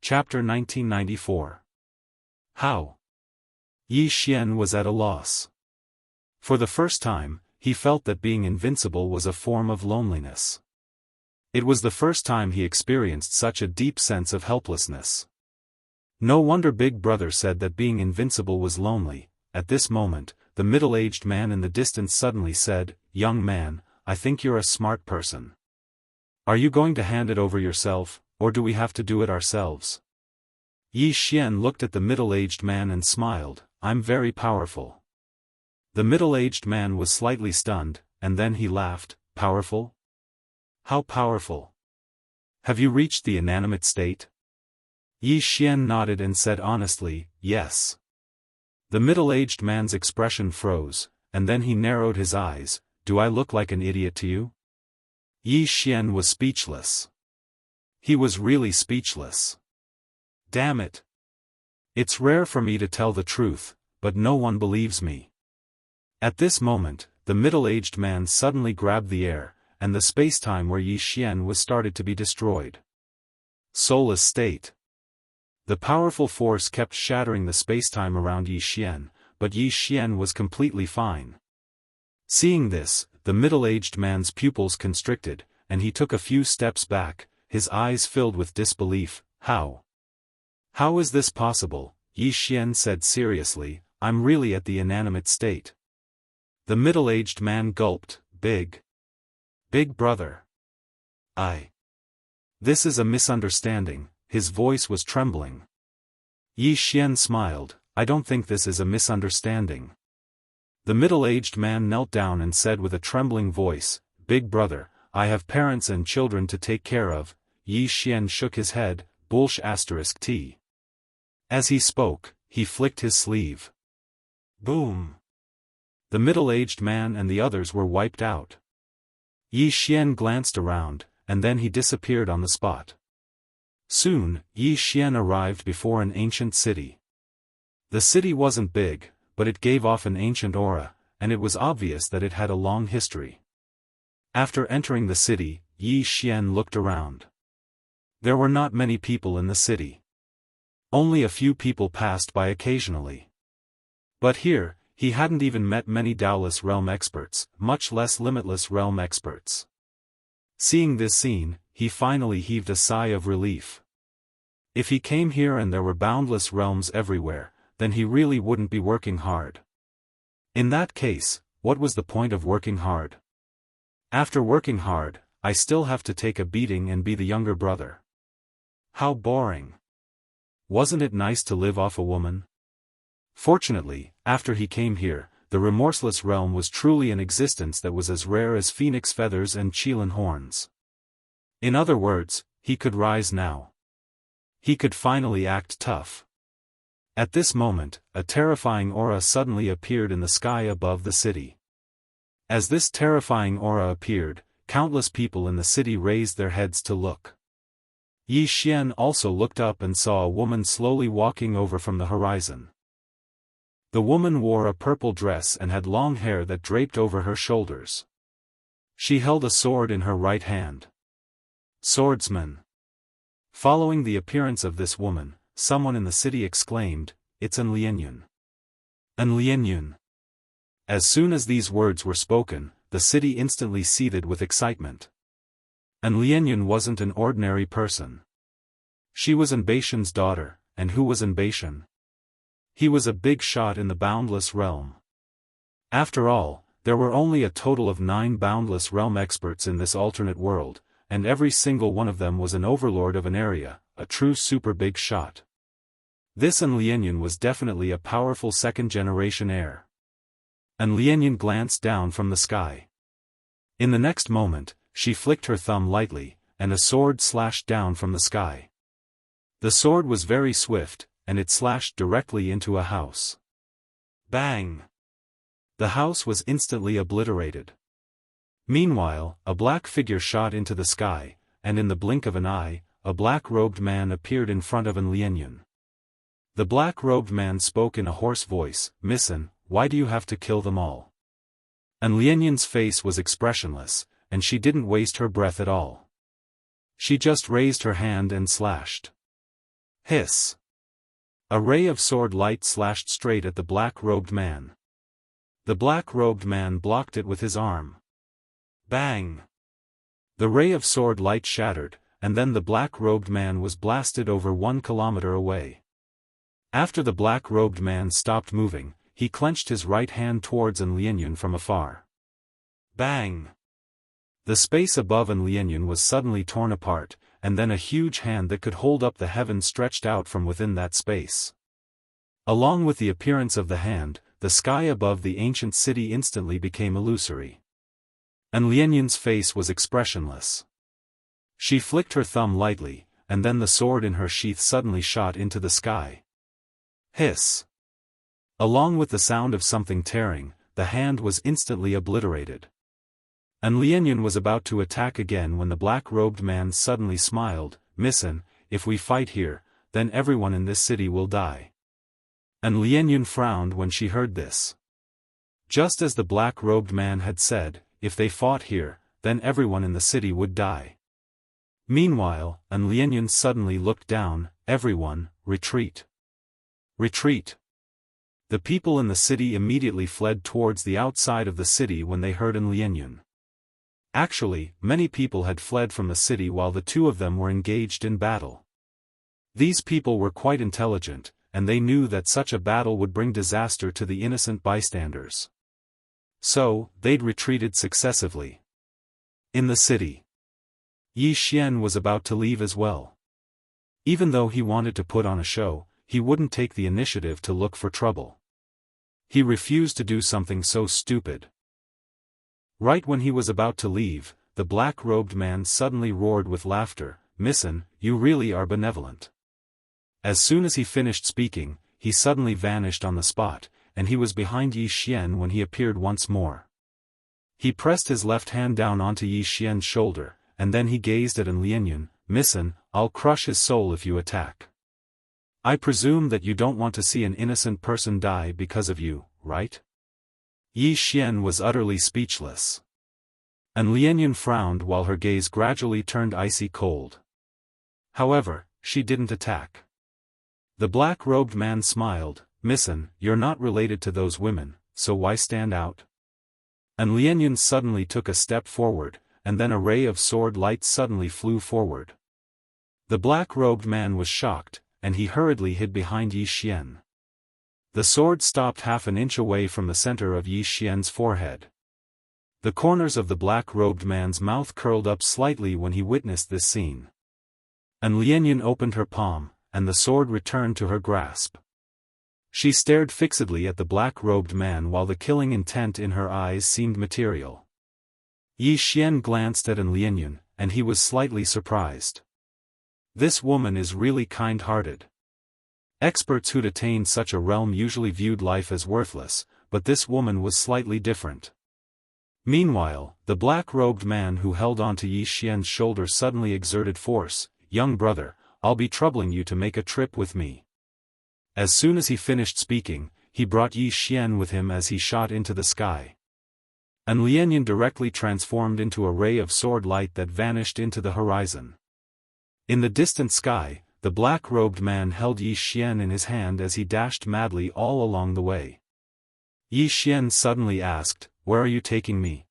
Chapter 1994. How? Yi Xian was at a loss. For the first time, he felt that being invincible was a form of loneliness. It was the first time he experienced such a deep sense of helplessness. No wonder Big Brother said that being invincible was lonely. At this moment, the middle-aged man in the distance suddenly said, "Young man, I think you're a smart person. Are you going to hand it over yourself, or do we have to do it ourselves?" Yi Xian looked at the middle-aged man and smiled, "I'm very powerful." The middle-aged man was slightly stunned, and then he laughed, "Powerful? How powerful? Have you reached the inanimate state?" Yi Xian nodded and said honestly, "Yes." The middle-aged man's expression froze, and then he narrowed his eyes, "Do I look like an idiot to you?" Yi Xian was speechless. He was really speechless. Damn it. It's rare for me to tell the truth, but no one believes me. At this moment, the middle-aged man suddenly grabbed the air, and the space-time where Yi Xian was started to be destroyed. Soulless state. The powerful force kept shattering the space-time around Yi Xian, but Yi Xian was completely fine. Seeing this, the middle-aged man's pupils constricted, and he took a few steps back, his eyes filled with disbelief. How? How is this possible? Yi Xian said seriously, "I'm really at the inanimate state." The middle-aged man gulped, Big Brother. This is a misunderstanding." His voice was trembling. Yi Xian smiled, "I don't think this is a misunderstanding." The middle-aged man knelt down and said with a trembling voice, "Big Brother, I have parents and children to take care of." Yi Xian shook his head, **T. As he spoke, he flicked his sleeve. Boom! The middle-aged man and the others were wiped out. Yi Xian glanced around, and then he disappeared on the spot. Soon, Yi Xian arrived before an ancient city. The city wasn't big, but it gave off an ancient aura, and it was obvious that it had a long history. After entering the city, Yi Xian looked around. There were not many people in the city. Only a few people passed by occasionally. But here, he hadn't even met many Daoless realm experts, much less limitless realm experts. Seeing this scene, he finally heaved a sigh of relief. If he came here and there were boundless realms everywhere, then he really wouldn't be working hard. In that case, what was the point of working hard? After working hard, I still have to take a beating and be the younger brother. How boring. Wasn't it nice to live off a woman? Fortunately, after he came here, the remorseless realm was truly an existence that was as rare as phoenix feathers and Qilin horns. In other words, he could rise now. He could finally act tough. At this moment, a terrifying aura suddenly appeared in the sky above the city. As this terrifying aura appeared, countless people in the city raised their heads to look. Yi Xian also looked up and saw a woman slowly walking over from the horizon. The woman wore a purple dress and had long hair that draped over her shoulders. She held a sword in her right hand. Swordsman. Following the appearance of this woman, someone in the city exclaimed, "It's An Lianyun." An Lianyun. As soon as these words were spoken, the city instantly seethed with excitement. An Lianyun wasn't an ordinary person. She was An Baishan's daughter, and who was An Baishan? He was a big shot in the boundless realm. After all, there were only a total of 9 boundless realm experts in this alternate world, and every single one of them was an overlord of an area, a true super big shot. This An Lianyun was definitely a powerful second-generation heir. An Lianyun glanced down from the sky. In the next moment, she flicked her thumb lightly, and a sword slashed down from the sky. The sword was very swift, and it slashed directly into a house. Bang! The house was instantly obliterated. Meanwhile, a black figure shot into the sky, and in the blink of an eye, a black-robed man appeared in front of An Lianyun. The black-robed man spoke in a hoarse voice, "Missin, why do you have to kill them all?" An Lianyun's face was expressionless, and she didn't waste her breath at all. She just raised her hand and slashed. Hiss. A ray of sword light slashed straight at the black-robed man. The black-robed man blocked it with his arm. Bang! The ray of sword light shattered, and then the black-robed man was blasted over 1 kilometer away. After the black-robed man stopped moving, he clenched his right hand towards An Lianyun from afar. Bang! The space above An Lianyun was suddenly torn apart, and then a huge hand that could hold up the heavens stretched out from within that space. Along with the appearance of the hand, the sky above the ancient city instantly became illusory. An Lianyun's face was expressionless. She flicked her thumb lightly, and then the sword in her sheath suddenly shot into the sky. Hiss! Along with the sound of something tearing, the hand was instantly obliterated. An Lianyun was about to attack again when the black-robed man suddenly smiled. "Missin, if we fight here, then everyone in this city will die." An Lianyun frowned when she heard this. Just as the black-robed man had said, if they fought here, then everyone in the city would die. Meanwhile, An Lianyun suddenly looked down. "Everyone, retreat. Retreat." The people in the city immediately fled towards the outside of the city when they heard An Lianyun. Actually, many people had fled from the city while the two of them were engaged in battle. These people were quite intelligent, and they knew that such a battle would bring disaster to the innocent bystanders. So, they'd retreated successively. In the city, Yi Xian was about to leave as well. Even though he wanted to put on a show, he wouldn't take the initiative to look for trouble. He refused to do something so stupid. Right when he was about to leave, the black-robed man suddenly roared with laughter. "Missin, you really are benevolent." As soon as he finished speaking, he suddenly vanished on the spot, and he was behind Yi Xian when he appeared once more. He pressed his left hand down onto Yi Xian's shoulder, and then he gazed at An Lianyun. "Missin, I'll crush his soul if you attack. I presume that you don't want to see an innocent person die because of you, right?" Yi Xian was utterly speechless. An Lianyun frowned while her gaze gradually turned icy cold. However, she didn't attack. The black-robed man smiled. "Missin, you're not related to those women, so why stand out?" An Lianyun suddenly took a step forward, and then a ray of sword light suddenly flew forward. The black-robed man was shocked, and he hurriedly hid behind Yi Xian. The sword stopped half an inch away from the center of Yi Xian's forehead. The corners of the black-robed man's mouth curled up slightly when he witnessed this scene. An Lianyun opened her palm, and the sword returned to her grasp. She stared fixedly at the black-robed man while the killing intent in her eyes seemed material. Yi Xian glanced at An Lianyun, and he was slightly surprised. This woman is really kind-hearted. Experts who'd attained such a realm usually viewed life as worthless, but this woman was slightly different. Meanwhile, the black-robed man who held onto Yi Xian's shoulder suddenly exerted force. "Young brother, I'll be troubling you to make a trip with me." As soon as he finished speaking, he brought Yi Xian with him as he shot into the sky. An Lianyun directly transformed into a ray of sword light that vanished into the horizon. In the distant sky, the black-robed man held Yi Xian in his hand as he dashed madly all along the way. Yi Xian suddenly asked, "Where are you taking me?"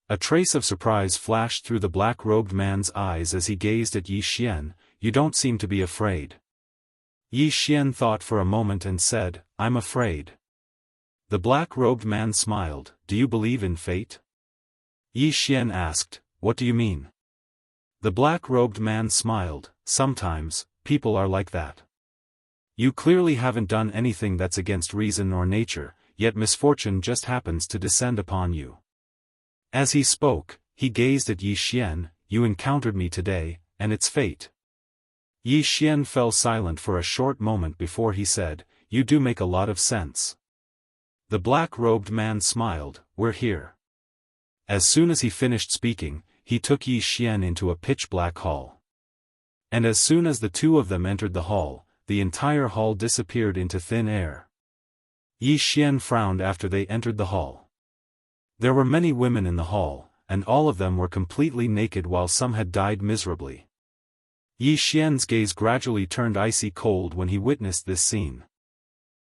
A trace of surprise flashed through the black-robed man's eyes as he gazed at Yi Xian. "You don't seem to be afraid." Yi Xian thought for a moment and said, "I'm afraid." The black-robed man smiled. "Do you believe in fate?" Yi Xian asked, "What do you mean?" The black-robed man smiled. "Sometimes, people are like that. You clearly haven't done anything that's against reason or nature, yet misfortune just happens to descend upon you." As he spoke, he gazed at Yi Xian. "You encountered me today, and it's fate." Yi Xian fell silent for a short moment before he said, "You do make a lot of sense." The black-robed man smiled. "We're here." As soon as he finished speaking, he took Yi Xian into a pitch-black hall. And as soon as the two of them entered the hall, the entire hall disappeared into thin air. Yi Xian frowned after they entered the hall. There were many women in the hall, and all of them were completely naked while some had died miserably. Yi Xian's gaze gradually turned icy cold when he witnessed this scene.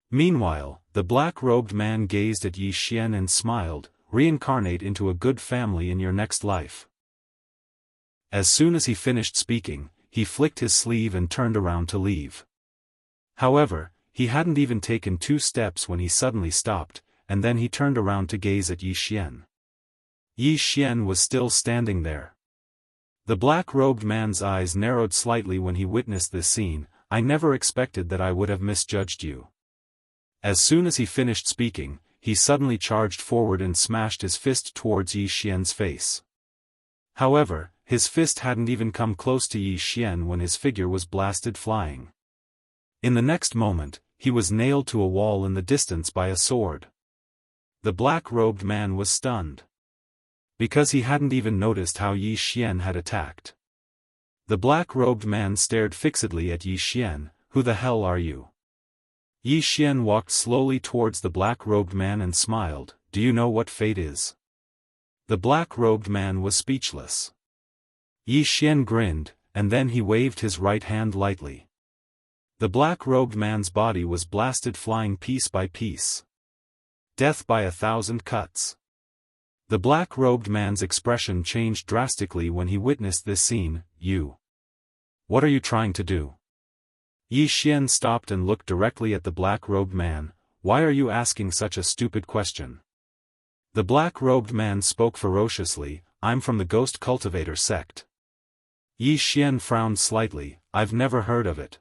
Meanwhile, the black-robed man gazed at Yi Xian and smiled, "Reincarnate into a good family in your next life." As soon as he finished speaking, he flicked his sleeve and turned around to leave. However, he hadn't even taken 2 steps when he suddenly stopped, and then he turned around to gaze at Yi Xian. Yi Xian was still standing there. The black-robed man's eyes narrowed slightly when he witnessed this scene. "I never expected that I would have misjudged you." As soon as he finished speaking, he suddenly charged forward and smashed his fist towards Yi Xian's face. However, his fist hadn't even come close to Yi Xian when his figure was blasted flying. In the next moment, he was nailed to a wall in the distance by a sword. The black-robed man was stunned, because he hadn't even noticed how Yi Xian had attacked. The black-robed man stared fixedly at Yi Xian. "Who the hell are you?" Yi Xian walked slowly towards the black-robed man and smiled. "Do you know what fate is?" The black-robed man was speechless. Yi Xian grinned, and then he waved his right hand lightly. The black-robed man's body was blasted flying piece by piece. Death by 1,000 cuts. The black-robed man's expression changed drastically when he witnessed this scene. "You. What are you trying to do?" Yi Xian stopped and looked directly at the black-robed man. "Why are you asking such a stupid question?" The black-robed man spoke ferociously. "I'm from the Ghost Cultivator sect." Yi Xian frowned slightly. "I've never heard of it."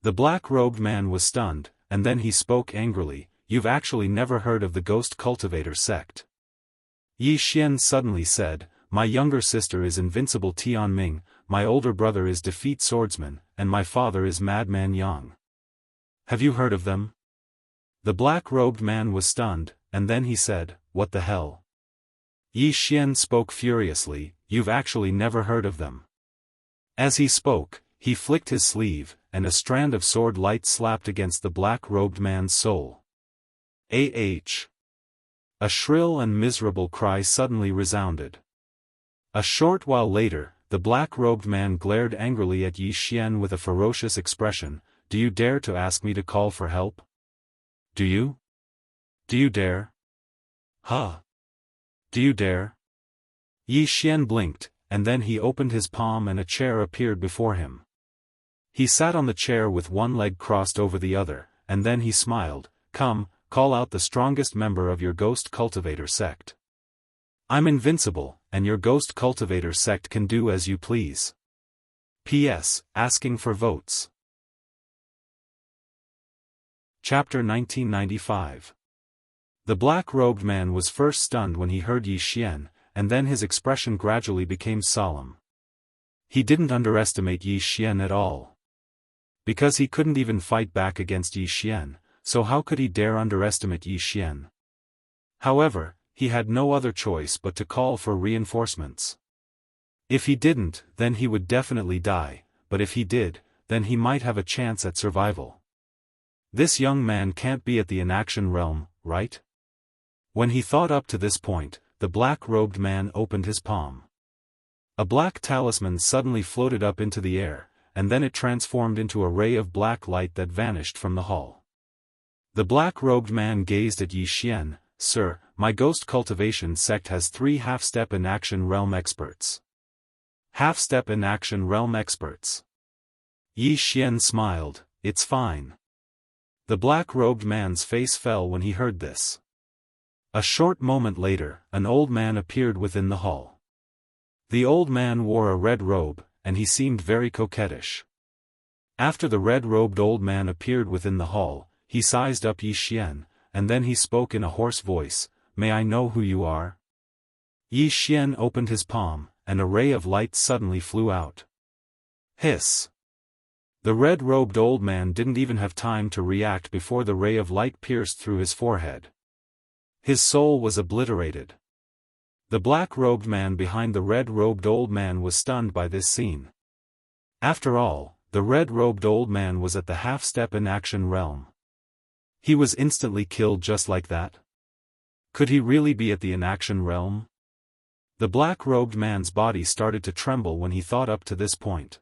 The black-robed man was stunned, and then he spoke angrily. "You've actually never heard of the Ghost Cultivator sect?" Yi Xian suddenly said, "My younger sister is Invincible Tianming, my older brother is Defeat Swordsman, and my father is Madman Yang. Have you heard of them?" The black-robed man was stunned, and then he said, "What the hell?" Yi Xian spoke furiously. "You've actually never heard of them." As he spoke, he flicked his sleeve, and a strand of sword light slapped against the black-robed man's soul. A shrill and miserable cry suddenly resounded. A short while later, the black-robed man glared angrily at Yi Xian with a ferocious expression. "Do you dare to ask me to call for help? Do you? Do you dare? Huh? Do you dare?" Yi Xian blinked, and then he opened his palm and a chair appeared before him. He sat on the chair with one leg crossed over the other, and then he smiled. "Come, call out the strongest member of your Ghost Cultivator sect. I'm invincible, and your Ghost Cultivator sect can do as you please. P.S. Asking for votes." Chapter 1995. The black-robed man was first stunned when he heard Yi Xian, and then his expression gradually became solemn. He didn't underestimate Yi Xian at all. Because he couldn't even fight back against Yi Xian, so how could he dare underestimate Yi Xian? However, he had no other choice but to call for reinforcements. If he didn't, then he would definitely die, but if he did, then he might have a chance at survival. This young man can't be at the inaction realm, right? When he thought up to this point, the black-robed man opened his palm. A black talisman suddenly floated up into the air, and then it transformed into a ray of black light that vanished from the hall. The black-robed man gazed at Yi Xian. "Sir, my Ghost Cultivation sect has 3 half-step inaction realm experts." "Half-step inaction realm experts?" Yi Xian smiled. "It's fine." The black-robed man's face fell when he heard this. A short moment later, an old man appeared within the hall. The old man wore a red robe, and he seemed very coquettish. After the red-robed old man appeared within the hall, he sized up Yi Xian, and then he spoke in a hoarse voice. "May I know who you are?" Yi Xian opened his palm, and a ray of light suddenly flew out. Hiss! The red-robed old man didn't even have time to react before the ray of light pierced through his forehead. His soul was obliterated. The black-robed man behind the red-robed old man was stunned by this scene. After all, the red-robed old man was at the half-step inaction realm. He was instantly killed just like that? Could he really be at the inaction realm? The black-robed man's body started to tremble when he thought up to this point.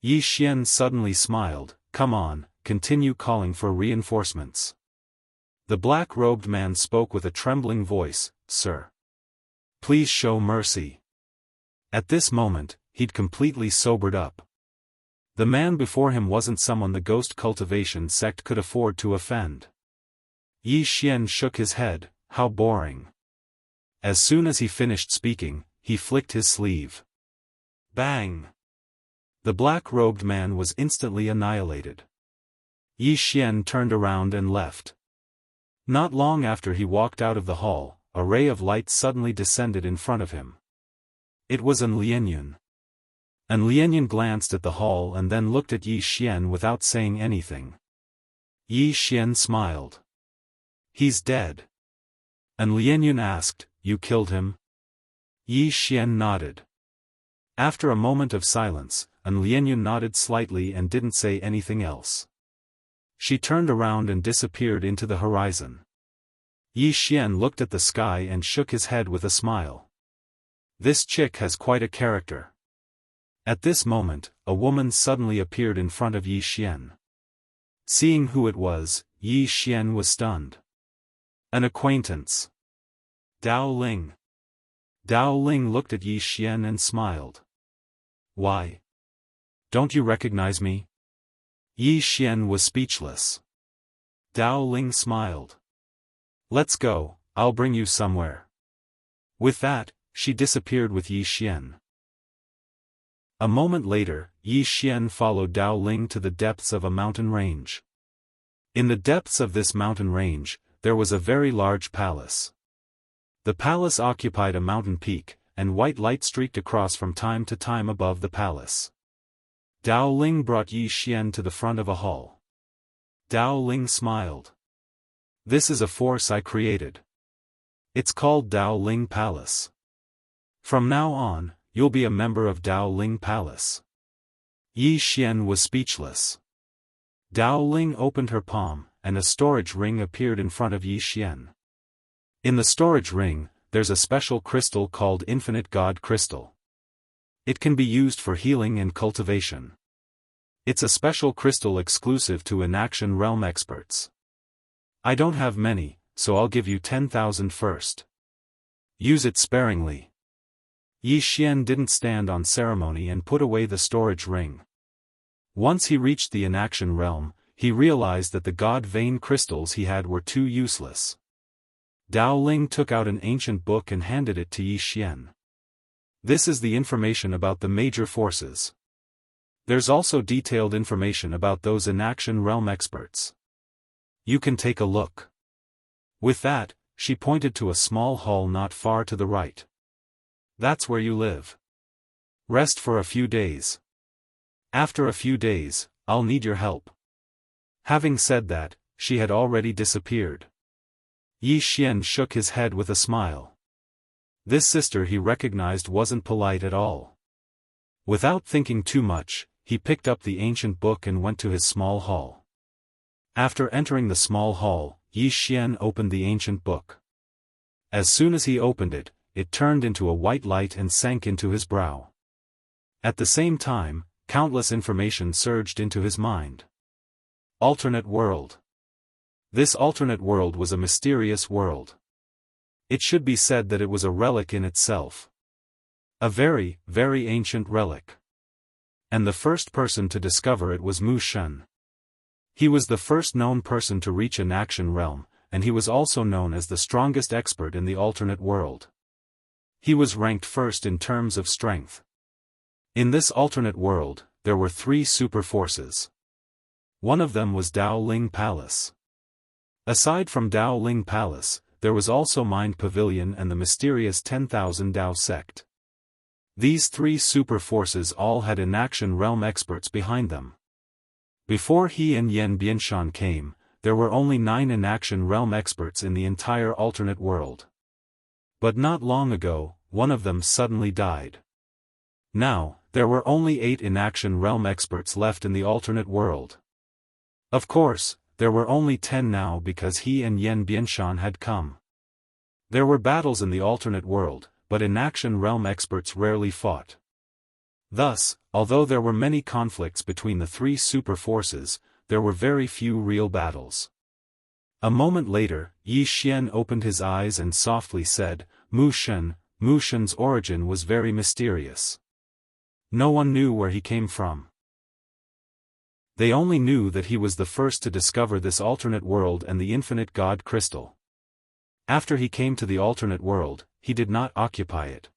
Yi Xian suddenly smiled. Come on, continue calling for reinforcements. The black-robed man spoke with a trembling voice, Sir. Please show mercy. At this moment, he'd completely sobered up. The man before him wasn't someone the ghost cultivation sect could afford to offend. Yi Xian shook his head. How boring. As soon as he finished speaking, he flicked his sleeve. Bang! The black-robed man was instantly annihilated. Yi Xian turned around and left. Not long after he walked out of the hall, a ray of light suddenly descended in front of him. It was An Lianyun. An Lianyun glanced at the hall and then looked at Yi Xian without saying anything. Yi Xian smiled. He's dead. An Lianyun asked, You killed him? Yi Xian nodded. After a moment of silence, An Lianyun nodded slightly and didn't say anything else. She turned around and disappeared into the horizon. Yi Xian looked at the sky and shook his head with a smile. This chick has quite a character. At this moment, a woman suddenly appeared in front of Yi Xian. Seeing who it was, Yi Xian was stunned. An acquaintance. Dao Ling. Dao Ling looked at Yi Xian and smiled. Why? Don't you recognize me? Yi Xian was speechless. Dao Ling smiled. Let's go, I'll bring you somewhere. With that, she disappeared with Yi Xian. A moment later, Yi Xian followed Dao Ling to the depths of a mountain range. In the depths of this mountain range, there was a very large palace. The palace occupied a mountain peak, and white light streaked across from time to time above the palace. Dao Ling brought Yi Xian to the front of a hall. Dao Ling smiled. This is a force I created. It's called Dao Ling Palace. From now on, you'll be a member of Dao Ling Palace. Yi Xian was speechless. Dao Ling opened her palm, and a storage ring appeared in front of Yi Xian. In the storage ring, there's a special crystal called Infinite God Crystal. It can be used for healing and cultivation. It's a special crystal exclusive to Inaction Realm experts. I don't have many, so I'll give you 10,000 first. Use it sparingly. Yi Xian didn't stand on ceremony and put away the storage ring. Once he reached the Inaction Realm, he realized that the God Vein crystals he had were too useless. Dao Ling took out an ancient book and handed it to Yi Xian. This is the information about the major forces. There's also detailed information about those Inaction Realm experts. You can take a look. With that, she pointed to a small hall not far to the right. That's where you live. Rest for a few days. After a few days, I'll need your help. Having said that, she had already disappeared. Yi Xian shook his head with a smile. This sister he recognized wasn't polite at all. Without thinking too much, he picked up the ancient book and went to his small hall. After entering the small hall, Yi Xian opened the ancient book. As soon as he opened it, it turned into a white light and sank into his brow. At the same time, countless information surged into his mind. Alternate world. This alternate world was a mysterious world. It should be said that it was a relic in itself. A very, very ancient relic. And the first person to discover it was Mu Shun. He was the first known person to reach an action realm, and he was also known as the strongest expert in the alternate world. He was ranked first in terms of strength. In this alternate world, there were 3 super forces. One of them was Dao Ling Palace. Aside from Dao Ling Palace, there was also Mind Pavilion and the mysterious 10,000 Dao sect. These 3 super forces all had Inaction Realm experts behind them. Before he and Yan Bianshan came, there were only 9 Inaction Realm experts in the entire alternate world. But not long ago, one of them suddenly died. Now, there were only 8 Inaction Realm experts left in the alternate world. Of course, there were only 10 now because he and Yan Bianshan had come. There were battles in the alternate world, but Inaction Realm experts rarely fought. Thus, although there were many conflicts between the three super forces, there were very few real battles. A moment later, Yi Xian opened his eyes and softly said, Mu Shen. Mu Shen's origin was very mysterious. No one knew where he came from. They only knew that he was the first to discover this alternate world and the infinite God crystal. After he came to the alternate world, he did not occupy it.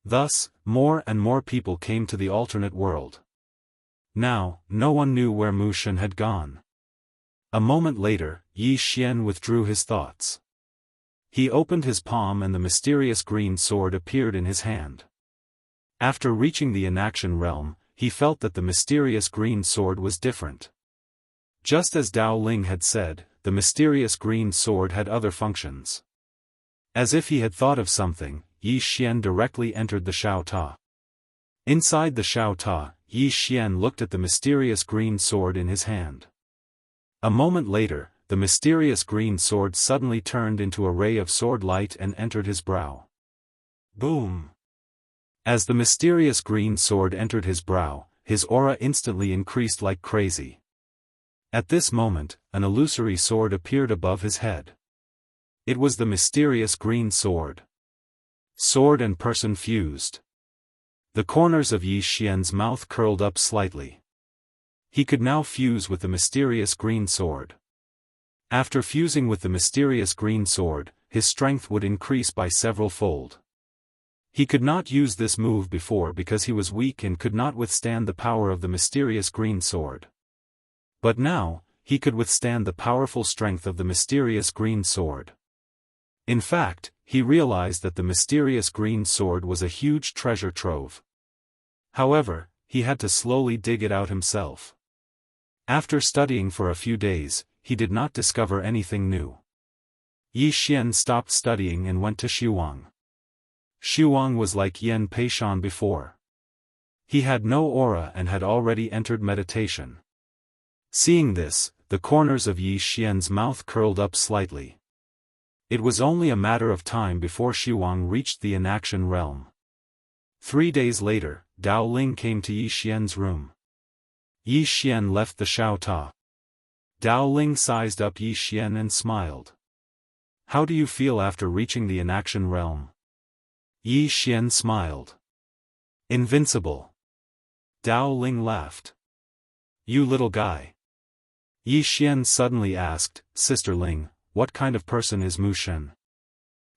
Thus, more and more people came to the alternate world. Now, no one knew where Mu Shen had gone. A moment later, Yi Xian withdrew his thoughts. He opened his palm and the mysterious green sword appeared in his hand. After reaching the inaction realm, he felt that the mysterious green sword was different. Just as Dao Ling had said, the mysterious green sword had other functions. As if he had thought of something, Yi Xian directly entered the Shao Ta. Inside the Shao Ta, Yi Xian looked at the mysterious green sword in his hand. A moment later, the mysterious green sword suddenly turned into a ray of sword light and entered his brow. Boom! As the mysterious green sword entered his brow, his aura instantly increased like crazy. At this moment, an illusory sword appeared above his head. It was the mysterious green sword. Sword and person fused. The corners of Yi Xian's mouth curled up slightly. He could now fuse with the mysterious green sword. After fusing with the mysterious green sword, his strength would increase by several fold. He could not use this move before because he was weak and could not withstand the power of the mysterious green sword. But now, he could withstand the powerful strength of the mysterious green sword. In fact, he realized that the mysterious green sword was a huge treasure trove. However, he had to slowly dig it out himself. After studying for a few days, he did not discover anything new. Yi Xian stopped studying and went to Xuang. Xuang was like Yan Peishan before. He had no aura and had already entered meditation. Seeing this, the corners of Yi Xian's mouth curled up slightly. It was only a matter of time before Xuang reached the inaction realm. 3 days later, Dao Ling came to Yi Xian's room. Yi Xian left the Shao Ta. Dao Ling sized up Yi Xian and smiled. How do you feel after reaching the inaction realm? Yi Xian smiled. Invincible. Dao Ling laughed. You little guy. Yi Xian suddenly asked, Sister Ling, what kind of person is Mu Shen?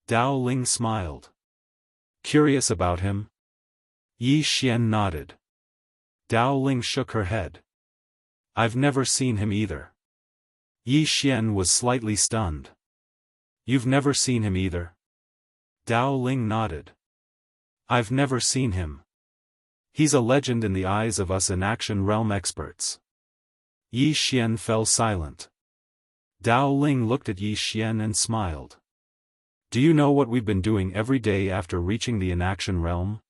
Dao Ling smiled. Curious about him? Yi Xian nodded. Dao Ling shook her head. I've never seen him either. Yi Xian was slightly stunned. You've never seen him either? Dao Ling nodded. I've never seen him. He's a legend in the eyes of us inaction realm experts. Yi Xian fell silent. Dao Ling looked at Yi Xian and smiled. Do you know what we've been doing every day after reaching the inaction realm?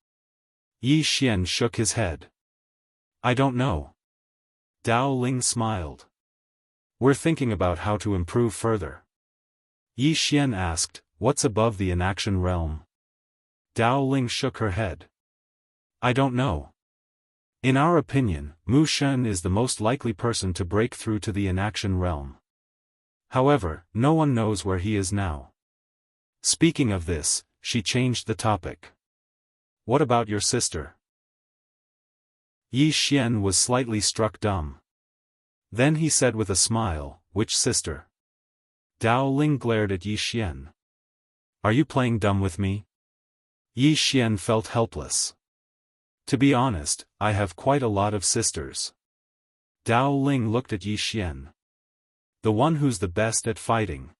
Yi Xian shook his head. I don't know. Dao Ling smiled. We're thinking about how to improve further. Yi Xian asked, what's above the inaction realm? Dao Ling shook her head. I don't know. In our opinion, Mu Shen is the most likely person to break through to the inaction realm. However, no one knows where he is now. Speaking of this, she changed the topic. What about your sister? Yi Xian was slightly struck dumb. Then he said with a smile, which sister? Dao Ling glared at Yi Xian. Are you playing dumb with me? Yi Xian felt helpless. To be honest, I have quite a lot of sisters. Dao Ling looked at Yi Xian. The one who's the best at fighting.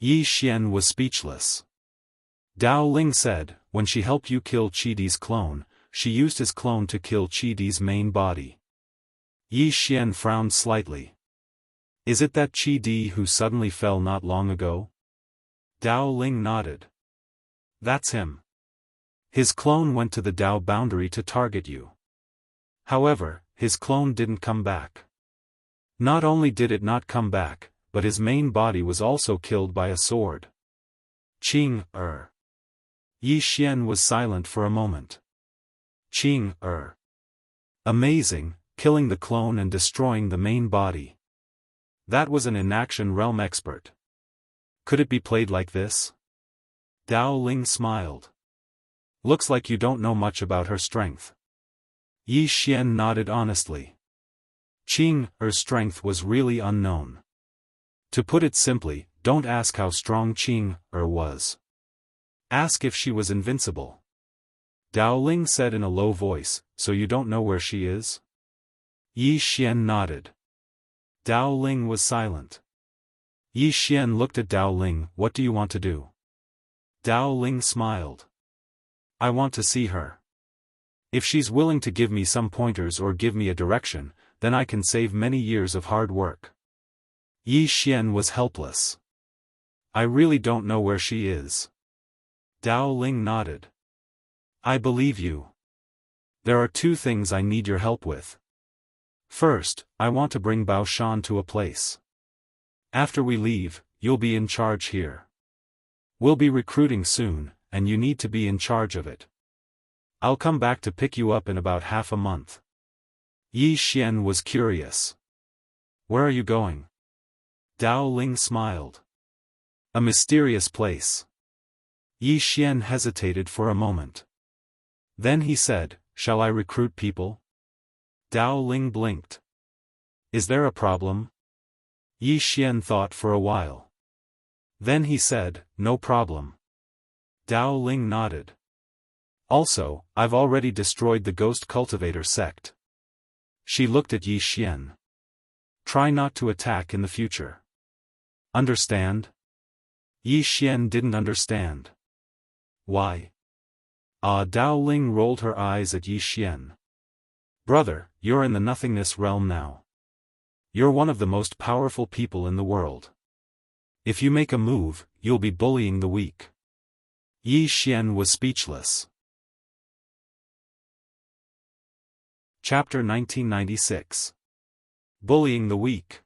Yi Xian was speechless. Dao Ling said, when she helped you kill Qi Di's clone, she used his clone to kill Qi Di's main body. Yi Xian frowned slightly. Is it that Qi Di who suddenly fell not long ago? Dao Ling nodded. That's him. His clone went to the Dao boundary to target you. However, his clone didn't come back. Not only did it not come back, but his main body was also killed by a sword. Qing. Yi Xian was silent for a moment. Qing. Amazing, killing the clone and destroying the main body. That was an in-action realm expert. Could it be played like this? Dao Ling smiled. Looks like you don't know much about her strength. Yi Xian nodded honestly. Her strength was really unknown. To put it simply, don't ask how strong her was. Ask if she was invincible. Dao Ling said in a low voice, so you don't know where she is? Yi Xian nodded. Dao Ling was silent. Yi Xian looked at Dao Ling. What do you want to do? Dao Ling smiled. I want to see her. If she's willing to give me some pointers or give me a direction, then I can save many years of hard work. Yi Xian was helpless. I really don't know where she is. Dao Ling nodded. I believe you. There are two things I need your help with. First, I want to bring Bao Shan to a place. After we leave, you'll be in charge here. We'll be recruiting soon, and you need to be in charge of it. I'll come back to pick you up in about half a month. Yi Xian was curious. Where are you going? Dao Ling smiled. A mysterious place. Yi Xian hesitated for a moment. Then he said, shall I recruit people? Dao Ling blinked. Is there a problem? Yi Xian thought for a while. Then he said, no problem. Dao Ling nodded. Also, I've already destroyed the Ghost Cultivator sect. She looked at Yi Xian. Try not to attack in the future. Understand? Yi Xian didn't understand. Why? Dao Ling rolled her eyes at Yi Xian. Brother, you're in the nothingness realm now. You're one of the most powerful people in the world. If you make a move, you'll be bullying the weak. Yi Xian was speechless. Chapter 1996. Bullying the weak.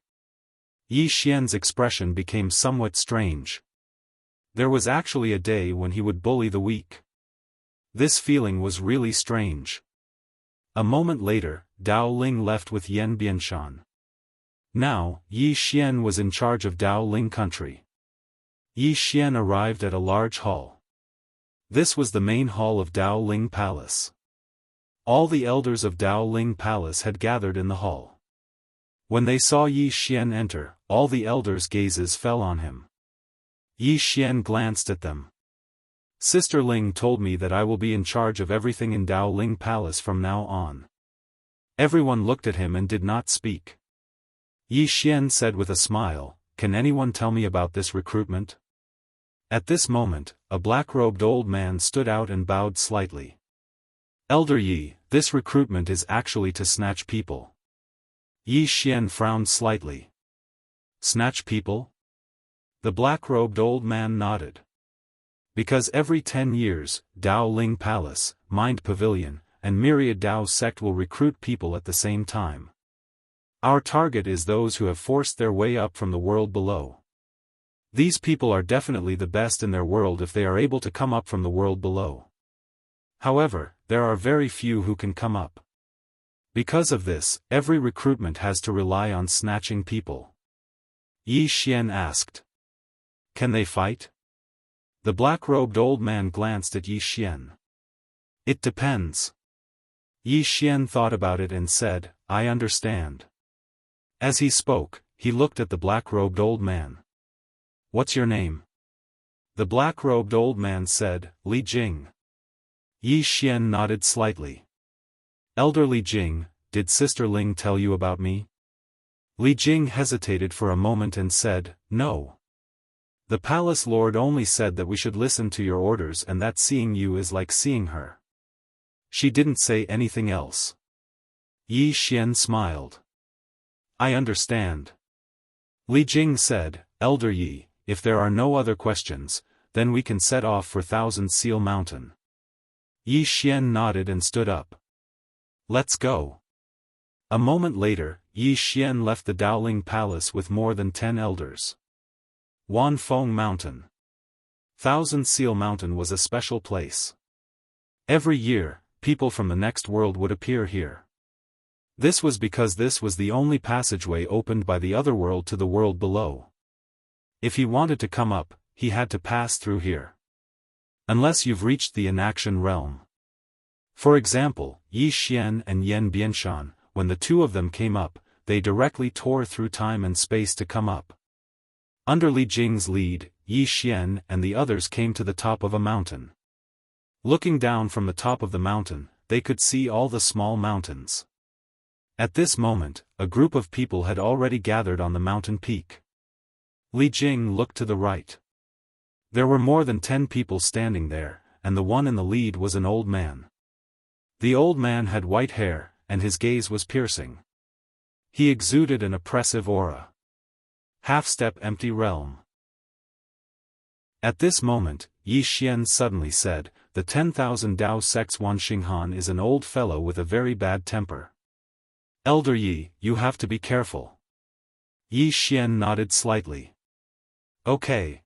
Yi Xian's expression became somewhat strange. There was actually a day when he would bully the weak. This feeling was really strange. A moment later, Dao Ling left with Yan Bianshan. Now, Yi Xian was in charge of Dao Ling country. Yi Xian arrived at a large hall. This was the main hall of Dao Ling Palace. All the elders of Dao Ling Palace had gathered in the hall. When they saw Yi Xian enter, all the elders' gazes fell on him. Yi Xian glanced at them. Sister Ling told me that I will be in charge of everything in Dao Ling Palace from now on. Everyone looked at him and did not speak. Yi Xian said with a smile, can anyone tell me about this recruitment? At this moment, a black-robed old man stood out and bowed slightly. Elder Yi, this recruitment is actually to snatch people. Yi Xian frowned slightly. Snatch people? The black-robed old man nodded. Because every 10 years, Dao Ling Palace, Mind Pavilion, and Myriad Dao Sect will recruit people at the same time. Our target is those who have forced their way up from the world below. These people are definitely the best in their world if they are able to come up from the world below. However, there are very few who can come up. Because of this, every recruitment has to rely on snatching people. Yi Xian asked. Can they fight? The black-robed old man glanced at Yi Xian. It depends. Yi Xian thought about it and said, I understand. As he spoke, he looked at the black-robed old man. What's your name? The black-robed old man said, Li Jing. Yi Xian nodded slightly. Elder Li Jing, did Sister Ling tell you about me? Li Jing hesitated for a moment and said, no. The palace lord only said that we should listen to your orders and that seeing you is like seeing her. She didn't say anything else. Yi Xian smiled. I understand. Li Jing said, Elder Yi, if there are no other questions, then we can set off for Thousand Seal Mountain. Yi Xian nodded and stood up. Let's go. A moment later, Yi Xian left the Daoling Palace with more than 10 elders. Wanfeng Mountain. Thousand Seal Mountain was a special place. Every year, people from the next world would appear here. This was because this was the only passageway opened by the other world to the world below. If he wanted to come up, he had to pass through here. Unless you've reached the inaction realm. For example, Yi Xian and Yan Bianshan, when the two of them came up, they directly tore through time and space to come up. Under Li Jing's lead, Yi Xian and the others came to the top of a mountain. Looking down from the top of the mountain, they could see all the small mountains. At this moment, a group of people had already gathered on the mountain peak. Li Jing looked to the right. There were more than 10 people standing there, and the one in the lead was an old man. The old man had white hair, and his gaze was piercing. He exuded an oppressive aura. Half-step empty realm. At this moment, Yi Xian suddenly said, "The 10,000 Dao sect's Wan Xinghan is an old fellow with a very bad temper. Elder Yi, you have to be careful." Yi Xian nodded slightly. Okay.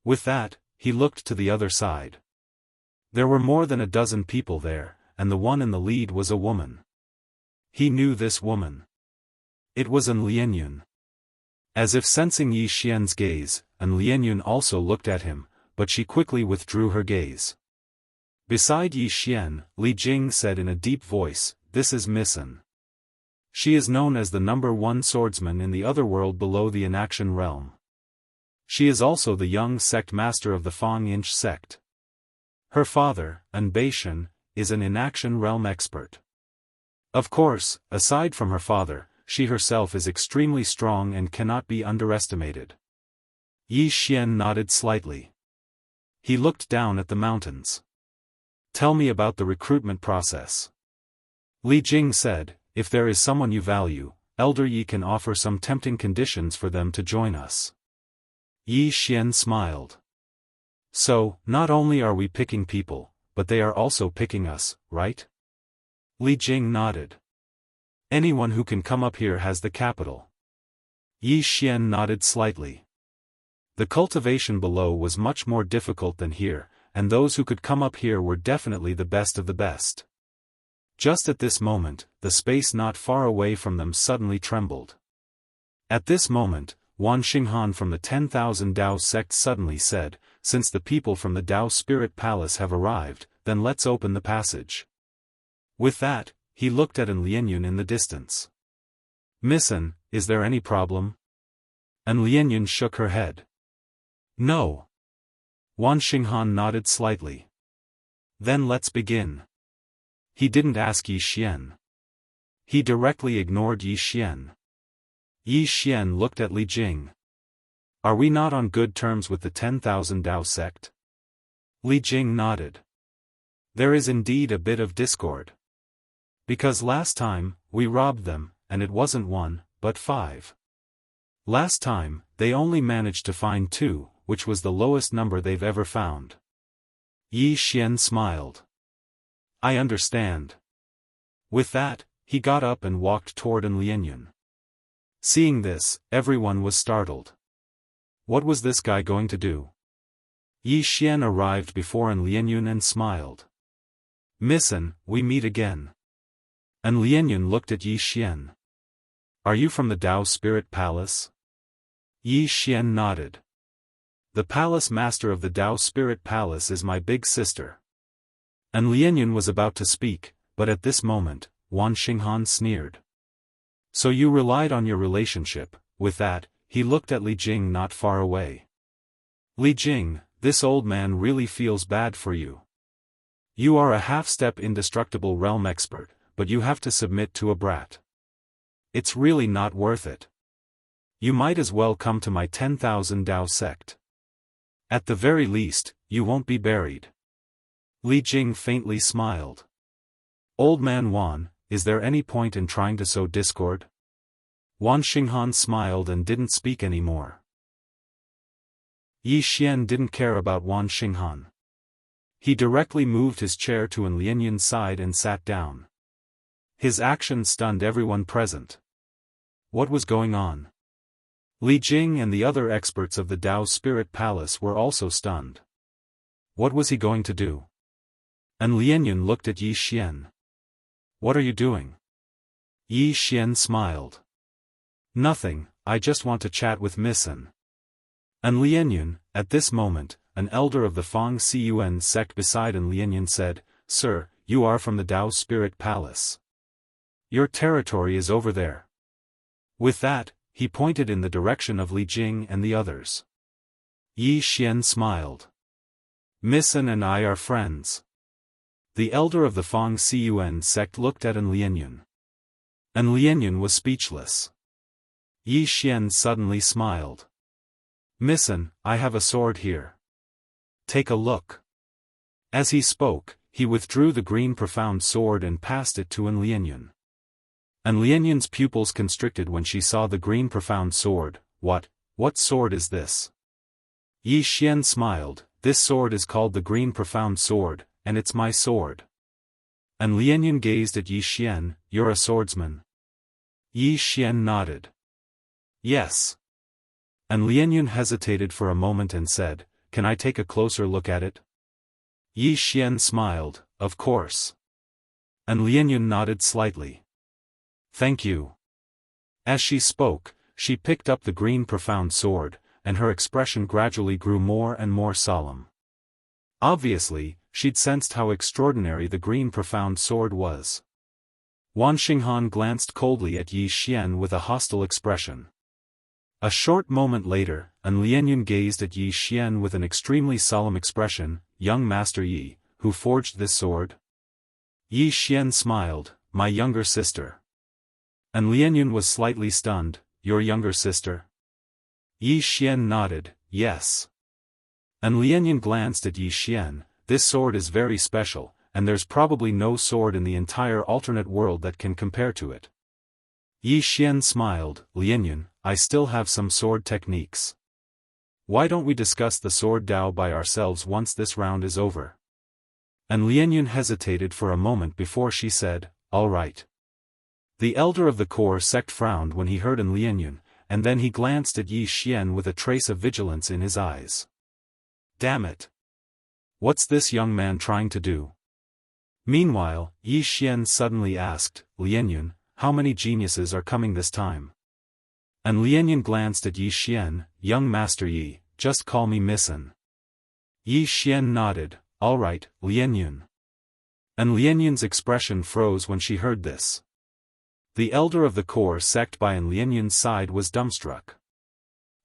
With that, he looked to the other side. There were more than a dozen people there, and the one in the lead was a woman. He knew this woman. It was An Lianyun. As if sensing Yi Xian's gaze, An Lianyun also looked at him, but she quickly withdrew her gaze. Beside Yi Xian, Li Jing said in a deep voice, "This is Miss An. She is known as the #1 swordsman in the other world below the inaction realm. She is also the young sect master of the Fang Inch sect. Her father, An Beishan, is an inaction realm expert. Of course, aside from her father, she herself is extremely strong and cannot be underestimated." Yi Xian nodded slightly. He looked down at the mountains. "Tell me about the recruitment process." Li Jing said, "If there is someone you value, Elder Yi can offer some tempting conditions for them to join us." Yi Xian smiled. "So, not only are we picking people, but they are also picking us, right?" Li Jing nodded. "Anyone who can come up here has the capital." Yi Xian nodded slightly. The cultivation below was much more difficult than here, and those who could come up here were definitely the best of the best. Just at this moment, the space not far away from them suddenly trembled. At this moment, Wan Xinghan from the 10,000 Dao sect suddenly said, "Since the people from the Dao Spirit Palace have arrived, then let's open the passage." With that, he looked at An Lianyun in the distance. "Miss An, is there any problem?" An Lianyun shook her head. "No." Wan Xinghan nodded slightly. "Then let's begin." He didn't ask Yi Xian. He directly ignored Yi Xian. Yi Xian looked at Li Jing. "Are we not on good terms with the 10,000 Dao sect?" Li Jing nodded. "There is indeed a bit of discord. Because last time, we robbed them, and it wasn't 1, but 5. Last time, they only managed to find 2, which was the lowest number they've ever found." Yi Xian smiled. "I understand." With that, he got up and walked toward An Lianyun. Seeing this, everyone was startled. What was this guy going to do? Yi Xian arrived before An Lianyun and smiled. "Miss An, we meet again." An Lianyun looked at Yi Xian. "Are you from the Dao Spirit Palace?" Yi Xian nodded. "The palace master of the Dao Spirit Palace is my big sister." An Lianyun was about to speak, but at this moment, Wan Xinghan sneered. "So you relied on your relationship." With that, he looked at Li Jing not far away. "Li Jing, this old man really feels bad for you. You are a half-step indestructible realm expert, but you have to submit to a brat. It's really not worth it. You might as well come to my 10,000 Dao sect. At the very least, you won't be buried." Li Jing faintly smiled. "Old man Wan, is there any point in trying to sow discord?" Wan Xinghan smiled and didn't speak anymore. Yi Xian didn't care about Wan Xinghan. He directly moved his chair to An Lianyun's side and sat down. His action stunned everyone present. What was going on? Li Jing and the other experts of the Dao Spirit Palace were also stunned. What was he going to do? An Lianyun looked at Yi Xian. "What are you doing?" Yi Xian smiled. Nothing, I just want to chat with Missen. And Lianyun, at this moment, an elder of the Fang Cun sect beside An Lianyun said, Sir, you are from the Dao Spirit Palace. Your territory is over there. With that, he pointed in the direction of Li Jing and the others. Yi Xian smiled. Missen and I are friends. The elder of the Fang Cun sect looked at An Lianyun. An Lianyun was speechless. Yi Xian suddenly smiled. Missen, I have a sword here. Take a look. As he spoke, he withdrew the green profound sword and passed it to An Lianyun. An Lianyun's pupils constricted when she saw the green profound sword. What sword is this? Yi Xian smiled, this sword is called the green profound sword, and it's my sword. An Lianyun gazed at Yi Xian, you're a swordsman. Yi Xian nodded. Yes. An Lianyun hesitated for a moment and said, can I take a closer look at it? Yi Xian smiled, of course. An Lianyun nodded slightly. Thank you. As she spoke, she picked up the green profound sword, and her expression gradually grew more and more solemn. Obviously, she'd sensed how extraordinary the green profound sword was. Wan Xinghan glanced coldly at Yi Xian with a hostile expression. A short moment later, An Lianyun gazed at Yi Xian with an extremely solemn expression, young Master Yi, who forged this sword? Yi Xian smiled, my younger sister. An Lianyun was slightly stunned, your younger sister? Yi Xian nodded, yes. An Lianyun glanced at Yi Xian, this sword is very special, and there's probably no sword in the entire alternate world that can compare to it. Yi Xian smiled, Lianyun, I still have some sword techniques. Why don't we discuss the sword Dao by ourselves once this round is over? And Lianyun hesitated for a moment before she said, all right. The elder of the core sect frowned when he heard An Lianyun, and then he glanced at Yi Xian with a trace of vigilance in his eyes. Damn it. What's this young man trying to do? Meanwhile, Yi Xian suddenly asked, Lianyun, how many geniuses are coming this time? And Lianyun glanced at Yi Xian, young Master Yi, just call me Missen. Yi Xian nodded, all right, Lianyun. And Lianyun's expression froze when she heard this. The elder of the core sect by An Lianyun's side was dumbstruck.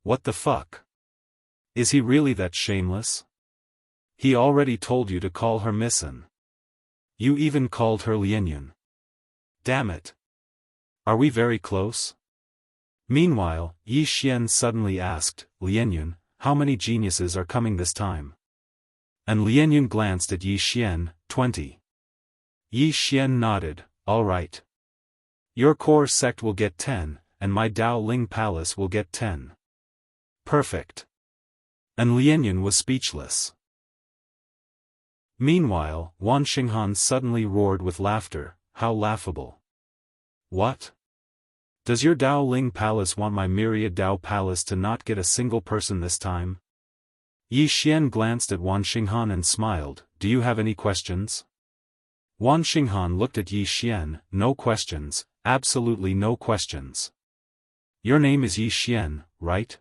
What the fuck? Is he really that shameless? He already told you to call her Missen. You even called her Lianyun. Damn it. Are we very close? Meanwhile, Yi Xian suddenly asked, Lianyun, how many geniuses are coming this time? And Lianyun glanced at Yi Xian, 20. Yi Xian nodded, all right. Your core sect will get 10, and my Dao Ling Palace will get 10. Perfect. And Lianyun was speechless. Meanwhile, Wan Xinghan suddenly roared with laughter, how laughable. What? Does your Dao Ling Palace want my myriad Dao Palace to not get a single person this time? Yi Xian glanced at Wan Xinghan and smiled, do you have any questions? Wan Xinghan looked at Yi Xian, no questions, absolutely no questions. Your name is Yi Xian, right?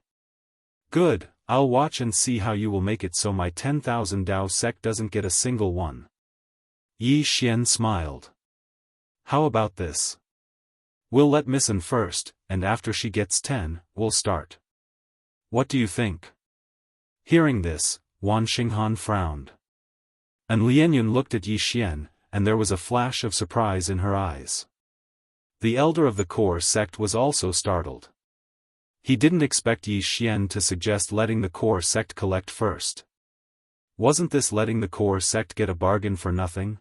Good, I'll watch and see how you will make it so my 10,000 Dao sect doesn't get a single one. Yi Xian smiled. How about this? We'll let Missen first, and after she gets 10, we'll start. What do you think? Hearing this, Wan Xinghan frowned. And Lianyun looked at Yi Xian, and there was a flash of surprise in her eyes. The elder of the core sect was also startled. He didn't expect Yi Xian to suggest letting the core sect collect first. Wasn't this letting the core sect get a bargain for nothing?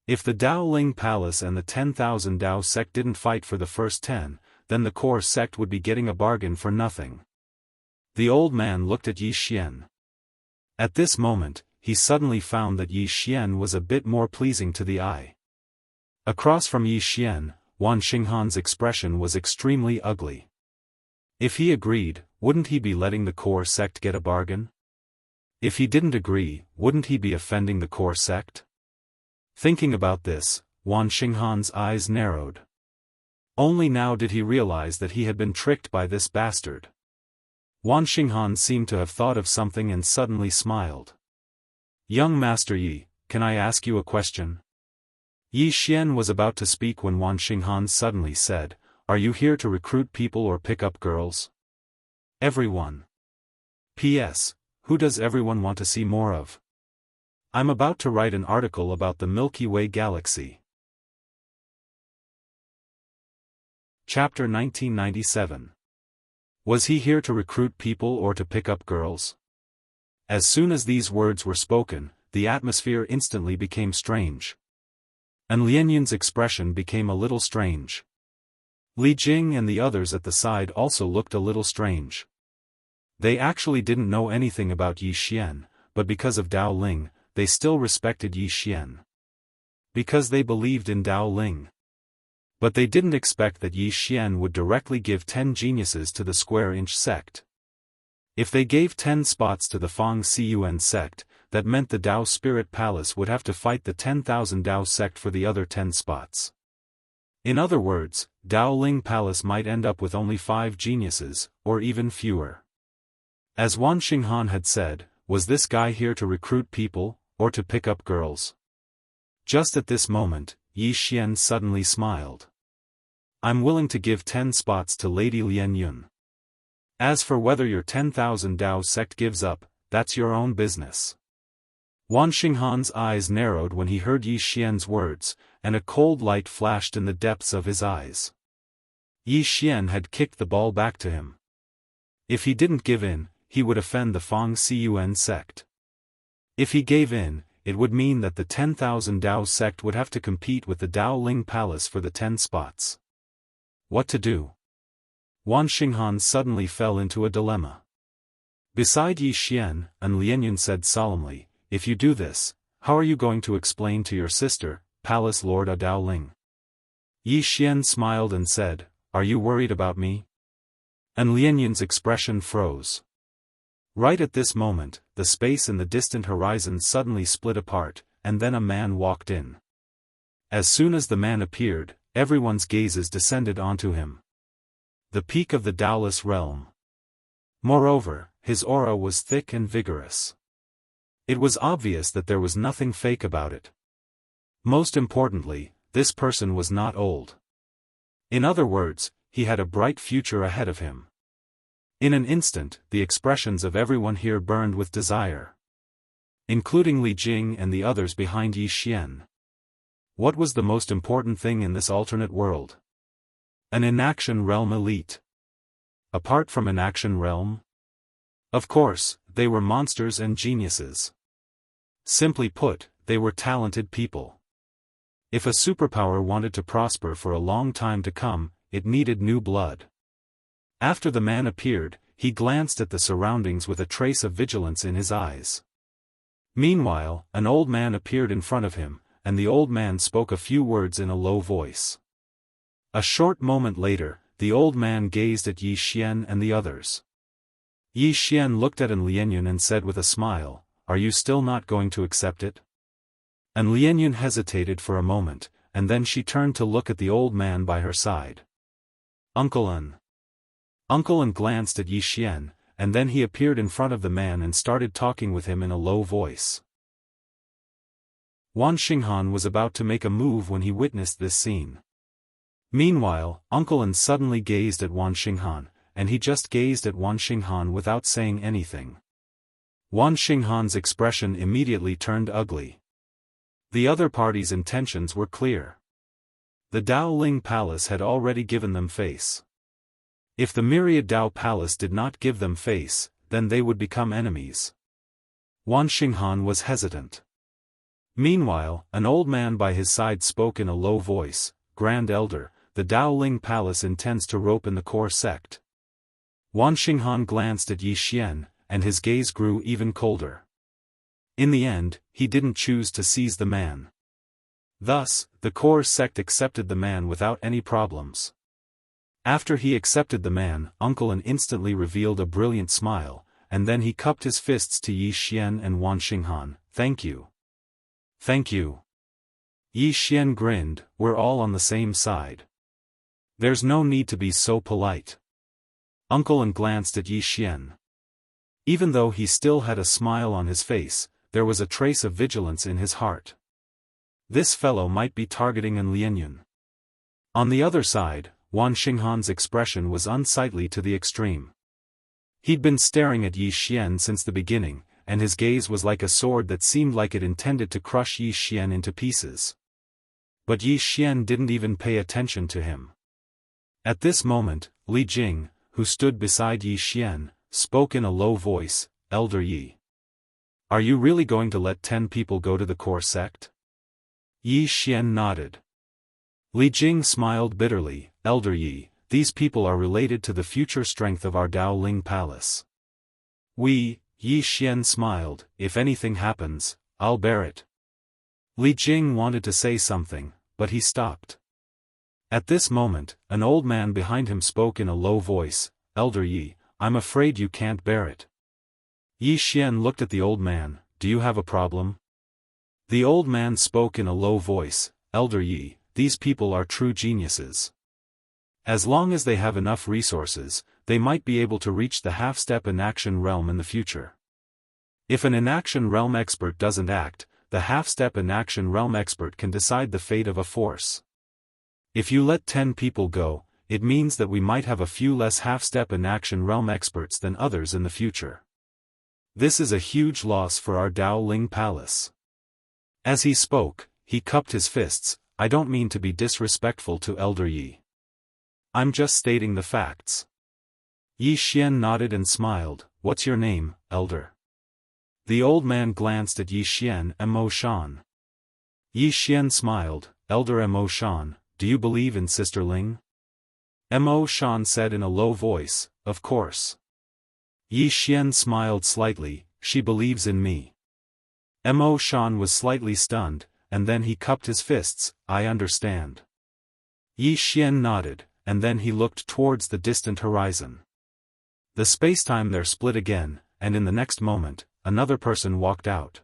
If the Dao Ling Palace and the 10,000 Dao sect didn't fight for the first 10, then the core sect would be getting a bargain for nothing. The old man looked at Yi Xian. At this moment, he suddenly found that Yi Xian was a bit more pleasing to the eye. Across from Yi Xian, Wan Xinghan's expression was extremely ugly. If he agreed, wouldn't he be letting the core sect get a bargain? If he didn't agree, wouldn't he be offending the core sect? Thinking about this, Wan Xinghan's eyes narrowed. Only now did he realize that he had been tricked by this bastard. Wan Xinghan seemed to have thought of something and suddenly smiled. Young Master Yi, can I ask you a question? Yi Xian was about to speak when Wan Xinghan suddenly said, Are you here to recruit people or pick up girls? Everyone. P.S. Who does everyone want to see more of? I'm about to write an article about the Milky Way galaxy. Chapter 1997. Was he here to recruit people or to pick up girls? As soon as these words were spoken, the atmosphere instantly became strange. And Lianyun's expression became a little strange. Li Jing and the others at the side also looked a little strange. They actually didn't know anything about Yi Xian, but because of Dao Ling, they still respected Yi Xian. Because they believed in Dao Ling. But they didn't expect that Yi Xian would directly give 10 geniuses to the square-inch sect. If they gave 10 spots to the Fang Cun sect, that meant the Dao Spirit Palace would have to fight the 10,000 Dao sect for the other 10 spots. In other words, Dao Ling Palace might end up with only 5 geniuses, or even fewer. As Wan Xinghan had said, was this guy here to recruit people, or to pick up girls? Just at this moment, Yi Xian suddenly smiled. I'm willing to give 10 spots to Lady Lianyun. As for whether your 10,000 Dao sect gives up, that's your own business. Wan Xinghan's eyes narrowed when he heard Yi Xian's words, and a cold light flashed in the depths of his eyes. Yi Xian had kicked the ball back to him. If he didn't give in, he would offend the Fang Cun sect. If he gave in, it would mean that the 10,000 Dao sect would have to compete with the Dao Ling Palace for the 10 spots. What to do? Wan Xinghan suddenly fell into a dilemma. Beside Yi Xian, and Lianyun said solemnly, If you do this, how are you going to explain to your sister, Palace Lord Dao Ling? Yi Xian smiled and said, Are you worried about me? And Lianyun's expression froze. Right at this moment, the space in the distant horizon suddenly split apart, and then a man walked in. As soon as the man appeared, everyone's gazes descended onto him. The peak of the Daoless realm. Moreover, his aura was thick and vigorous. It was obvious that there was nothing fake about it. Most importantly, this person was not old. In other words, he had a bright future ahead of him. In an instant, the expressions of everyone here burned with desire. Including Li Jing and the others behind Yi Xian. What was the most important thing in this alternate world? An inaction realm elite. Apart from inaction realm? Of course, they were monsters and geniuses. Simply put, they were talented people. If a superpower wanted to prosper for a long time to come, it needed new blood. After the man appeared, he glanced at the surroundings with a trace of vigilance in his eyes. Meanwhile, an old man appeared in front of him, and the old man spoke a few words in a low voice. A short moment later, the old man gazed at Yi Xian and the others. Yi Xian looked at Lianyun and said with a smile, Are you still not going to accept it? And Lianyun hesitated for a moment, and then she turned to look at the old man by her side. Uncle An. Uncle An glanced at Yi Xian, and then he appeared in front of the man and started talking with him in a low voice. Wan Xinghan was about to make a move when he witnessed this scene. Meanwhile, Uncle An suddenly gazed at Wan Xinghan, and he just gazed at Wan Xinghan without saying anything. Wan Xinghan's expression immediately turned ugly. The other party's intentions were clear. The Dao Ling Palace had already given them face. If the Myriad Dao Palace did not give them face, then they would become enemies. Wan Xinghan was hesitant. Meanwhile, an old man by his side spoke in a low voice, Grand Elder, the Dao Ling Palace intends to rope in the core sect. Wan Xinghan glanced at Yi Xian, and his gaze grew even colder. In the end, he didn't choose to seize the man. Thus, the core sect accepted the man without any problems. After he accepted the man, Uncle An instantly revealed a brilliant smile, and then he cupped his fists to Yi Xian and Wan Xinghan. Thank you. Thank you. Yi Xian grinned, we're all on the same side. There's no need to be so polite. Uncle An glanced at Yi Xian. Even though he still had a smile on his face, there was a trace of vigilance in his heart. This fellow might be targeting An Lianyun. On the other side, Wan Xinghan's expression was unsightly to the extreme. He'd been staring at Yi Xian since the beginning, and his gaze was like a sword that seemed like it intended to crush Yi Xian into pieces. But Yi Xian didn't even pay attention to him. At this moment, Li Jing, who stood beside Yi Xian, spoke in a low voice, "Elder Yi. Are you really going to let 10 people go to the core sect?" Yi Xian nodded. Li Jing smiled bitterly, "Elder Yi, these people are related to the future strength of our Daoling Palace. Yi Xian smiled, "If anything happens, I'll bear it." Li Jing wanted to say something, but he stopped. At this moment, an old man behind him spoke in a low voice, "Elder Yi, I'm afraid you can't bear it." Yi Xian looked at the old man, "Do you have a problem?" The old man spoke in a low voice, "Elder Yi, these people are true geniuses. As long as they have enough resources, they might be able to reach the half-step inaction realm in the future. If an inaction realm expert doesn't act, the half-step inaction realm expert can decide the fate of a force. If you let 10 people go, it means that we might have a few less half-step inaction realm experts than others in the future. This is a huge loss for our Daoling Palace." As he spoke, he cupped his fists. "I don't mean to be disrespectful to Elder Yi. I'm just stating the facts." Yi Xian nodded and smiled. "What's your name, Elder?" The old man glanced at Yi Xian and Mo Shan. Yi Xian smiled, "Elder Mo Shan, do you believe in Sister Ling?" Mo Shan said in a low voice, "Of course." Yi Xian smiled slightly, "She believes in me." Mo Shan was slightly stunned, and then he cupped his fists, "I understand." Yi Xian nodded, and then he looked towards the distant horizon. The spacetime there split again, and in the next moment, another person walked out.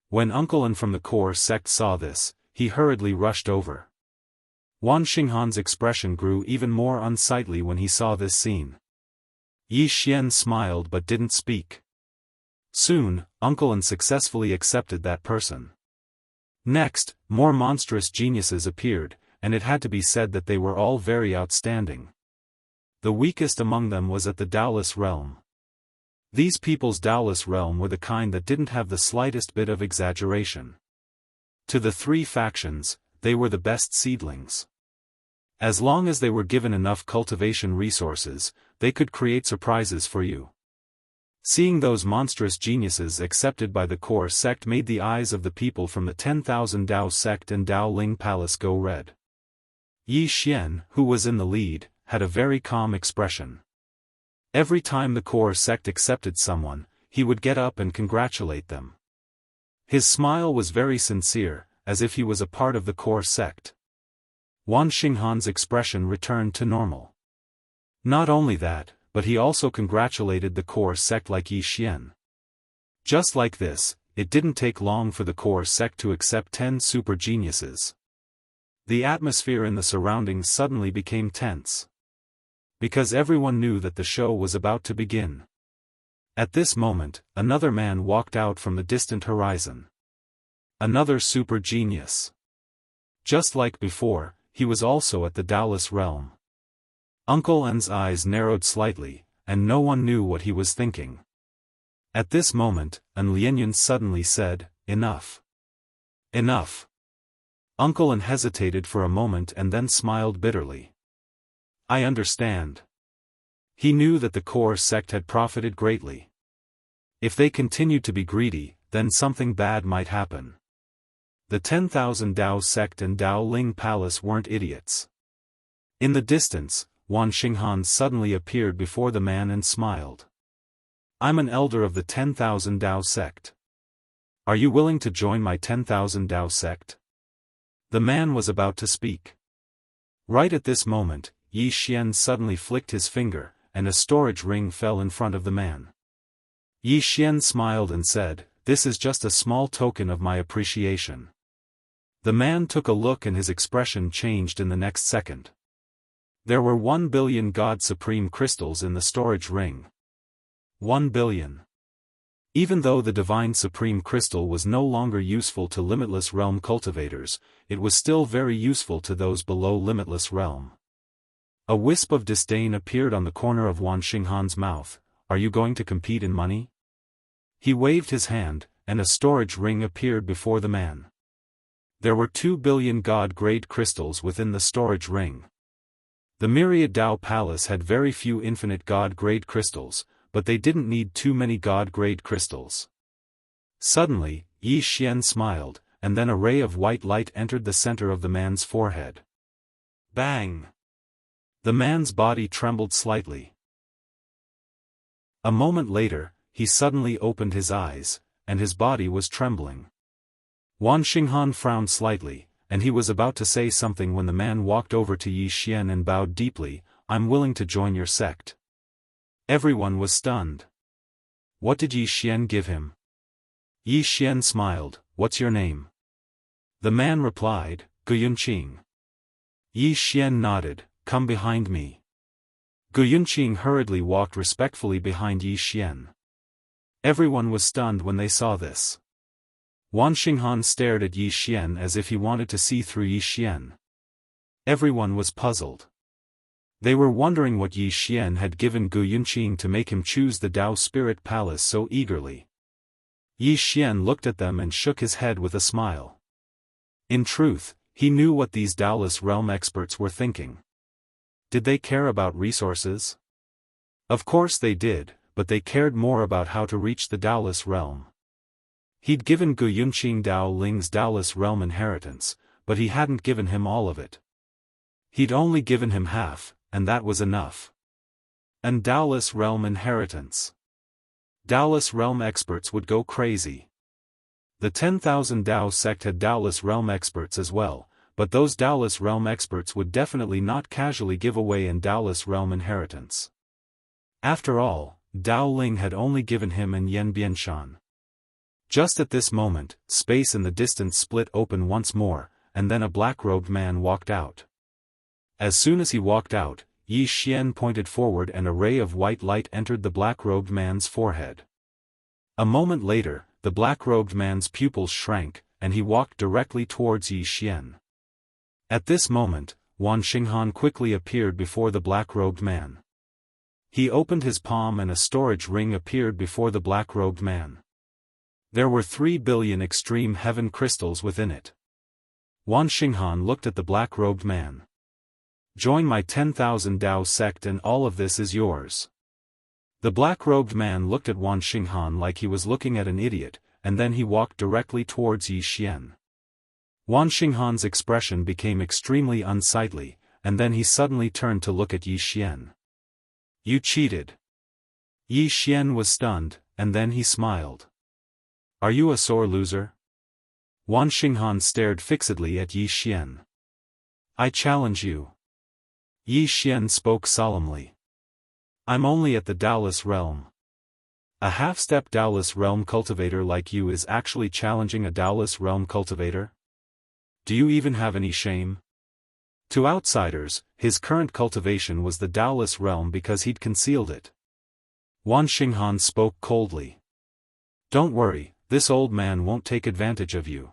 When Uncle An from the core sect saw this, he hurriedly rushed over. Wan Xinghan's expression grew even more unsightly when he saw this scene. Yi Xian smiled but didn't speak. Soon, Uncle An successfully accepted that person. Next, more monstrous geniuses appeared, and it had to be said that they were all very outstanding. The weakest among them was at the Daoless realm. These people's Daoless realm were the kind that didn't have the slightest bit of exaggeration. To the 3 factions, they were the best seedlings. As long as they were given enough cultivation resources, they could create surprises for you. Seeing those monstrous geniuses accepted by the core sect made the eyes of the people from the 10,000 Dao sect and Daoling Palace go red. Yi Xian, who was in the lead, had a very calm expression. Every time the core sect accepted someone, he would get up and congratulate them. His smile was very sincere, as if he was a part of the core sect. Wan Xinghan's expression returned to normal. Not only that, but he also congratulated the core sect like Yi Xian. Just like this, it didn't take long for the core sect to accept 10 super geniuses. The atmosphere in the surroundings suddenly became tense. Because everyone knew that the show was about to begin. At this moment, another man walked out from the distant horizon. Another super genius. Just like before, he was also at the Daoless realm. Uncle An's eyes narrowed slightly, and no one knew what he was thinking. At this moment, An Lianyun suddenly said, "Enough. Enough." Uncle An hesitated for a moment and then smiled bitterly. "I understand." He knew that the core sect had profited greatly. If they continued to be greedy, then something bad might happen. The 10,000 Dao sect and Daoling Palace weren't idiots. In the distance, Wan Xinghan suddenly appeared before the man and smiled. "I'm an elder of the 10,000 Dao sect. Are you willing to join my 10,000 Dao sect?" The man was about to speak. Right at this moment, Yi Xian suddenly flicked his finger, and a storage ring fell in front of the man. Yi Xian smiled and said, "This is just a small token of my appreciation." The man took a look and his expression changed in the next second. There were 1 billion God Supreme crystals in the storage ring. 1 billion. Even though the Divine Supreme Crystal was no longer useful to Limitless Realm cultivators, it was still very useful to those below Limitless Realm. A wisp of disdain appeared on the corner of Wan Xinghan's mouth. Are you going to compete in money? He waved his hand, and a storage ring appeared before the man. There were 2 billion God-grade crystals within the storage ring. The Myriad Dao Palace had very few infinite God-grade crystals, but they didn't need too many God-grade crystals. Suddenly, Yi Xian smiled, and then a ray of white light entered the center of the man's forehead. Bang! The man's body trembled slightly. A moment later, he suddenly opened his eyes, and his body was trembling. Wan Xinghan frowned slightly, and he was about to say something when the man walked over to Yi Xian and bowed deeply. I'm willing to join your sect. Everyone was stunned. What did Yi Xian give him? Yi Xian smiled. What's your name? The man replied, Guyunqing. Yi Xian nodded. Come behind me. Guyunqing hurriedly walked respectfully behind Yi Xian. Everyone was stunned when they saw this. Wan Xinghan stared at Yi Xian as if he wanted to see through Yi Xian. Everyone was puzzled. They were wondering what Yi Xian had given Guyunqing to make him choose the Dao Spirit Palace so eagerly. Yi Xian looked at them and shook his head with a smile. In truth, he knew what these Daoless realm experts were thinking. Did they care about resources? Of course they did, but they cared more about how to reach the Daoless realm. He'd given Guyunqing Dao Ling's Daoless realm inheritance, but he hadn't given him all of it. He'd only given him half, and that was enough. And Daoless realm inheritance. Daoless realm experts would go crazy. The 10,000 Dao sect had Daoless realm experts as well, but those Daoless realm experts would definitely not casually give away an Daoless realm inheritance. After all, Dao Ling had only given him an Yan Bianshan. Just at this moment, space in the distance split open once more, and then a black-robed man walked out. As soon as he walked out, Yi Xian pointed forward and a ray of white light entered the black-robed man's forehead. A moment later, the black-robed man's pupils shrank, and he walked directly towards Yi Xian. At this moment, Wan Xinghan quickly appeared before the black-robed man. He opened his palm and a storage ring appeared before the black-robed man. There were 3 billion extreme heaven crystals within it. Wan Xinghan looked at the black-robed man. Join my 10,000 Dao sect and all of this is yours. The black-robed man looked at Wan Xinghan like he was looking at an idiot, and then he walked directly towards Yi Xian. Wan Xinghan's expression became extremely unsightly, and then he suddenly turned to look at Yi Xian. You cheated. Yi Xian was stunned, and then he smiled. Are you a sore loser? Wan Xinghan stared fixedly at Yi Xian. I challenge you. Yi Xian spoke solemnly. I'm only at the Daoless realm. A half-step Daoless realm cultivator like you is actually challenging a Daoless realm cultivator? Do you even have any shame? To outsiders, his current cultivation was the Daoless realm because he'd concealed it. Wan Xinghan spoke coldly. Don't worry, this old man won't take advantage of you.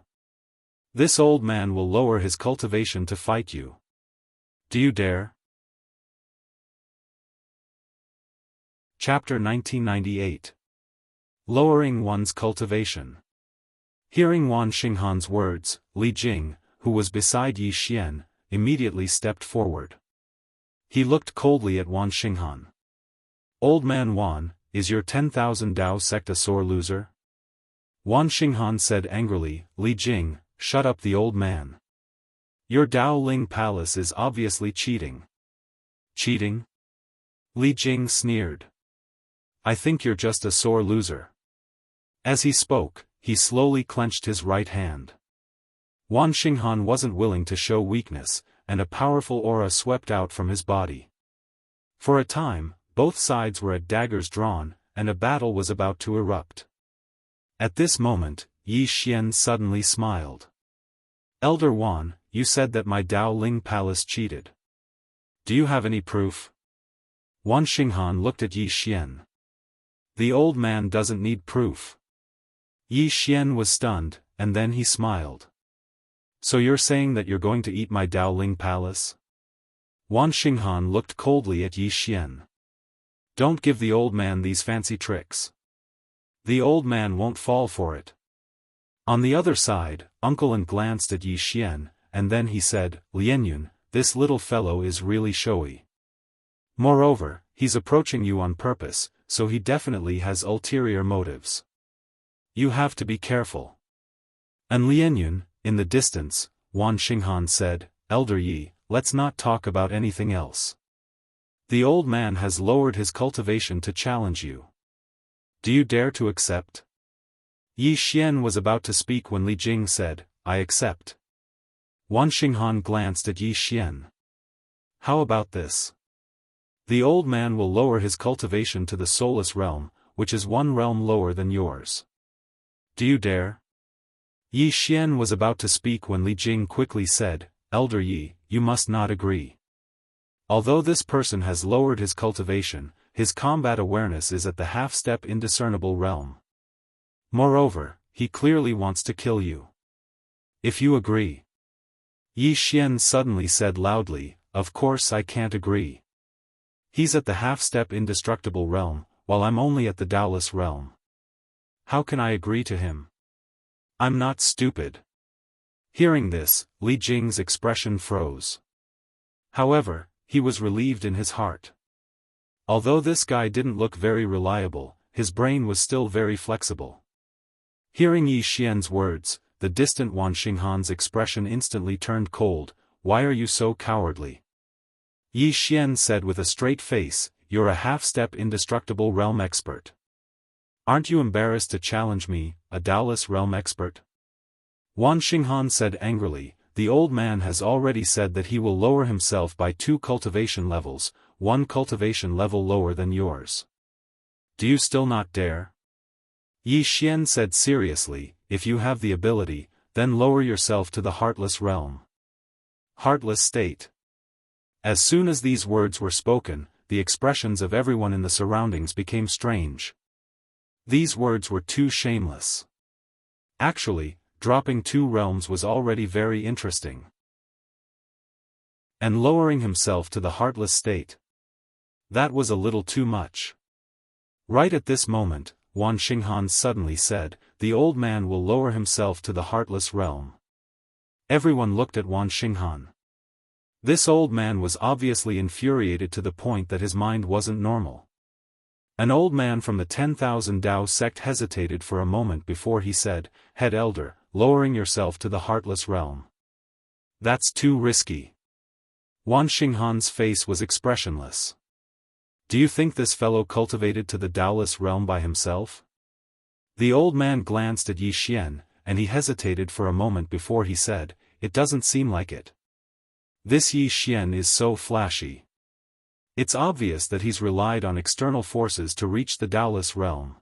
This old man will lower his cultivation to fight you. Do you dare? Chapter 1998. Lowering one's cultivation. Hearing Wan Xinghan's words, Li Jing, who was beside Yi Xian, immediately stepped forward. He looked coldly at Wan Xinghan. Old man Wan, is your 10,000 Dao sect a sore loser? Wan Xinghan said angrily, Li Jing, shut up the old man. Your Dao Ling palace is obviously cheating. Cheating? Li Jing sneered. I think you're just a sore loser. As he spoke, he slowly clenched his right hand. Wan Xinghan wasn't willing to show weakness, and a powerful aura swept out from his body. For a time, both sides were at daggers drawn, and a battle was about to erupt. At this moment, Yi Xian suddenly smiled. Elder Wan, you said that my Dao Ling Palace cheated. Do you have any proof? Wan Xinghan looked at Yi Xian. The old man doesn't need proof. Yi Xian was stunned, and then he smiled. So you're saying that you're going to eat my Dao Ling Palace? Wan Xinghan looked coldly at Yi Xian. Don't give the old man these fancy tricks. The old man won't fall for it. On the other side, Uncle An glanced at Yi Xian, and then he said, Lianyun, this little fellow is really showy. Moreover, he's approaching you on purpose, so he definitely has ulterior motives. You have to be careful. And Lianyun, in the distance, Wan Xinghan said, Elder Yi, let's not talk about anything else. The old man has lowered his cultivation to challenge you. Do you dare to accept? Yi Xian was about to speak when Li Jing said, I accept. Wan Xinghan glanced at Yi Xian. How about this? The old man will lower his cultivation to the soulless realm, which is one realm lower than yours. Do you dare? Yi Xian was about to speak when Li Jing quickly said, Elder Yi, you must not agree. Although this person has lowered his cultivation, his combat awareness is at the half-step indiscernible realm. Moreover, he clearly wants to kill you. If you agree. Yi Xian suddenly said loudly, of course I can't agree. He's at the half-step indestructible realm, while I'm only at the Taoist realm. How can I agree to him? I'm not stupid. Hearing this, Li Jing's expression froze. However, he was relieved in his heart. Although this guy didn't look very reliable, his brain was still very flexible. Hearing Yi Xian's words, the distant Wan Xinghan's expression instantly turned cold. Why are you so cowardly? Yi Xian said with a straight face, you're a half-step indestructible realm expert. Aren't you embarrassed to challenge me, a Taoist realm expert? Wan Xinghan said angrily, the old man has already said that he will lower himself by 2 cultivation levels, 1 cultivation level lower than yours. Do you still not dare? Yi Xian said seriously, if you have the ability, then lower yourself to the heartless realm. Heartless state. As soon as these words were spoken, the expressions of everyone in the surroundings became strange. These words were too shameless. Actually, dropping 2 realms was already very interesting. And lowering himself to the heartless state. That was a little too much. Right at this moment, Wan Xinghan suddenly said, the old man will lower himself to the heartless realm. Everyone looked at Wan Xinghan. This old man was obviously infuriated to the point that his mind wasn't normal. An old man from the 10,000 Dao sect hesitated for a moment before he said, Head Elder, lowering yourself to the heartless realm. That's too risky. Wan Xinghan's face was expressionless. Do you think this fellow cultivated to the Taoist realm by himself? The old man glanced at Yi Xian, and he hesitated for a moment before he said, It doesn't seem like it. This Yi Xian is so flashy. It's obvious that he's relied on external forces to reach the Taoist realm.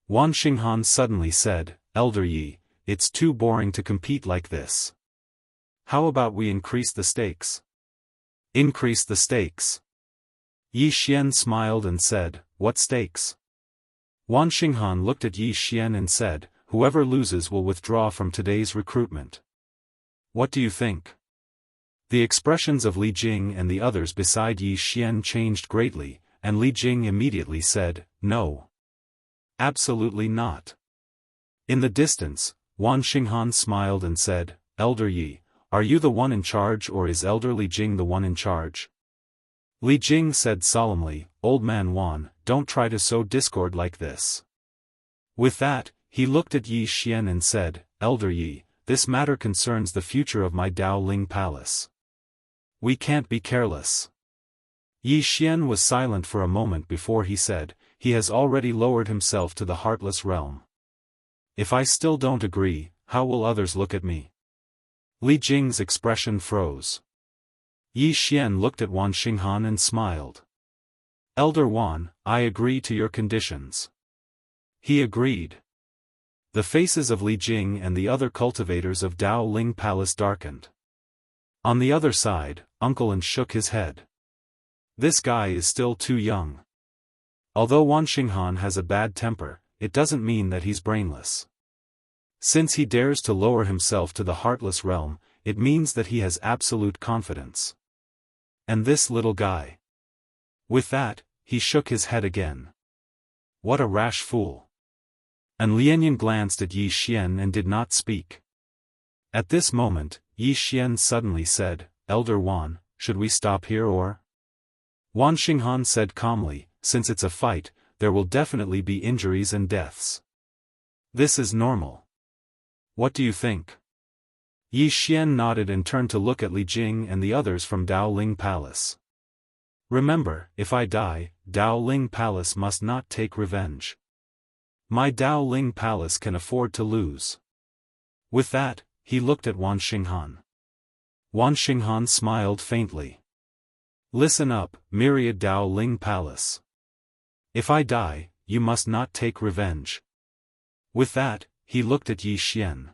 Wan Xinghan suddenly said, Elder Yi, it's too boring to compete like this. How about we increase the stakes? Increase the stakes. Yi Xian smiled and said, What stakes? Wan Xinghan looked at Yi Xian and said, Whoever loses will withdraw from today's recruitment. What do you think? The expressions of Li Jing and the others beside Yi Xian changed greatly, and Li Jing immediately said, No. Absolutely not. In the distance, Wan Xinghan smiled and said, Elder Yi, are you the one in charge or is Elder Li Jing the one in charge? Li Jing said solemnly, Old man Wan, don't try to sow discord like this. With that, he looked at Yi Xian and said, Elder Yi, this matter concerns the future of my Dao Ling Palace. We can't be careless. Yi Xian was silent for a moment before he said, He has already lowered himself to the heartless realm. If I still don't agree, how will others look at me? Li Jing's expression froze. Yi Xian looked at Wan Xinghan and smiled. Elder Wan, I agree to your conditions. He agreed. The faces of Li Jing and the other cultivators of Dao Ling Palace darkened. On the other side, Uncle An shook his head. This guy is still too young. Although Wan Xinghan has a bad temper, it doesn't mean that he's brainless. Since he dares to lower himself to the heartless realm, it means that he has absolute confidence. And this little guy. With that, he shook his head again. What a rash fool. And Lianyan glanced at Yi Xian and did not speak. At this moment, Yi Xian suddenly said, Elder Wan, should we stop here or? Wan Xinghan said calmly, since it's a fight, there will definitely be injuries and deaths. This is normal. What do you think? Yi Xian nodded and turned to look at Li Jing and the others from Dao Ling Palace. Remember, if I die, Dao Ling Palace must not take revenge. My Dao Ling Palace can afford to lose. With that, he looked at Wan Xinghan. Wan Xinghan smiled faintly. Listen up, myriad Dao Ling Palace. If I die, you must not take revenge. With that, he looked at Yi Xian.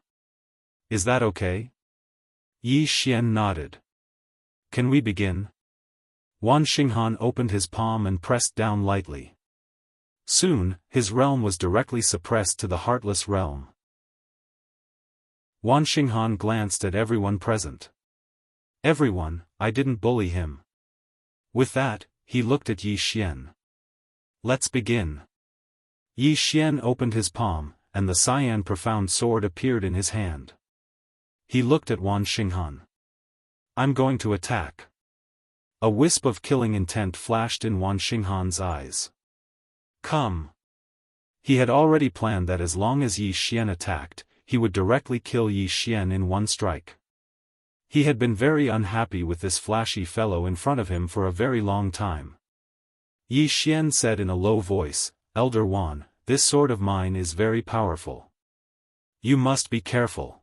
Is that okay? Yi Xian nodded. Can we begin? Wan Xinghan opened his palm and pressed down lightly. Soon, his realm was directly suppressed to the heartless realm. Wan Xinghan glanced at everyone present. Everyone, I didn't bully him. With that, he looked at Yi Xian. Let's begin. Yi Xian opened his palm, and the cyan profound sword appeared in his hand. He looked at Wan Xinghan. I'm going to attack. A wisp of killing intent flashed in Wan Xinghan's eyes. Come. He had already planned that as long as Yi Xian attacked, he would directly kill Yi Xian in one strike. He had been very unhappy with this flashy fellow in front of him for a very long time. Yi Xian said in a low voice, Elder Wan, this sword of mine is very powerful. You must be careful.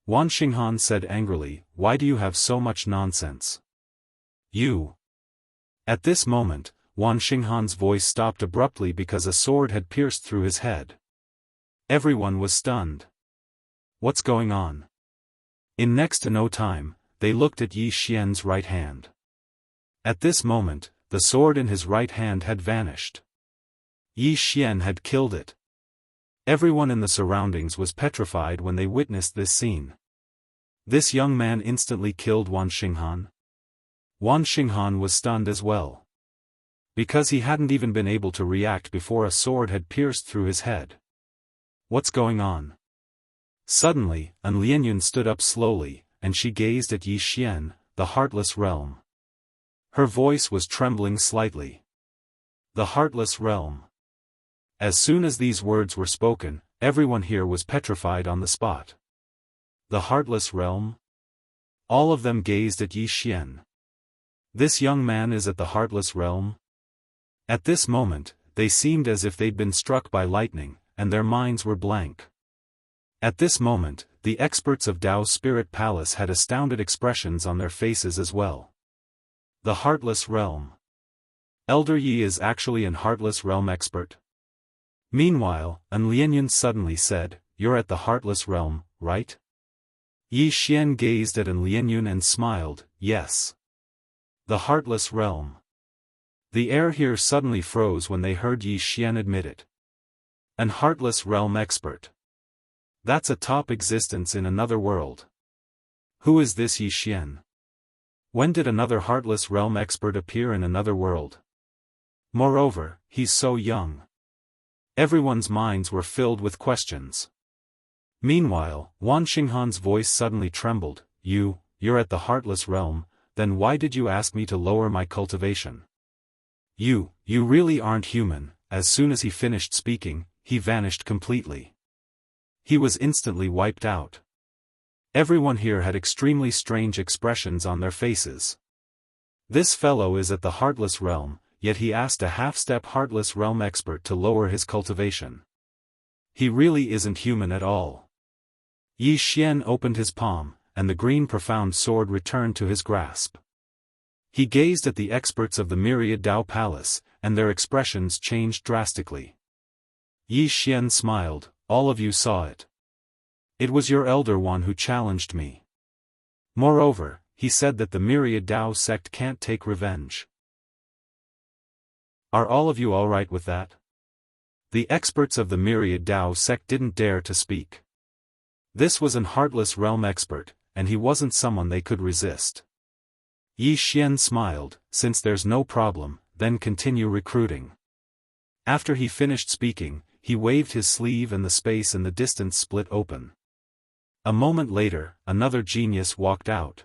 Wan Xinghan said angrily, why do you have so much nonsense? You. At this moment, Wan Xinghan's voice stopped abruptly because a sword had pierced through his head. Everyone was stunned. What's going on? In next to no time, they looked at Yi Xian's right hand. At this moment, the sword in his right hand had vanished. Yi Xian had killed it. Everyone in the surroundings was petrified when they witnessed this scene. This young man instantly killed Wan Xinghan. Wan Xinghan was stunned as well. Because he hadn't even been able to react before a sword had pierced through his head. What's going on? Suddenly, An Lianyan stood up slowly, and she gazed at Yi Xian, the heartless realm. Her voice was trembling slightly. The heartless realm. As soon as these words were spoken, everyone here was petrified on the spot. The heartless realm? All of them gazed at Yi Xian. This young man is at the heartless realm? At this moment, they seemed as if they'd been struck by lightning, and their minds were blank. At this moment, the experts of Dao Spirit Palace had astounded expressions on their faces as well. The Heartless Realm. Elder Yi is actually an Heartless Realm expert. Meanwhile, An Lianyan suddenly said, You're at the Heartless Realm, right? Yi Xian gazed at An Lianyan and smiled, Yes. The Heartless Realm. The air here suddenly froze when they heard Yi Xian admit it. An Heartless Realm expert. That's a top existence in another world. Who is this Yi Xian? When did another Heartless Realm expert appear in another world? Moreover, he's so young. Everyone's minds were filled with questions. Meanwhile, Wan Xinghan's voice suddenly trembled, You're at the Heartless Realm, then why did you ask me to lower my cultivation? You really aren't human. As soon as he finished speaking, he vanished completely. He was instantly wiped out. Everyone here had extremely strange expressions on their faces. This fellow is at the Heartless Realm, yet he asked a half-step Heartless Realm expert to lower his cultivation. He really isn't human at all. Yi Xian opened his palm, and the green profound sword returned to his grasp. He gazed at the experts of the Myriad Dao Palace, and their expressions changed drastically. Yi Xian smiled, all of you saw it. It was your Elder One who challenged me. Moreover, he said that the Myriad Dao sect can't take revenge. Are all of you alright with that? The experts of the Myriad Dao sect didn't dare to speak. This was an Heartless Realm expert, and he wasn't someone they could resist. Yi Xian smiled, since there's no problem, then continue recruiting. After he finished speaking, he waved his sleeve and the space in the distance split open. A moment later, another genius walked out.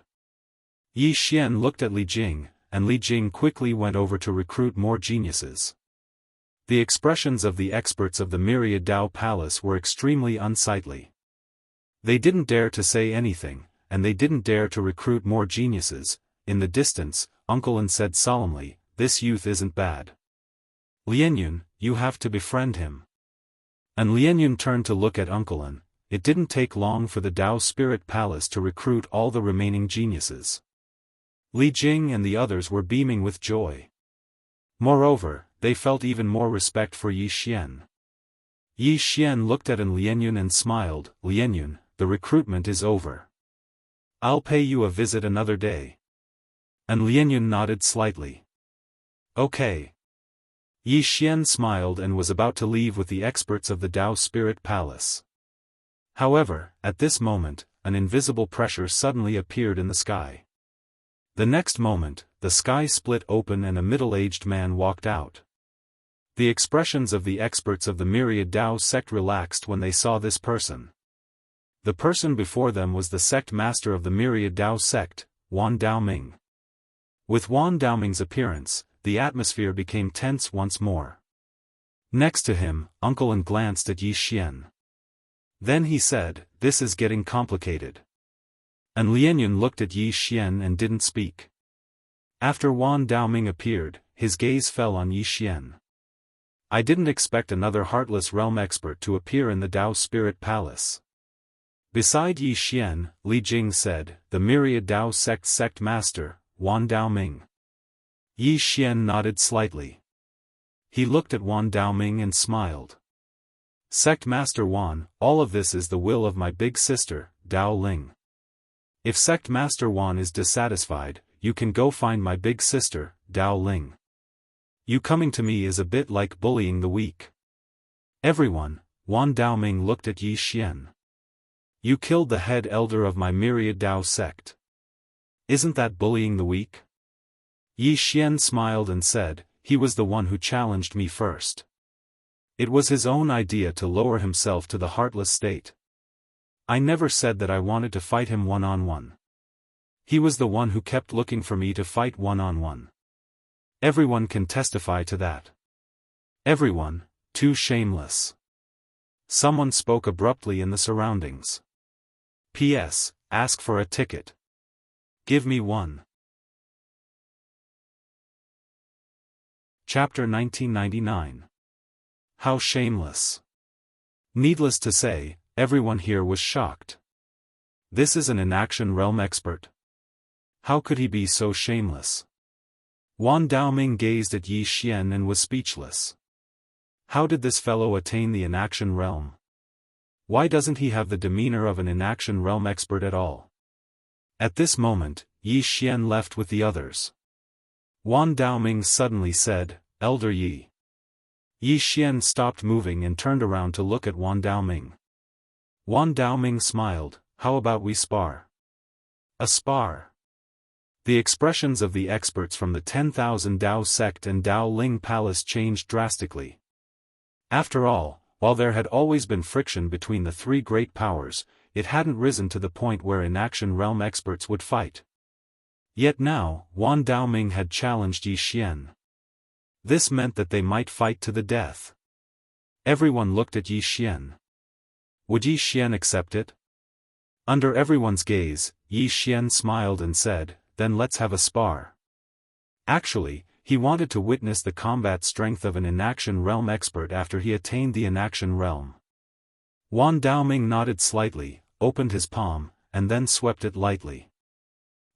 Yi Xian looked at Li Jing, and Li Jing quickly went over to recruit more geniuses. The expressions of the experts of the Myriad Dao Palace were extremely unsightly. They didn't dare to say anything, and they didn't dare to recruit more geniuses. In the distance, Uncle An said solemnly, "This youth isn't bad. Lianyun, you have to befriend him." And Lianyun turned to look at Uncle An. It didn't take long for the Dao Spirit Palace to recruit all the remaining geniuses. Li Jing and the others were beaming with joy. Moreover, they felt even more respect for Yi Xian. Yi Xian looked at An Lianyun and smiled, "Lianyun, the recruitment is over. I'll pay you a visit another day." And Lianyun nodded slightly. "Okay." Yi Xian smiled and was about to leave with the experts of the Dao Spirit Palace. However, at this moment, an invisible pressure suddenly appeared in the sky. The next moment, the sky split open and a middle-aged man walked out. The expressions of the experts of the Myriad Dao sect relaxed when they saw this person. The person before them was the sect master of the Myriad Dao sect, Wan Daoming. With Wan Daoming's appearance, the atmosphere became tense once more. Next to him, Uncle An glanced at Yi Xian. Then he said, "This is getting complicated." And Lianyun looked at Yi Xian and didn't speak. After Wan Daoming appeared, his gaze fell on Yi Xian. "I didn't expect another Heartless Realm expert to appear in the Dao Spirit Palace." Beside Yi Xian, Li Jing said, "The Myriad Dao sect master, Wan Daoming." Yi Xian nodded slightly. He looked at Wan Daoming and smiled. "Sect Master Wan, all of this is the will of my big sister, Dao Ling. If Sect Master Wan is dissatisfied, you can go find my big sister, Dao Ling. You coming to me is a bit like bullying the weak." "Everyone," Wan Daoming looked at Yi Xian. "You killed the head elder of my Myriad Dao sect. Isn't that bullying the weak?" Yi Xian smiled and said, "He was the one who challenged me first. It was his own idea to lower himself to the heartless state. I never said that I wanted to fight him one-on-one. He was the one who kept looking for me to fight one-on-one. Everyone can testify to that. Everyone, too shameless." Someone spoke abruptly in the surroundings. "P.S. Ask for a ticket. Give me one." Chapter 1999. How shameless. Needless to say, everyone here was shocked. This is an inaction realm expert. How could he be so shameless? Wan Daoming gazed at Yi Xian and was speechless. How did this fellow attain the inaction realm? Why doesn't he have the demeanor of an inaction realm expert at all? At this moment, Yi Xian left with the others. Wan Daoming suddenly said, "Elder Yi." Yi Xian stopped moving and turned around to look at Wan Daoming. Wan Daoming smiled, "How about we spar?" A spar. The expressions of the experts from the 10,000 Dao sect and Dao Ling Palace changed drastically. After all, while there had always been friction between the three great powers, it hadn't risen to the point where inaction realm experts would fight. Yet now, Wan Daoming had challenged Yi Xian. This meant that they might fight to the death. Everyone looked at Yi Xian. Would Yi Xian accept it? Under everyone's gaze, Yi Xian smiled and said, "Then let's have a spar." Actually, he wanted to witness the combat strength of an inaction realm expert after he attained the inaction realm. Wan Daoming nodded slightly, opened his palm, and then swept it lightly.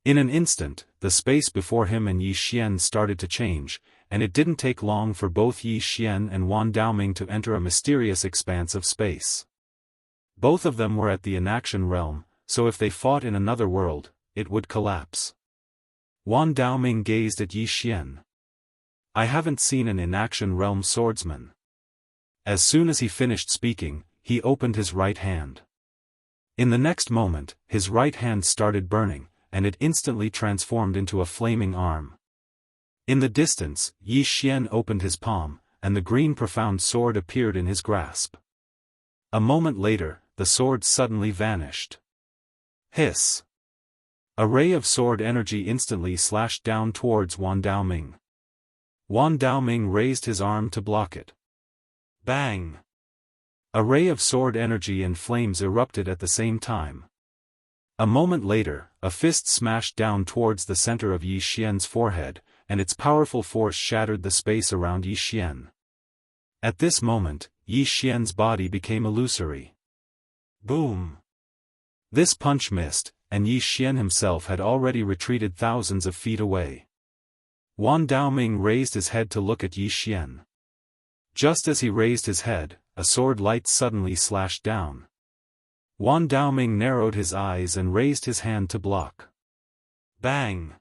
In an instant, the space before him and Yi Xian started to change, and it didn't take long for both Yi Xian and Wan Daoming to enter a mysterious expanse of space. Both of them were at the inaction realm, so if they fought in another world, it would collapse. Wan Daoming gazed at Yi Xian. I haven't seen an inaction realm swordsman. As soon as he finished speaking, he opened his right hand. In the next moment, his right hand started burning, and it instantly transformed into a flaming arm. In the distance, Yi Xian opened his palm, and the green profound sword appeared in his grasp. A moment later, the sword suddenly vanished. Hiss! A ray of sword energy instantly slashed down towards Wan Daoming. Wan Daoming raised his arm to block it. Bang! A ray of sword energy and flames erupted at the same time. A moment later, a fist smashed down towards the center of Yi Xian's forehead, and its powerful force shattered the space around Yi Xian. At this moment, Yi Xian's body became illusory. Boom! This punch missed, and Yi Xian himself had already retreated thousands of feet away. Wan Daoming raised his head to look at Yi Xian. Just as he raised his head, a sword light suddenly slashed down. Wan Daoming narrowed his eyes and raised his hand to block. Bang!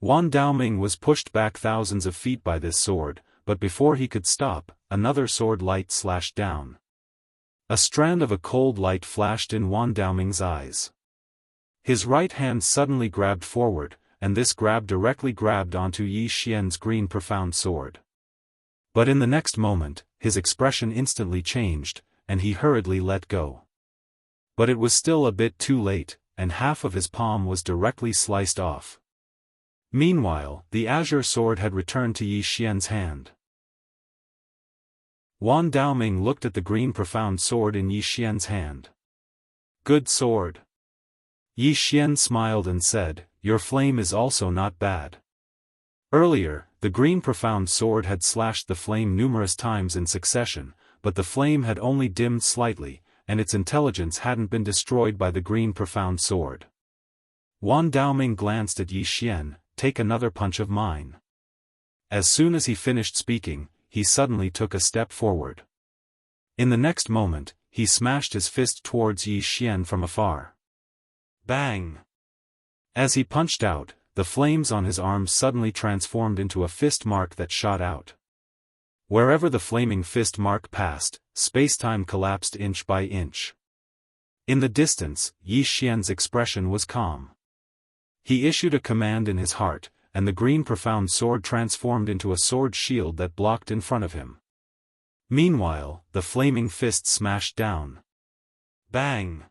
Wan Daoming was pushed back thousands of feet by this sword, but before he could stop, another sword light slashed down. A strand of a cold light flashed in Wan Daoming's eyes. His right hand suddenly grabbed forward, and this grab directly grabbed onto Yi Xian's green profound sword. But in the next moment, his expression instantly changed, and he hurriedly let go. But it was still a bit too late, and half of his palm was directly sliced off. Meanwhile, the azure sword had returned to Yi Xian's hand. Wan Daoming looked at the green profound sword in Yi Xian's hand. Good sword. Yi Xian smiled and said, your flame is also not bad. Earlier, the green profound sword had slashed the flame numerous times in succession, but the flame had only dimmed slightly, and its intelligence hadn't been destroyed by the green profound sword. Wan Daoming glanced at Yi Xian, take another punch of mine. As soon as he finished speaking, he suddenly took a step forward. In the next moment, he smashed his fist towards Yi Xian from afar. Bang! As he punched out, the flames on his arms suddenly transformed into a fist mark that shot out. Wherever the flaming fist mark passed, space-time collapsed inch by inch. In the distance, Yi Xian's expression was calm. He issued a command in his heart, and the green profound sword transformed into a sword shield that blocked in front of him. Meanwhile, the flaming fist smashed down. Bang!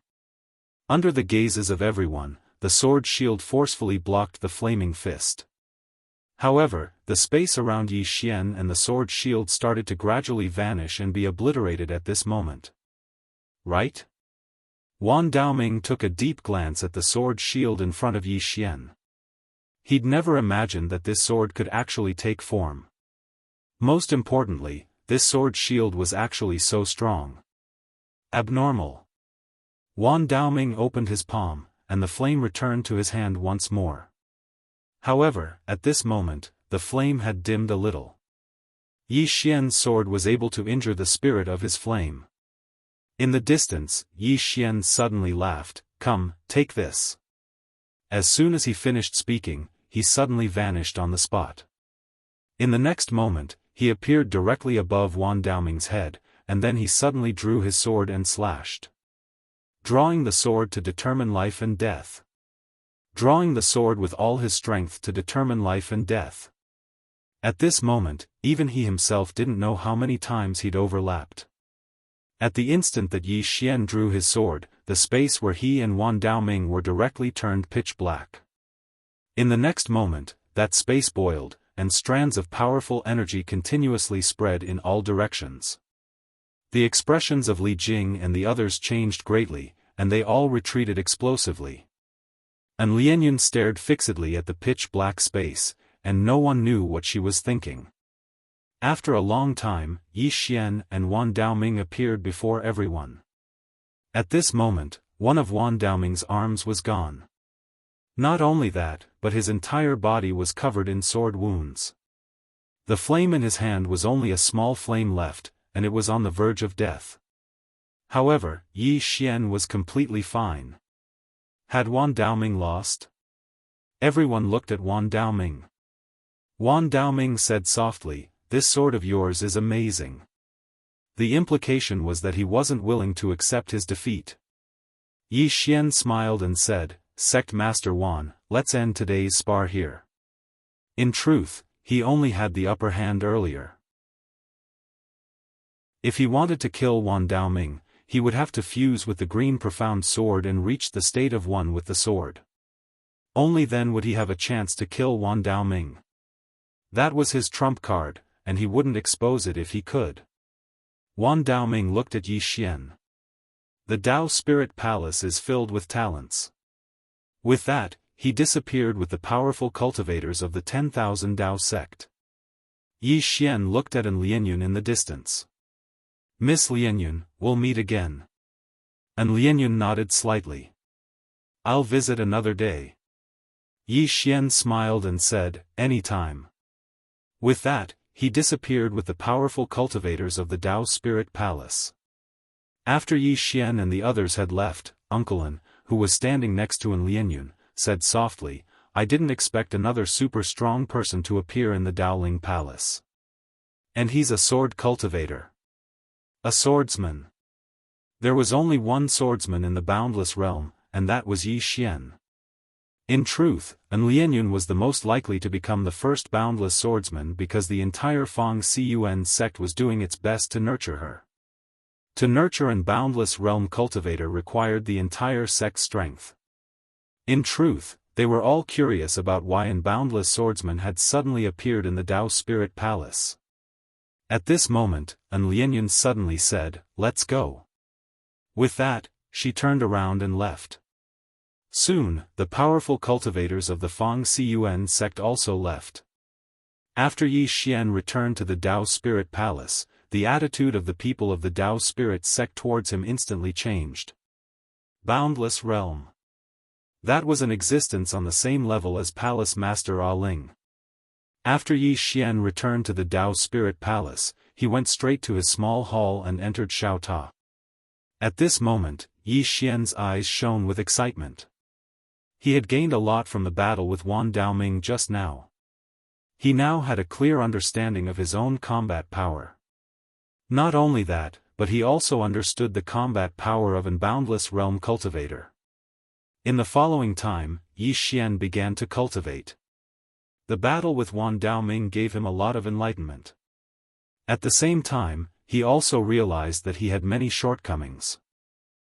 Under the gazes of everyone, the sword shield forcefully blocked the flaming fist. However, the space around Yi Xian and the sword shield started to gradually vanish and be obliterated at this moment. Right? Wan Daoming took a deep glance at the sword shield in front of Yi Xian. He'd never imagined that this sword could actually take form. Most importantly, this sword shield was actually so strong. Abnormal. Wan Daoming opened his palm, and the flame returned to his hand once more. However, at this moment, the flame had dimmed a little. Yi Xian's sword was able to injure the spirit of his flame. In the distance, Yi Xian suddenly laughed, come, take this. As soon as he finished speaking, he suddenly vanished on the spot. In the next moment, he appeared directly above Wan Daoming's head, and then he suddenly drew his sword and slashed. Drawing the sword to determine life and death. Drawing the sword with all his strength to determine life and death. At this moment, even he himself didn't know how many times he'd overlapped. At the instant that Yi Xian drew his sword, the space where he and Wan Daoming were directly turned pitch black. In the next moment, that space boiled, and strands of powerful energy continuously spread in all directions. The expressions of Li Jing and the others changed greatly, and they all retreated explosively. And Lianyun stared fixedly at the pitch-black space, and no one knew what she was thinking. After a long time, Yi Xian and Wan Daoming appeared before everyone. At this moment, one of Wan Daoming's arms was gone. Not only that, but his entire body was covered in sword wounds. The flame in his hand was only a small flame left, and it was on the verge of death. However, Yi Xian was completely fine. Had Wan Daoming lost? Everyone looked at Wan Daoming. Wan Daoming said softly, "This sword of yours is amazing." The implication was that he wasn't willing to accept his defeat. Yi Xian smiled and said, "Sect Master Wan, let's end today's spar here." In truth, he only had the upper hand earlier. If he wanted to kill Wan Daoming, he would have to fuse with the green profound sword and reach the state of one with the sword. Only then would he have a chance to kill Wan Daoming. That was his trump card, and he wouldn't expose it if he could. Wan Daoming looked at Yi Xian. The Dao Spirit Palace is filled with talents. With that, he disappeared with the powerful cultivators of the 10,000 Dao sect. Yi Xian looked at An Lianyun in the distance. "Miss Lianyun, we'll meet again." An Lianyun nodded slightly. "I'll visit another day." Yi Xian smiled and said, "Anytime." With that, he disappeared with the powerful cultivators of the Dao Spirit Palace. After Yi Xian and the others had left, Uncle An, who was standing next to An Lianyun, said softly, "I didn't expect another super strong person to appear in the Daoling Palace. And he's a sword cultivator. A swordsman." There was only one swordsman in the boundless realm, and that was Yi Xian. In truth, An Lianyun was the most likely to become the first boundless swordsman because the entire Fang Cun sect was doing its best to nurture her. To nurture an boundless realm cultivator required the entire sect's strength. In truth, they were all curious about why an boundless swordsman had suddenly appeared in the Dao Spirit Palace. At this moment, An Lianyun suddenly said, "Let's go." With that, she turned around and left. Soon, the powerful cultivators of the Fang Cun sect also left. After Yi Xian returned to the Dao Spirit Palace, the attitude of the people of the Dao Spirit sect towards him instantly changed. Boundless realm. That was an existence on the same level as Palace Master Ah Ling. After Yi Xian returned to the Dao Spirit Palace, he went straight to his small hall and entered Xiao Ta. At this moment, Yi Xian's eyes shone with excitement. He had gained a lot from the battle with Wan Daoming just now. He now had a clear understanding of his own combat power. Not only that, but he also understood the combat power of an boundless realm cultivator. In the following time, Yi Xian began to cultivate. The battle with Wan Daoming gave him a lot of enlightenment. At the same time, he also realized that he had many shortcomings.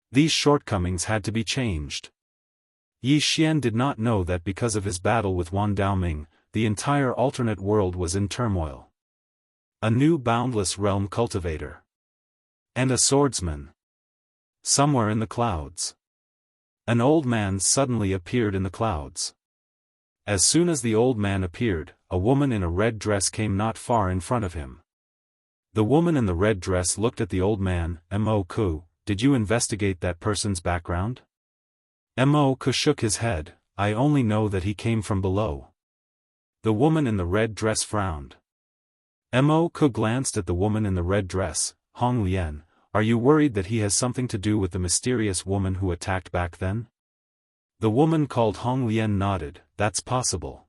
These shortcomings had to be changed. Yi Xian did not know that because of his battle with Wan Daoming, the entire alternate world was in turmoil. A new boundless realm cultivator. And a swordsman. Somewhere in the clouds. An old man suddenly appeared in the clouds. As soon as the old man appeared, a woman in a red dress came not far in front of him. The woman in the red dress looked at the old man. "Mo Ku, did you investigate that person's background?" Mo Ku shook his head, "I only know that he came from below." The woman in the red dress frowned. Mo Ku glanced at the woman in the red dress. "Hong Lian, are you worried that he has something to do with the mysterious woman who attacked back then?" The woman called Hong Lian nodded. "That's possible."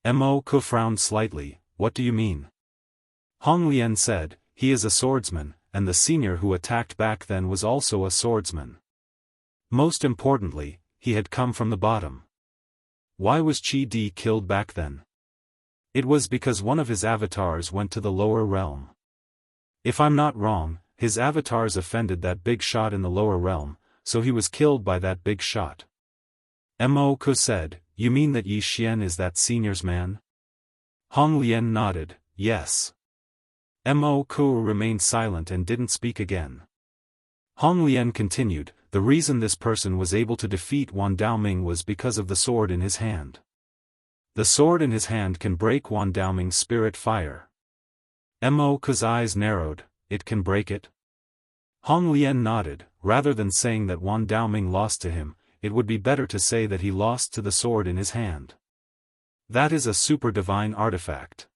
Mo Ku frowned slightly. "What do you mean?" Hong Lian said, "He is a swordsman, and the senior who attacked back then was also a swordsman. Most importantly, he had come from the bottom. Why was Chi Di killed back then? It was because one of his avatars went to the lower realm. If I'm not wrong, his avatars offended that big shot in the lower realm, so he was killed by that big shot." Mo Ku said, "You mean that Yi Xian is that senior's man?" Hong Lian nodded, "Yes." Mo Ku remained silent and didn't speak again. Hong Lian continued, "The reason this person was able to defeat Wan Daoming was because of the sword in his hand. The sword in his hand can break Wan Daoming's spirit fire." Mo Ku's eyes narrowed. "It can break it?" Hong Lian nodded. "Rather than saying that Wan Daoming lost to him, it would be better to say that he lost to the sword in his hand. That is a super divine artifact."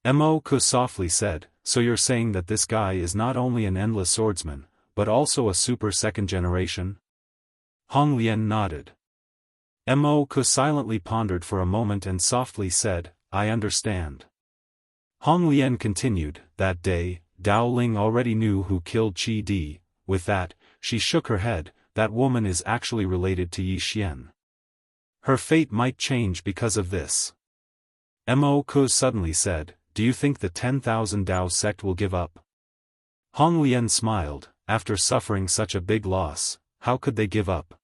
Mo Ku softly said, so you're saying that this guy is not only an endless swordsman, but also a super second generation? Hong Lian nodded. Mo Ku silently pondered for a moment and softly said, I understand. Hong Lian continued, that day, Dao Ling already knew who killed Qi Di. With that, she shook her head, that woman is actually related to Yi Xian. Her fate might change because of this. Mo Ku suddenly said, do you think the 10,000 Dao sect will give up? Hong Lian smiled, after suffering such a big loss, how could they give up?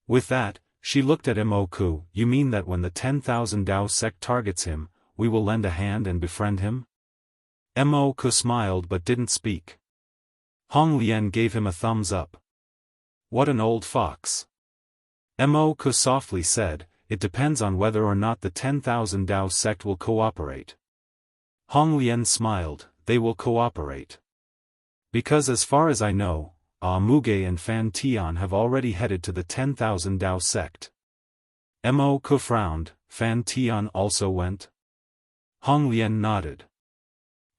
With that, she looked at Mo Ku, you mean that when the 10,000 Dao sect targets him, we will lend a hand and befriend him? Mo Ku smiled but didn't speak. Hong Lian gave him a thumbs up. What an old fox. Mo Ku softly said, it depends on whether or not the 10,000 Dao sect will cooperate. Hong Lian smiled, they will cooperate. Because as far as I know, Muge and Fan Tian have already headed to the 10,000 Dao sect. Mo Ku frowned, Fan Tian also went? Hong Lian nodded.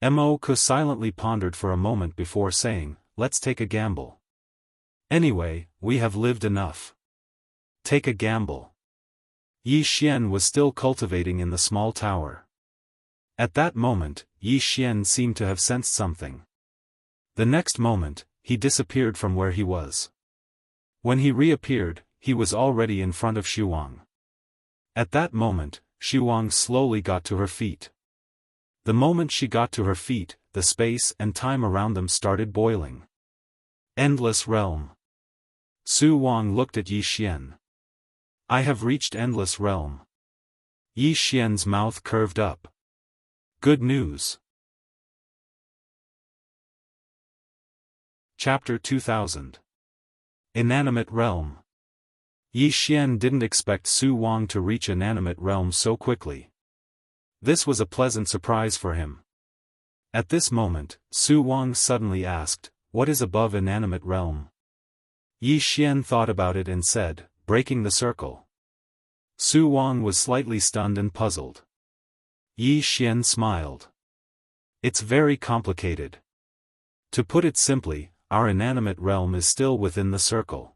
Mo Ku silently pondered for a moment before saying, let's take a gamble. Anyway, we have lived enough. Take a gamble. Yi Xian was still cultivating in the small tower. At that moment, Yi Xian seemed to have sensed something. The next moment, he disappeared from where he was. When he reappeared, he was already in front of Shuang. At that moment, Shuang slowly got to her feet. The moment she got to her feet, the space and time around them started boiling. Endless realm. Su Wang looked at Yi Xian. I have reached endless realm. Yi Xian's mouth curved up. Good news. Chapter 2000. Inanimate Realm. Yi Xian didn't expect Su Wang to reach inanimate realm so quickly. This was a pleasant surprise for him. At this moment, Su Wang suddenly asked, what is above inanimate realm? Yi Xian thought about it and said, breaking the circle. Su Wang was slightly stunned and puzzled. Yi Xian smiled. It's very complicated. To put it simply, our inanimate realm is still within the circle.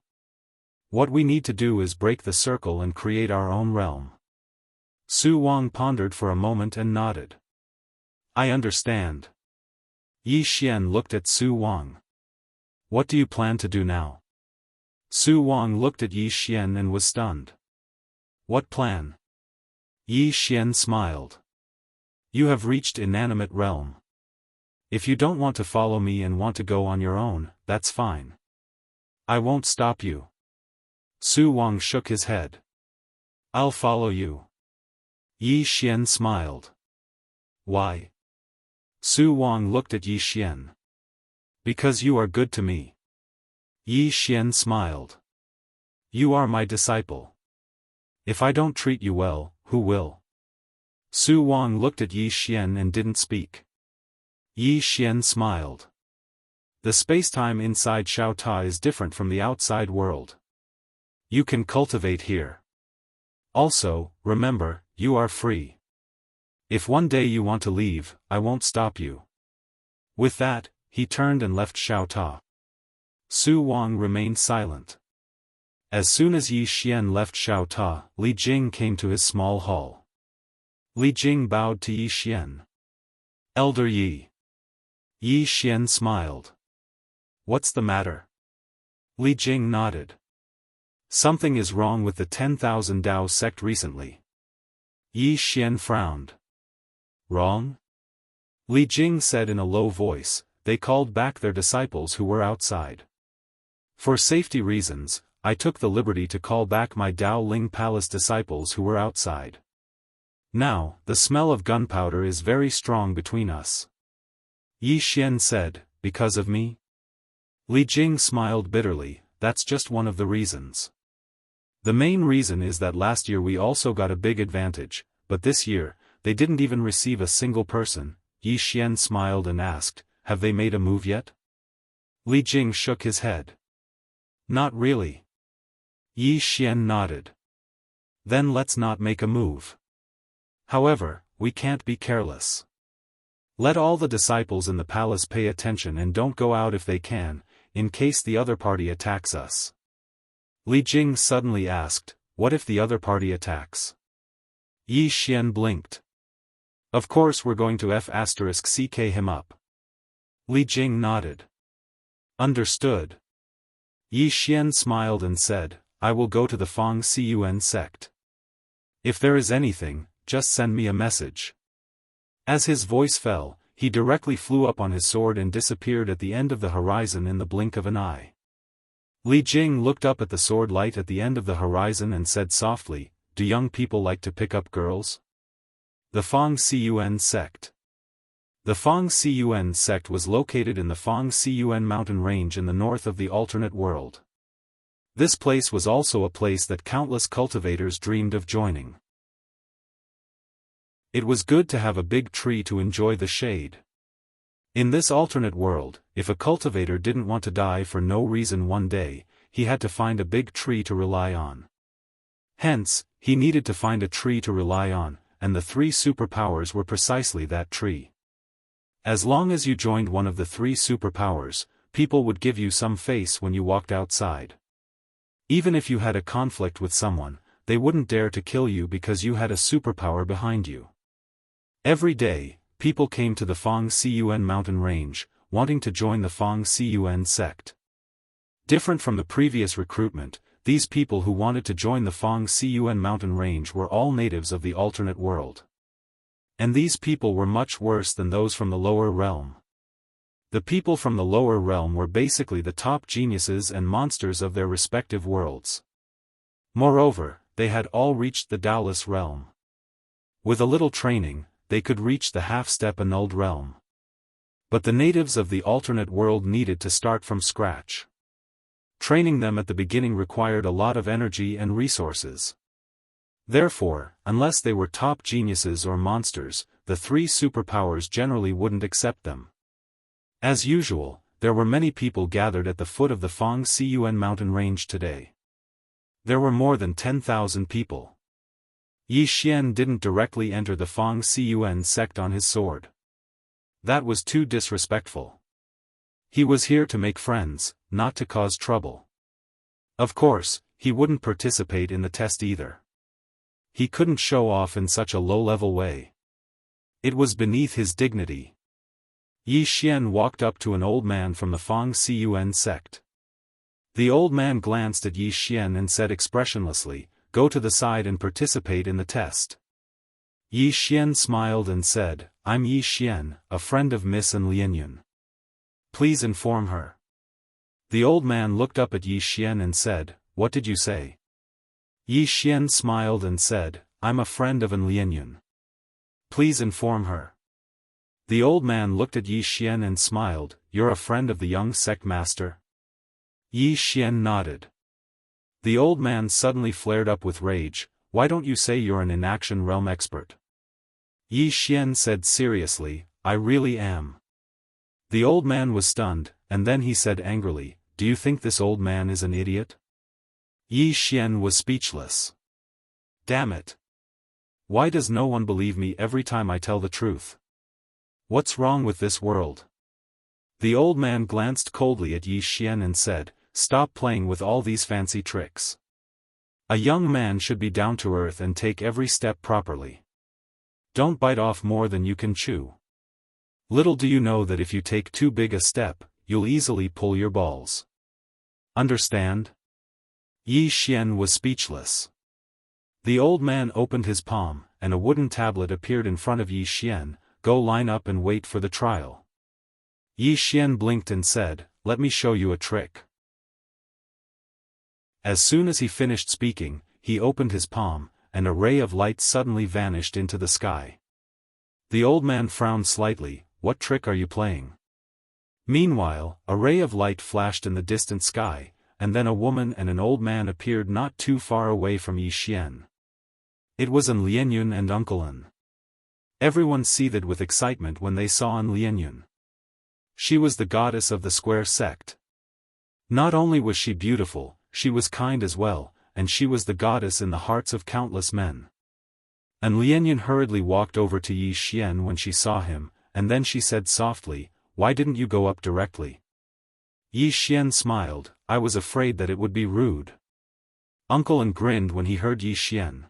What we need to do is break the circle and create our own realm. Su Wang pondered for a moment and nodded. I understand. Yi Xian looked at Su Wang. What do you plan to do now? Su Wang looked at Yi Xian and was stunned. What plan? Yi Xian smiled. You have reached inanimate realm. If you don't want to follow me and want to go on your own, that's fine. I won't stop you. Su Wang shook his head. I'll follow you. Yi Xian smiled. Why? Su Wang looked at Yi Xian. Because you are good to me. Yi Xian smiled. You are my disciple. If I don't treat you well, who will? Su Wang looked at Yi Xian and didn't speak. Yi Xian smiled. The spacetime inside Xiao Ta is different from the outside world. You can cultivate here. Also, remember, you are free. If one day you want to leave, I won't stop you. With that, he turned and left Xiao Ta. Su Wang remained silent. As soon as Yi Xian left Xiao Ta, Li Jing came to his small hall. Li Jing bowed to Yi Xian. Elder Yi. Yi Xian smiled. What's the matter? Li Jing nodded. Something is wrong with the 10,000 Dao sect recently. Yi Xian frowned. Wrong? Li Jing said in a low voice, they called back their disciples who were outside. For safety reasons, I took the liberty to call back my Dao Ling Palace disciples who were outside. Now, the smell of gunpowder is very strong between us. Yi Xian said, because of me? Li Jing smiled bitterly, that's just one of the reasons. The main reason is that last year we also got a big advantage, but this year, they didn't even receive a single person. Yi Xian smiled and asked, have they made a move yet? Li Jing shook his head. Not really. Yi Xian nodded. Then let's not make a move. However, we can't be careless. Let all the disciples in the palace pay attention and don't go out if they can, in case the other party attacks us. Li Jing suddenly asked, what if the other party attacks? Yi Xian blinked. Of course we're going to *CK him up. Li Jing nodded. Understood. Yi Xian smiled and said, I will go to the Fang Cun sect. If there is anything, just send me a message. As his voice fell, he directly flew up on his sword and disappeared at the end of the horizon in the blink of an eye. Li Jing looked up at the sword light at the end of the horizon and said softly, do young people like to pick up girls? The Fang Cun sect. The Fang Cun sect was located in the Fang Cun mountain range in the north of the alternate world. This place was also a place that countless cultivators dreamed of joining. It was good to have a big tree to enjoy the shade. In this alternate world, if a cultivator didn't want to die for no reason one day, he had to find a big tree to rely on. Hence, he needed to find a tree to rely on, and the 3 superpowers were precisely that tree. As long as you joined one of the 3 superpowers, people would give you some face when you walked outside. Even if you had a conflict with someone, they wouldn't dare to kill you because you had a superpower behind you. Every day, people came to the Fang Cun mountain range, wanting to join the Fang Cun sect. Different from the previous recruitment, these people who wanted to join the Fang Cun mountain range were all natives of the alternate world. And these people were much worse than those from the lower realm. The people from the lower realm were basically the top geniuses and monsters of their respective worlds. Moreover, they had all reached the Taoist realm. With a little training, they could reach the half-step annulled realm. But the natives of the alternate world needed to start from scratch. Training them at the beginning required a lot of energy and resources. Therefore, unless they were top geniuses or monsters, the 3 superpowers generally wouldn't accept them. As usual, there were many people gathered at the foot of the Fang Cun mountain range today. There were more than 10,000 people. Yi Xian didn't directly enter the Fang Cun sect on his sword. That was too disrespectful. He was here to make friends, not to cause trouble. Of course, he wouldn't participate in the test either. He couldn't show off in such a low-level way. It was beneath his dignity. Yi Xian walked up to an old man from the Fang Cun sect. The old man glanced at Yi Xian and said expressionlessly, go to the side and participate in the test. Yi Xian smiled and said, I'm Yi Xian, a friend of Miss and Lianyun. Please inform her. The old man looked up at Yi Xian and said, what did you say? Yi Xian smiled and said, I'm a friend of An Lianyun. Please inform her. The old man looked at Yi Xian and smiled, you're a friend of the young sect master? Yi Xian nodded. The old man suddenly flared up with rage, why don't you say you're an inaction realm expert? Yi Xian said seriously, I really am. The old man was stunned, and then he said angrily, do you think this old man is an idiot? Yi Xian was speechless. Damn it. Why does no one believe me every time I tell the truth? What's wrong with this world? The old man glanced coldly at Yi Xian and said, stop playing with all these fancy tricks. A young man should be down to earth and take every step properly. Don't bite off more than you can chew. Little do you know that if you take too big a step, you'll easily pull your balls. Understand? Yi Xian was speechless. The old man opened his palm, and a wooden tablet appeared in front of Yi Xian, go line up and wait for the trial. Yi Xian blinked and said, let me show you a trick. As soon as he finished speaking, he opened his palm, and a ray of light suddenly vanished into the sky. The old man frowned slightly, what trick are you playing? Meanwhile, a ray of light flashed in the distant sky, and then a woman and an old man appeared not too far away from Yi Xian. It was An Lianyun and Uncle An. Everyone seethed with excitement when they saw An Lianyun. She was the goddess of the square sect. Not only was she beautiful, she was kind as well, and she was the goddess in the hearts of countless men. An Lianyun hurriedly walked over to Yi Xian when she saw him, and then she said softly, "Why didn't you go up directly?" Yi Xian smiled, "I was afraid that it would be rude." Uncle An grinned when he heard Yi Xian.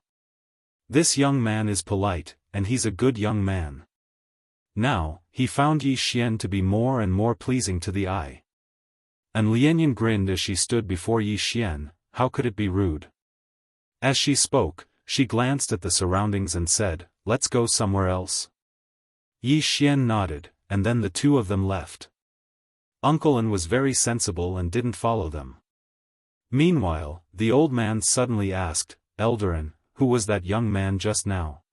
This young man is polite, and he's a good young man. Now, he found Yi Xian to be more and more pleasing to the eye. And Lianyan grinned as she stood before Yi Xian. How could it be rude? As she spoke, she glanced at the surroundings and said, "Let's go somewhere else." Yi Xian nodded, and then the two of them left. Uncle An was very sensible and didn't follow them. Meanwhile, the old man suddenly asked, "Elder An, who was that young man just now?"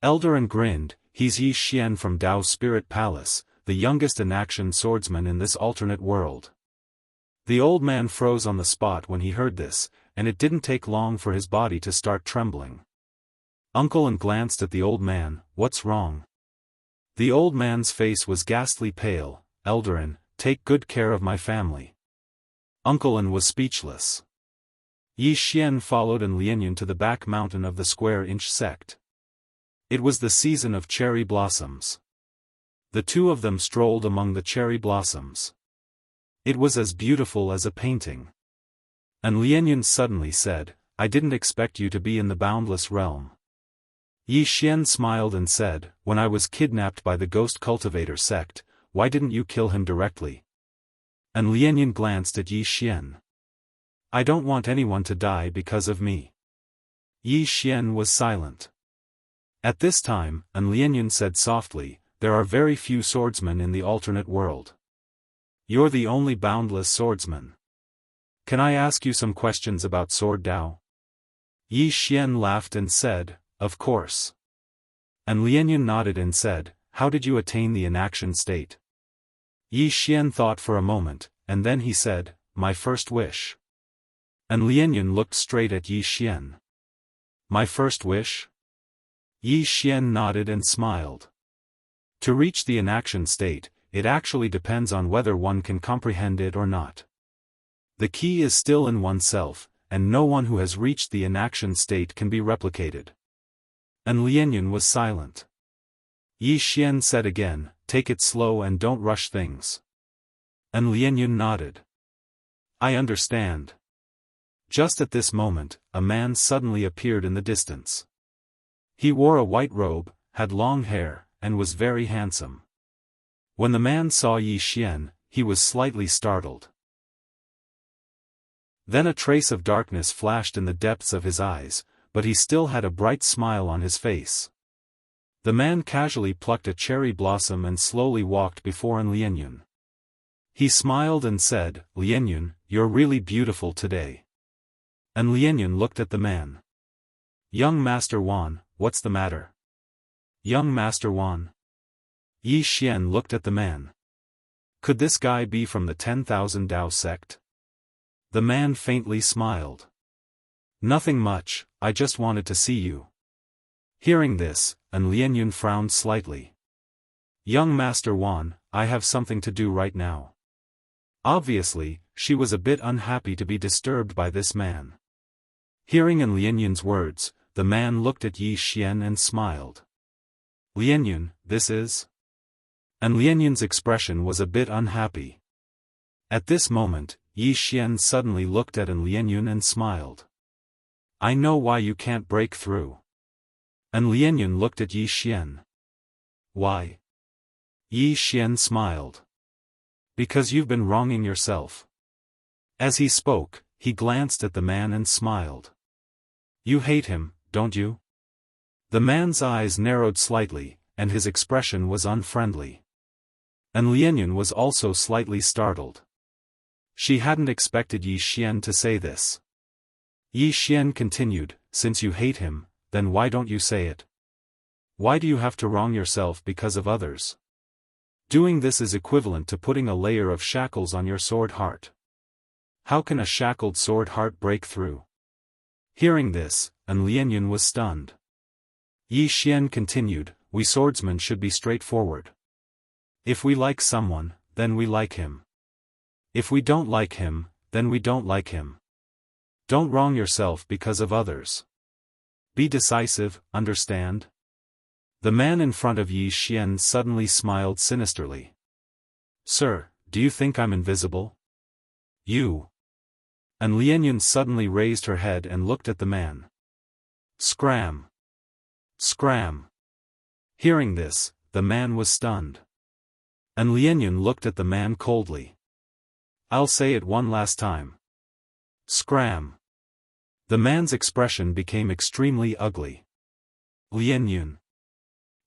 Elder An grinned, "He's Yi Xian from Dao's Spirit Palace, the youngest in-action swordsman in this alternate world." The old man froze on the spot when he heard this, and it didn't take long for his body to start trembling. Uncle An glanced at the old man. "What's wrong?" The old man's face was ghastly pale. "Elder An, take good care of my family." Uncle An was speechless. Yi Xian followed An Lianyan to the back mountain of the square-inch sect. It was the season of cherry blossoms. The two of them strolled among the cherry blossoms. It was as beautiful as a painting. An Lianyan suddenly said, "I didn't expect you to be in the boundless realm." Yi Xian smiled and said, "When I was kidnapped by the ghost cultivator sect, why didn't you kill him directly?" An Lianyan glanced at Yi Xian. "I don't want anyone to die because of me." Yi Xian was silent. At this time, An Lianyan said softly, "There are very few swordsmen in the alternate world. You're the only boundless swordsman. Can I ask you some questions about Sword Dao?" Yi Xian laughed and said, "Of course." An Lianyan nodded and said, "How did you attain the inaction state?" Yi Xian thought for a moment, and then he said, "My first wish." An Lianyan looked straight at Yi Xian. "My first wish?" Yi Xian nodded and smiled. To reach the inaction state, it actually depends on whether one can comprehend it or not. The key is still in oneself, and no one who has reached the inaction state can be replicated. An Lianyan was silent. Yi Xian said again, "Take it slow and don't rush things." An Lianyan nodded. "I understand." Just at this moment, a man suddenly appeared in the distance. He wore a white robe, had long hair, and was very handsome. When the man saw Yi Xian, he was slightly startled. Then a trace of darkness flashed in the depths of his eyes, but he still had a bright smile on his face. The man casually plucked a cherry blossom and slowly walked before An Lianyan. He smiled and said, "Lianyan, you're really beautiful today." An Lianyan looked at the man. "Young Master Wan, what's the matter?" "Young Master Wan?" Yi Xian looked at the man. Could this guy be from the 10,000 Dao sect? The man faintly smiled. "Nothing much, I just wanted to see you." Hearing this, An Lianyan frowned slightly. "Young Master Wan, I have something to do right now." Obviously, she was a bit unhappy to be disturbed by this man. Hearing An Lianyan's words, the man looked at Yi Xian and smiled. "Lianyan, this is?" An Lianyan's expression was a bit unhappy. At this moment, Yi Xian suddenly looked at An Lianyan and smiled. "I know why you can't break through." An Lianyan looked at Yi Xian. "Why?" Yi Xian smiled. "Because you've been wronging yourself." As he spoke, he glanced at the man and smiled. "You hate him, don't you?" The man's eyes narrowed slightly, and his expression was unfriendly. An Lianyan was also slightly startled. She hadn't expected Yi Xian to say this. Yi Xian continued, "Since you hate him, then why don't you say it? Why do you have to wrong yourself because of others? Doing this is equivalent to putting a layer of shackles on your sword heart. How can a shackled sword heart break through?" Hearing this, An Lianyan was stunned. Yi Xian continued, "We swordsmen should be straightforward. If we like someone, then we like him. If we don't like him, then we don't like him. Don't wrong yourself because of others. Be decisive, understand?" The man in front of Yi Xian suddenly smiled sinisterly. Sir, do you think I'm invisible? You. And Lianyun suddenly raised her head and looked at the man. Scram! Scram! Hearing this, the man was stunned. And Lianyun looked at the man coldly. I'll say it one last time. Scram! The man's expression became extremely ugly. Lianyun.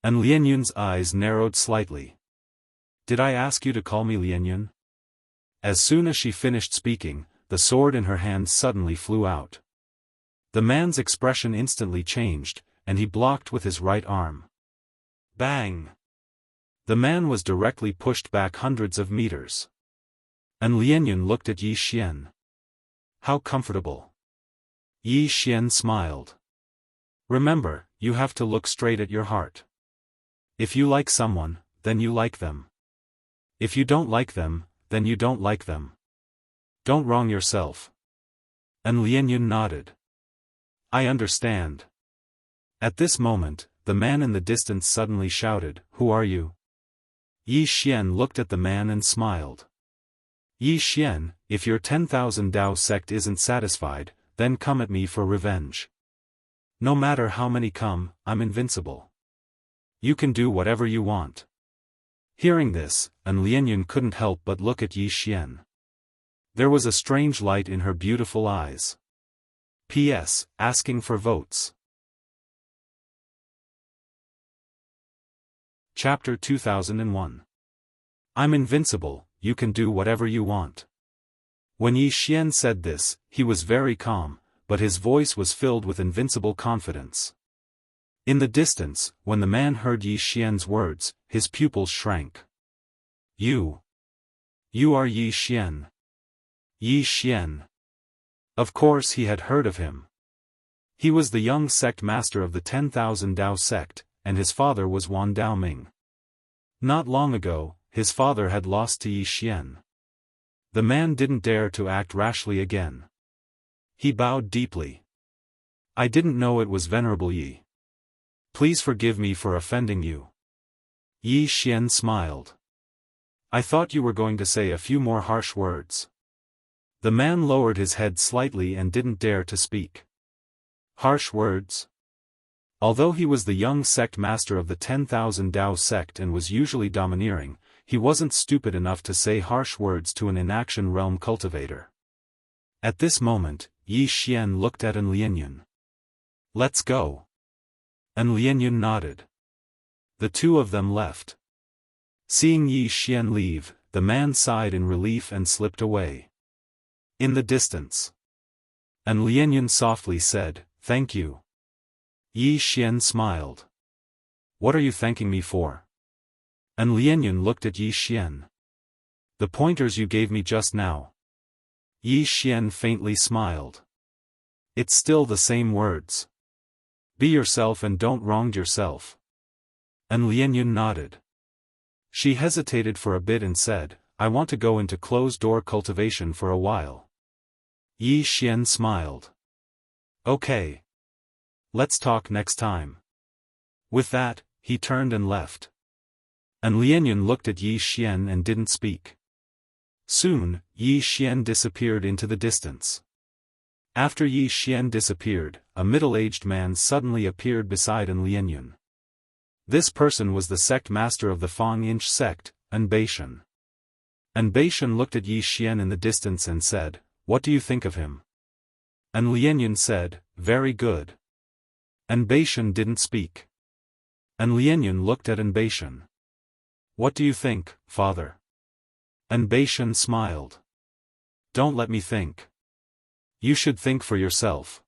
And Lianyun's eyes narrowed slightly. Did I ask you to call me Lianyun? As soon as she finished speaking, the sword in her hand suddenly flew out. The man's expression instantly changed, and he blocked with his right arm. Bang! The man was directly pushed back hundreds of meters. And Lianyun looked at Yi Xian. How comfortable. Yi Xian smiled. Remember, you have to look straight at your heart. If you like someone, then you like them. If you don't like them, then you don't like them. Don't wrong yourself. And Lianyun nodded. I understand. At this moment, the man in the distance suddenly shouted, Who are you? Yi Xian looked at the man and smiled. Yi Xian, if your 10,000 Dao sect isn't satisfied, then come at me for revenge. No matter how many come, I'm invincible. You can do whatever you want. Hearing this, and Lianyun couldn't help but look at Yi Xian. There was a strange light in her beautiful eyes. P.S. Asking for votes. Chapter 2001. I'm invincible, you can do whatever you want. When Yi Xian said this, he was very calm, but his voice was filled with invincible confidence. In the distance, when the man heard Yi Xian's words, his pupils shrank. You are Yi Xian. Yi Xian. Of course he had heard of him. He was the young sect master of the 10,000 Dao sect, and his father was Wan Daoming. Not long ago, his father had lost to Yi Xian. The man didn't dare to act rashly again. He bowed deeply. I didn't know it was Venerable Yi. Please forgive me for offending you. Yi Xian smiled. I thought you were going to say a few more harsh words. The man lowered his head slightly and didn't dare to speak. Harsh words? Although he was the young sect master of the 10,000 Dao sect and was usually domineering, he wasn't stupid enough to say harsh words to an inaction realm cultivator. At this moment, Yi Xian looked at An Lianyun. Let's go. And Lianyun nodded. The two of them left. Seeing Yi Xian leave, the man sighed in relief and slipped away. In the distance. And Lianyun softly said, Thank you. Yi Xian smiled. What are you thanking me for? And Lianyun looked at Yi Xian. The pointers you gave me just now. Yi Xian faintly smiled. It's still the same words. Be yourself and don't wrong yourself. And Lianyun nodded. She hesitated for a bit and said, I want to go into closed-door cultivation for a while. Yi Xian smiled. Okay. Let's talk next time. With that, he turned and left. And Lianyun looked at Yi Xian and didn't speak. Soon, Yi Xian disappeared into the distance. After Yi Xian disappeared, a middle-aged man suddenly appeared beside An Lianyun. This person was the sect master of the Fang Inch sect, An Beishan. An Beishan looked at Yi Xian in the distance and said, What do you think of him? An Lianyun said, Very good. An Beishan didn't speak. An Lianyun looked at An Beishan. What do you think, father? An Beishan smiled. Don't let me think. You should think for yourself.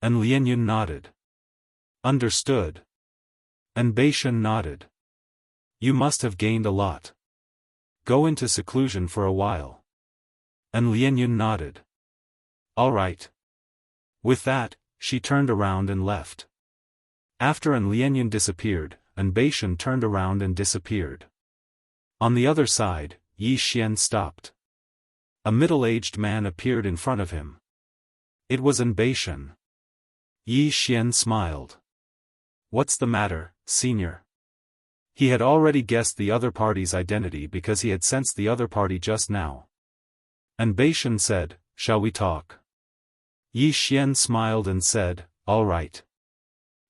An Lianyun nodded. Understood. An Beishan nodded. You must have gained a lot. Go into seclusion for a while. An Lianyun nodded. All right. With that, she turned around and left. After An Lianyun disappeared, An Beishan turned around and disappeared. On the other side, Yi Xian stopped. A middle-aged man appeared in front of him. It was An Beishan. Yi Xian smiled. What's the matter, senior. He had already guessed the other party's identity because he had sensed the other party just now. And Beishan said, "Shall we talk?" Yi Xian smiled and said, "All right."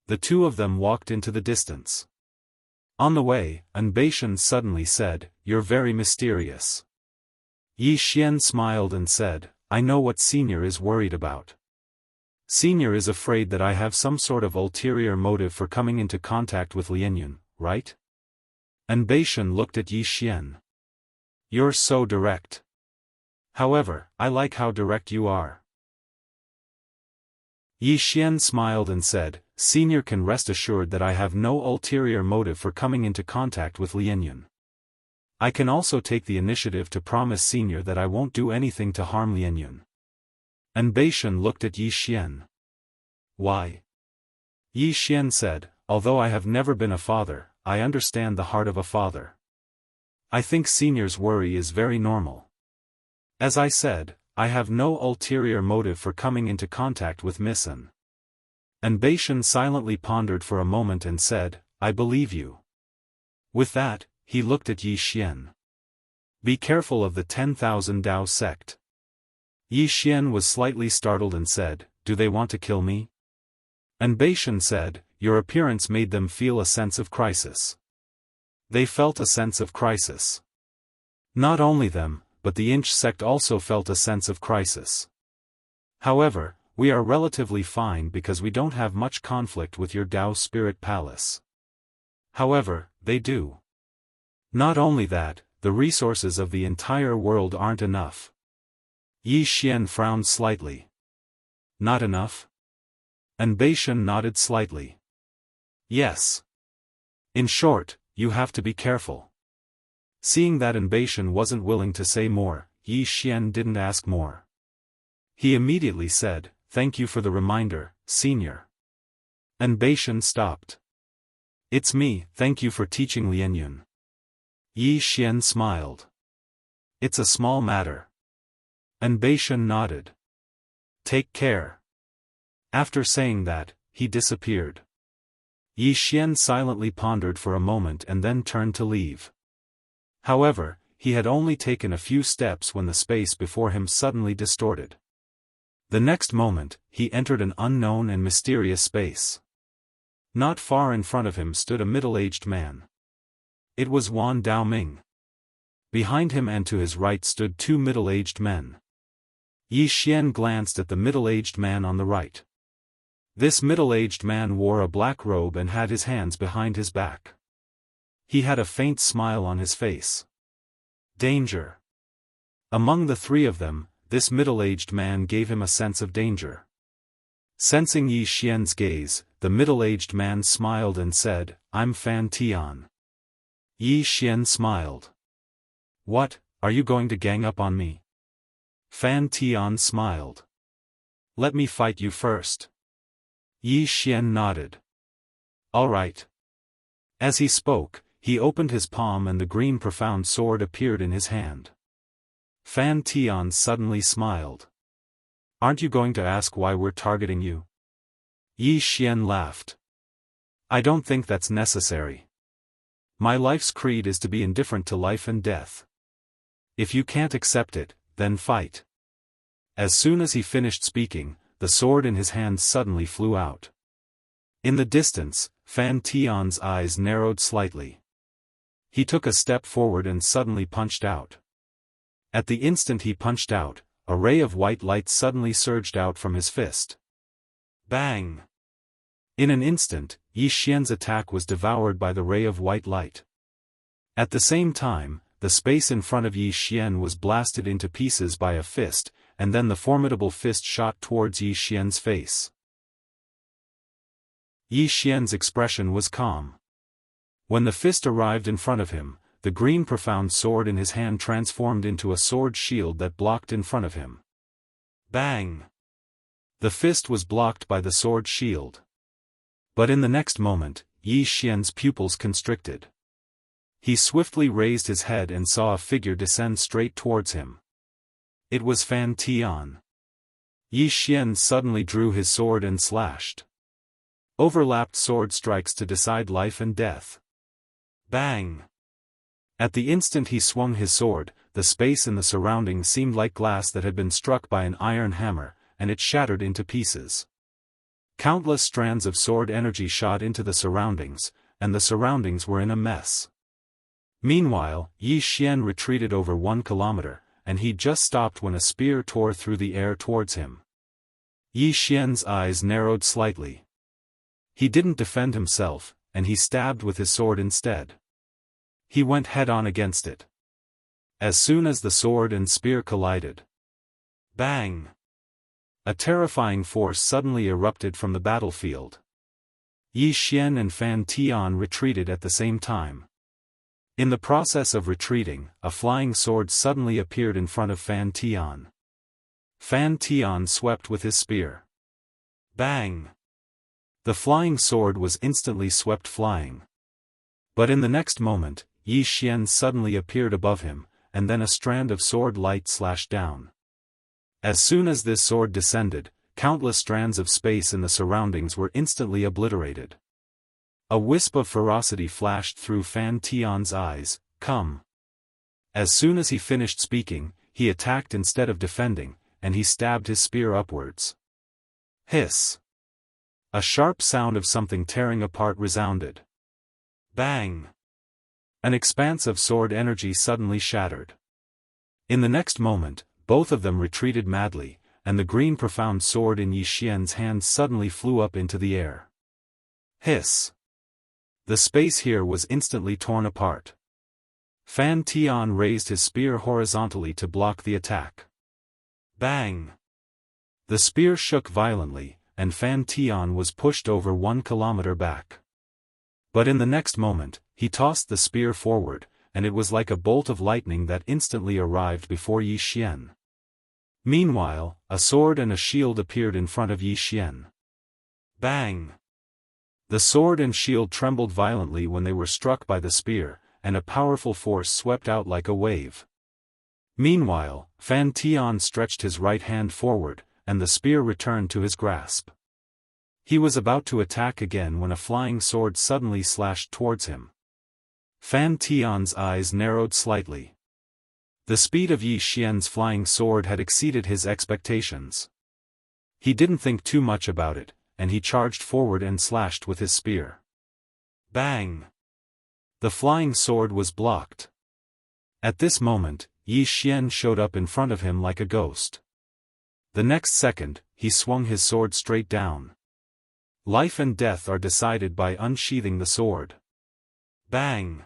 The two of them walked into the distance. On the way, Beishan suddenly said, "You're very mysterious." Yi Xian smiled and said, "I know what Senior is worried about. Senior is afraid that I have some sort of ulterior motive for coming into contact with Lianyun, right?" Beishan looked at Yi Xian. "You're so direct. However, I like how direct you are." Yi Xian smiled and said, "Senior can rest assured that I have no ulterior motive for coming into contact with Lianyun. I can also take the initiative to promise Senior that I won't do anything to harm Lianyun." Beishan looked at Yi Xian. "Why?" Yi Xian said, "Although I have never been a father, I understand the heart of a father. I think Senior's worry is very normal. As I said, I have no ulterior motive for coming into contact with Miss An." Beishan silently pondered for a moment and said, "I believe you." With that, he looked at Yi Xian. "Be careful of the 10,000 Dao sect." Yi Xian was slightly startled and said, "Do they want to kill me?" Beishan said, "Your appearance made them feel a sense of crisis." They felt a sense of crisis. Not only them, but the Inch sect also felt a sense of crisis. "However, we are relatively fine because we don't have much conflict with your Dao Spirit Palace." However, they do. Not only that, the resources of the entire world aren't enough. Yi Xian frowned slightly. "Not enough?" Beishan nodded slightly. "Yes. In short, you have to be careful." Seeing that Beishan wasn't willing to say more, Yi Xian didn't ask more. He immediately said, "Thank you for the reminder, Senior." Beishan stopped. "It's me, thank you for teaching Lianyun." Yi Xian smiled. "It's a small matter." Beishan nodded. "Take care." After saying that, he disappeared. Yi Xian silently pondered for a moment and then turned to leave. However, he had only taken a few steps when the space before him suddenly distorted. The next moment, he entered an unknown and mysterious space. Not far in front of him stood a middle-aged man. It was Wan Daoming. Behind him and to his right stood two middle-aged men. Yi Xian glanced at the middle-aged man on the right. This middle-aged man wore a black robe and had his hands behind his back. He had a faint smile on his face. Danger. Among the three of them, this middle-aged man gave him a sense of danger. Sensing Yi Xian's gaze, the middle-aged man smiled and said, "I'm Fan Tian." Yi Xian smiled. "What, are you going to gang up on me?" Fan Tian smiled. "Let me fight you first." Yi Xian nodded. "All right." As he spoke, he opened his palm and the green profound sword appeared in his hand. Fan Tian suddenly smiled. "Aren't you going to ask why we're targeting you?" Yi Xian laughed. "I don't think that's necessary. My life's creed is to be indifferent to life and death. If you can't accept it, then fight." As soon as he finished speaking, the sword in his hand suddenly flew out. In the distance, Fan Tian's eyes narrowed slightly. He took a step forward and suddenly punched out. At the instant he punched out, a ray of white light suddenly surged out from his fist. Bang! In an instant, Yi Xian's attack was devoured by the ray of white light. At the same time, the space in front of Yi Xian was blasted into pieces by a fist, and then the formidable fist shot towards Yi Xian's face. Yi Xian's expression was calm. When the fist arrived in front of him, the green profound sword in his hand transformed into a sword shield that blocked in front of him. Bang! The fist was blocked by the sword shield. But in the next moment, Yi Xian's pupils constricted. He swiftly raised his head and saw a figure descend straight towards him. It was Fan Tian. Yi Xian suddenly drew his sword and slashed. Overlapped sword strikes to decide life and death. Bang! At the instant he swung his sword, the space in the surroundings seemed like glass that had been struck by an iron hammer, and it shattered into pieces. Countless strands of sword energy shot into the surroundings, and the surroundings were in a mess. Meanwhile, Yi Xian retreated over 1 kilometer, and he'd just stopped when a spear tore through the air towards him. Yi Xian's eyes narrowed slightly. He didn't defend himself, and he stabbed with his sword instead. He went head-on against it. As soon as the sword and spear collided, bang! A terrifying force suddenly erupted from the battlefield. Yi Xian and Fan Tian retreated at the same time. In the process of retreating, a flying sword suddenly appeared in front of Fan Tian. Fan Tian swept with his spear. Bang! The flying sword was instantly swept flying. But in the next moment, Yi Xian suddenly appeared above him, and then a strand of sword light slashed down. As soon as this sword descended, countless strands of space in the surroundings were instantly obliterated. A wisp of ferocity flashed through Fan Tian's eyes. Come! As soon as he finished speaking, he attacked instead of defending, and he stabbed his spear upwards. Hiss! A sharp sound of something tearing apart resounded. Bang! An expanse of sword energy suddenly shattered. In the next moment, both of them retreated madly, and the green profound sword in Yi Xian's hand suddenly flew up into the air. Hiss! The space here was instantly torn apart. Fan Tian raised his spear horizontally to block the attack. Bang! The spear shook violently, and Fan Tian was pushed over 1 kilometer back. But in the next moment, he tossed the spear forward, and it was like a bolt of lightning that instantly arrived before Yi Xian. Meanwhile, a sword and a shield appeared in front of Yi Xian. Bang! The sword and shield trembled violently when they were struck by the spear, and a powerful force swept out like a wave. Meanwhile, Fan Tian stretched his right hand forward, and the spear returned to his grasp. He was about to attack again when a flying sword suddenly slashed towards him. Fan Tian's eyes narrowed slightly. The speed of Yi Xian's flying sword had exceeded his expectations. He didn't think too much about it, and he charged forward and slashed with his spear. Bang! The flying sword was blocked. At this moment, Yi Xian showed up in front of him like a ghost. The next second, he swung his sword straight down. Life and death are decided by unsheathing the sword. Bang!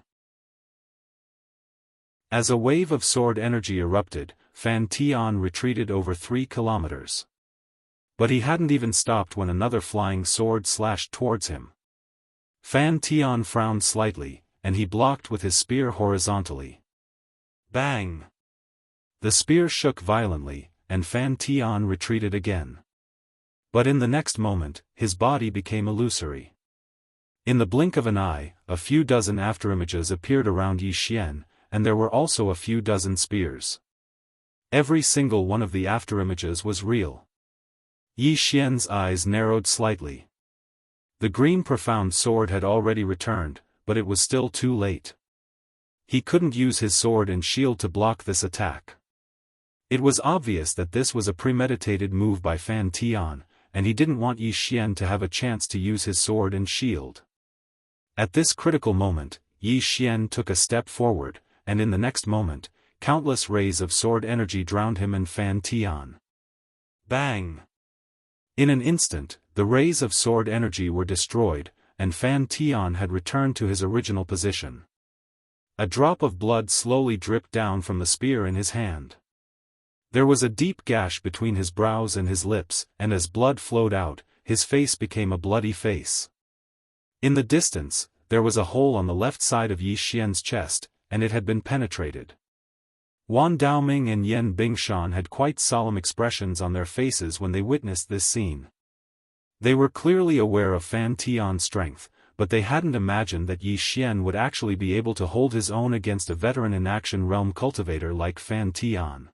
As a wave of sword energy erupted, Fan Tian retreated over 3 kilometers. But he hadn't even stopped when another flying sword slashed towards him. Fan Tian frowned slightly, and he blocked with his spear horizontally. Bang! The spear shook violently, and Fan Tian retreated again. But in the next moment, his body became illusory. In the blink of an eye, a few dozen afterimages appeared around Yi Xian, and there were also a few dozen spears. Every single one of the afterimages was real. Yi Xian's eyes narrowed slightly. The green profound sword had already returned, but it was still too late. He couldn't use his sword and shield to block this attack. It was obvious that this was a premeditated move by Fan Tian, and he didn't want Yi Xian to have a chance to use his sword and shield. At this critical moment, Yi Xian took a step forward, and in the next moment, countless rays of sword energy drowned him and Fan Tian. Bang! In an instant, the rays of sword energy were destroyed, and Fan Tian had returned to his original position. A drop of blood slowly dripped down from the spear in his hand. There was a deep gash between his brows and his lips, and as blood flowed out, his face became a bloody face. In the distance, there was a hole on the left side of Yi Xian's chest, and it had been penetrated. Wan Daoming and Yan Bingshan had quite solemn expressions on their faces when they witnessed this scene. They were clearly aware of Fan Tian's strength, but they hadn't imagined that Yi Xian would actually be able to hold his own against a veteran inaction realm cultivator like Fan Tian.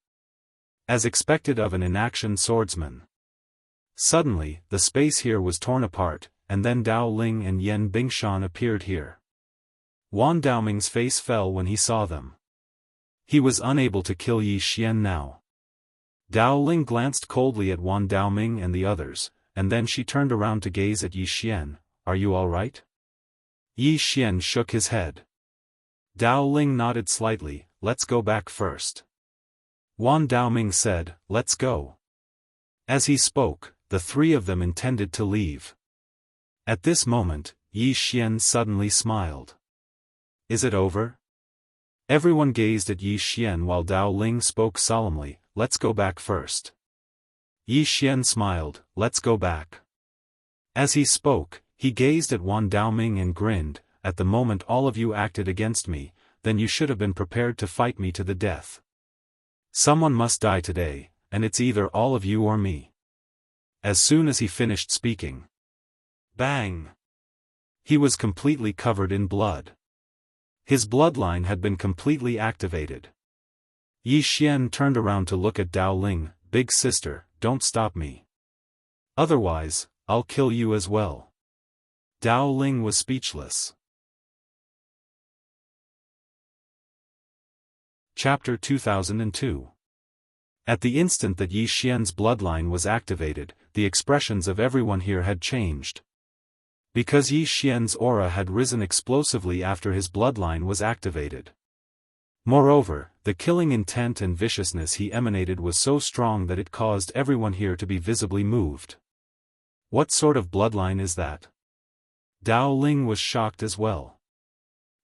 As expected of an inaction swordsman. Suddenly, the space here was torn apart, and then Dao Ling and Yan Bingshan appeared here. Wan Daoming's face fell when he saw them. He was unable to kill Yi Xian now. Dao Ling glanced coldly at Wan Daoming and the others, and then she turned around to gaze at Yi Xian. Are you all right? Yi Xian shook his head. Dao Ling nodded slightly. Let's go back first. Wan Daoming said, let's go. As he spoke, the three of them intended to leave. At this moment, Yi Xian suddenly smiled. Is it over? Everyone gazed at Yi Xian while Dao Ling spoke solemnly, let's go back first. Yi Xian smiled, let's go back. As he spoke, he gazed at Wan Daoming and grinned, at the moment all of you acted against me, then you should have been prepared to fight me to the death. Someone must die today, and it's either all of you or me. As soon as he finished speaking. Bang! He was completely covered in blood. His bloodline had been completely activated. Yi Xian turned around to look at Dao Ling. Big sister, don't stop me. Otherwise, I'll kill you as well. Dao Ling was speechless. Chapter 2002. At the instant that Yi Xian's bloodline was activated, the expressions of everyone here had changed. Because Yi Xian's aura had risen explosively after his bloodline was activated. Moreover, the killing intent and viciousness he emanated was so strong that it caused everyone here to be visibly moved. What sort of bloodline is that? Dao Ling was shocked as well.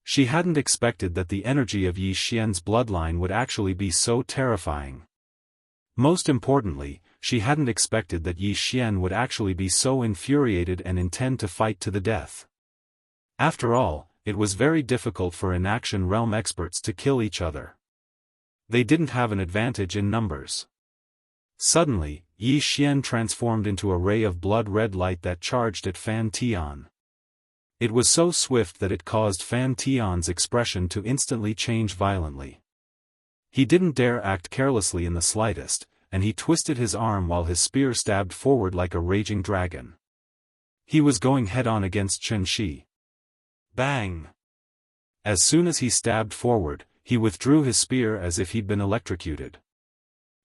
She hadn't expected that the energy of Yi Xian's bloodline would actually be so terrifying. Most importantly, she hadn't expected that Yi Xian would actually be so infuriated and intend to fight to the death. After all, it was very difficult for inaction realm experts to kill each other. They didn't have an advantage in numbers. Suddenly, Yi Xian transformed into a ray of blood-red light that charged at Fan Tian. It was so swift that it caused Fan Tian's expression to instantly change violently. He didn't dare act carelessly in the slightest, and he twisted his arm while his spear stabbed forward like a raging dragon. He was going head-on against Chen Shi. Bang! As soon as he stabbed forward, he withdrew his spear as if he'd been electrocuted.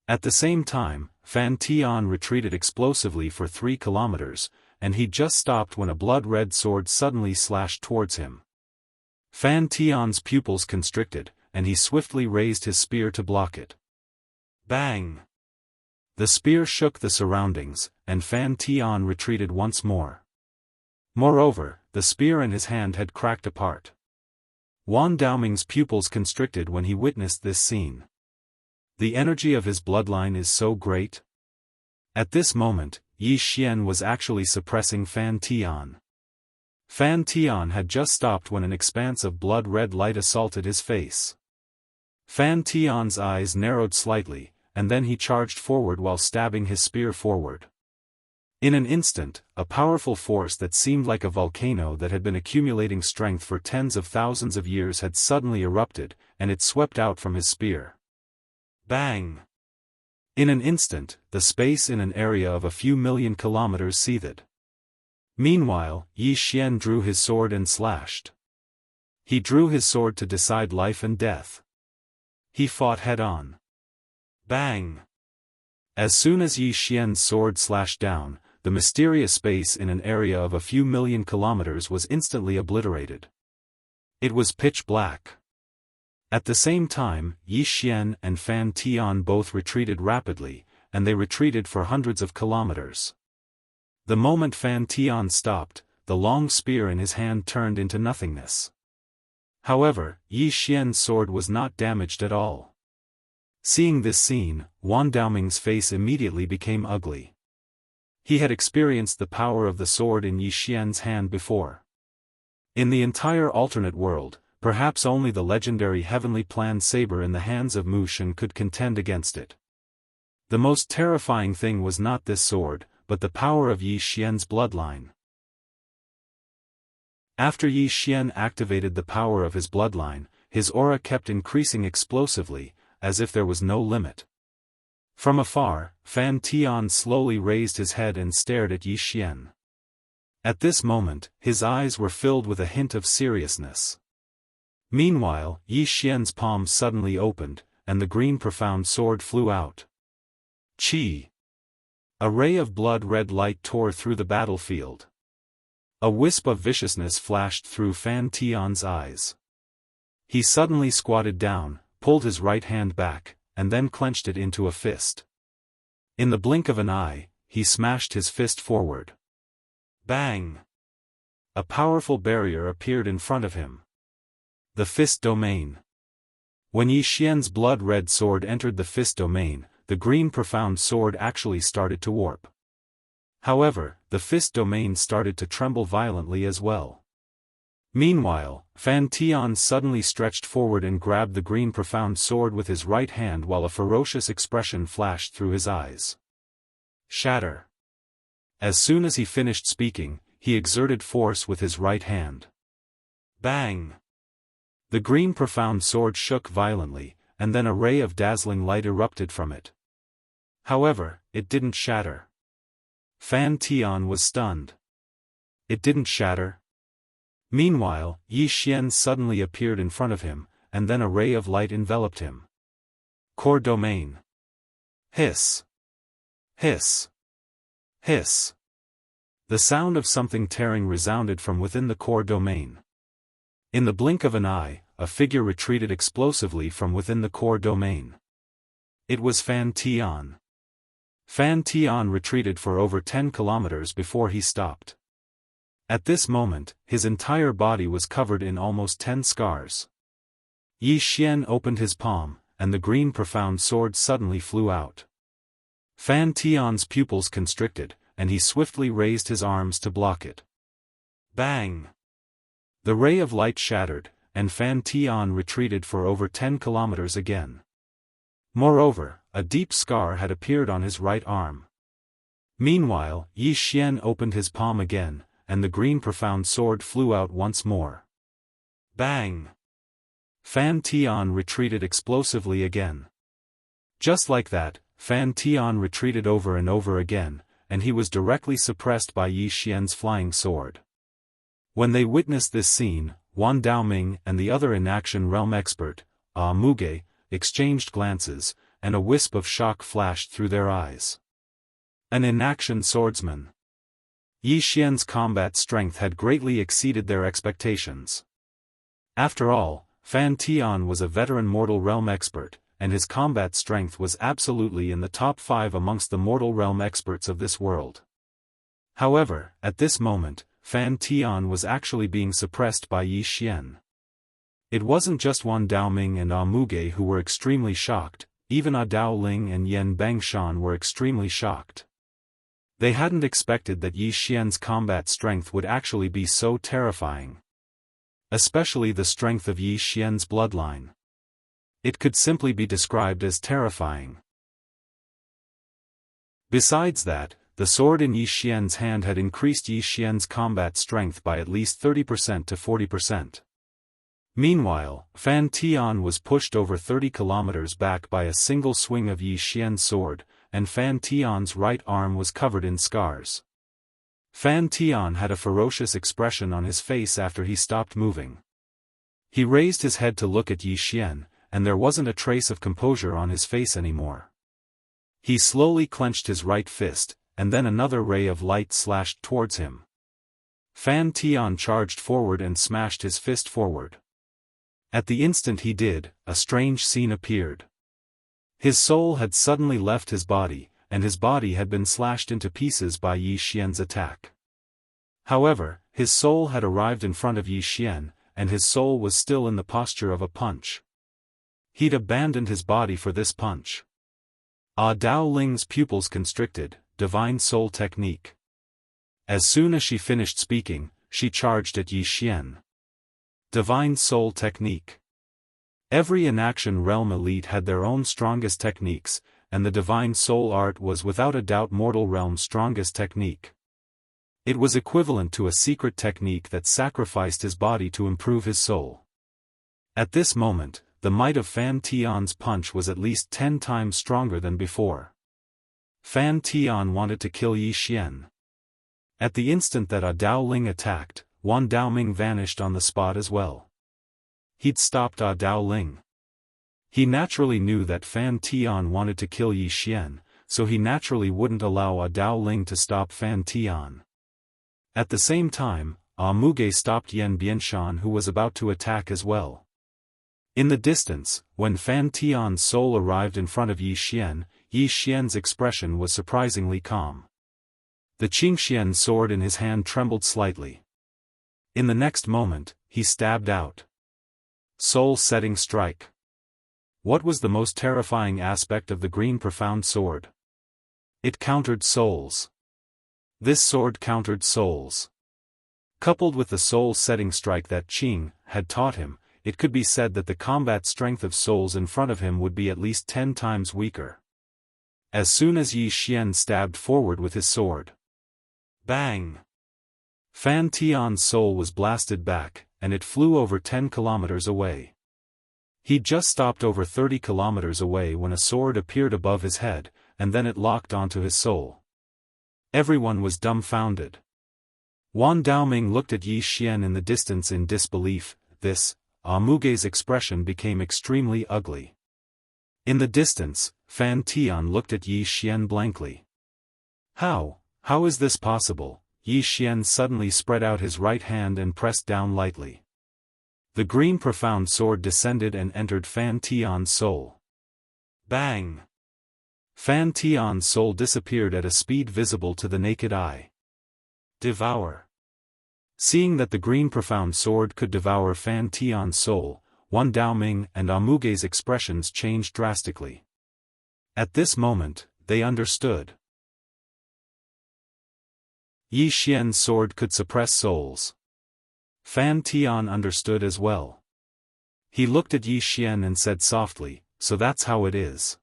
At the same time, Fan Tian retreated explosively for 3 kilometers, and he just stopped when a blood-red sword suddenly slashed towards him. Fan Tian's pupils constricted, and he swiftly raised his spear to block it. Bang! The spear shook the surroundings, and Fan Tian retreated once more. Moreover, the spear in his hand had cracked apart. Wan Daoming's pupils constricted when he witnessed this scene. The energy of his bloodline is so great. At this moment, Yi Xian was actually suppressing Fan Tian. Fan Tian had just stopped when an expanse of blood-red light assaulted his face. Fan Tian's eyes narrowed slightly, and then he charged forward while stabbing his spear forward. In an instant, a powerful force that seemed like a volcano that had been accumulating strength for tens of thousands of years had suddenly erupted, and it swept out from his spear. Bang! In an instant, the space in an area of a few million kilometers seethed. Meanwhile, Yi Xian drew his sword and slashed. He drew his sword to decide life and death. He fought head-on. Bang! As soon as Yi Xian's sword slashed down, the mysterious space in an area of a few million kilometers was instantly obliterated. It was pitch black. At the same time, Yi Xian and Fan Tian both retreated rapidly, and they retreated for hundreds of kilometers. The moment Fan Tian stopped, the long spear in his hand turned into nothingness. However, Yi Xian's sword was not damaged at all. Seeing this scene, Wan Daoming's face immediately became ugly. He had experienced the power of the sword in Yi Xian's hand before. In the entire alternate world, perhaps only the legendary heavenly plan saber in the hands of Mu Shen could contend against it. The most terrifying thing was not this sword, but the power of Yi Xian's bloodline. After Yi Xian activated the power of his bloodline, his aura kept increasing explosively, as if there was no limit. From afar, Fan Tian slowly raised his head and stared at Yi Xian. At this moment, his eyes were filled with a hint of seriousness. Meanwhile, Yi Xian's palm suddenly opened, and the green profound sword flew out. Chi! A ray of blood-red light tore through the battlefield. A wisp of viciousness flashed through Fan Tian's eyes. He suddenly squatted down, pulled his right hand back, and then clenched it into a fist. In the blink of an eye, he smashed his fist forward. Bang! A powerful barrier appeared in front of him. The fist domain. When Yi Xian's blood-red sword entered the fist domain, the green profound sword actually started to warp. However, the fist domain started to tremble violently as well. Meanwhile, Fan Tian suddenly stretched forward and grabbed the green profound sword with his right hand while a ferocious expression flashed through his eyes. Shatter! As soon as he finished speaking, he exerted force with his right hand. Bang! The green profound sword shook violently, and then a ray of dazzling light erupted from it. However, it didn't shatter. Fan Tian was stunned. It didn't shatter? Meanwhile, Yi Xian suddenly appeared in front of him, and then a ray of light enveloped him. Core domain. Hiss! Hiss! Hiss! The sound of something tearing resounded from within the core domain. In the blink of an eye, a figure retreated explosively from within the core domain. It was Fan Tian. Fan Tian retreated for over 10 kilometers before he stopped. At this moment, his entire body was covered in almost 10 scars. Yi Xian opened his palm, and the green profound sword suddenly flew out. Fan Tian's pupils constricted, and he swiftly raised his arms to block it. Bang! The ray of light shattered, and Fan Tian retreated for over 10 kilometers again. Moreover, a deep scar had appeared on his right arm. Meanwhile, Yi Xian opened his palm again, and the green profound sword flew out once more. Bang! Fan Tian retreated explosively again. Just like that, Fan Tian retreated over and over again, and he was directly suppressed by Yi Xian's flying sword. When they witnessed this scene, Wan Daoming and the other in-action realm expert, Muge, exchanged glances, and a wisp of shock flashed through their eyes. An in-action swordsman. Yi Xian's combat strength had greatly exceeded their expectations. After all, Fan Tian was a veteran mortal realm expert, and his combat strength was absolutely in the top 5 amongst the mortal realm experts of this world. However, at this moment, Fan Tian was actually being suppressed by Yi Xian. It wasn't just Wan Daoming and Muge who were extremely shocked, even Dao Ling and Yan Bangshan were extremely shocked. They hadn't expected that Yi Xian's combat strength would actually be so terrifying. Especially the strength of Yi Xian's bloodline. It could simply be described as terrifying. Besides that, the sword in Yi Xian's hand had increased Yi Xian's combat strength by at least 30% to 40%. Meanwhile, Fan Tian was pushed over 30 kilometers back by a single swing of Yi Xian's sword, and Fan Tian's right arm was covered in scars. Fan Tian had a ferocious expression on his face after he stopped moving. He raised his head to look at Yi Xian, and there wasn't a trace of composure on his face anymore. He slowly clenched his right fist, and then another ray of light slashed towards him. Fan Tian charged forward and smashed his fist forward. At the instant he did, a strange scene appeared. His soul had suddenly left his body, and his body had been slashed into pieces by Yi Xian's attack. However, his soul had arrived in front of Yi Xian, and his soul was still in the posture of a punch. He'd abandoned his body for this punch. Dao Ling's pupils constricted, divine soul technique. As soon as she finished speaking, she charged at Yi Xian. Divine soul technique. Every in-action realm elite had their own strongest techniques, and the divine soul art was without a doubt mortal realm's strongest technique. It was equivalent to a secret technique that sacrificed his body to improve his soul. At this moment, the might of Fan Tian's punch was at least 10 times stronger than before. Fan Tian wanted to kill Yi Xian. At the instant that Dowling attacked, Wan Daoming vanished on the spot as well. He'd stopped Dowling. He naturally knew that Fan Tian wanted to kill Yi Xian, so he naturally wouldn't allow Dowling to stop Fan Tian. At the same time, Muge stopped Yan Bianshan, who was about to attack as well. In the distance, when Fan Tian's soul arrived in front of Yi Xian's expression was surprisingly calm. The Qingxian sword in his hand trembled slightly. In the next moment, he stabbed out. Soul-setting strike. What was the most terrifying aspect of the green profound sword? It countered souls. This sword countered souls. Coupled with the soul-setting strike that Qing had taught him, it could be said that the combat strength of souls in front of him would be at least 10 times weaker. As soon as Yi Xian stabbed forward with his sword, bang! Fan Tian's soul was blasted back, and it flew over 10 kilometers away. He'd just stopped over 30 kilometers away when a sword appeared above his head, and then it locked onto his soul. Everyone was dumbfounded. Wan Daoming looked at Yi Xian in the distance in disbelief. Muge's expression became extremely ugly. In the distance, Fan Tian looked at Yi Xian blankly. How is this possible? Yi Xian suddenly spread out his right hand and pressed down lightly. The green profound sword descended and entered Fan Tian's soul. Bang! Fan Tian's soul disappeared at a speed visible to the naked eye. Devour. Seeing that the green profound sword could devour Fan Tian's soul, Wan Daoming and Muge's expressions changed drastically. At this moment, they understood. Yi Xian's sword could suppress souls. Fan Tian understood as well. He looked at Yi Xian and said softly, "So that's how it is."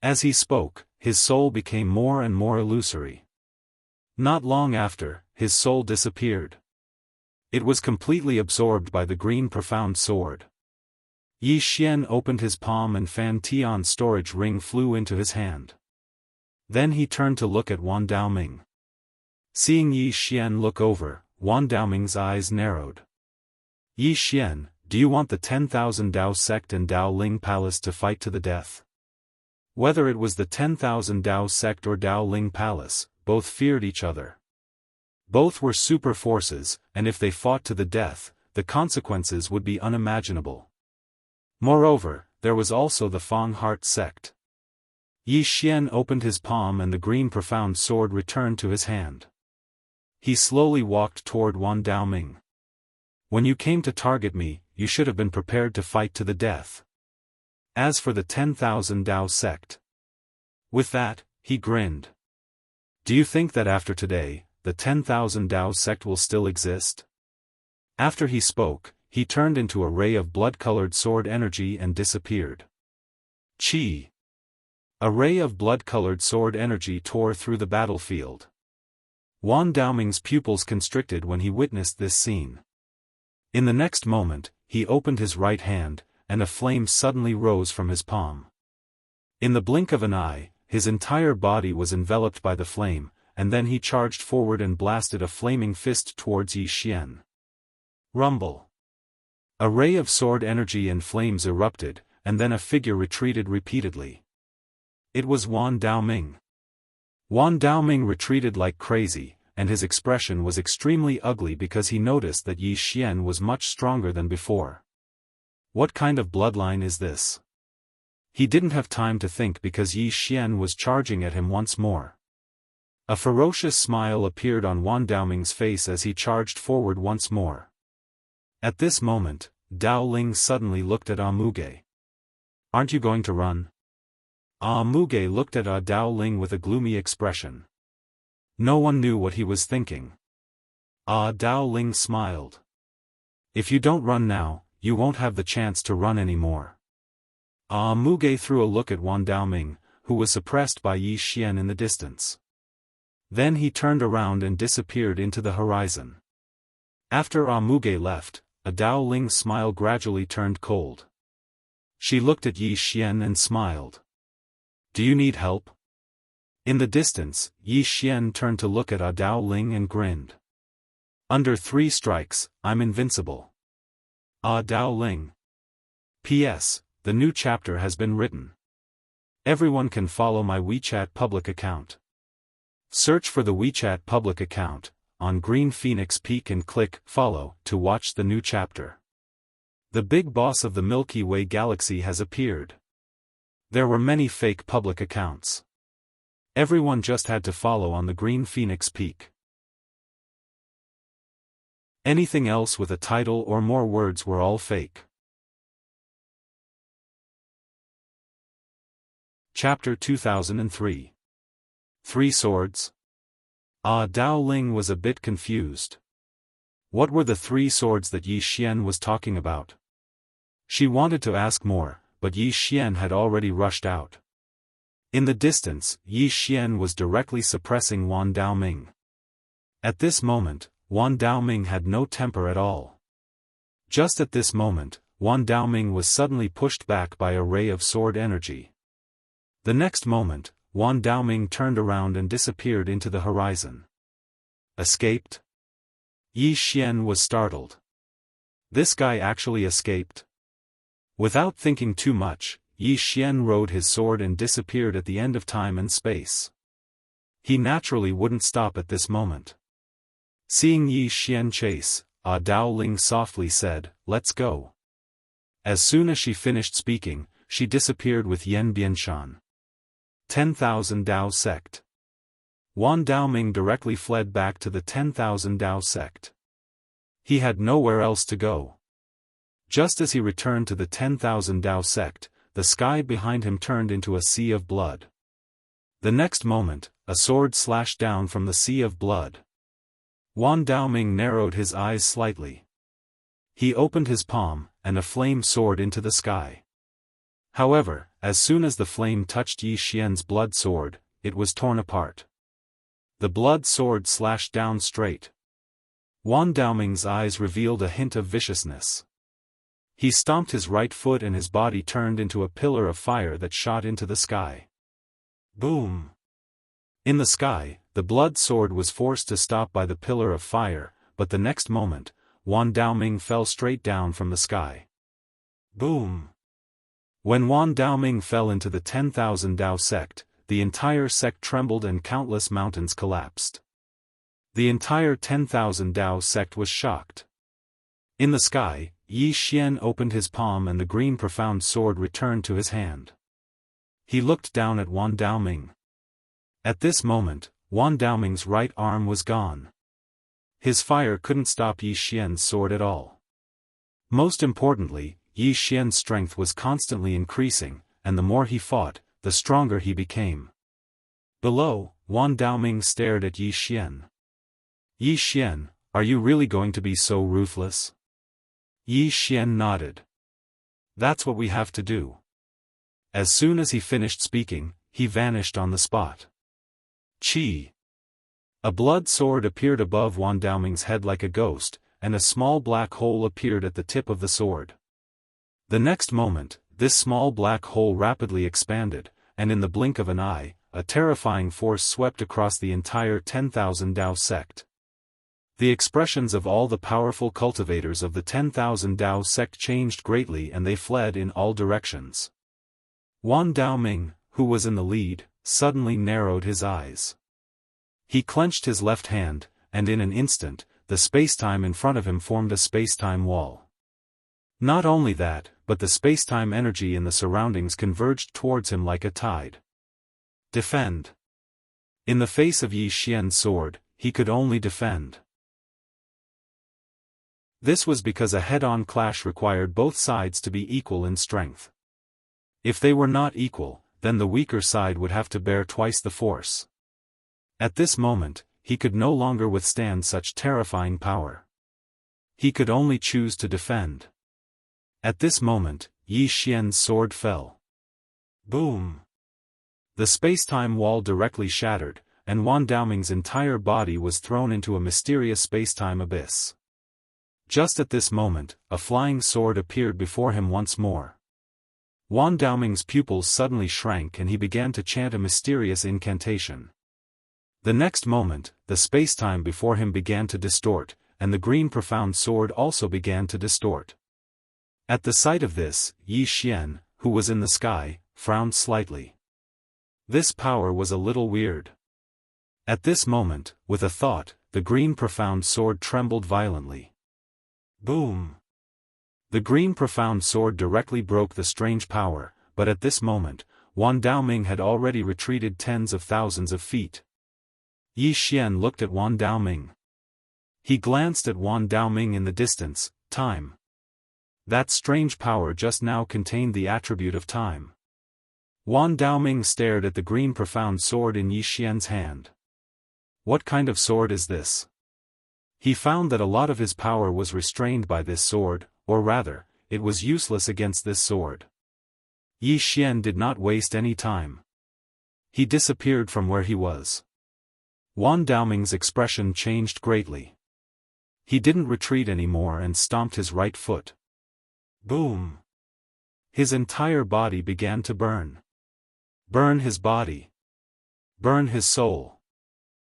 As he spoke, his soul became more and more illusory. Not long after, his soul disappeared. It was completely absorbed by the green profound sword. Yi Xian opened his palm and Fan Tian's storage ring flew into his hand. Then he turned to look at Wan Daoming. Seeing Yi Xian look over, Wan Daoming's eyes narrowed. "Yi Xian, do you want the 10,000 Dao sect and Dao Ling palace to fight to the death?" Whether it was the 10,000 Dao sect or Dao Ling palace, both feared each other. Both were super forces, and if they fought to the death, the consequences would be unimaginable. Moreover, there was also the Fang Heart sect. Yi Xian opened his palm and the green profound sword returned to his hand. He slowly walked toward Wan Daoming. "When you came to target me, you should have been prepared to fight to the death. As for the 10,000 Dao sect." With that, he grinned. "Do you think that after today, the 10,000 Dao sect will still exist?" After he spoke, he turned into a ray of blood-colored sword energy and disappeared. Chi! A ray of blood-colored sword energy tore through the battlefield. Wan Daoming's pupils constricted when he witnessed this scene. In the next moment, he opened his right hand, and a flame suddenly rose from his palm. In the blink of an eye, his entire body was enveloped by the flame, and then he charged forward and blasted a flaming fist towards Yi Xian. Rumble! A ray of sword energy and flames erupted, and then a figure retreated repeatedly. It was Wan Daoming. Wan Daoming retreated like crazy, and his expression was extremely ugly because he noticed that Yi Xian was much stronger than before. What kind of bloodline is this? He didn't have time to think because Yi Xian was charging at him once more. A ferocious smile appeared on Wan Daoming's face as he charged forward once more. At this moment, Dao Ling suddenly looked at Muge. "Aren't you going to run?" Muge looked at Dao Ling with a gloomy expression. No one knew what he was thinking. Dao Ling smiled. "If you don't run now, you won't have the chance to run anymore." Muge threw a look at Wan Daoming, who was suppressed by Yi Xian in the distance. Then he turned around and disappeared into the horizon. After Muge left, Dao Ling's smile gradually turned cold. She looked at Yi Xian and smiled. "Do you need help?" In the distance, Yi Xian turned to look at Dao Ling and grinned. Under 3 strikes, I'm invincible. Dao Ling. P.S. The new chapter has been written. Everyone can follow my WeChat public account. Search for the WeChat public account on Green Phoenix Peak and click follow to watch the new chapter. The big boss of the Milky Way galaxy has appeared. There were many fake public accounts. Everyone just had to follow on the Green Phoenix Peak. Anything else with a title or more words were all fake. Chapter 2003. 3 Swords? Dao Ling was a bit confused. What were the 3 swords that Yi Xian was talking about? She wanted to ask more, but Yi Xian had already rushed out. In the distance, Yi Xian was directly suppressing Wan Daoming. At this moment, Wan Daoming had no temper at all. Just at this moment, Wan Daoming was suddenly pushed back by a ray of sword energy. The next moment, Wan Daoming turned around and disappeared into the horizon. Escaped? Yi Xian was startled. This guy actually escaped? Without thinking too much, Yi Xian rode his sword and disappeared at the end of time and space. He naturally wouldn't stop at this moment. Seeing Yi Xian chase, Dao Ling softly said, "Let's go." As soon as she finished speaking, she disappeared with Yan Bianshan. 10,000 Dao sect. Wan Daoming directly fled back to the 10,000 Dao sect. He had nowhere else to go. Just as he returned to the 10,000 Dao sect, the sky behind him turned into a sea of blood. The next moment, a sword slashed down from the sea of blood. Wan Daoming narrowed his eyes slightly. He opened his palm, and a flame soared into the sky. However, as soon as the flame touched Yi Xian's blood sword, it was torn apart. The blood sword slashed down straight. Wan Daoming's eyes revealed a hint of viciousness. He stomped his right foot and his body turned into a pillar of fire that shot into the sky. Boom! In the sky, the blood sword was forced to stop by the pillar of fire, but the next moment, Wan Daoming fell straight down from the sky. Boom! When Wan Daoming fell into the 10,000 Dao sect, the entire sect trembled and countless mountains collapsed. The entire 10,000 Dao sect was shocked. In the sky, Yi Xian opened his palm and the green profound sword returned to his hand. He looked down at Wan Daoming. At this moment, Wan Daoming's right arm was gone. His fire couldn't stop Yi Xian's sword at all. Most importantly, Yi Xian's strength was constantly increasing, and the more he fought, the stronger he became. Below, Wan Daoming stared at Yi Xian. "Yi Xian, are you really going to be so ruthless?" Yi Xian nodded. "That's what we have to do." As soon as he finished speaking, he vanished on the spot. Chi! A blood sword appeared above Wan Daoming's head like a ghost, and a small black hole appeared at the tip of the sword. The next moment, this small black hole rapidly expanded, and in the blink of an eye, a terrifying force swept across the entire 10,000 Dao sect. The expressions of all the powerful cultivators of the 10,000 Dao sect changed greatly and they fled in all directions. Wan Daoming, who was in the lead, suddenly narrowed his eyes. He clenched his left hand, and in an instant, the spacetime in front of him formed a spacetime wall. Not only that, but the spacetime energy in the surroundings converged towards him like a tide. Defend. In the face of Yi Xian's sword, he could only defend. This was because a head-on clash required both sides to be equal in strength. If they were not equal, then the weaker side would have to bear twice the force. At this moment, he could no longer withstand such terrifying power. He could only choose to defend. At this moment, Yi Xian's sword fell. Boom! The spacetime wall directly shattered, and Wan Daoming's entire body was thrown into a mysterious spacetime abyss. Just at this moment, a flying sword appeared before him once more. Wan Daoming's pupils suddenly shrank and he began to chant a mysterious incantation. The next moment, the space-time before him began to distort, and the green profound sword also began to distort. At the sight of this, Yi Xian, who was in the sky, frowned slightly. This power was a little weird. At this moment, with a thought, the green profound sword trembled violently. Boom! The green profound sword directly broke the strange power, but at this moment, Wan Daoming had already retreated tens of thousands of feet. Yi Xian looked at Wan Daoming. He glanced at Wan Daoming in the distance. Time. That strange power just now contained the attribute of time. Wan Daoming stared at the green profound sword in Yi Xian's hand. What kind of sword is this? He found that a lot of his power was restrained by this sword, or rather, it was useless against this sword. Yi Xian did not waste any time. He disappeared from where he was. Wan Daoming's expression changed greatly. He didn't retreat anymore and stomped his right foot. Boom! His entire body began to burn. Burn his body. Burn his soul.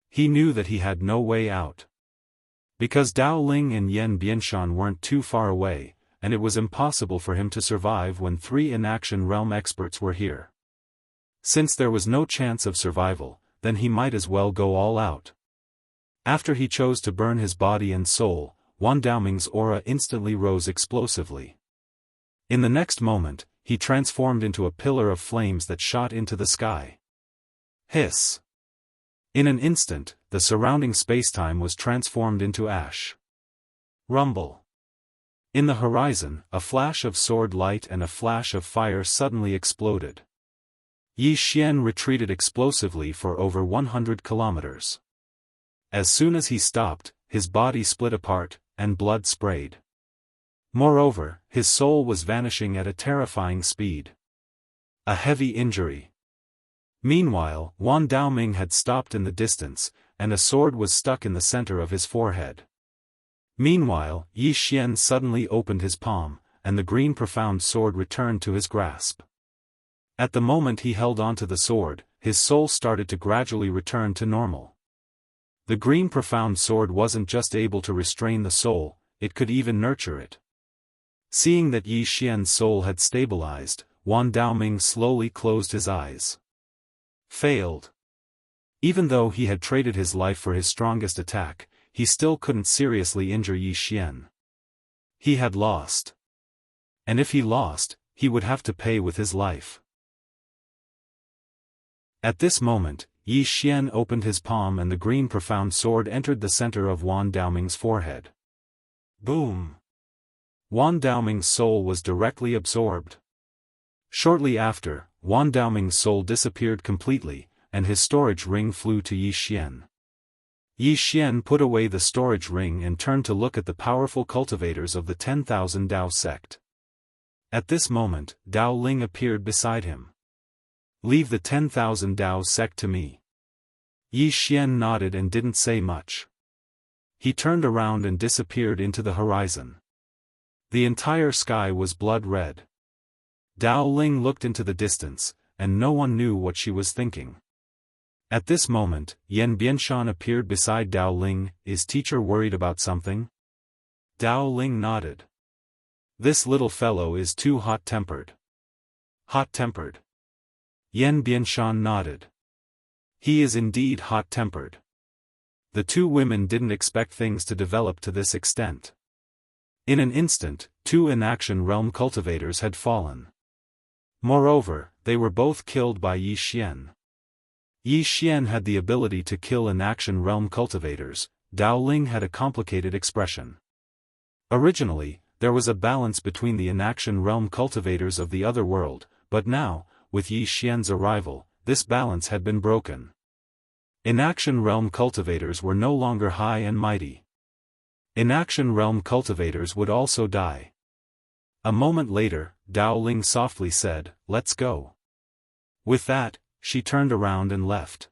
He knew that he had no way out. Because Dao Ling and Yan Bianshan weren't too far away, and it was impossible for him to survive when 3 in-action realm experts were here. Since there was no chance of survival, then he might as well go all out. After he chose to burn his body and soul, Wan Daoming's aura instantly rose explosively. In the next moment, he transformed into a pillar of flames that shot into the sky. Hiss! In an instant, the surrounding spacetime was transformed into ash. Rumble! In the horizon, a flash of sword light and a flash of fire suddenly exploded. Yi Xian retreated explosively for over 100 kilometers. As soon as he stopped, his body split apart, and blood sprayed. Moreover, his soul was vanishing at a terrifying speed. A heavy injury. Meanwhile, Wan Daoming had stopped in the distance, and a sword was stuck in the center of his forehead. Meanwhile, Yi Xian suddenly opened his palm, and the green profound sword returned to his grasp. At the moment he held onto the sword, his soul started to gradually return to normal. The green profound sword wasn't just able to restrain the soul, it could even nurture it. Seeing that Yi Xian's soul had stabilized, Wan Daoming slowly closed his eyes. Failed. Even though he had traded his life for his strongest attack, he still couldn't seriously injure Yi Xian. He had lost. And if he lost, he would have to pay with his life. At this moment, Yi Xian opened his palm and the green profound sword entered the center of Wan Daoming's forehead. Boom! Wan Daoming's soul was directly absorbed. Shortly after, Wan Daoming's soul disappeared completely, and his storage ring flew to Yi Xian. Yi Xian put away the storage ring and turned to look at the powerful cultivators of the 10,000 Dao sect. At this moment, Dao Ling appeared beside him. Leave the 10,000 Dao sect to me. Yi Xian nodded and didn't say much. He turned around and disappeared into the horizon. The entire sky was blood red. Dao Ling looked into the distance, and no one knew what she was thinking. At this moment, Yan Bianshan appeared beside Dao Ling. Is teacher worried about something? Dao Ling nodded. This little fellow is too hot-tempered. Hot-tempered. Yan Bianshan nodded. He is indeed hot-tempered. The two women didn't expect things to develop to this extent. In an instant, 2 in-action realm cultivators had fallen. Moreover, they were both killed by Yi Xian. Yi Xian had the ability to kill in-action realm cultivators. Dao Ling had a complicated expression. Originally, there was a balance between the in-action realm cultivators of the other world, but now, with Yi Xian's arrival, this balance had been broken. In-action realm cultivators were no longer high and mighty. In-action realm cultivators would also die. A moment later, Dao Ling softly said, "Let's go." With that, she turned around and left.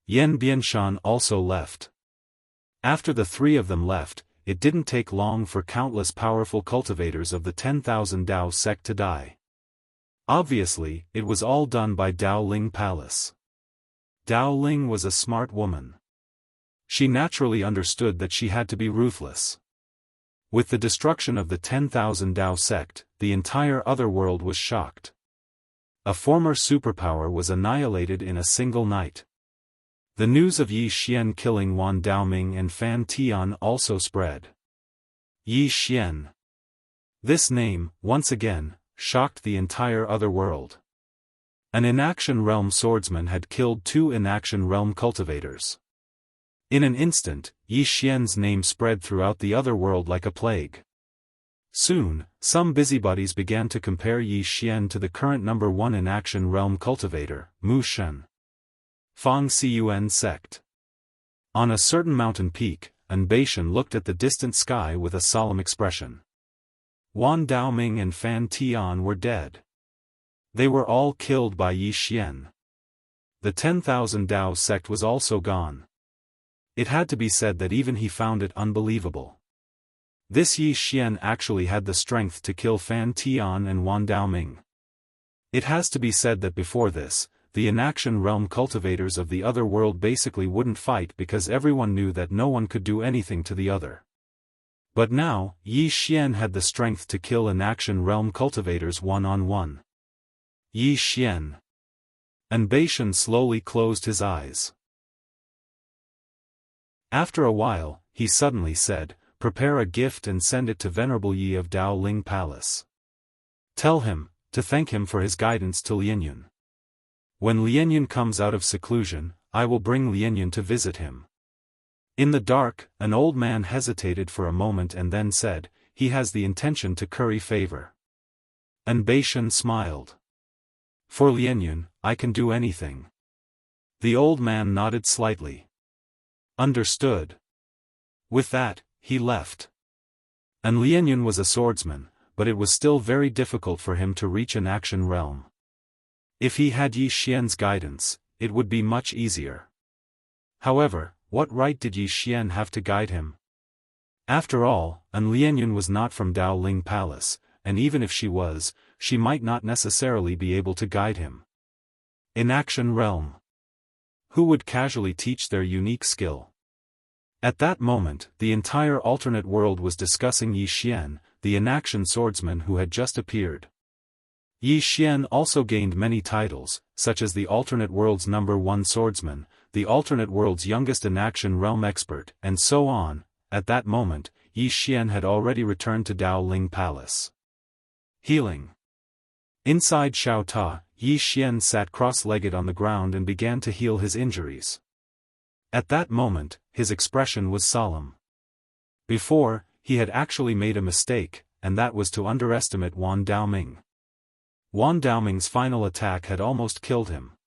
Yan Bianshan also left. After the 3 of them left, it didn't take long for countless powerful cultivators of the 10,000 Dao sect to die. Obviously, it was all done by Dao Ling Palace. Dao Ling was a smart woman. She naturally understood that she had to be ruthless. With the destruction of the 10,000 Dao sect, the entire other world was shocked. A former superpower was annihilated in a single night. The news of Yi Xian killing Wan Daoming and Fan Tian also spread. Yi Xian. This name, once again, shocked the entire other world. An inaction realm swordsman had killed 2 inaction realm cultivators. In an instant, Yi Xian's name spread throughout the other world like a plague. Soon, some busybodies began to compare Yi Xian to the current number 1 inaction realm cultivator, Mu Shen. Fang Cun sect. On a certain mountain peak, An Beishan looked at the distant sky with a solemn expression. Wan Daoming and Fan Tian were dead. They were all killed by Yi Xian. The 10,000 Dao sect was also gone. It had to be said that even he found it unbelievable. This Yi Xian actually had the strength to kill Fan Tian and Wan Daoming. It has to be said that before this, the inaction realm cultivators of the other world basically wouldn't fight because everyone knew that no one could do anything to the other. But now, Yi Xian had the strength to kill inaction realm cultivators one-on-one. Yi Xian. An Beishan slowly closed his eyes. After a while, he suddenly said, "Prepare a gift and send it to Venerable Yi of Dao Ling Palace. Tell him, to thank him for his guidance to Lianyun. When Lianyun comes out of seclusion, I will bring Lianyun to visit him." In the dark, an old man hesitated for a moment and then said, "He has the intention to curry favor." An Beishan smiled. "For Lianyun, I can do anything." The old man nodded slightly. "Understood." With that, he left. And Lianyun was a swordsman, but it was still very difficult for him to reach an action realm. If he had Yi Xian's guidance, it would be much easier. However, what right did Yi Xian have to guide him? After all, An Lianyun was not from Dao Ling Palace, and even if she was, she might not necessarily be able to guide him. Inaction realm. Who would casually teach their unique skill? At that moment, the entire alternate world was discussing Yi Xian, the inaction swordsman who had just appeared. Yi Xian also gained many titles, such as the alternate world's number 1 swordsman, the alternate world's youngest inaction realm expert, and so on. At that moment, Yi Xian had already returned to Dao Ling Palace. Healing. Inside Xiao Ta, Yi Xian sat cross-legged on the ground and began to heal his injuries. At that moment, his expression was solemn. Before, he had actually made a mistake, and that was to underestimate Wan Daoming. Wan Daoming's final attack had almost killed him.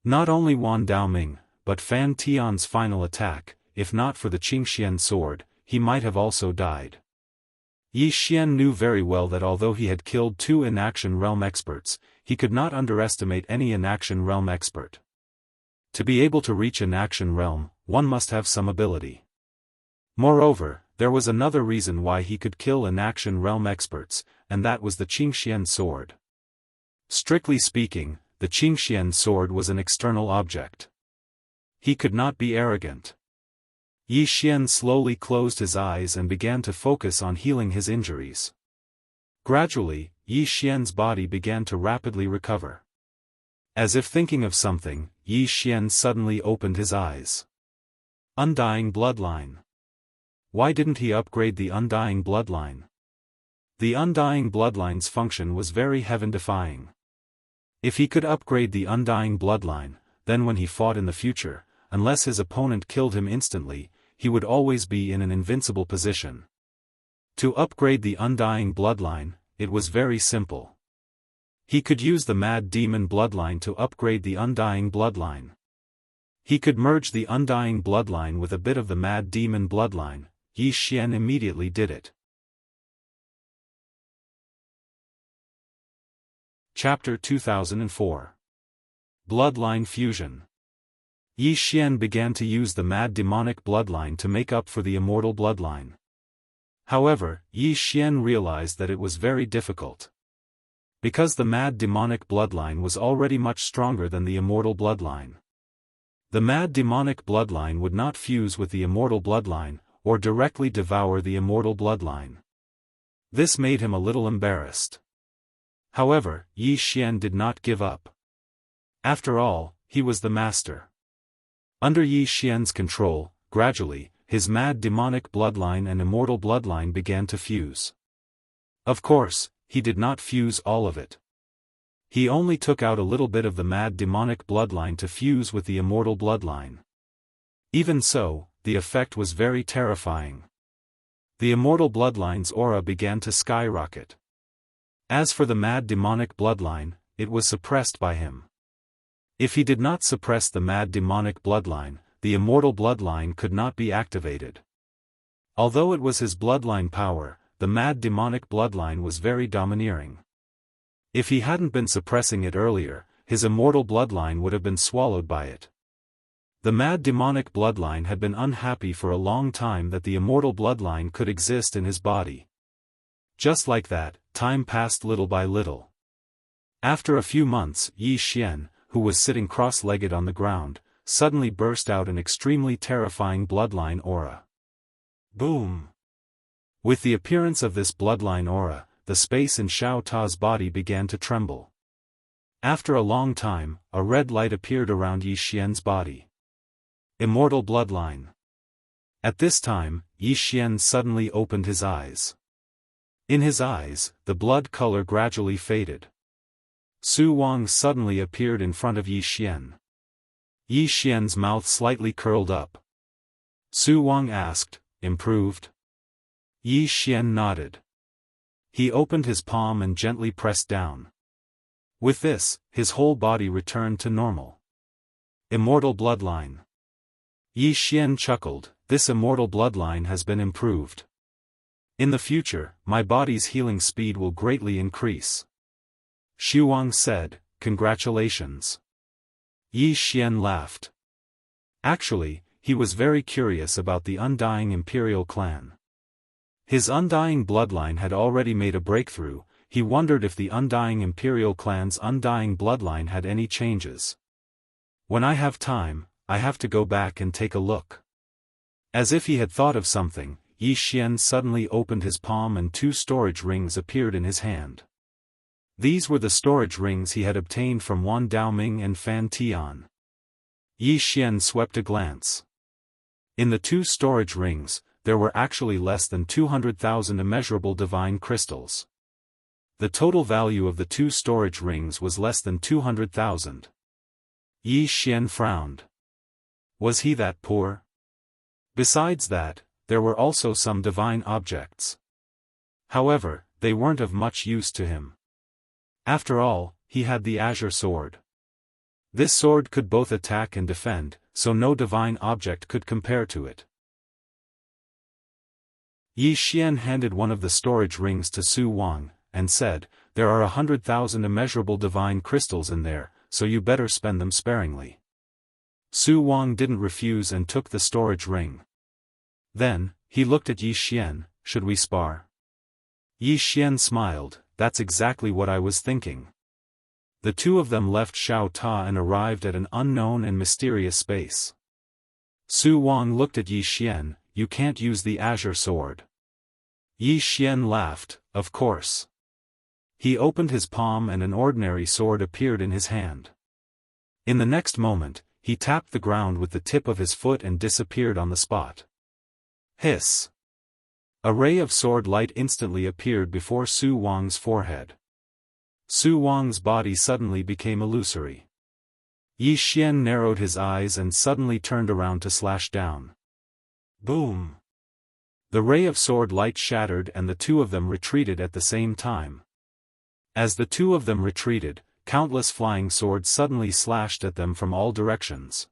Not only Wan Daoming, but Fan Tian's final attack, if not for the Qingxian sword, he might have also died. Yi Xian knew very well that although he had killed 2 inaction realm experts, he could not underestimate any inaction realm expert. To be able to reach inaction realm, one must have some ability. Moreover, there was another reason why he could kill inaction realm experts, and that was the Qingxian sword. Strictly speaking, the Qingxian sword was an external object. He could not be arrogant. Yi Xian slowly closed his eyes and began to focus on healing his injuries. Gradually, Yi Xian's body began to rapidly recover. As if thinking of something, Yi Xian suddenly opened his eyes. Undying bloodline. Why didn't he upgrade the undying bloodline? The undying bloodline's function was very heaven-defying. If he could upgrade the undying bloodline, then when he fought in the future, unless his opponent killed him instantly, he would always be in an invincible position. To upgrade the undying bloodline, it was very simple. He could use the Mad Demon bloodline to upgrade the undying bloodline. He could merge the undying bloodline with a bit of the Mad Demon bloodline. Yi Xian immediately did it. Chapter 2004. Bloodline Fusion. Yi Xian began to use the Mad Demonic bloodline to make up for the Immortal bloodline. However, Yi Xian realized that it was very difficult. Because the mad demonic bloodline was already much stronger than the immortal bloodline. The mad demonic bloodline would not fuse with the immortal bloodline, or directly devour the immortal bloodline. This made him a little embarrassed. However, Yi Xian did not give up. After all, he was the master. Under Yi Xian's control, gradually, his mad demonic bloodline and immortal bloodline began to fuse. Of course, he did not fuse all of it. He only took out a little bit of the mad demonic bloodline to fuse with the immortal bloodline. Even so, the effect was very terrifying. The immortal bloodline's aura began to skyrocket. As for the mad demonic bloodline, it was suppressed by him. If he did not suppress the mad demonic bloodline, the immortal bloodline could not be activated. Although it was his bloodline power, the mad demonic bloodline was very domineering. If he hadn't been suppressing it earlier, his immortal bloodline would have been swallowed by it. The mad demonic bloodline had been unhappy for a long time that the immortal bloodline could exist in his body. Just like that, time passed little by little. After a few months, Yi Xian, who was sitting cross-legged on the ground, suddenly burst out an extremely terrifying bloodline aura. Boom! With the appearance of this bloodline aura, the space in Xiao Ta's body began to tremble. After a long time, a red light appeared around Yi Xian's body. Immortal bloodline. At this time, Yi Xian suddenly opened his eyes. In his eyes, the blood color gradually faded. Su Wang suddenly appeared in front of Yi Xian. Yi Xian's mouth slightly curled up. Su Wang asked, "Improved?" Yi Xian nodded. He opened his palm and gently pressed down. With this, his whole body returned to normal. Immortal bloodline. Yi Xian chuckled, "This immortal bloodline has been improved. In the future, my body's healing speed will greatly increase." Xu Wang said, "Congratulations." Yi Xian laughed. Actually, he was very curious about the Undying Imperial clan. His undying bloodline had already made a breakthrough. He wondered if the Undying Imperial clan's undying bloodline had any changes. When I have time, I have to go back and take a look. As if he had thought of something, Yi Xian suddenly opened his palm and 2 storage rings appeared in his hand. These were the storage rings he had obtained from Wan Daoming and Fan Tian. Yi Xian swept a glance. In the 2 storage rings, there were actually less than 200,000 immeasurable divine crystals. The total value of the 2 storage rings was less than 200,000. Yi Xian frowned. Was he that poor? Besides that, there were also some divine objects. However, they weren't of much use to him. After all, he had the Azure Sword. This sword could both attack and defend, so no divine object could compare to it. Yi Xian handed one of the storage rings to Su Wang, and said, "There are 100,000 immeasurable divine crystals in there, so you better spend them sparingly." Su Wang didn't refuse and took the storage ring. Then, he looked at Yi Xian, "Should we spar?" Yi Xian smiled, "That's exactly what I was thinking." The 2 of them left Xiao Ta and arrived at an unknown and mysterious space. Su Wang looked at Yi Xian, "You can't use the Azure Sword." Yi Xian laughed, "Of course." He opened his palm and an ordinary sword appeared in his hand. In the next moment, he tapped the ground with the tip of his foot and disappeared on the spot. Hiss! A ray of sword light instantly appeared before Su Wang's forehead. Su Wang's body suddenly became illusory. Yi Xian narrowed his eyes and suddenly turned around to slash down. Boom! The ray of sword light shattered and the 2 of them retreated at the same time. As the 2 of them retreated, countless flying swords suddenly slashed at them from all directions.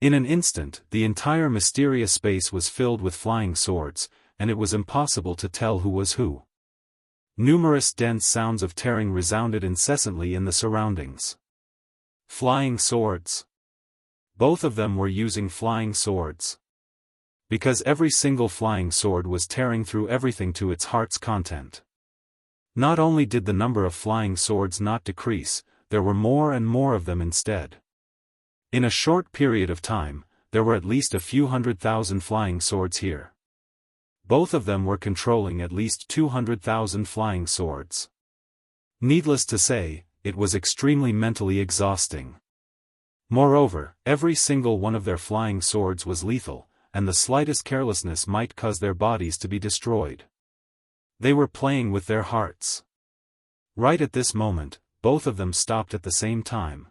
In an instant, the entire mysterious space was filled with flying swords, and it was impossible to tell who was who. Numerous dense sounds of tearing resounded incessantly in the surroundings. Flying swords. Both of them were using flying swords. Because every single flying sword was tearing through everything to its heart's content. Not only did the number of flying swords not decrease, there were more and more of them instead. In a short period of time, there were at least a few 100,000 flying swords here. Both of them were controlling at least 200,000 flying swords. Needless to say, it was extremely mentally exhausting. Moreover, every single one of their flying swords was lethal, and the slightest carelessness might cause their bodies to be destroyed. They were playing with their hearts. Right at this moment, both of them stopped at the same time.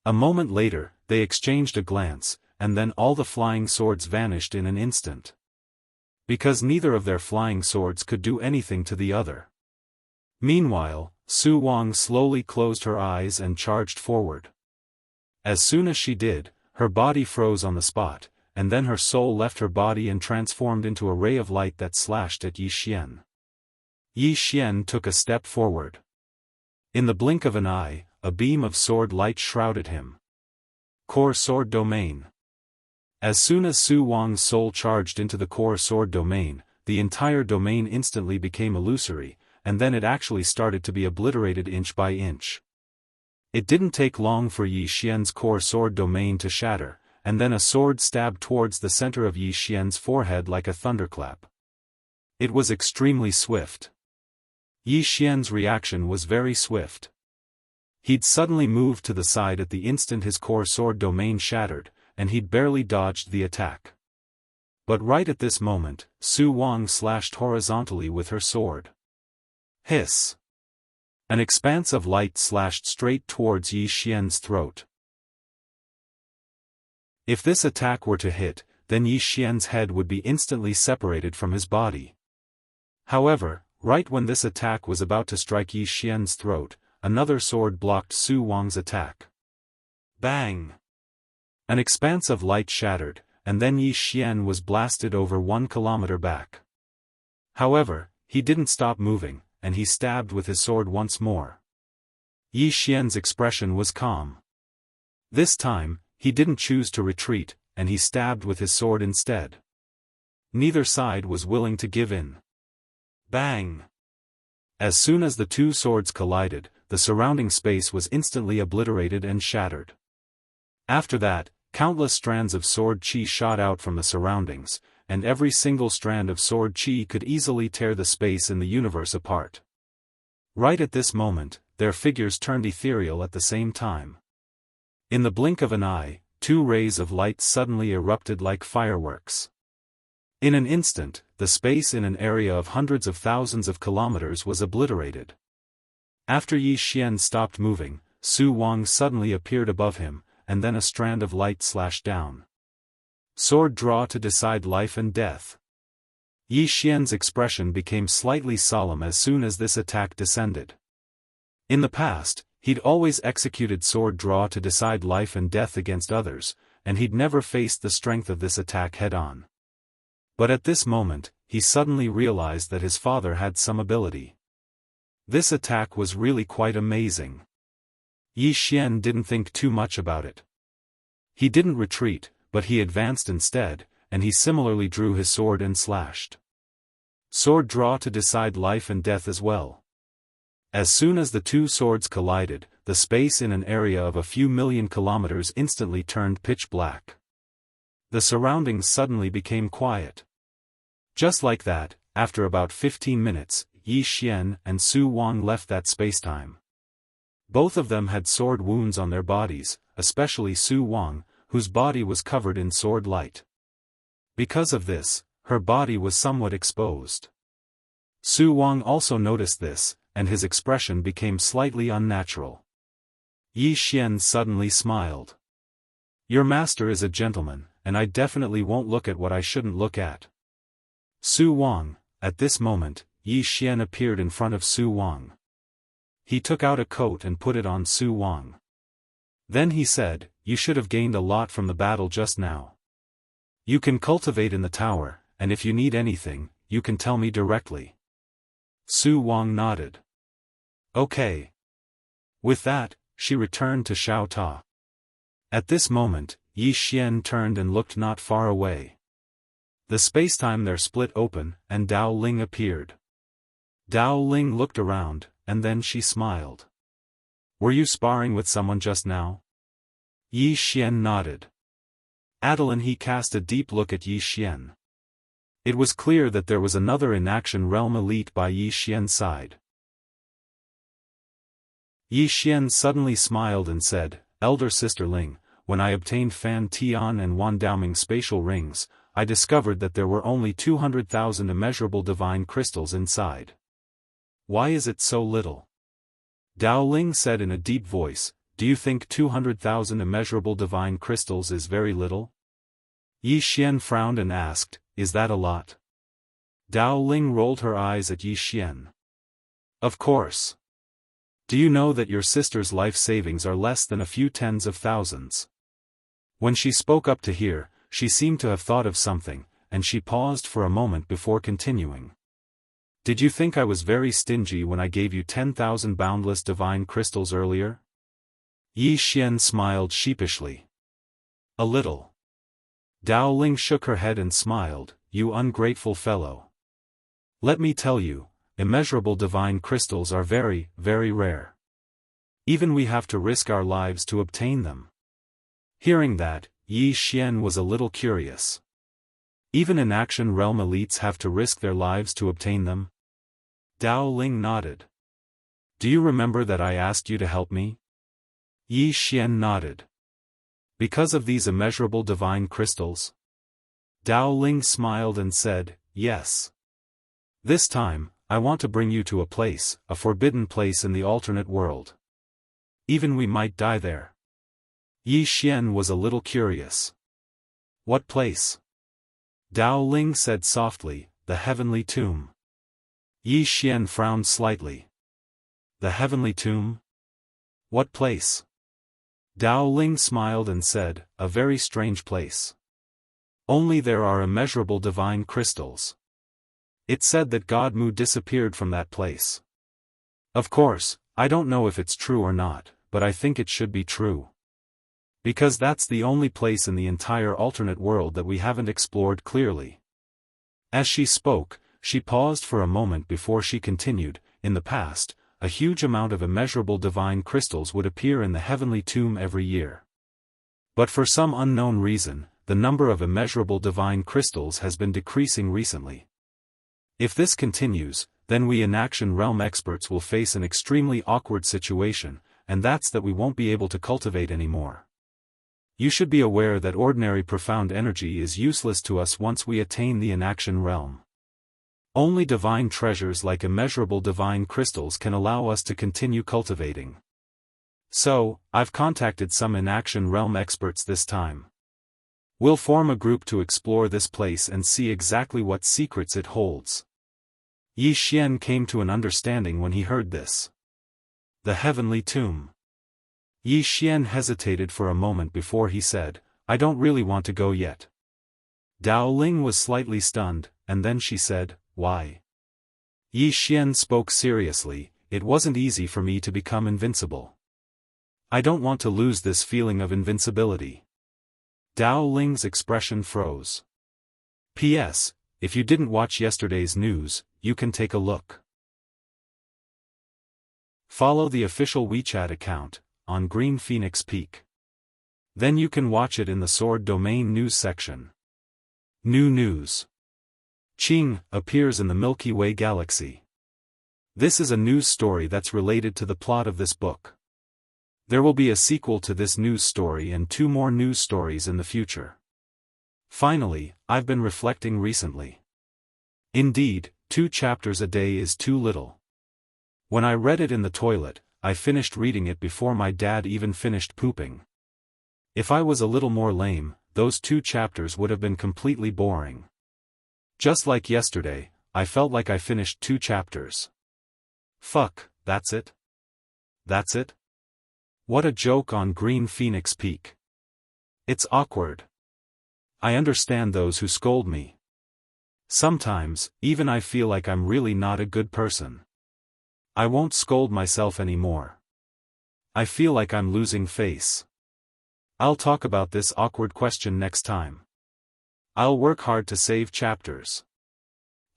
A moment later, they exchanged a glance, and then all the flying swords vanished in an instant. Because neither of their flying swords could do anything to the other. Meanwhile, Su Wang slowly closed her eyes and charged forward. As soon as she did, her body froze on the spot, and then her soul left her body and transformed into a ray of light that slashed at Yi Xian. Yi Xian took a step forward. In the blink of an eye, a beam of sword light shrouded him. Core Sword Domain. As soon as Su Wang's soul charged into the Core Sword Domain, the entire domain instantly became illusory, and then it actually started to be obliterated inch by inch. It didn't take long for Yi Xian's Core Sword Domain to shatter, and then a sword stabbed towards the center of Yi Xian's forehead like a thunderclap. It was extremely swift. Yi Xian's reaction was very swift. He'd suddenly moved to the side at the instant his Core Sword Domain shattered, and he'd barely dodged the attack. But right at this moment, Su Wang slashed horizontally with her sword. Hiss! An expanse of light slashed straight towards Yi Xian's throat. If this attack were to hit, then Yi Xian's head would be instantly separated from his body. However, right when this attack was about to strike Yi Xian's throat, another sword blocked Su Wang's attack. Bang! An expanse of light shattered, and then Yi Xian was blasted over 1 kilometer back. However, he didn't stop moving, and he stabbed with his sword once more. Yi Xian's expression was calm. This time, he didn't choose to retreat, and he stabbed with his sword instead. Neither side was willing to give in. Bang! As soon as the two swords collided, the surrounding space was instantly obliterated and shattered. After that, countless strands of sword chi shot out from the surroundings, and every single strand of sword chi could easily tear the space in the universe apart. Right at this moment, their figures turned ethereal at the same time. In the blink of an eye, 2 rays of light suddenly erupted like fireworks. In an instant, the space in an area of hundreds of thousands of kilometers was obliterated. After Yi Xian stopped moving, Su Wang suddenly appeared above him, and then a strand of light slashed down. Sword draw to decide life and death. Yi Xian's expression became slightly solemn as soon as this attack descended. In the past, he'd always executed sword draw to decide life and death against others, and he'd never faced the strength of this attack head-on. But at this moment, he suddenly realized that his father had some ability. This attack was really quite amazing. Yi Xian didn't think too much about it. He didn't retreat, but he advanced instead, and he similarly drew his sword and slashed. Sword draw to decide life and death as well. As soon as the two swords collided, the space in an area of a few million kilometers instantly turned pitch black. The surroundings suddenly became quiet. Just like that, after about 15 minutes, Yi Xian and Su Wang left that spacetime. Both of them had sword wounds on their bodies, especially Su Wang, whose body was covered in sword light. Because of this, her body was somewhat exposed. Su Wang also noticed this, and his expression became slightly unnatural. Yi Xian suddenly smiled. "Your master is a gentleman, and I definitely won't look at what I shouldn't look at." Su Wang, at this moment, Yi Xian appeared in front of Su Wang. He took out a coat and put it on Su Wang. Then he said, "You should have gained a lot from the battle just now. You can cultivate in the tower, and if you need anything, you can tell me directly." Su Wang nodded. "Okay." With that, she returned to Xiao Ta. At this moment, Yi Xian turned and looked not far away. The spacetime there split open, and Dao Ling appeared. Dao Ling looked around, and then she smiled. Were you sparring with someone just now? Yi Xian nodded. Adeline he cast a deep look at Yi Xian. It was clear that there was another in-action realm elite by Yi Xian's side. Yi Xian suddenly smiled and said, Elder Sister Ling, when I obtained Fan Tian and Wan Daoming spatial rings, I discovered that there were only 200,000 immeasurable divine crystals inside. Why is it so little? Dao Ling said in a deep voice, do you think 200,000 immeasurable divine crystals is very little? Yi Xian frowned and asked, is that a lot? Dao Ling rolled her eyes at Yi Xian. Of course. Do you know that your sister's life savings are less than a few tens of thousands? When she spoke up to hear, she seemed to have thought of something, and she paused for a moment before continuing. Did you think I was very stingy when I gave you 10,000 boundless divine crystals earlier? Yi Xian smiled sheepishly. A little. Dao Ling shook her head and smiled, you ungrateful fellow. Let me tell you, immeasurable divine crystals are very, very rare. Even we have to risk our lives to obtain them. Hearing that, Yi Xian was a little curious. Even in action realm elites have to risk their lives to obtain them? Dao Ling nodded. Do you remember that I asked you to help me? Yi Xian nodded. Because of these immeasurable divine crystals? Dao Ling smiled and said, yes. This time, I want to bring you to a place, a forbidden place in the alternate world. Even we might die there. Yi Xian was a little curious. What place? Dao Ling said softly, the heavenly tomb. Yi Xian frowned slightly. The heavenly tomb? What place? Dao Ling smiled and said, a very strange place. Only there are immeasurable divine crystals. It's said that God Mu disappeared from that place. Of course, I don't know if it's true or not, but I think it should be true. Because that's the only place in the entire alternate world that we haven't explored clearly. As she spoke, she paused for a moment before she continued, in the past, a huge amount of immeasurable divine crystals would appear in the heavenly tomb every year. But for some unknown reason, the number of immeasurable divine crystals has been decreasing recently. If this continues, then we in action realm experts will face an extremely awkward situation, and that's that we won't be able to cultivate anymore. You should be aware that ordinary profound energy is useless to us once we attain the inaction realm. Only divine treasures like immeasurable divine crystals can allow us to continue cultivating. So, I've contacted some inaction realm experts this time. We'll form a group to explore this place and see exactly what secrets it holds. Yi Xian came to an understanding when he heard this. The heavenly tomb. Yi Xian hesitated for a moment before he said, I don't really want to go yet. Dao Ling was slightly stunned, and then she said, why? Yi Xian spoke seriously, it wasn't easy for me to become invincible. I don't want to lose this feeling of invincibility. Dao Ling's expression froze. P.S. If you didn't watch yesterday's news, you can take a look. Follow the official WeChat account, on Green Phoenix Peak. Then you can watch it in the Sword Domain News section. New news. Qing appears in the Milky Way galaxy. This is a news story that's related to the plot of this book. There will be a sequel to this news story and 2 more news stories in the future. Finally, I've been reflecting recently. Indeed, 2 chapters a day is too little. When I read it in the toilet, I finished reading it before my dad even finished pooping. If I was a little more lame, those 2 chapters would have been completely boring. Just like yesterday, I felt like I finished 2 chapters. Fuck, that's it? That's it? What a joke on Green Phoenix Peak. It's awkward. I understand those who scold me. Sometimes, even I feel like I'm really not a good person. I won't scold myself anymore. I feel like I'm losing face. I'll talk about this awkward question next time. I'll work hard to save chapters.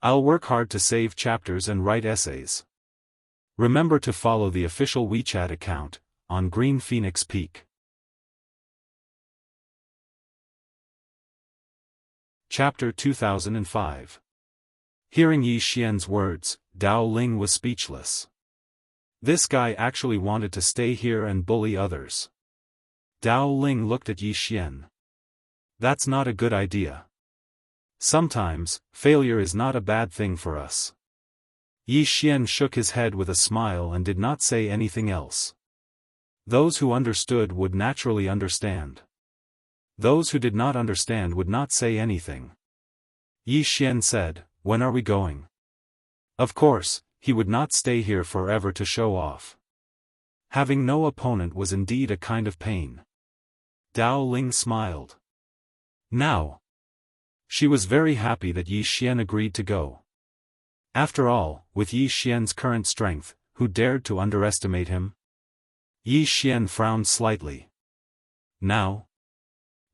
I'll work hard to save chapters and write essays. Remember to follow the official WeChat account, on Green Phoenix Peak. Chapter 2005. Hearing Yi Xian's words, Dao Ling was speechless. This guy actually wanted to stay here and bully others. Dao Ling looked at Yi Xian. That's not a good idea. Sometimes, failure is not a bad thing for us. Yi Xian shook his head with a smile and did not say anything else. Those who understood would naturally understand. Those who did not understand would not say anything. Yi Xian said, "When are we going?" Of course, he would not stay here forever to show off. Having no opponent was indeed a kind of pain. Dao Ling smiled. Now. She was very happy that Yi Xian agreed to go. After all, with Yi Xian's current strength, who dared to underestimate him? Yi Xian frowned slightly. Now?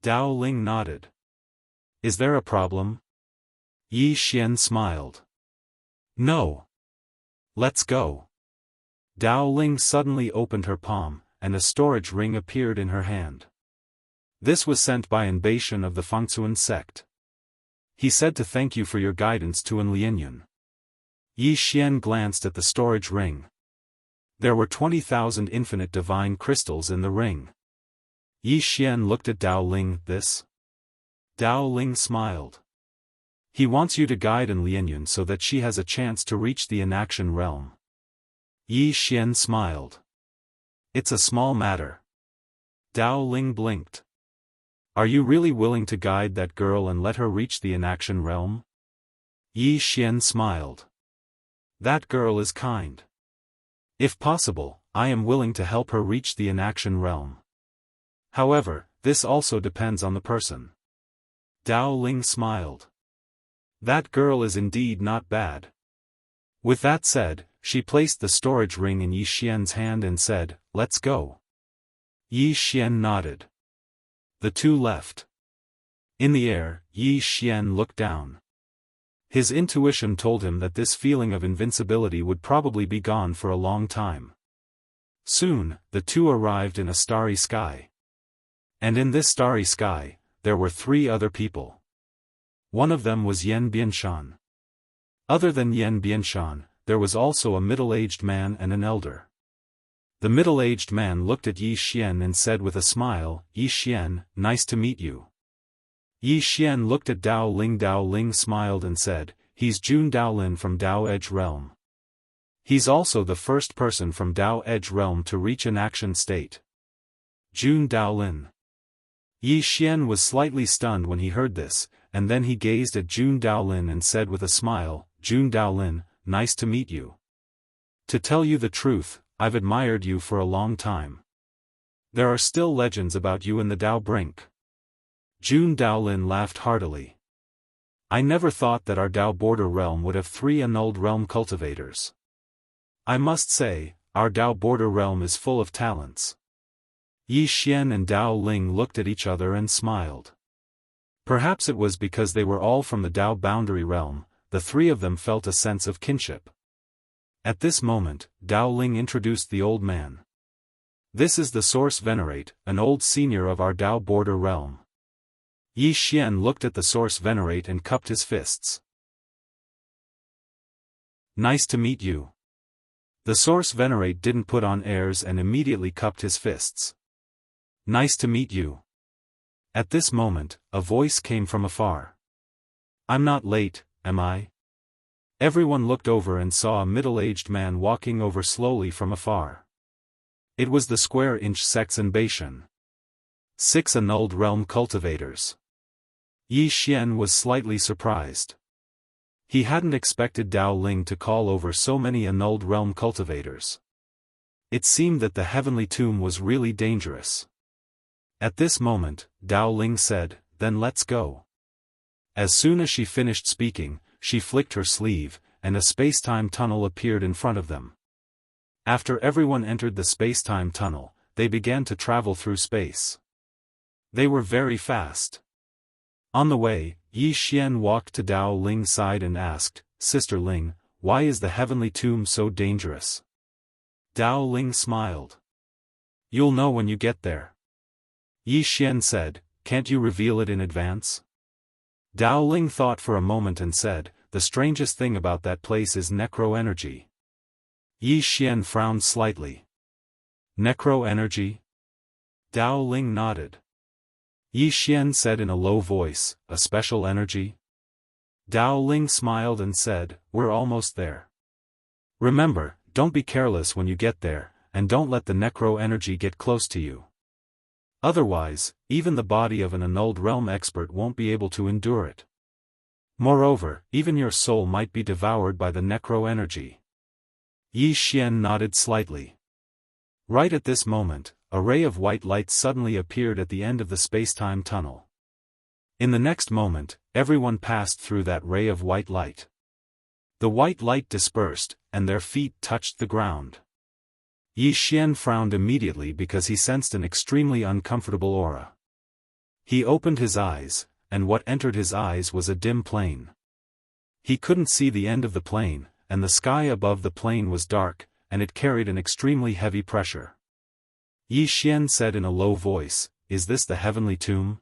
Dao Ling nodded. Is there a problem? Yi Xian smiled. No. Let's go. Dao Ling suddenly opened her palm, and a storage ring appeared in her hand. This was sent by an Baishan of the Fengsuan sect. He said to thank you for your guidance to an Lianyun. Yi Xian glanced at the storage ring. There were 20,000 infinite divine crystals in the ring. Yi Xian looked at Dao Ling. This? Dao Ling smiled. He wants you to guide an Lianyun so that she has a chance to reach the inaction realm. Yi Xian smiled. It's a small matter. Dao Ling blinked. Are you really willing to guide that girl and let her reach the inaction realm? Yi Xian smiled. That girl is kind. If possible, I am willing to help her reach the inaction realm. However, this also depends on the person. Dao Ling smiled. That girl is indeed not bad. With that said, she placed the storage ring in Yi Xian's hand and said, "Let's go." Yi Xian nodded. The two left. In the air, Yi Xian looked down. His intuition told him that this feeling of invincibility would probably be gone for a long time. Soon, the two arrived in a starry sky. And in this starry sky, there were 3 other people. One of them was Yan Bianshan. Other than Yan Bianshan, there was also a middle-aged man and an elder. The middle-aged man looked at Yi Xian and said with a smile, "Yi Xian, nice to meet you." Yi Xian looked at Dao Ling. Dao Ling smiled and said, "He's Jun Daolin from Dao Edge Realm. He's also the first person from Dao Edge Realm to reach an action state." Jun Daolin. Yi Xian was slightly stunned when he heard this, and then he gazed at Jun Daolin and said with a smile, "Jun Daolin, nice to meet you. To tell you the truth, I've admired you for a long time. There are still legends about you in the Dao Brink." Jun Daolin laughed heartily. "I never thought that our Dao border realm would have 3 annulled realm cultivators. I must say, our Dao border realm is full of talents." Yi Xian and Dao Ling looked at each other and smiled. Perhaps it was because they were all from the Dao boundary realm, the 3 of them felt a sense of kinship. At this moment, Dao Ling introduced the old man. "This is the Source Venerate, an old senior of our Dao border realm." Yi Xian looked at the Source Venerate and cupped his fists. "Nice to meet you." The Source Venerate didn't put on airs and immediately cupped his fists. "Nice to meet you." At this moment, a voice came from afar. "I'm not late, am I?" Everyone looked over and saw a middle-aged man walking over slowly from afar. It was the square-inch Sexan Baishan. 6 annulled realm cultivators. Yi Xian was slightly surprised. He hadn't expected Dao Ling to call over so many annulled realm cultivators. It seemed that the heavenly tomb was really dangerous. At this moment, Dao Ling said, "Then let's go." As soon as she finished speaking, she flicked her sleeve, and a space-time tunnel appeared in front of them. After everyone entered the space-time tunnel, they began to travel through space. They were very fast. On the way, Yi Xian walked to Dao Ling's side and asked, Sister Ling, why is the heavenly tomb so dangerous? Dao Ling smiled. You'll know when you get there. Yi Xian said, can't you reveal it in advance? Dao Ling thought for a moment and said, the strangest thing about that place is necro-energy. Yi Xian frowned slightly. Necro-energy? Dao Ling nodded. Yi Xian said in a low voice, a special energy? Dao Ling smiled and said, we're almost there. Remember, don't be careless when you get there, and don't let the necro-energy get close to you. Otherwise, even the body of an annulled realm expert won't be able to endure it. Moreover, even your soul might be devoured by the necro-energy. Yi Xian nodded slightly. Right at this moment, a ray of white light suddenly appeared at the end of the space-time tunnel. In the next moment, everyone passed through that ray of white light. The white light dispersed, and their feet touched the ground. Yi Xian frowned immediately because he sensed an extremely uncomfortable aura. He opened his eyes, and what entered his eyes was a dim plane. He couldn't see the end of the plane, and the sky above the plane was dark, and it carried an extremely heavy pressure. Yi Xian said in a low voice, is this the heavenly tomb?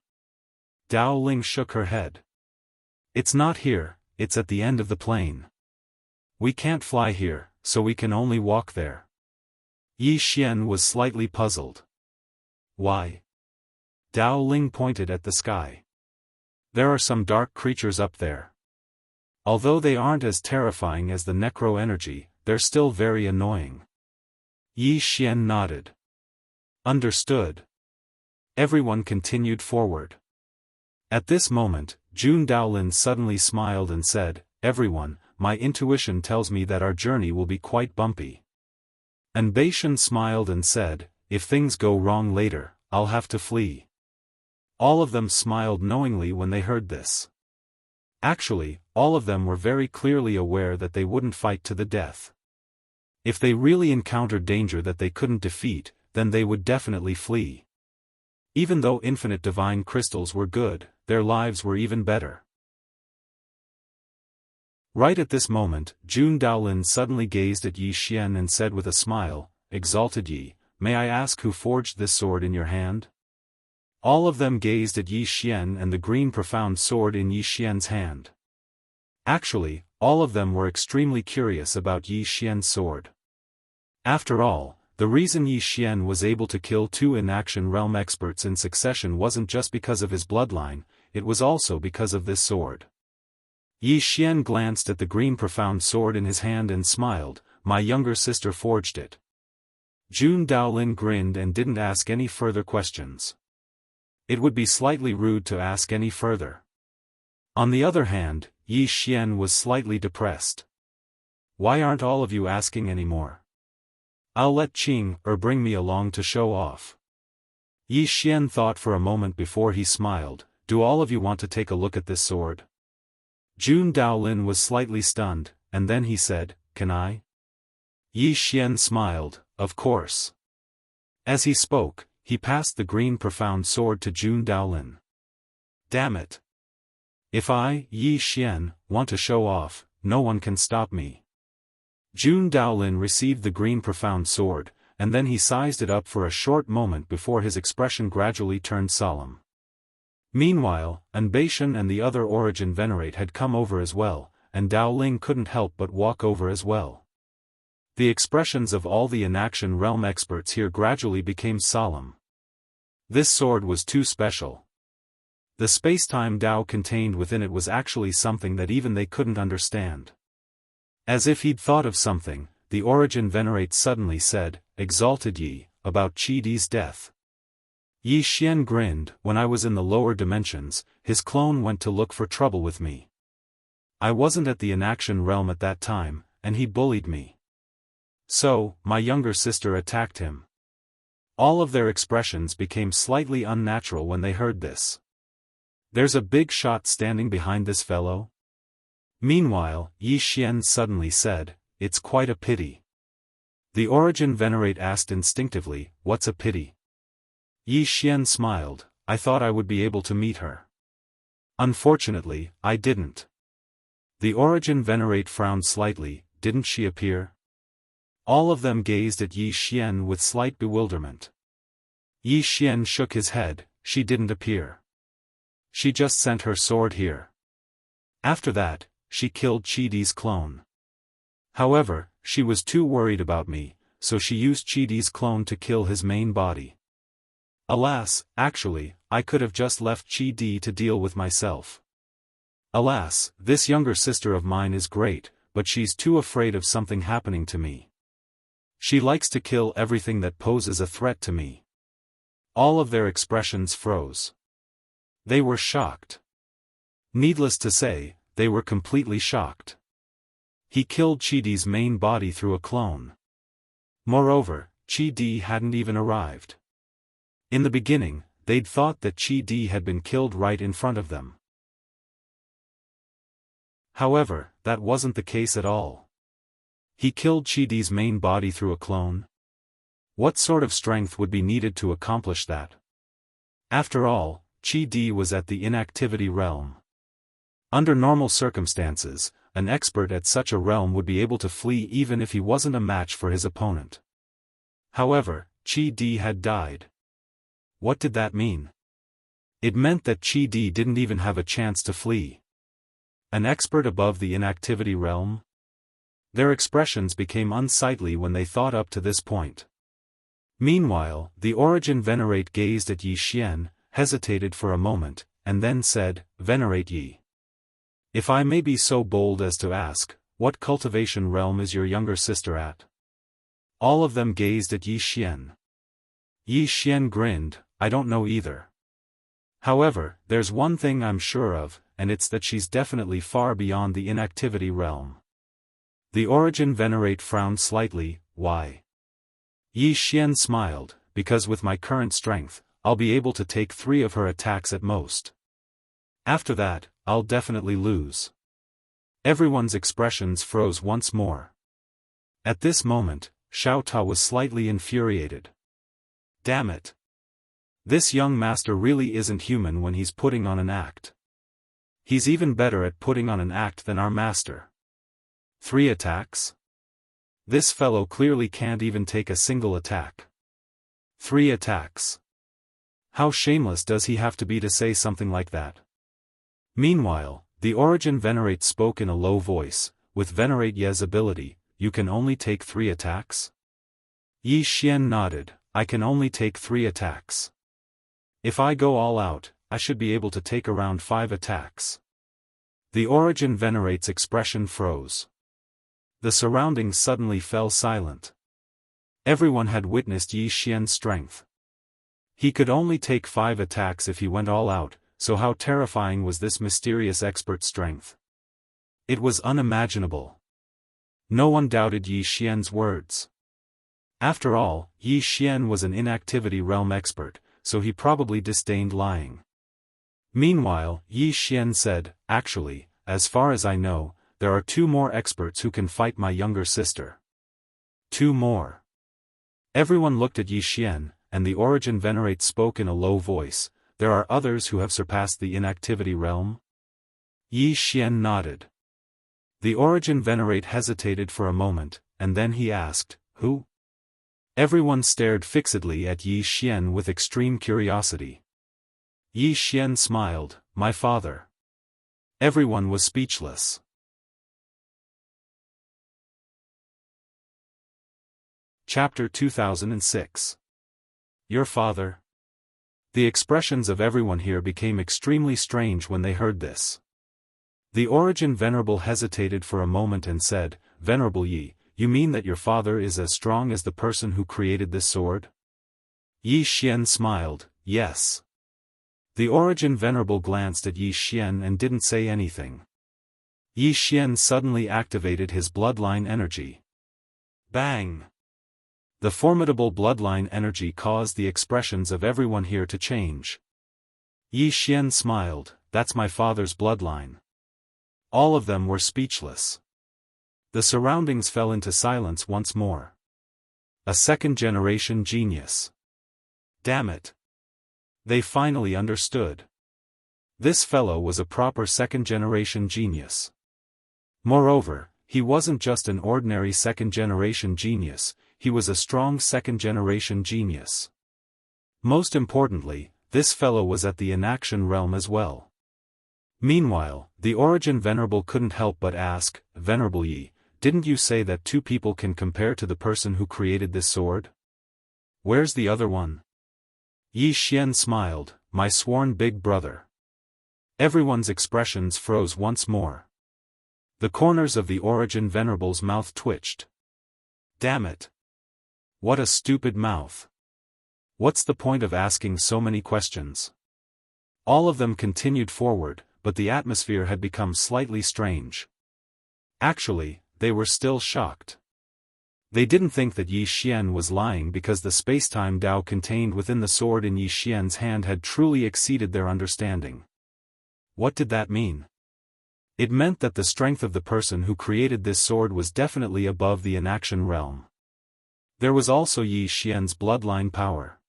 Dao Ling shook her head. It's not here, it's at the end of the plane. We can't fly here, so we can only walk there. Yi Xian was slightly puzzled. Why? Dao Ling pointed at the sky. There are some dark creatures up there. Although they aren't as terrifying as the necro-energy, they're still very annoying. Yi Xian nodded. Understood. Everyone continued forward. At this moment, Jun Daolin suddenly smiled and said, everyone, my intuition tells me that our journey will be quite bumpy. And Beishan smiled and said, if things go wrong later, I'll have to flee. All of them smiled knowingly when they heard this. Actually, all of them were very clearly aware that they wouldn't fight to the death. If they really encountered danger that they couldn't defeat, then they would definitely flee. Even though infinite divine crystals were good, their lives were even better. Right at this moment, Jun Daolin suddenly gazed at Yi Xian and said with a smile, Exalted Yi, may I ask who forged this sword in your hand? All of them gazed at Yi Xian and the green profound sword in Yi Xian's hand. Actually, all of them were extremely curious about Yi Xian's sword. After all, the reason Yi Xian was able to kill 2 in-action realm experts in succession wasn't just because of his bloodline, it was also because of this sword. Yi Xian glanced at the green profound sword in his hand and smiled, my younger sister forged it. Jun Daolin grinned and didn't ask any further questions. It would be slightly rude to ask any further. On the other hand, Yi Xian was slightly depressed. Why aren't all of you asking anymore? I'll let Qing bring me along to show off. Yi Xian thought for a moment before he smiled, do all of you want to take a look at this sword? Jun Daolin was slightly stunned, and then he said, can I? Yi Xian smiled, of course. As he spoke, he passed the green profound sword to Jun Daolin. Damn it. If I, Yi Xian, want to show off, no one can stop me. Jun Daolin received the green profound sword, and then he sized it up for a short moment before his expression gradually turned solemn. Meanwhile, Beishan and the other Origin Venerate had come over as well, and Dao Ling couldn't help but walk over as well. The expressions of all the in-action realm experts here gradually became solemn. This sword was too special. The space-time Dao contained within it was actually something that even they couldn't understand. As if he'd thought of something, the Origin Venerate suddenly said, Exalted Yi, about Qi Di's death. Yi Xian grinned, when I was in the lower dimensions, his clone went to look for trouble with me. I wasn't at the in-action realm at that time, and he bullied me. So, my younger sister attacked him. All of their expressions became slightly unnatural when they heard this. There's a big shot standing behind this fellow? Meanwhile, Yi Xian suddenly said, it's quite a pity. The Origin Venerate asked instinctively, what's a pity? Yi Xian smiled, I thought I would be able to meet her. Unfortunately, I didn't. The Origin Venerate frowned slightly. Didn't she appear? All of them gazed at Yi Xian with slight bewilderment. Yi Xian shook his head. She didn't appear. She just sent her sword here. After that, she killed Chidi's clone. However, she was too worried about me, so she used Chidi's clone to kill his main body. Alas, actually, I could have just left Chidi to deal with myself. Alas, this younger sister of mine is great, but she's too afraid of something happening to me. She likes to kill everything that poses a threat to me. All of their expressions froze. They were shocked. Needless to say, they were completely shocked. He killed Chidi's main body through a clone. Moreover, Chidi hadn't even arrived. In the beginning, they'd thought that Chidi had been killed right in front of them. However, that wasn't the case at all. He killed Chidi's main body through a clone? What sort of strength would be needed to accomplish that? After all, Chidi was at the inactivity realm. Under normal circumstances, an expert at such a realm would be able to flee even if he wasn't a match for his opponent. However, Chidi had died. What did that mean? It meant that Chidi didn't even have a chance to flee. An expert above the inactivity realm? Their expressions became unsightly when they thought up to this point. Meanwhile, the Origin Venerate gazed at Yi Xian, hesitated for a moment, and then said, "Venerate Yi. If I may be so bold as to ask, what cultivation realm is your younger sister at?" All of them gazed at Yi Xian. Yi Xian grinned, "I don't know either. However, there's one thing I'm sure of, and it's that she's definitely far beyond the inactivity realm." The Origin Venerate frowned slightly. "Why?" Yi Xian smiled, "Because with my current strength, I'll be able to take 3 of her attacks at most. After that, I'll definitely lose." Everyone's expressions froze once more. At this moment, Xiao Ta was slightly infuriated. Damn it! This young master really isn't human when he's putting on an act. He's even better at putting on an act than our master. 3 attacks? This fellow clearly can't even take a single attack. 3 attacks. How shameless does he have to be to say something like that? Meanwhile, the Origin Venerate spoke in a low voice, "With Venerate Ye's ability, you can only take 3 attacks?" Yi Xian nodded, "I can only take 3 attacks. If I go all out, I should be able to take around 5 attacks." The Origin Venerate's expression froze. The surroundings suddenly fell silent. Everyone had witnessed Yi Xian's strength. He could only take 5 attacks if he went all out, so how terrifying was this mysterious expert's strength? It was unimaginable. No one doubted Yi Xian's words. After all, Yi Xian was an inactivity realm expert, so he probably disdained lying. Meanwhile, Yi Xian said, "Actually, as far as I know, there are 2 more experts who can fight my younger sister." 2 more. Everyone looked at Yi Xian, and the Origin Venerate spoke in a low voice, "There are others who have surpassed the inactivity realm?" Yi Xian nodded. The Origin Venerate hesitated for a moment, and then he asked, "Who?" Everyone stared fixedly at Yi Xian with extreme curiosity. Yi Xian smiled, "My father." Everyone was speechless. Chapter 2006. Your father? The expressions of everyone here became extremely strange when they heard this. The Origin Venerable hesitated for a moment and said, "Venerable Yi, you mean that your father is as strong as the person who created this sword?" Yi Xian smiled, "Yes." The Origin Venerable glanced at Yi Xian and didn't say anything. Yi Xian suddenly activated his bloodline energy. Bang! The formidable bloodline energy caused the expressions of everyone here to change. Yi Xian smiled, "That's my father's bloodline." All of them were speechless. The surroundings fell into silence once more. A second-generation genius. Damn it! They finally understood. This fellow was a proper second-generation genius. Moreover, he wasn't just an ordinary second-generation genius, he was a strong second-generation genius. Most importantly, this fellow was at the inaction realm as well. Meanwhile, the Origin Venerable couldn't help but ask, Venerable Yi, didn't you say that two people can compare to the person who created this sword? Where's the other one? Yi Xian smiled, my sworn big brother. Everyone's expressions froze once more. The corners of the Origin Venerable's mouth twitched. Damn it. What a stupid mouth. What's the point of asking so many questions? All of them continued forward, but the atmosphere had become slightly strange. Actually, they were still shocked. They didn't think that Yi Xian was lying because the spacetime Tao contained within the sword in Yi Xian's hand had truly exceeded their understanding. What did that mean? It meant that the strength of the person who created this sword was definitely above the inaction realm. There was also Yi Xian's bloodline power.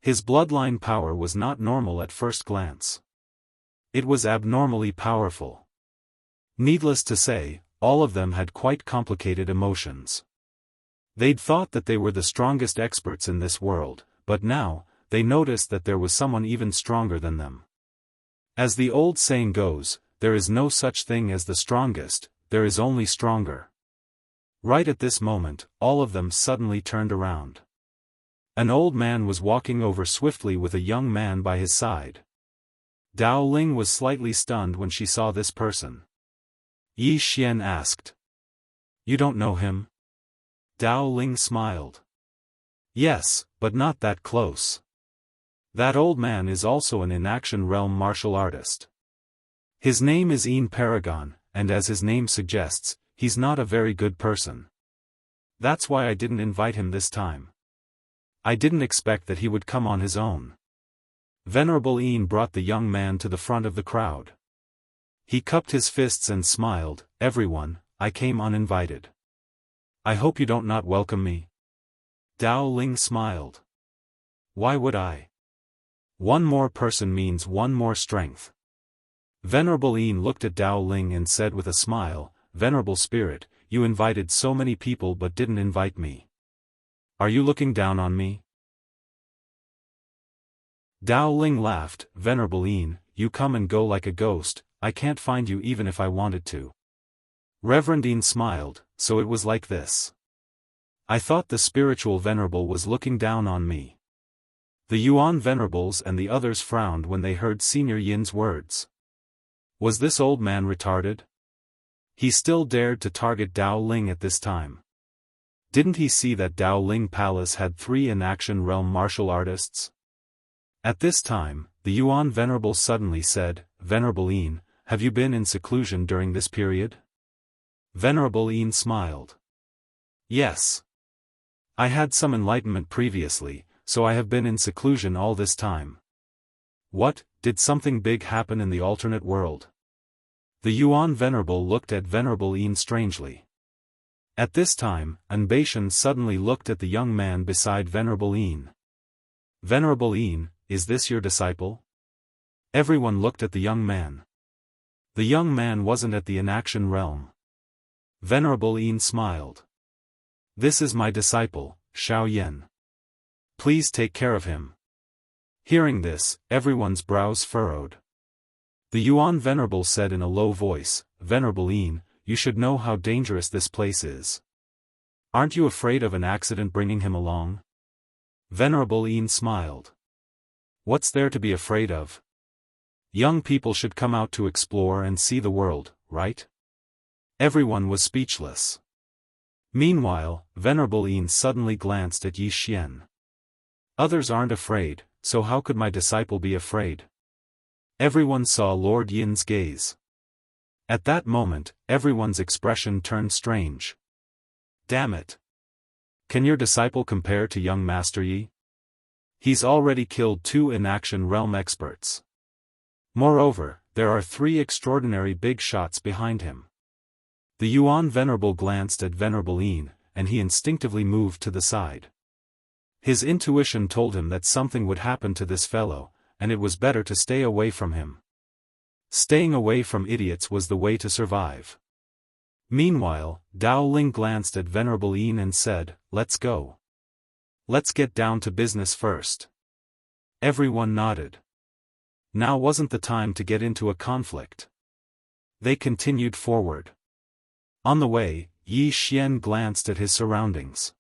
His bloodline power was not normal at first glance. It was abnormally powerful. Needless to say, all of them had quite complicated emotions. They'd thought that they were the strongest experts in this world, but now, they noticed that there was someone even stronger than them. As the old saying goes, there is no such thing as the strongest, there is only stronger. Right at this moment, all of them suddenly turned around. An old man was walking over swiftly with a young man by his side. Dao Ling was slightly stunned when she saw this person. Yi Xian asked. You don't know him? Dao Ling smiled. Yes, but not that close. That old man is also an inaction realm martial artist. His name is Een Paragon, and as his name suggests, he's not a very good person. That's why I didn't invite him this time. I didn't expect that he would come on his own. Venerable Een brought the young man to the front of the crowd. He cupped his fists and smiled, everyone, I came uninvited. I hope you don't not welcome me. Dao Ling smiled. Why would I? One more person means one more strength. Venerable Een looked at Dao Ling and said with a smile, Venerable Spirit, you invited so many people but didn't invite me. Are you looking down on me? Dao Ling laughed, Venerable Een, you come and go like a ghost, I can't find you even if I wanted to. Reverend Een smiled, so it was like this. I thought the spiritual venerable was looking down on me. The Yuan venerables and the others frowned when they heard Senior Yin's words. Was this old man retarded? He still dared to target Dao Ling at this time. Didn't he see that Dao Ling Palace had 3 inaction realm martial artists? At this time, the Yuan Venerable suddenly said, Venerable Een, have you been in seclusion during this period? Venerable Een smiled. Yes. I had some enlightenment previously, so I have been in seclusion all this time. What, did something big happen in the alternate world? The Yuan Venerable looked at Venerable Een strangely. At this time, Anbatian suddenly looked at the young man beside Venerable Een. Venerable Een, is this your disciple? Everyone looked at the young man. The young man wasn't at the inaction realm. Venerable Een smiled. This is my disciple, Xiao Yan. Please take care of him. Hearing this, everyone's brows furrowed. The Yuan Venerable said in a low voice, Venerable Een, you should know how dangerous this place is. Aren't you afraid of an accident bringing him along? Venerable Een smiled. What's there to be afraid of? Young people should come out to explore and see the world, right? Everyone was speechless. Meanwhile, Venerable Een suddenly glanced at Yi Xian. Others aren't afraid, so how could my disciple be afraid? Everyone saw Lord Yin's gaze. At that moment, everyone's expression turned strange. Damn it. Can your disciple compare to young Master Yi? He's already killed 2 inaction realm experts. Moreover, there are 3 extraordinary big shots behind him. The Yuan Venerable glanced at Venerable Een, and he instinctively moved to the side. His intuition told him that something would happen to this fellow, and it was better to stay away from him. Staying away from idiots was the way to survive. Meanwhile, Dao Ling glanced at Venerable Yin and said, "Let's go. Let's get down to business first." Everyone nodded. Now wasn't the time to get into a conflict. They continued forward. On the way, Yi Xian glanced at his surroundings.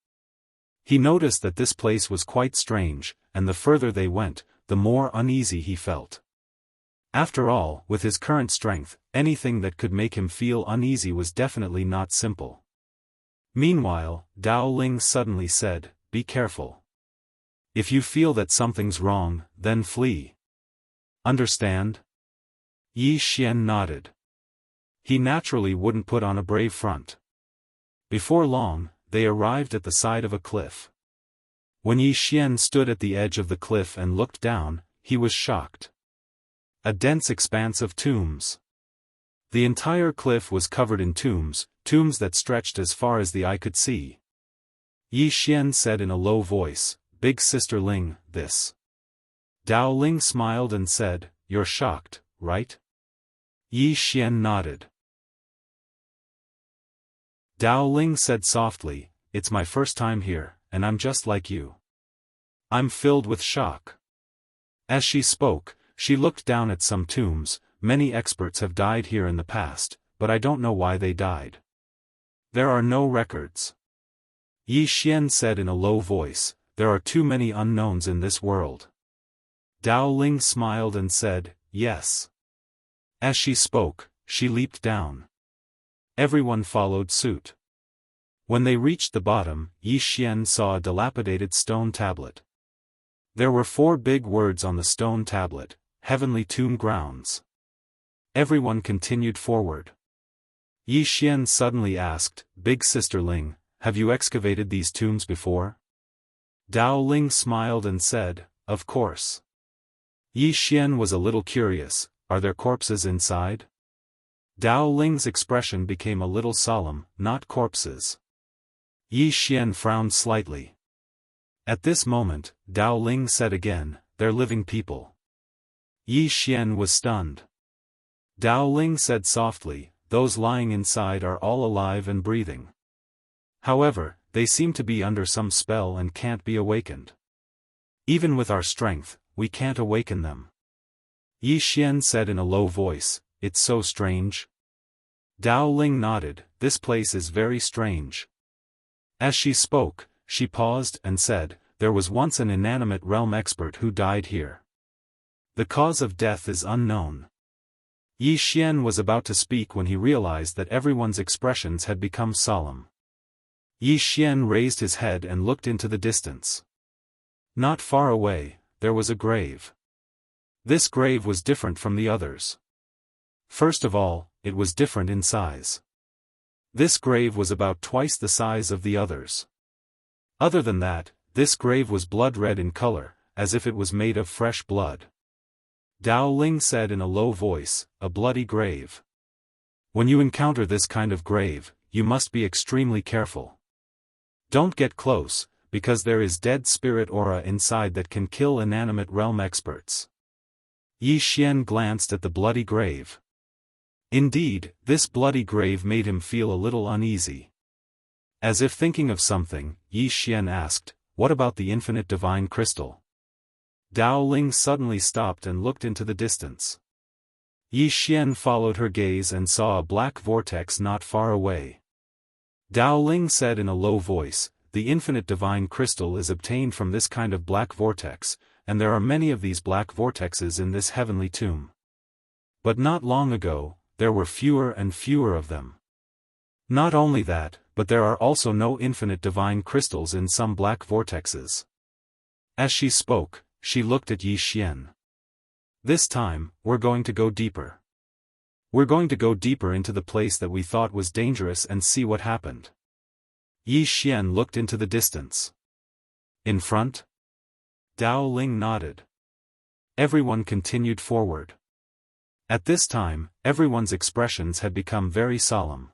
He noticed that this place was quite strange, and the further they went, the more uneasy he felt. After all, with his current strength, anything that could make him feel uneasy was definitely not simple. Meanwhile, Dao Ling suddenly said, "Be careful. If you feel that something's wrong, then flee. Understand?" Yi Xian nodded. He naturally wouldn't put on a brave front. Before long, they arrived at the side of a cliff. When Yi Xian stood at the edge of the cliff and looked down, he was shocked. A dense expanse of tombs. The entire cliff was covered in tombs, tombs that stretched as far as the eye could see. Yi Xian said in a low voice, "Big Sister Ling, this." Dao Ling smiled and said, "You're shocked, right?" Yi Xian nodded. Dao Ling said softly, "It's my first time here, and I'm just like you. I'm filled with shock." As she spoke, she looked down at some tombs. Many experts have died here in the past, but I don't know why they died. There are no records. Yi Xian said in a low voice, "There are too many unknowns in this world." Dao Ling smiled and said, "Yes." As she spoke, she leaped down. Everyone followed suit. When they reached the bottom, Yi Xian saw a dilapidated stone tablet. There were 4 big words on the stone tablet: "Heavenly Tomb Grounds." Everyone continued forward. Yi Xian suddenly asked, "Big Sister Ling, have you excavated these tombs before?" Dao Ling smiled and said, "Of course." Yi Xian was a little curious, "Are there corpses inside?" Dao Ling's expression became a little solemn, "Not corpses." Yi Xian frowned slightly. At this moment, Dao Ling said again, "They're living people." Yi Xian was stunned. Dao Ling said softly, "Those lying inside are all alive and breathing. However, they seem to be under some spell and can't be awakened. Even with our strength, we can't awaken them." Yi Xian said in a low voice, "It's so strange." Dao Ling nodded, "This place is very strange." As she spoke, she paused and said, "There was once an inanimate realm expert who died here. The cause of death is unknown." Yi Xian was about to speak when he realized that everyone's expressions had become solemn. Yi Xian raised his head and looked into the distance. Not far away, there was a grave. This grave was different from the others. First of all, it was different in size. This grave was about twice the size of the others. Other than that, this grave was blood red in color, as if it was made of fresh blood. Dao Ling said in a low voice, "A bloody grave. When you encounter this kind of grave, you must be extremely careful. Don't get close, because there is dead spirit aura inside that can kill inanimate realm experts." Yi Xian glanced at the bloody grave. Indeed, this bloody grave made him feel a little uneasy. As if thinking of something, Yi Xian asked, "What about the infinite divine crystal?" Dao Ling suddenly stopped and looked into the distance. Yi Xian followed her gaze and saw a black vortex not far away. Dao Ling said in a low voice, "The infinite divine crystal is obtained from this kind of black vortex, and there are many of these black vortexes in this heavenly tomb. But not long ago, there were fewer and fewer of them. Not only that, but there are also no infinite divine crystals in some black vortexes." As she spoke, she looked at Yi Xian. "This time, we're going to go deeper. We're going to go deeper into the place that we thought was dangerous and see what happened." Yi Xian looked into the distance. "In front?" Dao Ling nodded. Everyone continued forward. At this time, everyone's expressions had become very solemn.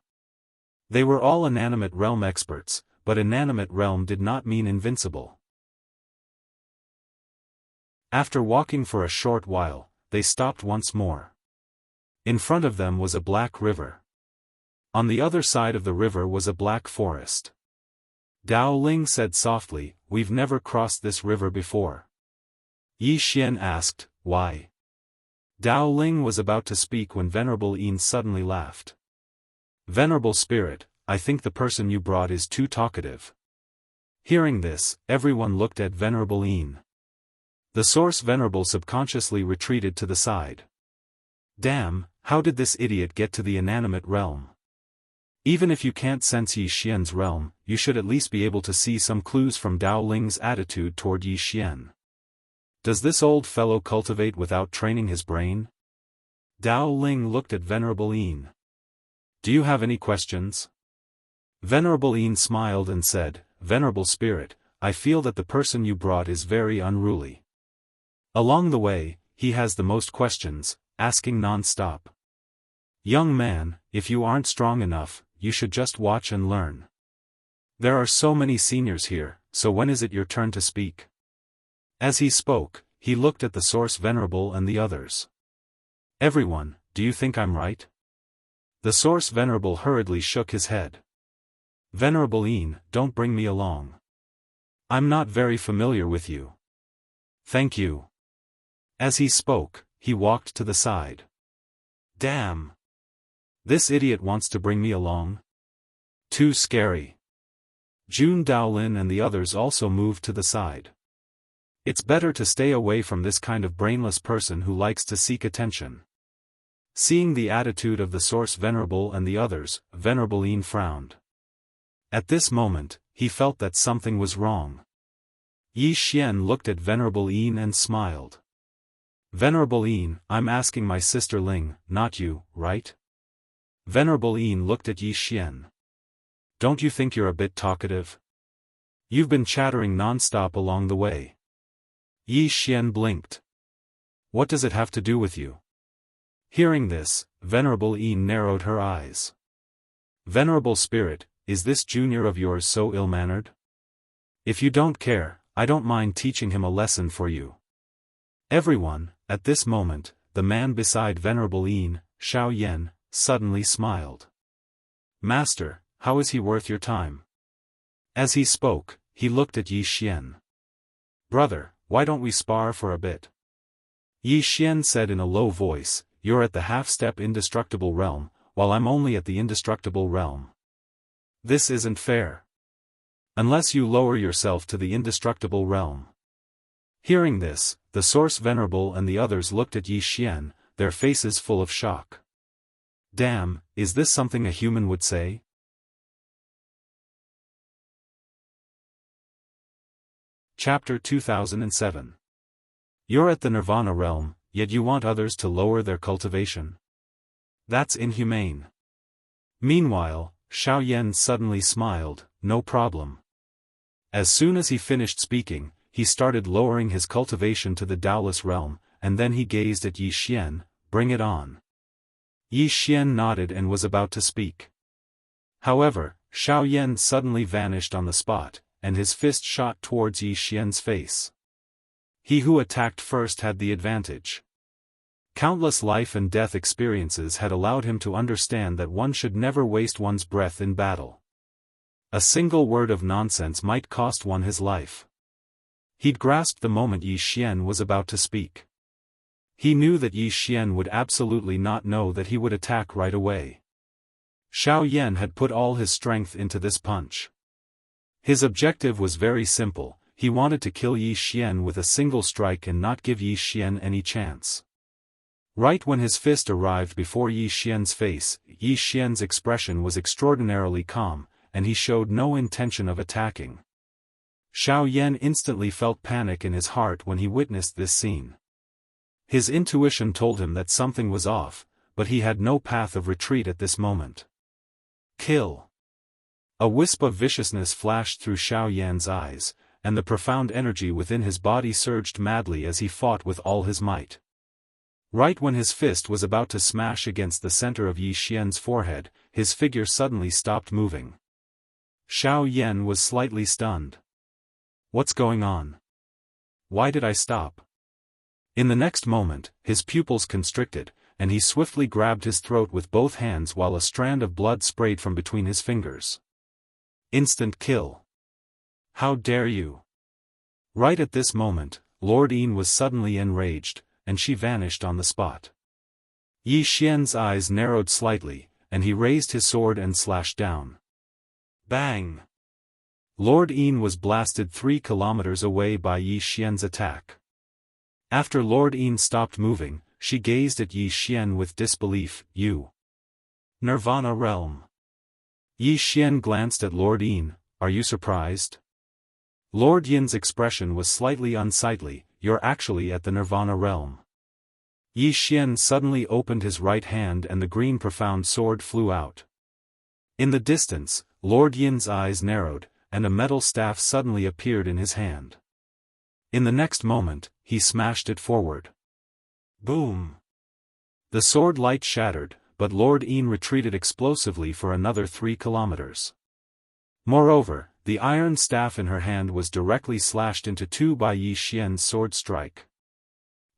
They were all inanimate realm experts, but inanimate realm did not mean invincible. After walking for a short while, they stopped once more. In front of them was a black river. On the other side of the river was a black forest. Dao Ling said softly, "We've never crossed this river before." Yi Xian asked, "Why?" Dao Ling was about to speak when Venerable Yin suddenly laughed. "Venerable Spirit, I think the person you brought is too talkative." Hearing this, everyone looked at Venerable Yin. The Source Venerable subconsciously retreated to the side. Damn, how did this idiot get to the inanimate realm? Even if you can't sense Yi Xian's realm, you should at least be able to see some clues from Dao Ling's attitude toward Yi Xian. Does this old fellow cultivate without training his brain? Dao Ling looked at Venerable Yin. "Do you have any questions?" Venerable Yin smiled and said, "Venerable Spirit, I feel that the person you brought is very unruly. Along the way, he has the most questions, asking non-stop. Young man, if you aren't strong enough, you should just watch and learn. There are so many seniors here, so when is it your turn to speak?" As he spoke, he looked at the Source Venerable and the others. "Everyone, do you think I'm right?" The Source Venerable hurriedly shook his head. "Venerable Yin, don't bring me along. I'm not very familiar with you." "Thank you." As he spoke, he walked to the side. Damn! This idiot wants to bring me along? Too scary. Jun Daolin and the others also moved to the side. It's better to stay away from this kind of brainless person who likes to seek attention. Seeing the attitude of the Source Venerable and the others, Venerable Yin frowned. At this moment, he felt that something was wrong. Yi Xian looked at Venerable Yin and smiled. "Venerable Yin, I'm asking my sister Ling, not you, right?" Venerable Yin looked at Yi Xian. "Don't you think you're a bit talkative? You've been chattering non-stop along the way." Yi Xian blinked. "What does it have to do with you?" Hearing this, Venerable Yin narrowed her eyes. "Venerable Spirit, is this junior of yours so ill-mannered? If you don't care, I don't mind teaching him a lesson for you." Everyone, at this moment, the man beside Venerable Yin, Xiao Yan, suddenly smiled. "Master, how is he worth your time?" As he spoke, he looked at Yi Xian. "Brother, why don't we spar for a bit?" Yi Xian said in a low voice, "You're at the half-step indestructible realm, while I'm only at the indestructible realm. This isn't fair. Unless you lower yourself to the indestructible realm." Hearing this, the Source Venerable and the others looked at Yi Xian, their faces full of shock. Damn, is this something a human would say? Chapter 2007. You're at the Nirvana realm, yet you want others to lower their cultivation? That's inhumane. Meanwhile, Xiao Yan suddenly smiled, "No problem." As soon as he finished speaking, he started lowering his cultivation to the Taoist realm, and then he gazed at Yi Xian, "Bring it on." Yi Xian nodded and was about to speak. However, Xiao Yan suddenly vanished on the spot, and his fist shot towards Yi Xian's face. He who attacked first had the advantage. Countless life and death experiences had allowed him to understand that one should never waste one's breath in battle. A single word of nonsense might cost one his life. He'd grasped the moment Yi Xian was about to speak. He knew that Yi Xian would absolutely not know that he would attack right away. Xiao Yan had put all his strength into this punch. His objective was very simple, he wanted to kill Yi Xian with a single strike and not give Yi Xian any chance. Right when his fist arrived before Yi Xian's face, Yi Xian's expression was extraordinarily calm, and he showed no intention of attacking. Xiao Yan instantly felt panic in his heart when he witnessed this scene. His intuition told him that something was off, but he had no path of retreat at this moment. Kill! A wisp of viciousness flashed through Xiao Yan's eyes, and the profound energy within his body surged madly as he fought with all his might. Right when his fist was about to smash against the center of Yi Xian's forehead, his figure suddenly stopped moving. Xiao Yan was slightly stunned. What's going on? Why did I stop? In the next moment, his pupils constricted, and he swiftly grabbed his throat with both hands while a strand of blood sprayed from between his fingers. Instant kill. How dare you? Right at this moment, Lord Yin was suddenly enraged, and she vanished on the spot. Yi Xian's eyes narrowed slightly, and he raised his sword and slashed down. Bang! Lord Yin was blasted 3 kilometers away by Yi Xian's attack. After Lord Yin stopped moving, she gazed at Yi Xian with disbelief. You. Nirvana realm. Yi Xian glanced at Lord Yin. Are you surprised? Lord Yin's expression was slightly unsightly. You're actually at the Nirvana realm. Yi Xian suddenly opened his right hand and the green profound sword flew out. In the distance, Lord Yin's eyes narrowed, and a metal staff suddenly appeared in his hand. In the next moment, he smashed it forward. Boom! The sword light shattered, but Lord Yin retreated explosively for another 3 kilometers. Moreover, the iron staff in her hand was directly slashed into 2 by Yi Xian's sword strike.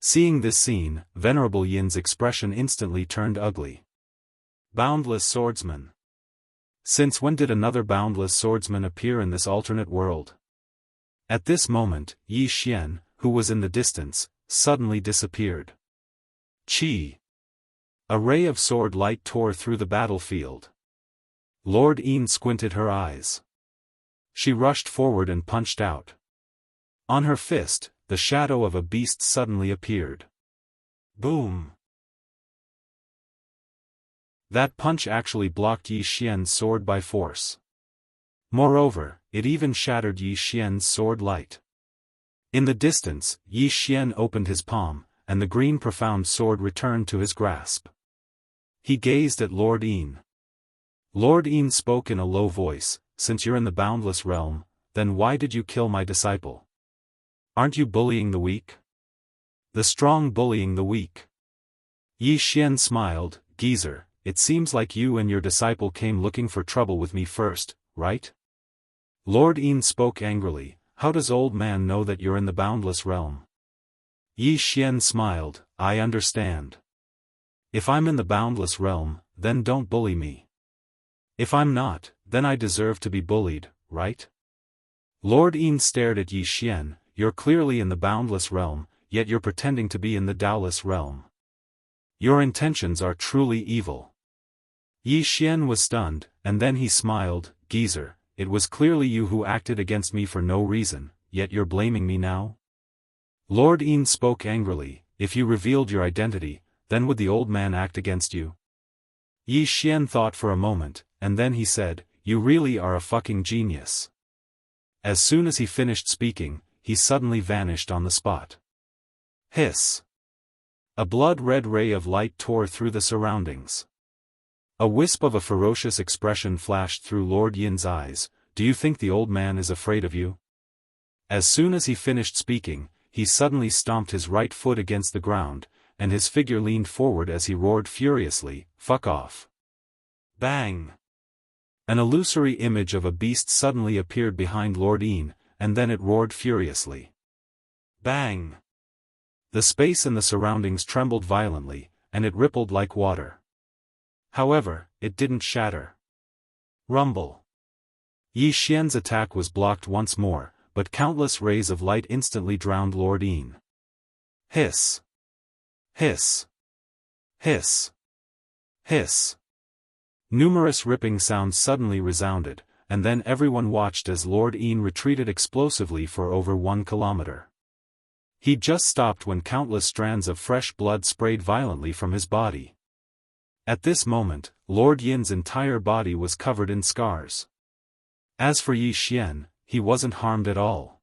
Seeing this scene, Venerable Yin's expression instantly turned ugly. Boundless swordsman. Since when did another boundless swordsman appear in this alternate world? At this moment, Yi Xian, who was in the distance, suddenly disappeared. Chi! A ray of sword light tore through the battlefield. Lord Yin squinted her eyes. She rushed forward and punched out. On her fist, the shadow of a beast suddenly appeared. Boom! That punch actually blocked Yi Xian's sword by force. Moreover, it even shattered Yi Xian's sword light. In the distance, Yi Xian opened his palm, and the green profound sword returned to his grasp. He gazed at Lord Yin. Lord Yin spoke in a low voice, since you're in the boundless realm, then why did you kill my disciple? Aren't you bullying the weak? The strong bullying the weak. Yi Xian smiled. Geezer, it seems like you and your disciple came looking for trouble with me first, right? Lord Yin spoke angrily. How does old man know that you're in the boundless realm? Yi Xian smiled. I understand. If I'm in the boundless realm, then don't bully me. If I'm not, then I deserve to be bullied, right? Lord Yin stared at Yi Xian. You're clearly in the boundless realm, yet you're pretending to be in the Taoless realm. Your intentions are truly evil. Yi Xian was stunned, and then he smiled. Geezer, it was clearly you who acted against me for no reason, yet you're blaming me now? Lord Yin spoke angrily. If you revealed your identity, then would the old man act against you? Yi Xian thought for a moment, and then he said, you really are a fucking genius. As soon as he finished speaking, he suddenly vanished on the spot. Hiss! A blood-red ray of light tore through the surroundings. A wisp of a ferocious expression flashed through Lord Yin's eyes. Do you think the old man is afraid of you? As soon as he finished speaking, he suddenly stomped his right foot against the ground, and his figure leaned forward as he roared furiously, fuck off. Bang! An illusory image of a beast suddenly appeared behind Lord Yin, and then it roared furiously. Bang! The space and the surroundings trembled violently, and it rippled like water. However, it didn't shatter. Rumble! Yi Xian's attack was blocked once more, but countless rays of light instantly drowned Lord Yin. Hiss! Hiss! Hiss! Hiss! Numerous ripping sounds suddenly resounded, and then everyone watched as Lord Yin retreated explosively for over 1 kilometer. He just stopped when countless strands of fresh blood sprayed violently from his body. At this moment, Lord Yin's entire body was covered in scars. As for Yi Xian, he wasn't harmed at all.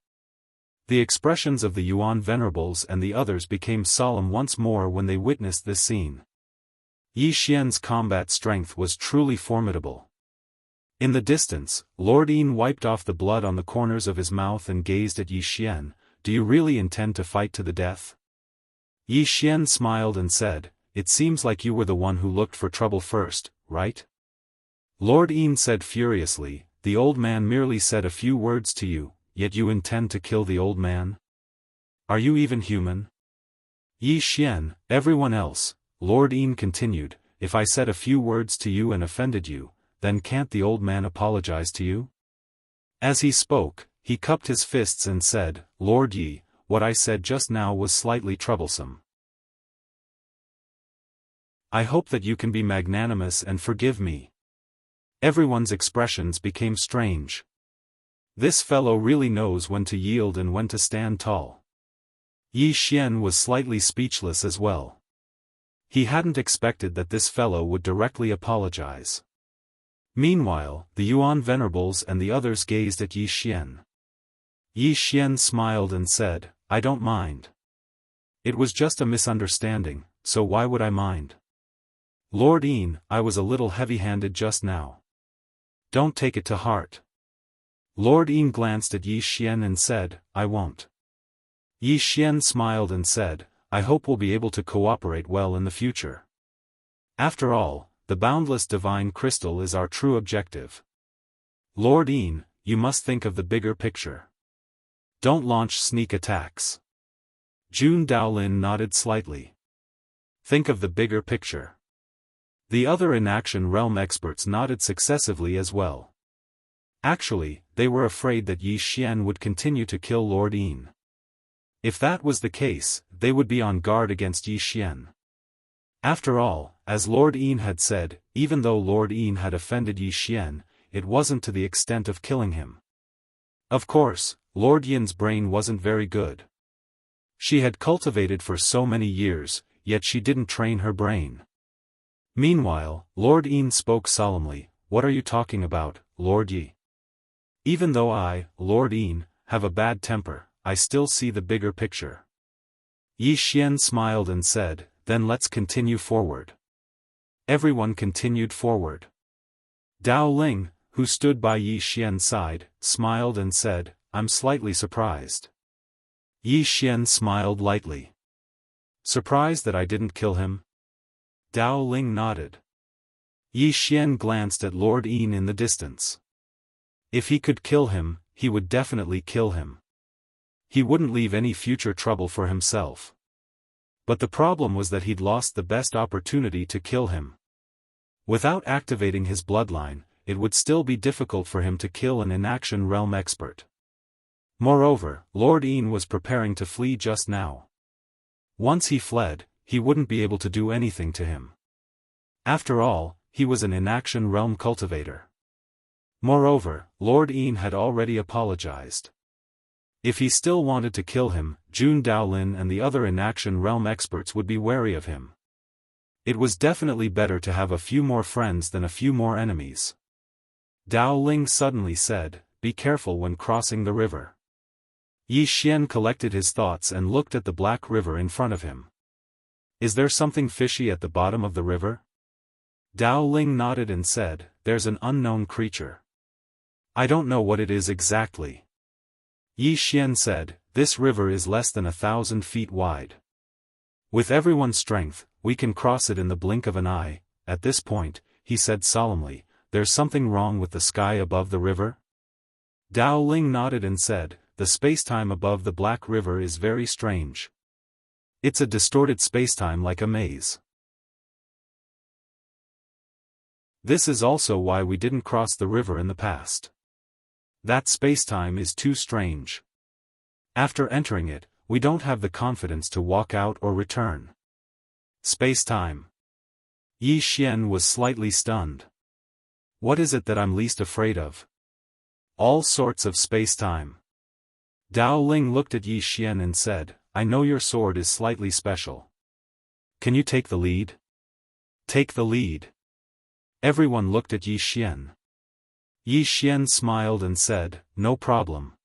The expressions of the Yuan Venerables and the others became solemn once more when they witnessed this scene. Yi Xian's combat strength was truly formidable. In the distance, Lord Yin wiped off the blood on the corners of his mouth and gazed at Yi Xian. Do you really intend to fight to the death? Yi Xian smiled and said, it seems like you were the one who looked for trouble first, right? Lord Yin said furiously, the old man merely said a few words to you, yet you intend to kill the old man? Are you even human? Yi Xian, everyone else, Lord Yin continued, if I said a few words to you and offended you, then can't the old man apologize to you? As he spoke, he cupped his fists and said, Lord Yi, what I said just now was slightly troublesome. I hope that you can be magnanimous and forgive me. Everyone's expressions became strange. This fellow really knows when to yield and when to stand tall. Yi Xian was slightly speechless as well. He hadn't expected that this fellow would directly apologize. Meanwhile, the Yuan venerables and the others gazed at Yi Xian. Yi Xian smiled and said, I don't mind. It was just a misunderstanding, so why would I mind? Lord Yin, I was a little heavy-handed just now. Don't take it to heart. Lord Yin glanced at Yi Xian and said, I won't. Yi Xian smiled and said, I hope we'll be able to cooperate well in the future. After all, the boundless divine crystal is our true objective. Lord Yin, you must think of the bigger picture. Don't launch sneak attacks. Jun Daolin nodded slightly. Think of the bigger picture. The other in-action realm experts nodded successively as well. Actually, they were afraid that Yi Xian would continue to kill Lord Yin. If that was the case, they would be on guard against Yi Xian. After all, as Lord Yin had said, even though Lord Yin had offended Yi Xian, it wasn't to the extent of killing him. Of course, Lord Yin's brain wasn't very good. She had cultivated for so many years, yet she didn't train her brain. Meanwhile, Lord Yin spoke solemnly, what are you talking about, Lord Yi? Even though I, Lord Yin, have a bad temper, I still see the bigger picture. Yi Xian smiled and said, then let's continue forward. Everyone continued forward. Dao Ling, who stood by Yi Xian's side, smiled and said, I'm slightly surprised. Yi Xian smiled lightly. Surprised that I didn't kill him? Dao Ling nodded. Yi Xian glanced at Lord Yin in the distance. If he could kill him, he would definitely kill him. He wouldn't leave any future trouble for himself. But the problem was that he'd lost the best opportunity to kill him. Without activating his bloodline, it would still be difficult for him to kill an in-action realm expert. Moreover, Lord Yin was preparing to flee just now. Once he fled, he wouldn't be able to do anything to him. After all, he was an in-action realm cultivator. Moreover, Lord Yin had already apologized. If he still wanted to kill him, Jun Daolin and the other in-action realm experts would be wary of him. It was definitely better to have a few more friends than a few more enemies. Dao Ling suddenly said, be careful when crossing the river. Yi Xian collected his thoughts and looked at the black river in front of him. Is there something fishy at the bottom of the river? Dao Ling nodded and said, there's an unknown creature. I don't know what it is exactly. Yi Xian said, this river is less than 1,000 feet wide. With everyone's strength, we can cross it in the blink of an eye. At this point, he said solemnly, there's something wrong with the sky above the river? Dao Ling nodded and said, the spacetime above the Black River is very strange. It's a distorted spacetime like a maze. This is also why we didn't cross the river in the past. That spacetime is too strange. After entering it, we don't have the confidence to walk out or return. Spacetime. Yi Xian was slightly stunned. What is it that I'm least afraid of? All sorts of spacetime. Dao Ling looked at Yi Xian and said, I know your sword is slightly special. Can you take the lead? Take the lead. Everyone looked at Yi Xian. Yi Xian smiled and said, no problem.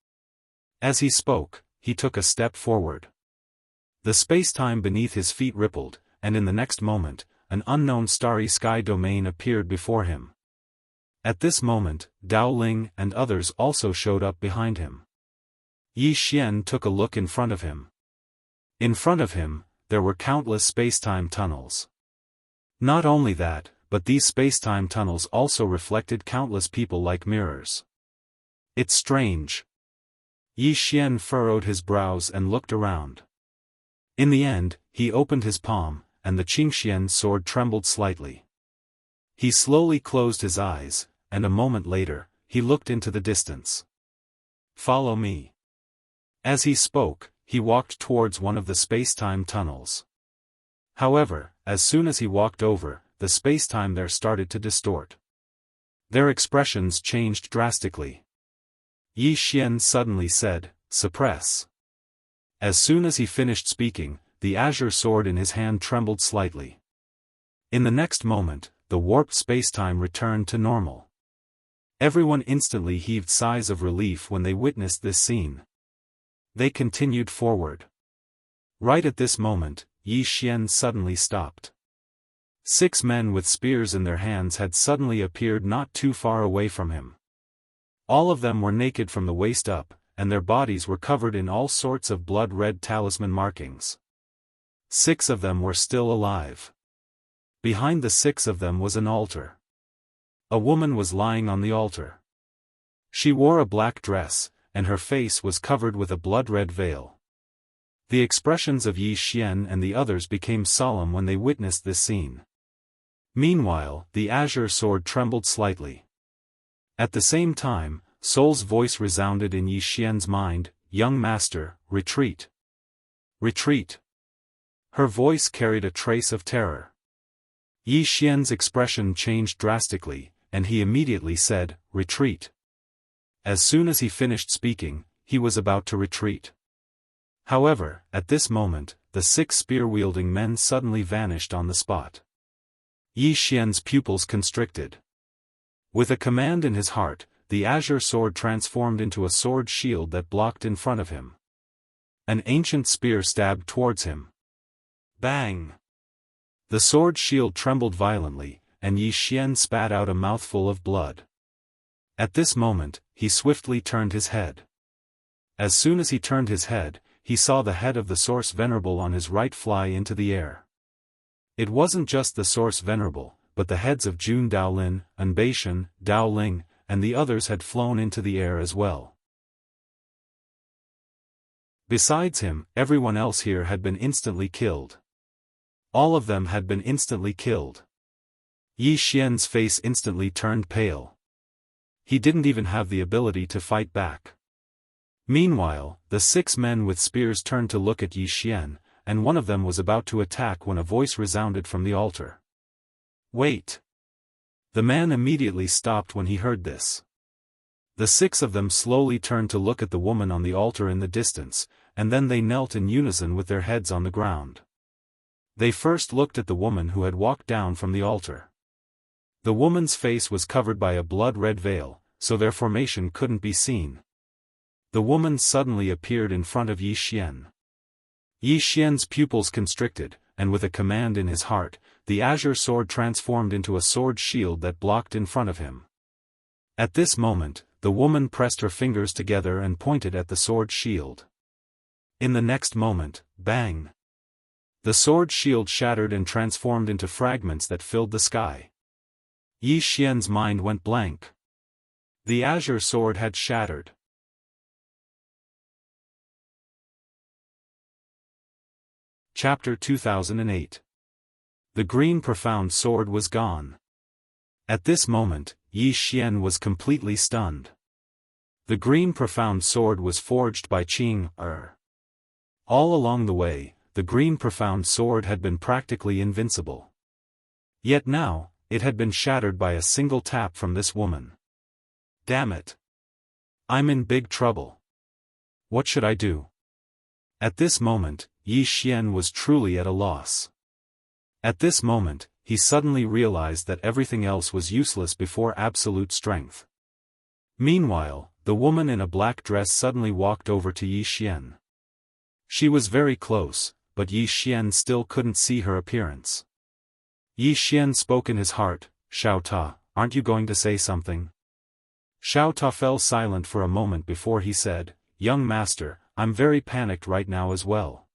As he spoke, he took a step forward. The spacetime beneath his feet rippled, and in the next moment, an unknown starry sky domain appeared before him. At this moment, Dao Ling and others also showed up behind him. Yi Xian took a look in front of him. In front of him, there were countless spacetime tunnels. Not only that, but these spacetime tunnels also reflected countless people like mirrors. It's strange. Yi Xian furrowed his brows and looked around. In the end, he opened his palm, and the Qingxian's sword trembled slightly. He slowly closed his eyes, and a moment later, he looked into the distance. "Follow me." As he spoke, he walked towards one of the space-time tunnels. However, as soon as he walked over, the space-time there started to distort. Their expressions changed drastically. Yi Xian suddenly said, "Suppress." As soon as he finished speaking, the azure sword in his hand trembled slightly. In the next moment, the warped space-time returned to normal. Everyone instantly heaved sighs of relief when they witnessed this scene. They continued forward. Right at this moment, Yi Xian suddenly stopped. 6 men with spears in their hands had suddenly appeared not too far away from him. All of them were naked from the waist up, and their bodies were covered in all sorts of blood-red talisman markings. 6 of them were still alive. Behind the 6 of them was an altar. A woman was lying on the altar. She wore a black dress, and her face was covered with a blood-red veil. The expressions of Yi Xian and the others became solemn when they witnessed this scene. Meanwhile, the azure sword trembled slightly. At the same time, Soul's voice resounded in Yi Xian's mind, "Young master, retreat. Retreat." Her voice carried a trace of terror. Yi Xian's expression changed drastically, and he immediately said, "Retreat." As soon as he finished speaking, he was about to retreat. However, at this moment, the 6 spear-wielding men suddenly vanished on the spot. Yi Xian's pupils constricted. With a command in his heart, the azure sword transformed into a sword shield that blocked in front of him. An ancient spear stabbed towards him. Bang! The sword shield trembled violently, and Yi Xian spat out a mouthful of blood. At this moment, he swiftly turned his head. As soon as he turned his head, he saw the head of the Source Venerable on his right fly into the air. It wasn't just the Source Venerable, but the heads of Jun Daolin, Anbaishan, Dao Ling, and the others had flown into the air as well. Besides him, everyone else here had been instantly killed. All of them had been instantly killed. Yi Xian's face instantly turned pale. He didn't even have the ability to fight back. Meanwhile, the 6 men with spears turned to look at Yi Xian, and one of them was about to attack when a voice resounded from the altar. "Wait!" The man immediately stopped when he heard this. The 6 of them slowly turned to look at the woman on the altar in the distance, and then they knelt in unison with their heads on the ground. They first looked at the woman who had walked down from the altar. The woman's face was covered by a blood-red veil, so their formation couldn't be seen. The woman suddenly appeared in front of Yi Xian. Yi Xian's pupils constricted, and with a command in his heart, the azure sword transformed into a sword shield that blocked in front of him. At this moment, the woman pressed her fingers together and pointed at the sword shield. In the next moment, bang! The sword shield shattered and transformed into fragments that filled the sky. Yi Xian's mind went blank. The azure sword had shattered. Chapter 2008. The green profound sword was gone. At this moment, Yi Xian was completely stunned. The green profound sword was forged by Qing Er. All along the way, the green profound sword had been practically invincible. Yet now, it had been shattered by a single tap from this woman. Damn it! I'm in big trouble. What should I do? At this moment, Yi Xian was truly at a loss. At this moment, he suddenly realized that everything else was useless before absolute strength. Meanwhile, the woman in a black dress suddenly walked over to Yi Xian. She was very close, but Yi Xian still couldn't see her appearance. Yi Xian spoke in his heart, "Xiao Ta, aren't you going to say something?" Xiao Ta fell silent for a moment before he said, "Young master, I'm very panicked right now as well.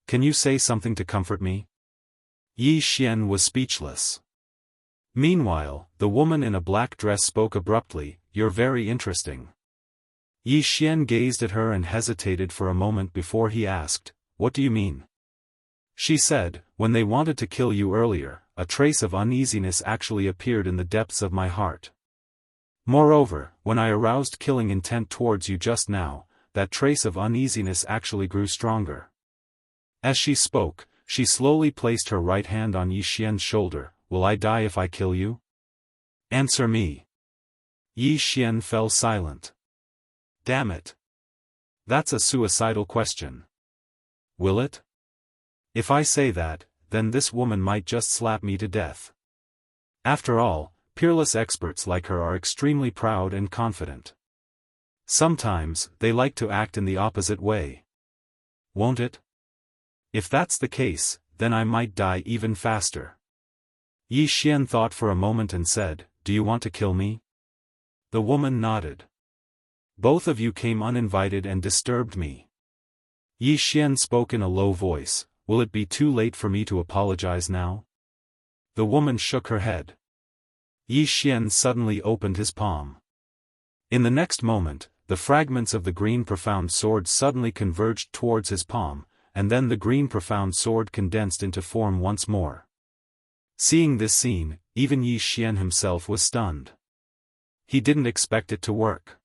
Can you say something to comfort me?" Yi Xian was speechless. Meanwhile, the woman in a black dress spoke abruptly, "You're very interesting." Yi Xian gazed at her and hesitated for a moment before he asked, "What do you mean?" She said, when they wanted to kill you earlier, a trace of uneasiness actually appeared in the depths of my heart. Moreover, when I aroused killing intent towards you just now, that trace of uneasiness actually grew stronger. As she spoke, she slowly placed her right hand on Yi Xian's shoulder. Will I die if I kill you? Answer me. Yi Xian fell silent. Damn it. That's a suicidal question. Will it? If I say that, then this woman might just slap me to death. After all, peerless experts like her are extremely proud and confident. Sometimes, they like to act in the opposite way. Won't it? If that's the case, then I might die even faster. Yi Xian thought for a moment and said, Do you want to kill me? The woman nodded. Both of you came uninvited and disturbed me. Yi Xian spoke in a low voice, Will it be too late for me to apologize now? The woman shook her head. Yi Xian suddenly opened his palm. In the next moment, the fragments of the green profound sword suddenly converged towards his palm, and then the green profound sword condensed into form once more. Seeing this scene, even Yi Xian himself was stunned. He didn't expect it to work.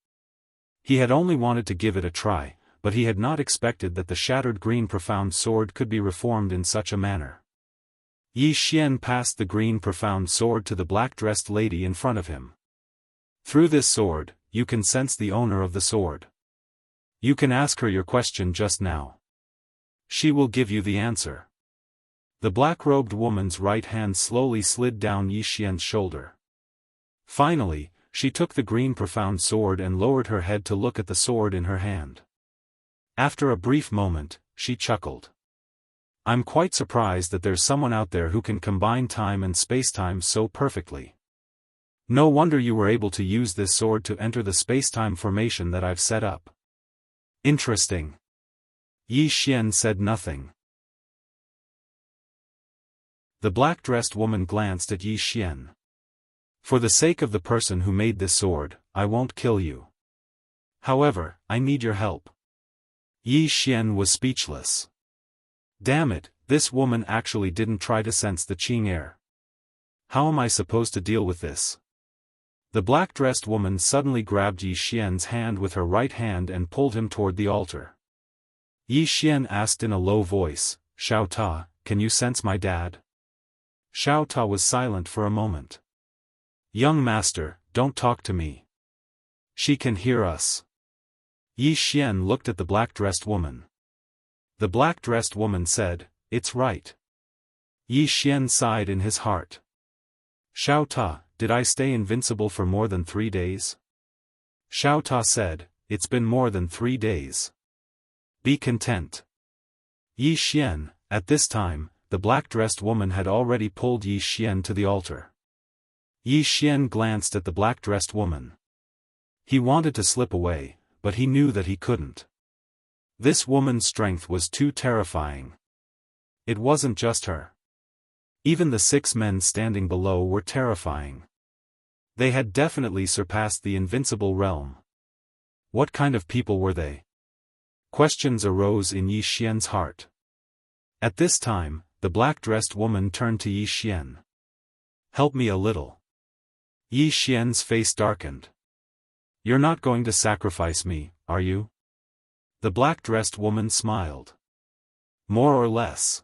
He had only wanted to give it a try, but he had not expected that the shattered green profound sword could be reformed in such a manner. Yi Xian passed the green profound sword to the black-dressed lady in front of him. Through this sword, you can sense the owner of the sword. You can ask her your question just now. She will give you the answer. The black-robed woman's right hand slowly slid down Yi Xian's shoulder. Finally, she took the green profound sword and lowered her head to look at the sword in her hand. After a brief moment, she chuckled. I'm quite surprised that there's someone out there who can combine time and spacetime so perfectly. No wonder you were able to use this sword to enter the spacetime formation that I've set up. Interesting. Yi Xian said nothing. The black-dressed woman glanced at Yi Xian. For the sake of the person who made this sword, I won't kill you. However, I need your help. Yi Xian was speechless. Damn it, this woman actually didn't try to sense the Qing air. How am I supposed to deal with this? The black-dressed woman suddenly grabbed Yi Xian's hand with her right hand and pulled him toward the altar. Yi Xian asked in a low voice, Xiao Ta, can you sense my dad? Xiao Ta was silent for a moment. Young master, don't talk to me. She can hear us. Yi Xian looked at the black-dressed woman. The black-dressed woman said, It's right. Yi Xian sighed in his heart. Xiao Ta, did I stay invincible for more than 3 days? Xiao Ta said, It's been more than 3 days. Be content. Yi Xian, at this time, the black-dressed woman had already pulled Yi Xian to the altar. Yi Xian glanced at the black-dressed woman. He wanted to slip away, but he knew that he couldn't. This woman's strength was too terrifying. It wasn't just her. Even the 6 men standing below were terrifying. They had definitely surpassed the invincible realm. What kind of people were they? Questions arose in Yi Xian's heart. At this time, the black-dressed woman turned to Yi Xian. Help me a little. Yi Xian's face darkened. You're not going to sacrifice me, are you? The black-dressed woman smiled. More or less.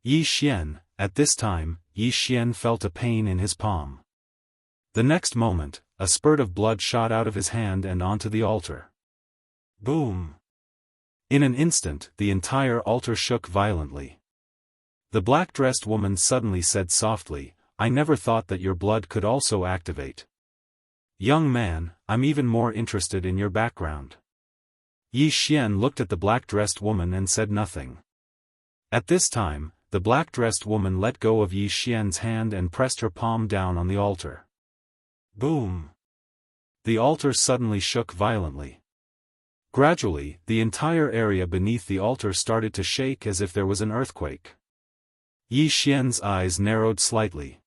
Yi Xian, at this time, Yi Xian felt a pain in his palm. The next moment, a spurt of blood shot out of his hand and onto the altar. Boom! In an instant, the entire altar shook violently. The black-dressed woman suddenly said softly, I never thought that your blood could also activate. Young man, I'm even more interested in your background. Yi Xian looked at the black-dressed woman and said nothing. At this time, the black-dressed woman let go of Yi Xian's hand and pressed her palm down on the altar. Boom! The altar suddenly shook violently. Gradually, the entire area beneath the altar started to shake as if there was an earthquake. Yi Xian's eyes narrowed slightly.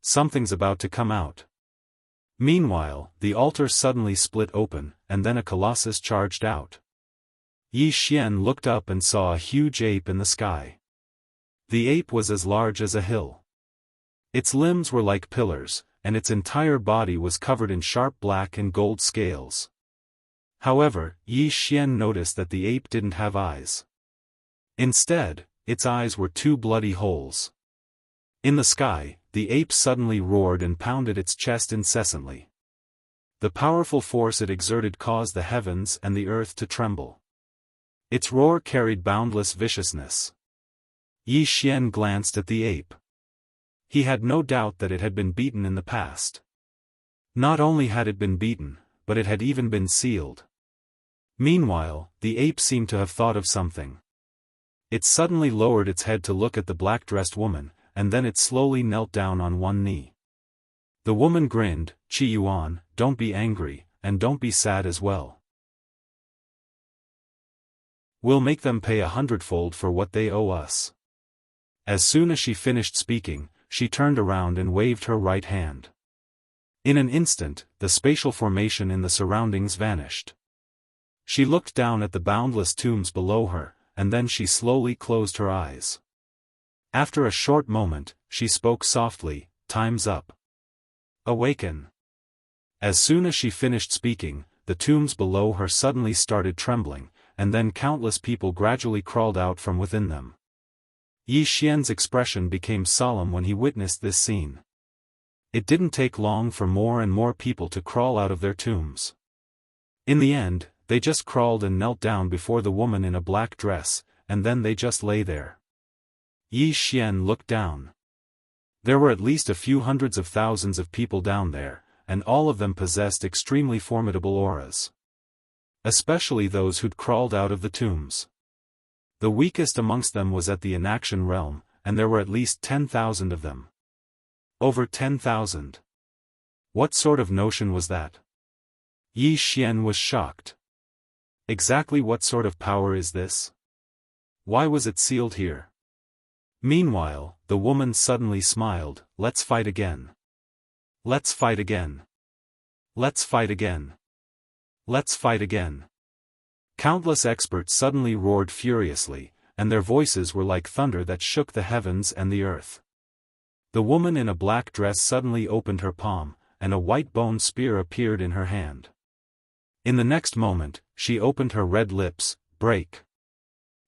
Something's about to come out. Meanwhile, the altar suddenly split open, and then a colossus charged out. Yi Xian looked up and saw a huge ape in the sky. The ape was as large as a hill. Its limbs were like pillars, and its entire body was covered in sharp black and gold scales. However, Yi Xian noticed that the ape didn't have eyes. Instead, its eyes were two bloody holes. In the sky, the ape suddenly roared and pounded its chest incessantly. The powerful force it exerted caused the heavens and the earth to tremble. Its roar carried boundless viciousness. Yi Xian glanced at the ape. He had no doubt that it had been beaten in the past. Not only had it been beaten, but it had even been sealed. Meanwhile, the ape seemed to have thought of something. It suddenly lowered its head to look at the black-dressed woman, and then it slowly knelt down on one knee. The woman grinned, "Qi Yuan, don't be angry, and don't be sad as well. We'll make them pay 100-fold for what they owe us." As soon as she finished speaking, she turned around and waved her right hand. In an instant, the spatial formation in the surroundings vanished. She looked down at the boundless tombs below her, and then she slowly closed her eyes. After a short moment, she spoke softly, "Time's up. Awaken." As soon as she finished speaking, the tombs below her suddenly started trembling, and then countless people gradually crawled out from within them. Yi Xian's expression became solemn when he witnessed this scene. It didn't take long for more and more people to crawl out of their tombs. In the end, they just crawled and knelt down before the woman in a black dress, and then they just lay there. Yi Xian looked down. There were at least a few hundreds of thousands of people down there, and all of them possessed extremely formidable auras. Especially those who'd crawled out of the tombs. The weakest amongst them was at the inaction realm, and there were at least 10,000 of them. Over 10,000. What sort of notion was that? Yi Xian was shocked. Exactly what sort of power is this? Why was it sealed here? Meanwhile, the woman suddenly smiled, "Let's fight again. Let's fight again. Let's fight again. Let's fight again." Countless experts suddenly roared furiously, and their voices were like thunder that shook the heavens and the earth. The woman in a black dress suddenly opened her palm, and a white bone spear appeared in her hand. In the next moment, she opened her red lips, "Break."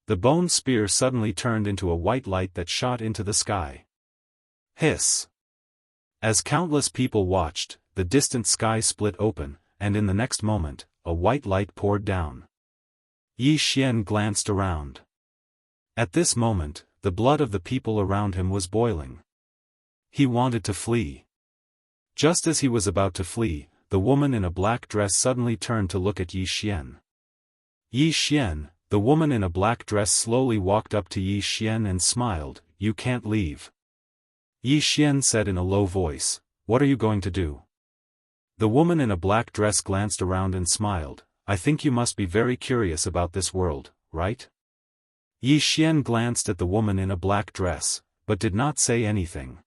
The bone spear suddenly turned into a white light that shot into the sky. Hiss! As countless people watched, the distant sky split open, and in the next moment, a white light poured down. Yi Xian glanced around. At this moment, the blood of the people around him was boiling. He wanted to flee. Just as he was about to flee, the woman in a black dress suddenly turned to look at Yi Xian. Yi Xian, the woman in a black dress slowly walked up to Yi Xian and smiled, "You can't leave." Yi Xian said in a low voice, "What are you going to do?" The woman in a black dress glanced around and smiled, "I think you must be very curious about this world, right?" Yi Xian glanced at the woman in a black dress, but did not say anything.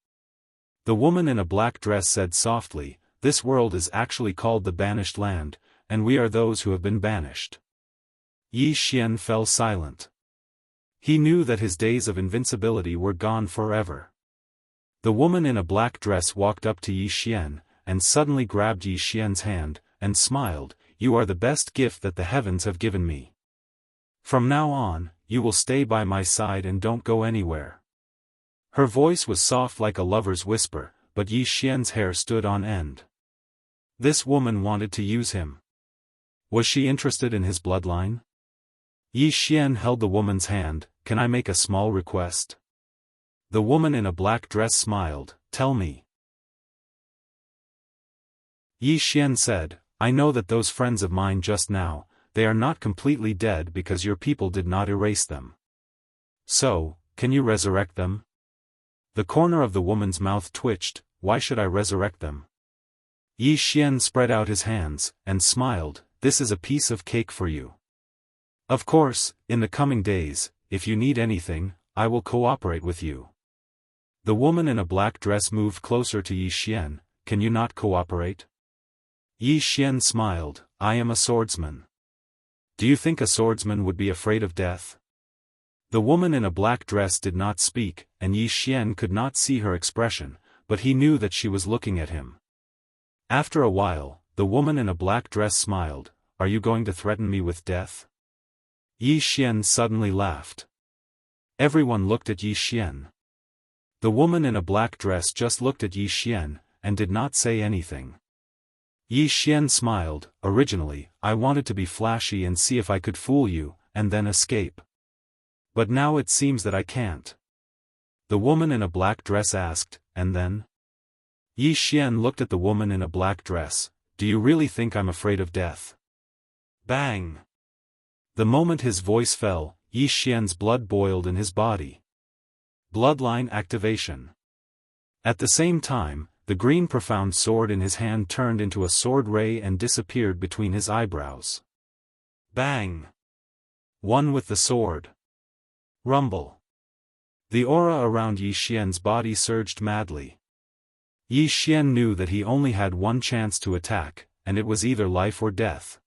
The woman in a black dress said softly, "This world is actually called the Banished Land, and we are those who have been banished." Yi Xian fell silent. He knew that his days of invincibility were gone forever. The woman in a black dress walked up to Yi Xian, and suddenly grabbed Yi Xian's hand, and smiled, "You are the best gift that the heavens have given me. From now on, you will stay by my side and don't go anywhere." Her voice was soft like a lover's whisper, but Yi Xian's hair stood on end. This woman wanted to use him. Was she interested in his bloodline? Yi Xian held the woman's hand, "Can I make a small request?" The woman in a black dress smiled, "Tell me." Yi Xian said, "I know that those friends of mine just now, they are not completely dead because your people did not erase them. So, can you resurrect them?" The corner of the woman's mouth twitched, "Why should I resurrect them?" Yi Xian spread out his hands, and smiled, "This is a piece of cake for you. Of course, in the coming days, if you need anything, I will cooperate with you." The woman in a black dress moved closer to Yi Xian, "Can you not cooperate?" Yi Xian smiled, "I am a swordsman. Do you think a swordsman would be afraid of death?" The woman in a black dress did not speak, and Yi Xian could not see her expression, but he knew that she was looking at him. After a while, the woman in a black dress smiled. "Are you going to threaten me with death?" Yi Xian suddenly laughed. Everyone looked at Yi Xian. The woman in a black dress just looked at Yi Xian, and did not say anything. Yi Xian smiled. "Originally, I wanted to be flashy and see if I could fool you, and then escape. But now it seems that I can't." The woman in a black dress asked, "And then?" Yi Xian looked at the woman in a black dress. "Do you really think I'm afraid of death?" Bang! The moment his voice fell, Yi Xian's blood boiled in his body. Bloodline activation. At the same time, the green profound sword in his hand turned into a sword ray and disappeared between his eyebrows. Bang! One with the sword. Rumble. The aura around Yi Xian's body surged madly. Yi Xian knew that he only had one chance to attack, and it was either life or death.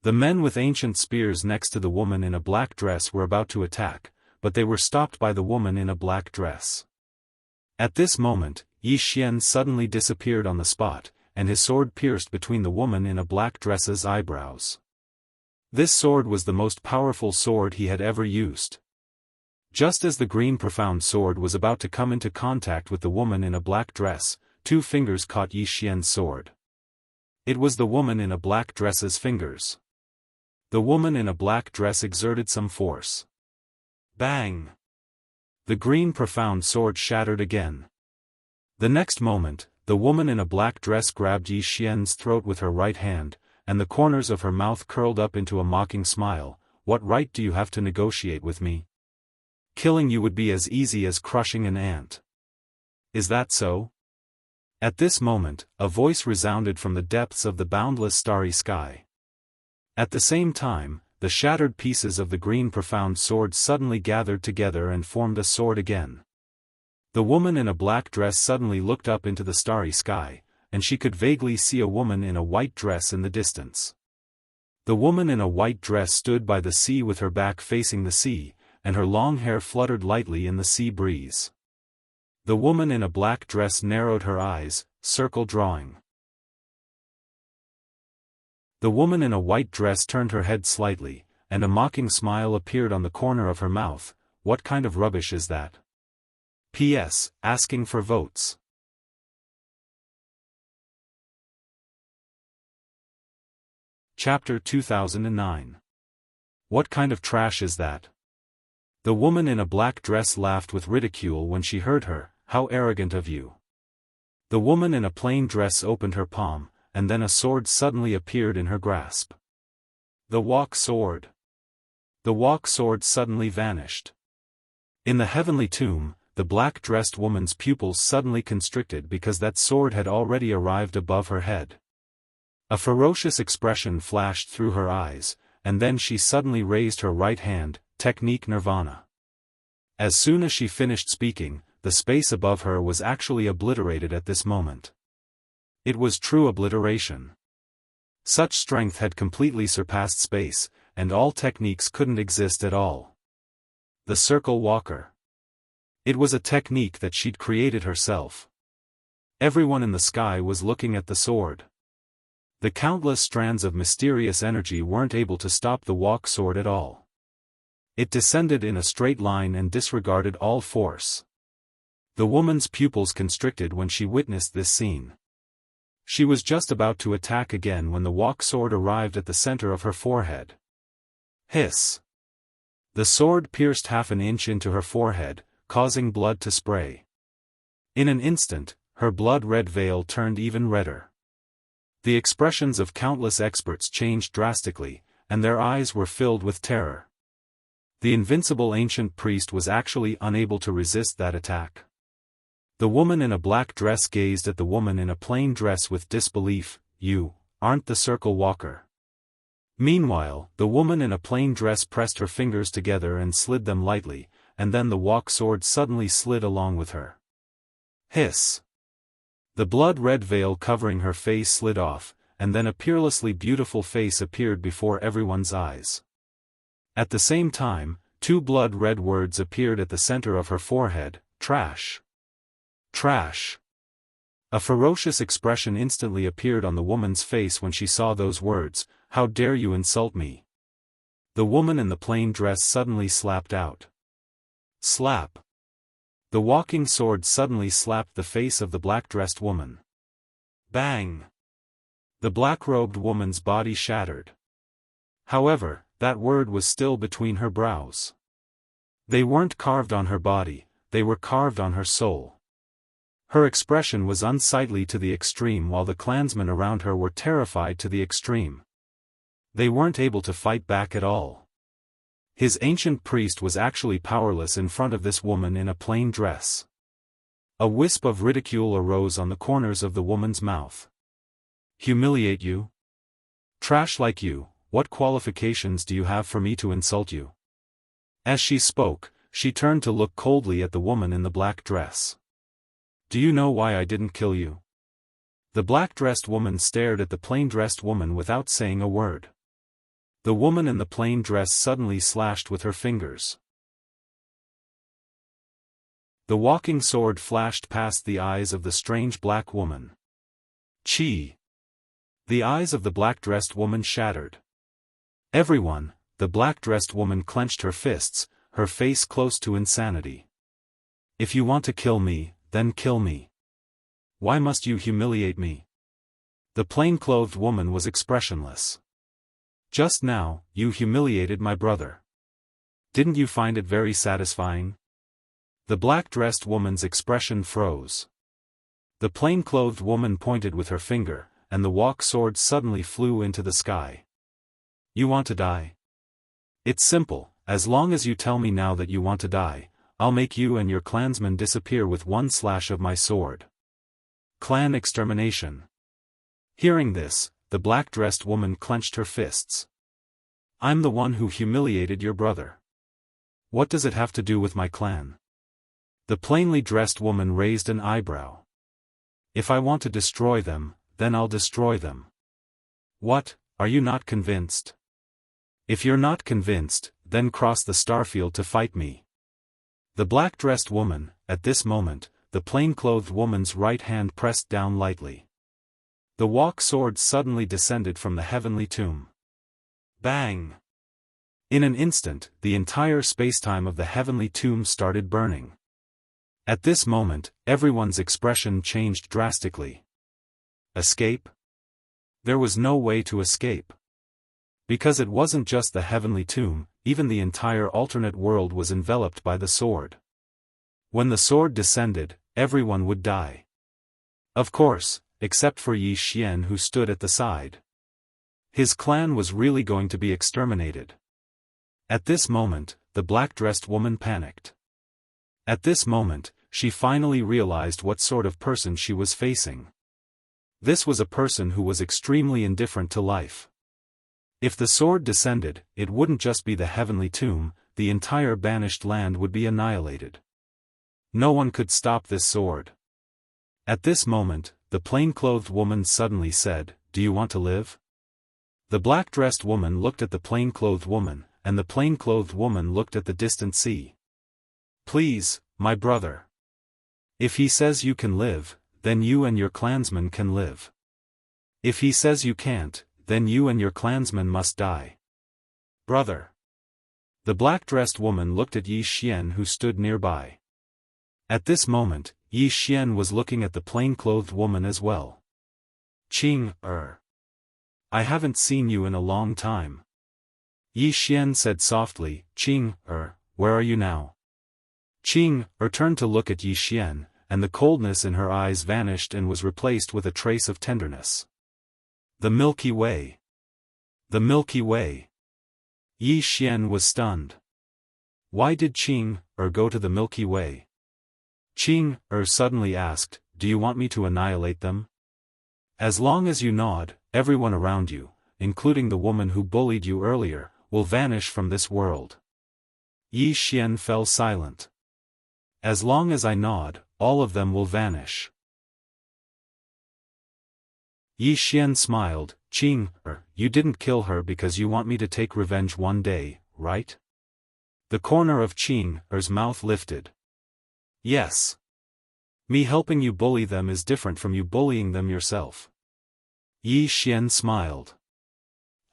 The men with ancient spears next to the woman in a black dress were about to attack, but they were stopped by the woman in a black dress. At this moment, Yi Xian suddenly disappeared on the spot, and his sword pierced between the woman in a black dress's eyebrows. This sword was the most powerful sword he had ever used. Just as the green profound sword was about to come into contact with the woman in a black dress, two fingers caught Yi Xian's sword. It was the woman in a black dress's fingers. The woman in a black dress exerted some force. Bang! The green profound sword shattered again. The next moment, the woman in a black dress grabbed Yi Xian's throat with her right hand, and the corners of her mouth curled up into a mocking smile. "What right do you have to negotiate with me? Killing you would be as easy as crushing an ant. Is that so?" At this moment, a voice resounded from the depths of the boundless starry sky. At the same time, the shattered pieces of the green profound sword suddenly gathered together and formed a sword again. The woman in a black dress suddenly looked up into the starry sky, and she could vaguely see a woman in a white dress in the distance. The woman in a white dress stood by the sea with her back facing the sea, and her long hair fluttered lightly in the sea breeze. The woman in a black dress narrowed her eyes, circle drawing. The woman in a white dress turned her head slightly, and a mocking smile appeared on the corner of her mouth. "What kind of rubbish is that? P.S. Asking for votes." Chapter 2009. What kind of trash is that? The woman in a black dress laughed with ridicule when she heard her. "How arrogant of you." The woman in a plain dress opened her palm, and then a sword suddenly appeared in her grasp. The walk sword. The walk sword suddenly vanished. In the heavenly tomb, the black-dressed woman's pupils suddenly constricted because that sword had already arrived above her head. A ferocious expression flashed through her eyes, and then she suddenly raised her right hand, technique nirvana. As soon as she finished speaking, the space above her was actually obliterated at this moment. It was true obliteration. Such strength had completely surpassed space, and all techniques couldn't exist at all. The circle walker. It was a technique that she'd created herself. Everyone in the sky was looking at the sword. The countless strands of mysterious energy weren't able to stop the walk sword at all. It descended in a straight line and disregarded all force. The woman's pupils constricted when she witnessed this scene. She was just about to attack again when the walk sword arrived at the center of her forehead. Hiss! The sword pierced half an inch into her forehead, causing blood to spray. In an instant, her blood-red veil turned even redder. The expressions of countless experts changed drastically, and their eyes were filled with terror. The invincible ancient priest was actually unable to resist that attack. The woman in a black dress gazed at the woman in a plain dress with disbelief. "You aren't the circle walker." Meanwhile, the woman in a plain dress pressed her fingers together and slid them lightly, and then the walk sword suddenly slid along with her. Hiss! The blood-red veil covering her face slid off, and then a peerlessly beautiful face appeared before everyone's eyes. At the same time, Two blood-red words appeared at the center of her forehead: trash. Trash. A ferocious expression instantly appeared on the woman's face when she saw those words. How dare you insult me? The woman in the plain dress suddenly slapped out. Slap. The walking sword suddenly slapped the face of the black-dressed woman. Bang. The black-robed woman's body shattered. However, that word was still between her brows. They weren't carved on her body, they were carved on her soul. Her expression was unsightly to the extreme while the clansmen around her were terrified to the extreme. They weren't able to fight back at all. His ancient priest was actually powerless in front of this woman in a plain dress. A wisp of ridicule arose on the corners of the woman's mouth. Humiliate you? Trash like you, what qualifications do you have for me to insult you? As she spoke, she turned to look coldly at the woman in the black dress. Do you know why I didn't kill you? The black-dressed woman stared at the plain-dressed woman without saying a word. The woman in the plain dress suddenly slashed with her fingers. The walking sword flashed past the eyes of the strange black woman. Chi! The eyes of the black-dressed woman shattered. Everyone, the black-dressed woman clenched her fists, her face close to insanity. If you want to kill me, then kill me. Why must you humiliate me? The plain-clothed woman was expressionless. Just now, you humiliated my brother. Didn't you find it very satisfying? The black-dressed woman's expression froze. The plain-clothed woman pointed with her finger, and the walk sword suddenly flew into the sky. You want to die? It's simple, as long as you tell me now that you want to die, I'll make you and your clansmen disappear with one slash of my sword. Clan extermination. Hearing this, the black-dressed woman clenched her fists. I'm the one who humiliated your brother. What does it have to do with my clan? The plainly dressed woman raised an eyebrow. If I want to destroy them, then I'll destroy them. What, are you not convinced? If you're not convinced, then cross the starfield to fight me. The black-dressed woman, at this moment, the plain-clothed woman's right hand pressed down lightly. The walk sword suddenly descended from the heavenly tomb. Bang! In an instant, the entire spacetime of the heavenly tomb started burning. At this moment, everyone's expression changed drastically. Escape? There was no way to escape. Because it wasn't just the heavenly tomb, even the entire alternate world was enveloped by the sword. When the sword descended, everyone would die. Of course, except for Yi Xian who stood at the side. His clan was really going to be exterminated. At this moment, the black-dressed woman panicked. At this moment, she finally realized what sort of person she was facing. This was a person who was extremely indifferent to life. If the sword descended, it wouldn't just be the heavenly tomb, the entire banished land would be annihilated. No one could stop this sword. At this moment, the plain-clothed woman suddenly said, "Do you want to live?" The black-dressed woman looked at the plain-clothed woman, and the plain-clothed woman looked at the distant sea. Please, my brother. If he says you can live, then you and your clansmen can live. If he says you can't, then you and your clansmen must die. Brother. The black-dressed woman looked at Yi Xian who stood nearby. At this moment, Yi Xian was looking at the plain-clothed woman as well. Qing, I haven't seen you in a long time. Yi Xian said softly, Qing, where are you now? Qing, turned to look at Yi Xian, and the coldness in her eyes vanished and was replaced with a trace of tenderness. The Milky Way. The Milky Way. Yi Xian was stunned. Why did Qing, go to the Milky Way? Qing, suddenly asked, do you want me to annihilate them? As long as you nod, everyone around you, including the woman who bullied you earlier, will vanish from this world. Yi Xian fell silent. As long as I nod, all of them will vanish. Yi Xian smiled, Qing, you didn't kill her because you want me to take revenge one day, right? The corner of Qing's mouth lifted. Yes. Me helping you bully them is different from you bullying them yourself. Yi Xian smiled.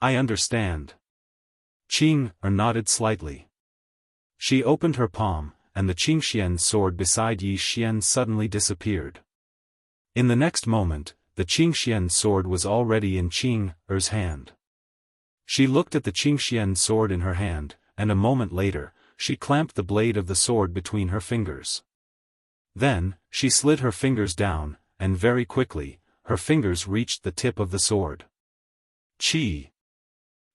I understand. Qing nodded slightly. She opened her palm, and the Qingxian sword beside Yi Xian suddenly disappeared. In the next moment, the Qingxian sword was already in Qing's hand. She looked at the Qingxian sword in her hand, and a moment later, she clamped the blade of the sword between her fingers. Then, she slid her fingers down, and very quickly, her fingers reached the tip of the sword. Qi!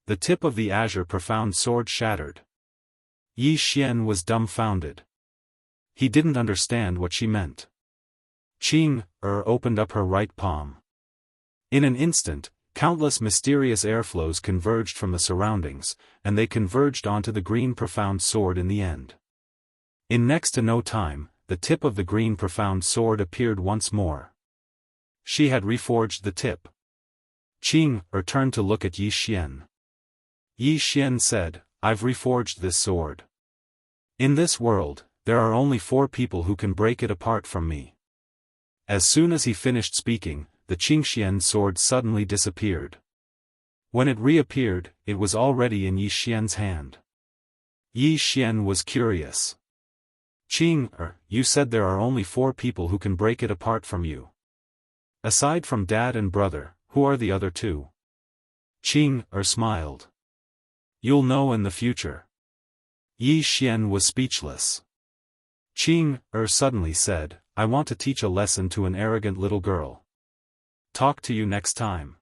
The tip of the azure profound sword shattered. Yi Xian was dumbfounded. He didn't understand what she meant. Qing opened up her right palm. In an instant, countless mysterious airflows converged from the surroundings, and they converged onto the green profound sword in the end. In next to no time, the tip of the green profound sword appeared once more. She had reforged the tip. Qing turned to look at Yi Xian. Yi Xian said, I've reforged this sword. In this world, there are only 4 people who can break it apart from me. As soon as he finished speaking, the Qingxian sword suddenly disappeared. When it reappeared, it was already in Yi Xian's hand. Yi Xian was curious. Qing, you said there are only 4 people who can break it apart from you. Aside from dad and brother, who are the other 2? Qing smiled. You'll know in the future. Yi Xian was speechless. Qing suddenly said, I want to teach a lesson to an arrogant little girl. Talk to you next time.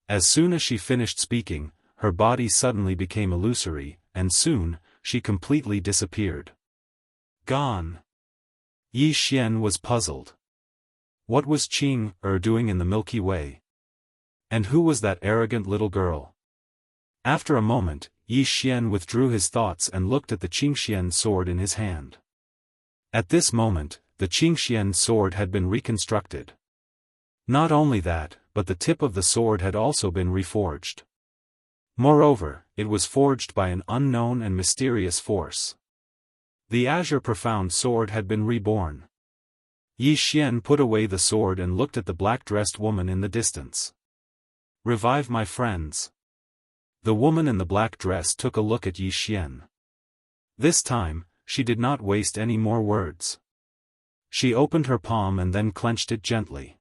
As soon as she finished speaking, her body suddenly became illusory, and soon, she completely disappeared. Gone. Yi Xian was puzzled. What was Qing doing in the Milky Way? And who was that arrogant little girl? After a moment, Yi Xian withdrew his thoughts and looked at the Qingxian sword in his hand. At this moment, the Qingxian sword had been reconstructed. Not only that, but the tip of the sword had also been reforged. Moreover, it was forged by an unknown and mysterious force. The azure profound sword had been reborn. Yi Xian put away the sword and looked at the black-dressed woman in the distance. Revive my friends. The woman in the black dress took a look at Yi Xian. This time, she did not waste any more words. She opened her palm and then clenched it gently.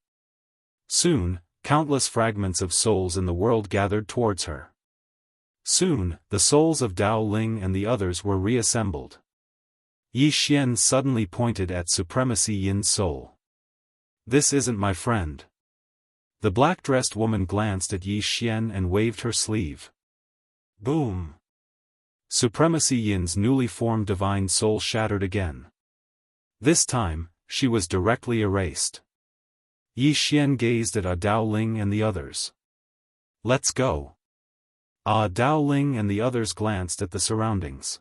Soon, countless fragments of souls in the world gathered towards her. Soon, the souls of Dao Ling and the others were reassembled. Yi Xian suddenly pointed at Supremacy Yin's soul. This isn't my friend. The black-dressed woman glanced at Yi Xian and waved her sleeve. Boom! Supremacy Yin's newly formed divine soul shattered again. This time, she was directly erased. Yi Xian gazed at Dao Ling and the others. Let's go. Dao Ling and the others glanced at the surroundings.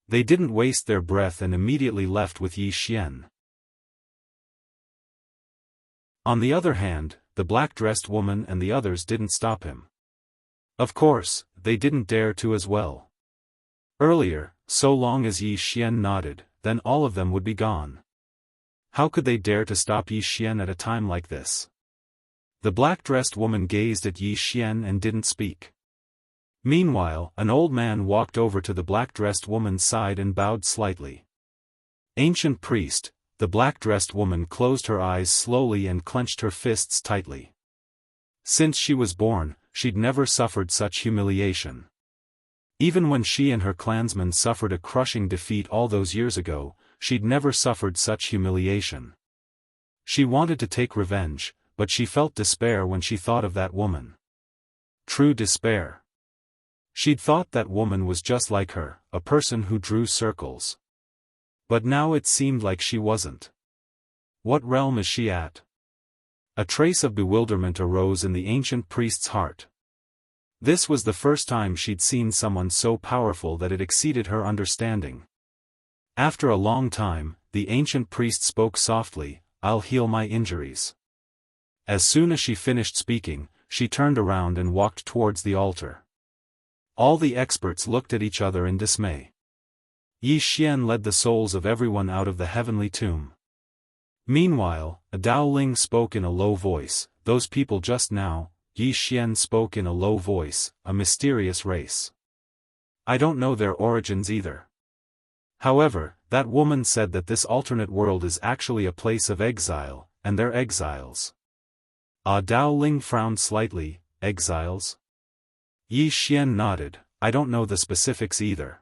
They didn't waste their breath and immediately left with Yi Xian. On the other hand, the black-dressed woman and the others didn't stop him. Of course, they didn't dare to as well. Earlier, so long as Yi Xian nodded, then all of them would be gone. How could they dare to stop Yi Xian at a time like this? The black-dressed woman gazed at Yi Xian and didn't speak. Meanwhile, an old man walked over to the black-dressed woman's side and bowed slightly. Ancient priest, the black-dressed woman closed her eyes slowly and clenched her fists tightly. Since she was born, she'd never suffered such humiliation. Even when she and her clansmen suffered a crushing defeat all those years ago, she'd never suffered such humiliation. She wanted to take revenge, but she felt despair when she thought of that woman. True despair. She'd thought that woman was just like her, a person who drew circles. But now it seemed like she wasn't. What realm is she at? A trace of bewilderment arose in the ancient priest's heart. This was the first time she'd seen someone so powerful that it exceeded her understanding. After a long time, the ancient priest spoke softly, I'll heal my injuries. As soon as she finished speaking, she turned around and walked towards the altar. All the experts looked at each other in dismay. Yi Xian led the souls of everyone out of the heavenly tomb. Meanwhile, a Dao Ling spoke in a low voice, those people just now, Yi Xian spoke in a low voice, a mysterious race. I don't know their origins either. However, that woman said that this alternate world is actually a place of exile, and they're exiles. Dao Ling frowned slightly, exiles? Yi Xian nodded, I don't know the specifics either.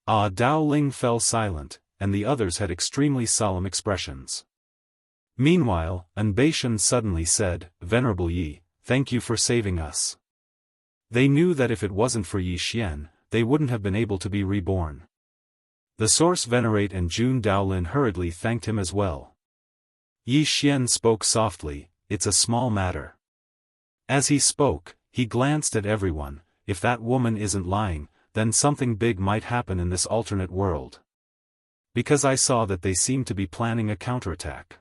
Dao Ling fell silent, and the others had extremely solemn expressions. Meanwhile, Anbaishan suddenly said, Venerable Yi, thank you for saving us. They knew that if it wasn't for Yi Xian, they wouldn't have been able to be reborn. The Source Venerate and Jun Daolin hurriedly thanked him as well. Yi Xian spoke softly, it's a small matter. As he spoke, he glanced at everyone, if that woman isn't lying, then something big might happen in this alternate world. Because I saw that they seem to be planning a counterattack.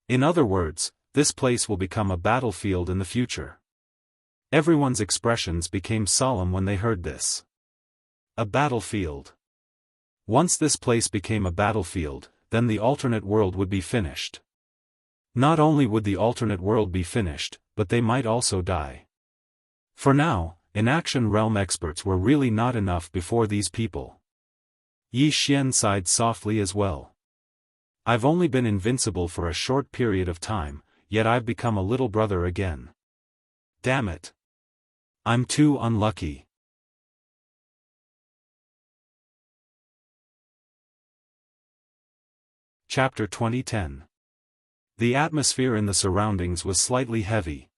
In other words, this place will become a battlefield in the future. Everyone's expressions became solemn when they heard this. A battlefield. Once this place became a battlefield, then the alternate world would be finished. Not only would the alternate world be finished, but they might also die. For now, in-action realm experts were really not enough before these people. Yi Xian sighed softly as well. I've only been invincible for a short period of time, yet I've become a little brother again. Damn it. I'm too unlucky. Chapter 2010. The atmosphere in the surroundings was slightly heavy.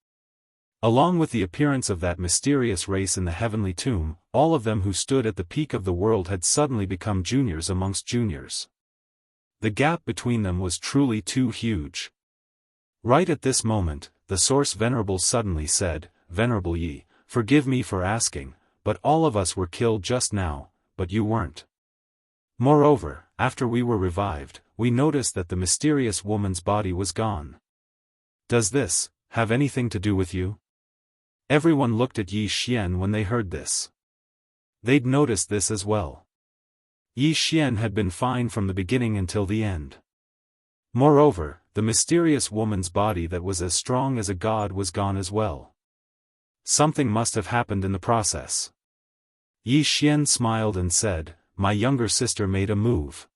Along with the appearance of that mysterious race in the heavenly tomb, all of them who stood at the peak of the world had suddenly become juniors amongst juniors. The gap between them was truly too huge. Right at this moment, the Source Venerable suddenly said, Venerable Yi, forgive me for asking, but all of us were killed just now, but you weren't. Moreover, after we were revived, we noticed that the mysterious woman's body was gone. Does this have anything to do with you? Everyone looked at Yi Xian when they heard this. They'd noticed this as well. Yi Xian had been fine from the beginning until the end. Moreover, the mysterious woman's body that was as strong as a god was gone as well. Something must have happened in the process. Yi Xian smiled and said, My younger sister made a move.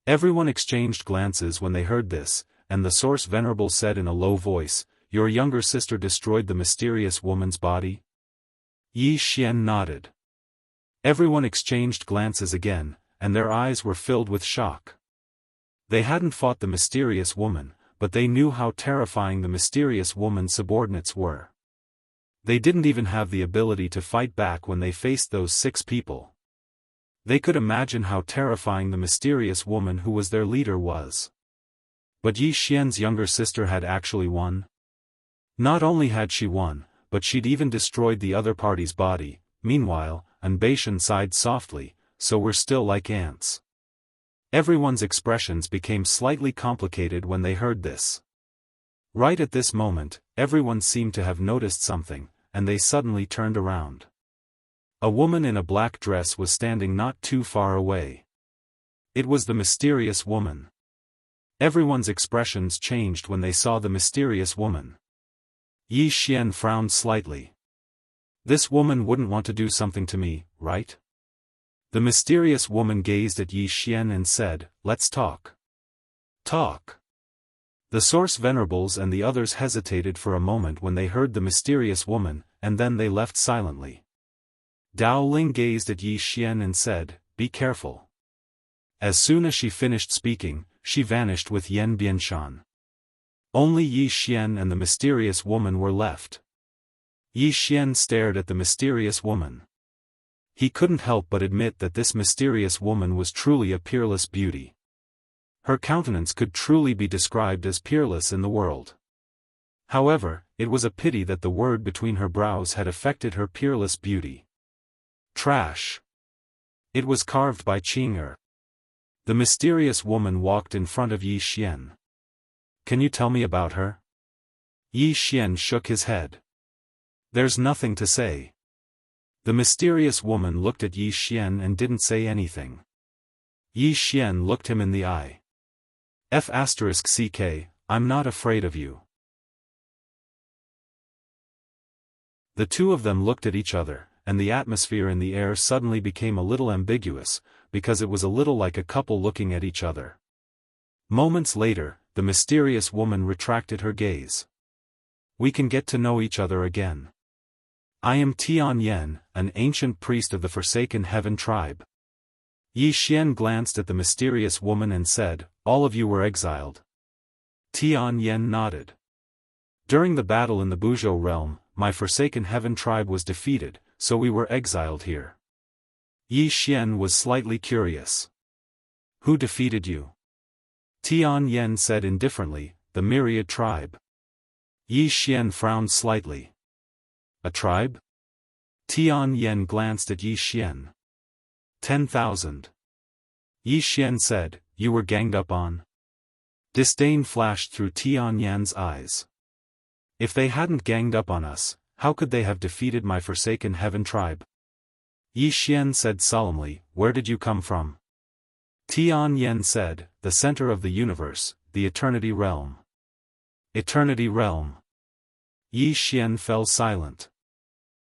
Everyone exchanged glances when they heard this, and the Source Venerable said in a low voice, Your younger sister destroyed the mysterious woman's body? Yi Xian nodded. Everyone exchanged glances again, and their eyes were filled with shock. They hadn't fought the mysterious woman, but they knew how terrifying the mysterious woman's subordinates were. They didn't even have the ability to fight back when they faced those 6 people. They could imagine how terrifying the mysterious woman who was their leader was. But Yi Xian's younger sister had actually won. Not only had she won, but she'd even destroyed the other party's body. Meanwhile, Anbaishan sighed softly, so we're still like ants. Everyone's expressions became slightly complicated when they heard this. Right at this moment, everyone seemed to have noticed something, and they suddenly turned around. A woman in a black dress was standing not too far away. It was the mysterious woman. Everyone's expressions changed when they saw the mysterious woman. Yi Xian frowned slightly. This woman wouldn't want to do something to me, right? The mysterious woman gazed at Yi Xian and said, Let's talk. Talk. The Source Venerables and the others hesitated for a moment when they heard the mysterious woman, and then they left silently. Dao Ling gazed at Yi Xian and said, Be careful. As soon as she finished speaking, she vanished with Yan Bianshan. Only Yi Xian and the mysterious woman were left. Yi Xian stared at the mysterious woman. He couldn't help but admit that this mysterious woman was truly a peerless beauty. Her countenance could truly be described as peerless in the world. However, it was a pity that the word between her brows had affected her peerless beauty. Trash. It was carved by Qing'er. The mysterious woman walked in front of Yi Xian. Can you tell me about her? Yi Xian shook his head. There's nothing to say. The mysterious woman looked at Yi Xian and didn't say anything. Yi Xian looked him in the eye. F***ck, I'm not afraid of you. The two of them looked at each other, and the atmosphere in the air suddenly became a little ambiguous, because it was a little like a couple looking at each other. Moments later, the mysterious woman retracted her gaze. We can get to know each other again. I am Tian Yen, an ancient priest of the Forsaken Heaven tribe. Yi Xian glanced at the mysterious woman and said, all of you were exiled. Tian Yen nodded. During the battle in the Buzhou realm, my Forsaken Heaven tribe was defeated, so we were exiled here. Yi Xian was slightly curious. Who defeated you? Tian Yen said indifferently, the Myriad tribe. Yi Xian frowned slightly. A tribe? Tian Yen glanced at Yi Xian. 10,000. Yi Xian said, you were ganged up on? Disdain flashed through Tian Yen's eyes. If they hadn't ganged up on us, how could they have defeated my Forsaken Heaven tribe? Yi Xian said solemnly, where did you come from? Tian Yen said, the center of the universe, the Eternity Realm. Eternity Realm. Yi Xian fell silent.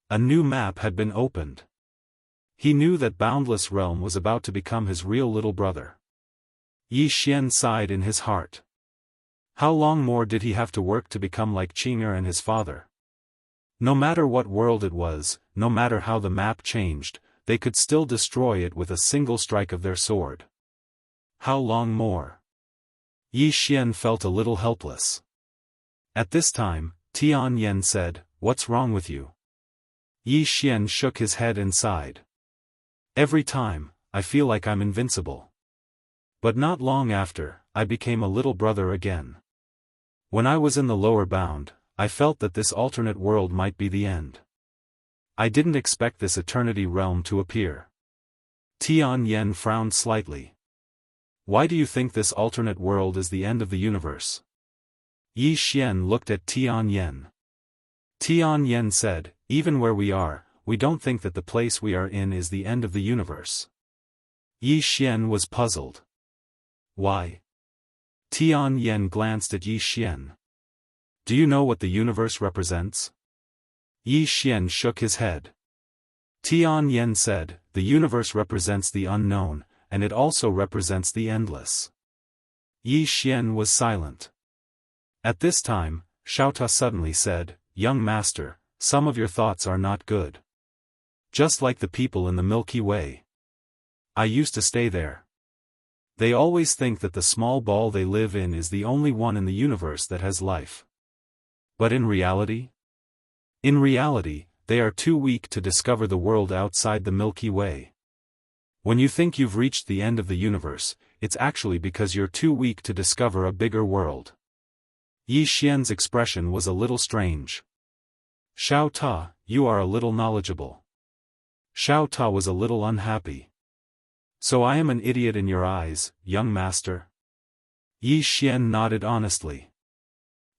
A new map had been opened. He knew that Boundless Realm was about to become his real little brother. Yi Xian sighed in his heart. How long more did he have to work to become like Qing'er and his father? No matter what world it was, no matter how the map changed, they could still destroy it with a single strike of their sword. How long more? Yi Xian felt a little helpless. At this time, Tian Yen said, what's wrong with you? Yi Xian shook his head and sighed. Every time, I feel like I'm invincible. But not long after, I became a little brother again. When I was in the lower bound, I felt that this alternate world might be the end. I didn't expect this Eternity Realm to appear. Tian Yen frowned slightly. Why do you think this alternate world is the end of the universe? Yi Xian looked at Tian Yen. Tian Yen said, even where we are, we don't think that the place we are in is the end of the universe. Yi Xian was puzzled. Why? Tian Yen glanced at Yi Xian. Do you know what the universe represents? Yi Xian shook his head. Tian Yen said, the universe represents the unknown, and it also represents the endless. Yi Xian was silent. At this time, Xiaofan suddenly said, young master, some of your thoughts are not good. Just like the people in the Milky Way. I used to stay there. They always think that the small ball they live in is the only one in the universe that has life. But in reality? In reality, they are too weak to discover the world outside the Milky Way. When you think you've reached the end of the universe, it's actually because you're too weak to discover a bigger world. Yi Xian's expression was a little strange. Xiaofan, you are a little knowledgeable. Xiaofan was a little unhappy. So I am an idiot in your eyes, young master? Yi Xian nodded honestly.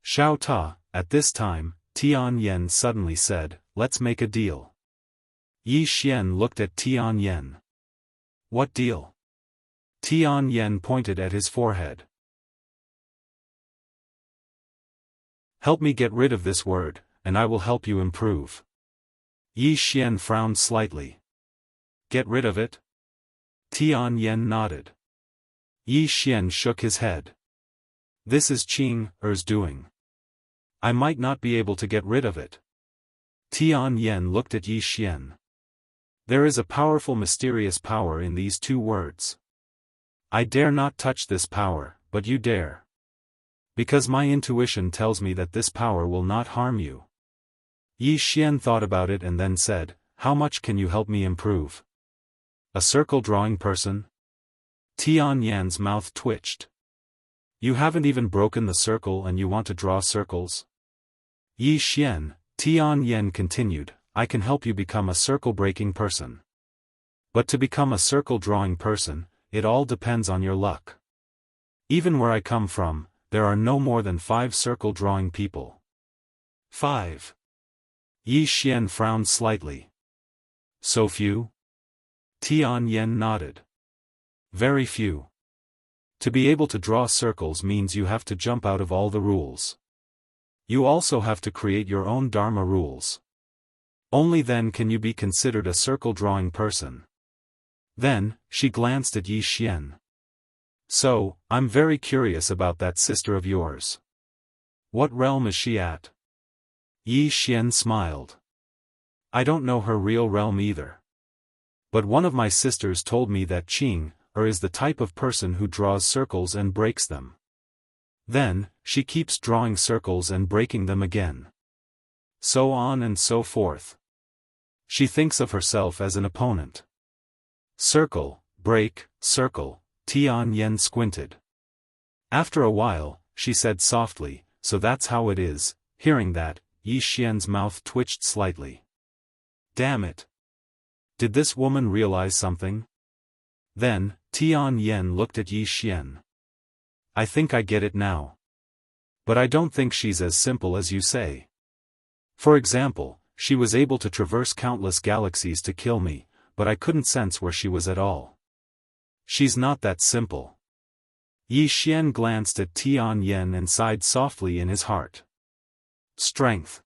Xiaofan, at this time, Tian Yen suddenly said, let's make a deal. Yi Xian looked at Tian Yen. What deal? Tian Yen pointed at his forehead. Help me get rid of this word, and I will help you improve. Yi Xian frowned slightly. Get rid of it? Tian Yen nodded. Yi Xian shook his head. This is Qing'er's doing. I might not be able to get rid of it. Tian Yen looked at Yi Xian. There is a powerful mysterious power in these two words. I dare not touch this power, but you dare. Because my intuition tells me that this power will not harm you. Yi Xian thought about it and then said, how much can you help me improve? A circle drawing person? Tian Yan's mouth twitched. You haven't even broken the circle and you want to draw circles? Yi Xian, Tian Yan continued, I can help you become a circle-breaking person. But to become a circle-drawing person, it all depends on your luck. Even where I come from, there are no more than 5 circle-drawing people. 5. Yi Xian frowned slightly. So few? Tian Yan nodded. Very few. To be able to draw circles means you have to jump out of all the rules. You also have to create your own Dharma rules. Only then can you be considered a circle-drawing person. Then, she glanced at Yi Xian. So, I'm very curious about that sister of yours. What realm is she at? Yi Xian smiled. I don't know her real realm either. But one of my sisters told me that Qing is the type of person who draws circles and breaks them. Then, she keeps drawing circles and breaking them again. So on and so forth. She thinks of herself as an opponent. Circle, break, circle, Tian Yen squinted. After a while, she said softly, so that's how it is. Hearing that, Yi Xian's mouth twitched slightly. Damn it. Did this woman realize something? Then, Tian Yen looked at Yi Xian. I think I get it now. But I don't think she's as simple as you say. For example, she was able to traverse countless galaxies to kill me, but I couldn't sense where she was at all. She's not that simple. Yi Xian glanced at Tian Yen and sighed softly in his heart. Strength.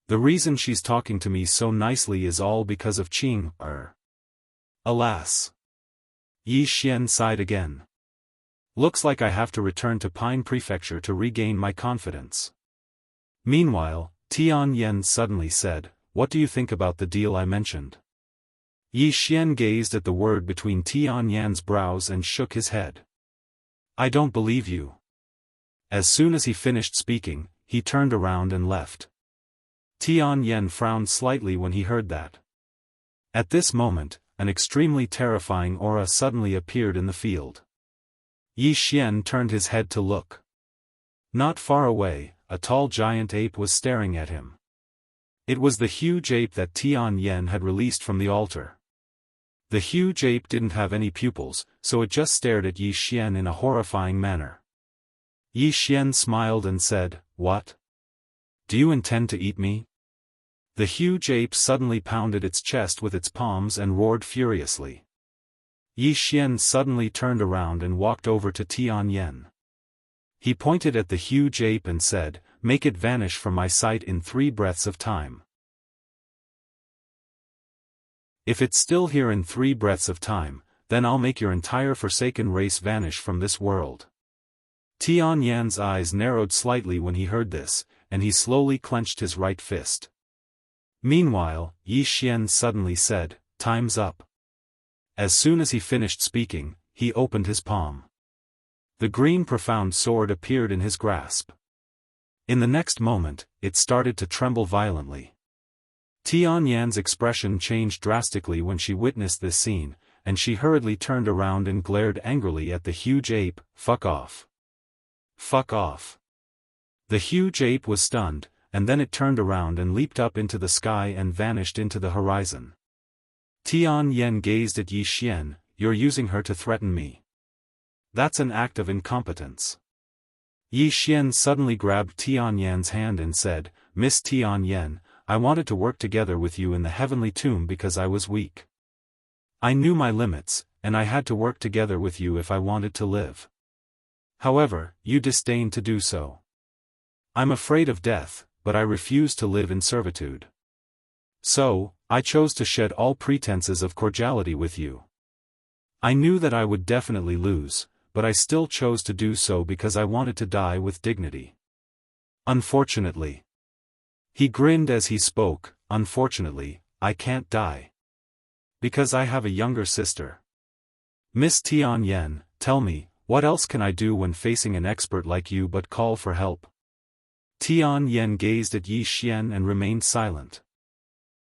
The reason she's talking to me so nicely is all because of Qing. Alas. Yi Xian sighed again. Looks like I have to return to Pine Prefecture to regain my confidence. Meanwhile, Tian Yen suddenly said, what do you think about the deal I mentioned? Yi Xian gazed at the word between Tian Yan's brows and shook his head. I don't believe you. As soon as he finished speaking, he turned around and left. Tian Yen frowned slightly when he heard that. At this moment, an extremely terrifying aura suddenly appeared in the field. Yi Xian turned his head to look. Not far away, a tall giant ape was staring at him. It was the huge ape that Tian Yen had released from the altar. The huge ape didn't have any pupils, so it just stared at Yi Xian in a horrifying manner. Yi Xian smiled and said, What? Do you intend to eat me? The huge ape suddenly pounded its chest with its palms and roared furiously. Yi Xian suddenly turned around and walked over to Tian Yen. He pointed at the huge ape and said, Make it vanish from my sight in 3 breaths of time. If it's still here in 3 breaths of time, then I'll make your entire forsaken race vanish from this world. Tian Yan's eyes narrowed slightly when he heard this, and he slowly clenched his right fist. Meanwhile, Yi Xian suddenly said, Time's up. As soon as he finished speaking, he opened his palm. The green profound sword appeared in his grasp. In the next moment, it started to tremble violently. Tian Yan's expression changed drastically when she witnessed this scene, and she hurriedly turned around and glared angrily at the huge ape. Fuck off. Fuck off. The huge ape was stunned, and then it turned around and leaped up into the sky and vanished into the horizon. Tian Yen gazed at Yi Xian. You're using her to threaten me. That's an act of incompetence. Yi Xian suddenly grabbed Tian Yan's hand and said, Miss Tian Yen, I wanted to work together with you in the heavenly tomb because I was weak. I knew my limits, and I had to work together with you if I wanted to live. However, you disdained to do so. I'm afraid of death, but I refuse to live in servitude. So, I chose to shed all pretenses of cordiality with you. I knew that I would definitely lose, but I still chose to do so because I wanted to die with dignity. Unfortunately. He grinned as he spoke, unfortunately, I can't die. Because I have a younger sister. Miss Tian Yen, tell me, what else can I do when facing an expert like you but call for help? Tian Yen gazed at Yi Xian and remained silent.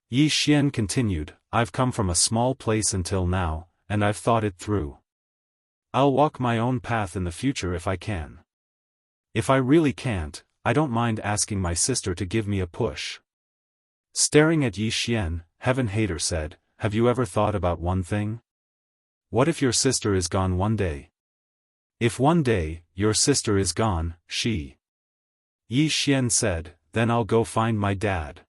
Yi Xian continued, I've come from a small place until now, and I've thought it through. I'll walk my own path in the future if I can. If I really can't, I don't mind asking my sister to give me a push. Staring at Yi Xian, Heaven Hater said, Have you ever thought about one thing? What if your sister is gone one day? If one day, your sister is gone, Yi Xian said, then I'll go find my dad.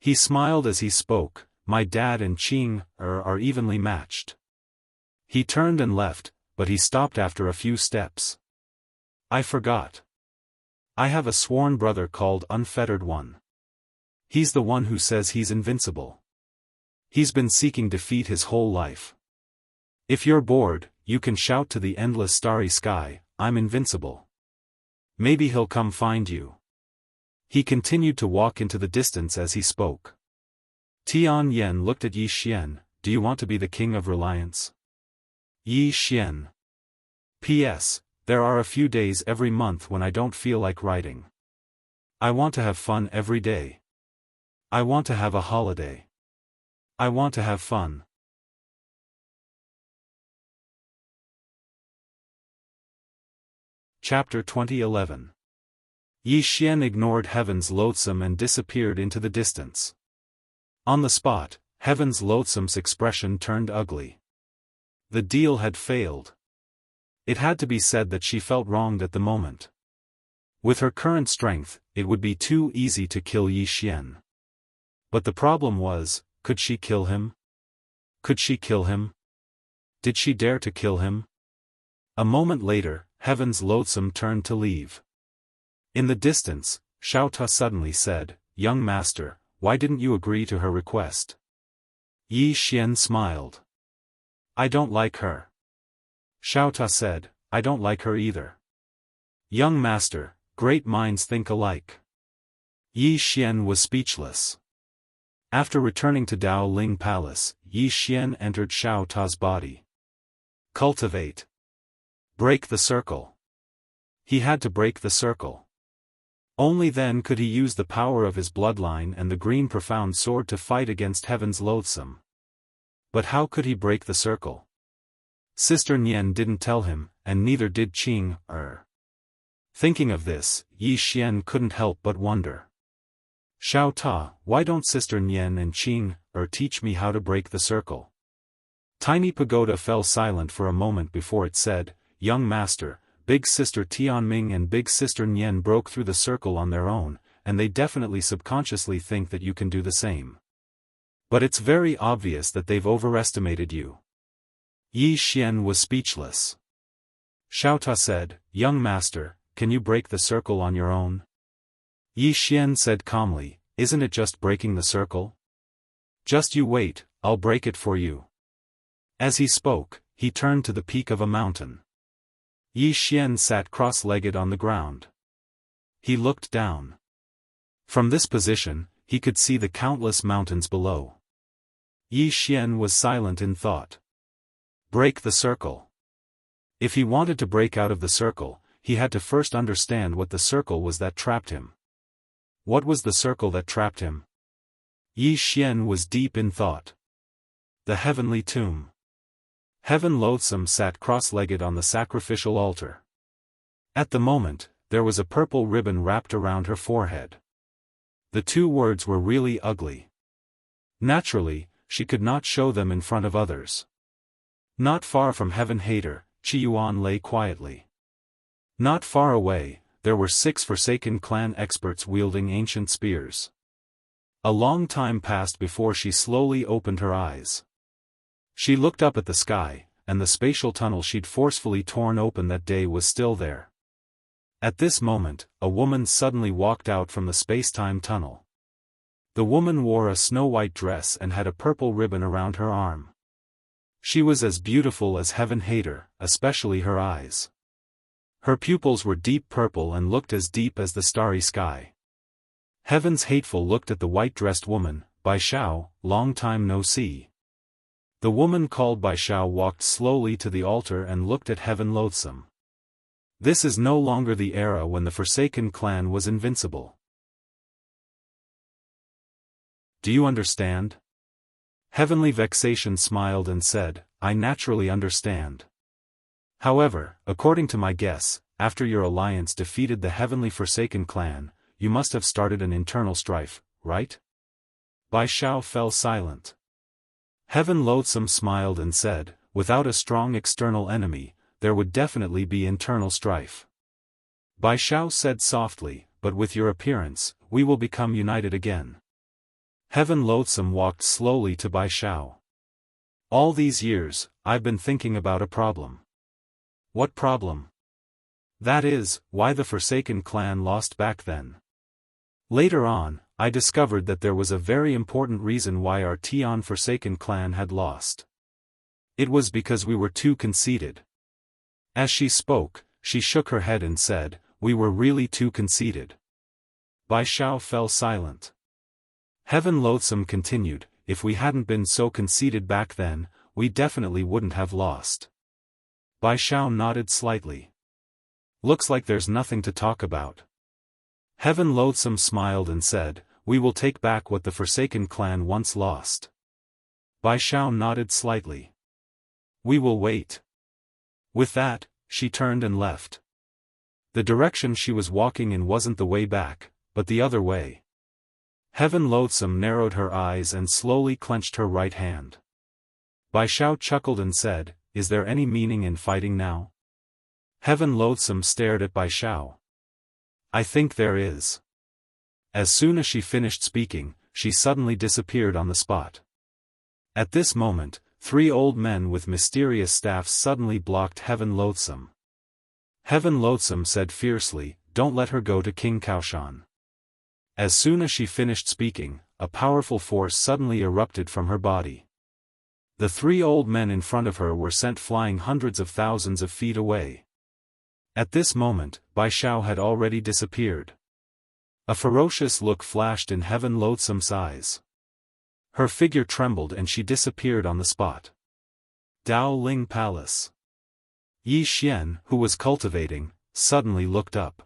He smiled as he spoke, my dad and Qing are evenly matched. He turned and left, but he stopped after a few steps. I forgot. I have a sworn brother called Unfettered One. He's the one who says he's invincible. He's been seeking defeat his whole life. If you're bored, you can shout to the endless starry sky, I'm invincible. Maybe he'll come find you. He continued to walk into the distance as he spoke. Tian Yen looked at Yi Xian. Do you want to be the king of reliance? Yi Xian. P.S. There are a few days every month when I don't feel like writing. I want to have fun every day. I want to have a holiday. I want to have fun. Chapter 2011. Yi Xian ignored Heaven's Loathsome and disappeared into the distance. On the spot, Heaven's Loathsome's expression turned ugly. The deal had failed. It had to be said that she felt wronged at the moment. With her current strength, it would be too easy to kill Yi Xian. But the problem was, could she kill him? Could she kill him? Did she dare to kill him? A moment later, Heaven's Loathsome turned to leave. In the distance, Xiaofan suddenly said, Young master, why didn't you agree to her request? Yi Xian smiled. I don't like her. Xiaofan said, I don't like her either. Young master, great minds think alike. Yi Xian was speechless. After returning to Dao Ling Palace, Yi Xian entered Xiaofan's body. Cultivate. Break the circle. He had to break the circle. Only then could he use the power of his bloodline and the green profound sword to fight against Heaven's Loathsome. But how could he break the circle? Sister Nian didn't tell him, and neither did Qing. Thinking of this, Yi Xian couldn't help but wonder. Xiaofan, why don't Sister Nian and Qing teach me how to break the circle? Tiny Pagoda fell silent for a moment before it said, Young master, Big Sister Tianming and Big Sister Nian broke through the circle on their own, and they definitely subconsciously think that you can do the same. But it's very obvious that they've overestimated you. Yi Xian was speechless. Xiaofan said, Young master, can you break the circle on your own? Yi Xian said calmly, Isn't it just breaking the circle? Just you wait, I'll break it for you. As he spoke, he turned to the peak of a mountain. Yi Xian sat cross-legged on the ground. He looked down. From this position, he could see the countless mountains below. Yi Xian was silent in thought. Break the circle. If he wanted to break out of the circle, he had to first understand what the circle was that trapped him. What was the circle that trapped him? Yi Xian was deep in thought. The heavenly tomb. Heaven Loathsome sat cross-legged on the sacrificial altar. At the moment, there was a purple ribbon wrapped around her forehead. The two words were really ugly. Naturally, she could not show them in front of others. Not far from Heaven Hater, Qi Yuan lay quietly. Not far away, there were 6 Forsaken clan experts wielding ancient spears. A long time passed before she slowly opened her eyes. She looked up at the sky, and the spatial tunnel she'd forcefully torn open that day was still there. At this moment, a woman suddenly walked out from the space-time tunnel. The woman wore a snow-white dress and had a purple ribbon around her arm. She was as beautiful as Heaven Hater, especially her eyes. Her pupils were deep purple and looked as deep as the starry sky. Heaven's Hateful looked at the white-dressed woman, Bai Xiao, long time no see. The woman called Bai Xiao walked slowly to the altar and looked at Heaven Loathsome. This is no longer the era when the Forsaken clan was invincible. Do you understand? Heavenly Vexation smiled and said, I naturally understand. However, according to my guess, after your alliance defeated the Heavenly Forsaken clan, you must have started an internal strife, right? Bai Xiao fell silent. Heaven Loathsome smiled and said, without a strong external enemy, there would definitely be internal strife. Bai Xiao said softly, but with your appearance, we will become united again. Heaven Loathsome walked slowly to Bai Xiao. All these years, I've been thinking about a problem. What problem? That is, why the Forsaken clan lost back then. Later on, I discovered that there was a very important reason why our Tian Forsaken clan had lost. It was because we were too conceited. As she spoke, she shook her head and said, we were really too conceited. Bai Xiao fell silent. Heaven Loathsome continued, if we hadn't been so conceited back then, we definitely wouldn't have lost. Bai Xiao nodded slightly. Looks like there's nothing to talk about. Heaven Loathsome smiled and said, we will take back what the Forsaken clan once lost. Bai Xiao nodded slightly. We will wait. With that, she turned and left. The direction she was walking in wasn't the way back, but the other way. Heaven Loathsome narrowed her eyes and slowly clenched her right hand. Bai Xiao chuckled and said, is there any meaning in fighting now? Heaven Loathsome stared at Bai Xiao. I think there is. As soon as she finished speaking, she suddenly disappeared on the spot. At this moment, 3 old men with mysterious staffs suddenly blocked Heaven Loathsome. Heaven Loathsome said fiercely, don't let her go to King Kaoshan. As soon as she finished speaking, a powerful force suddenly erupted from her body. The 3 old men in front of her were sent flying hundreds of thousands of feet away. At this moment, Bai Xiao had already disappeared. A ferocious look flashed in Heaven Loathsome's eyes. Her figure trembled and she disappeared on the spot. Dao Ling Palace. Yi Xian, who was cultivating, suddenly looked up.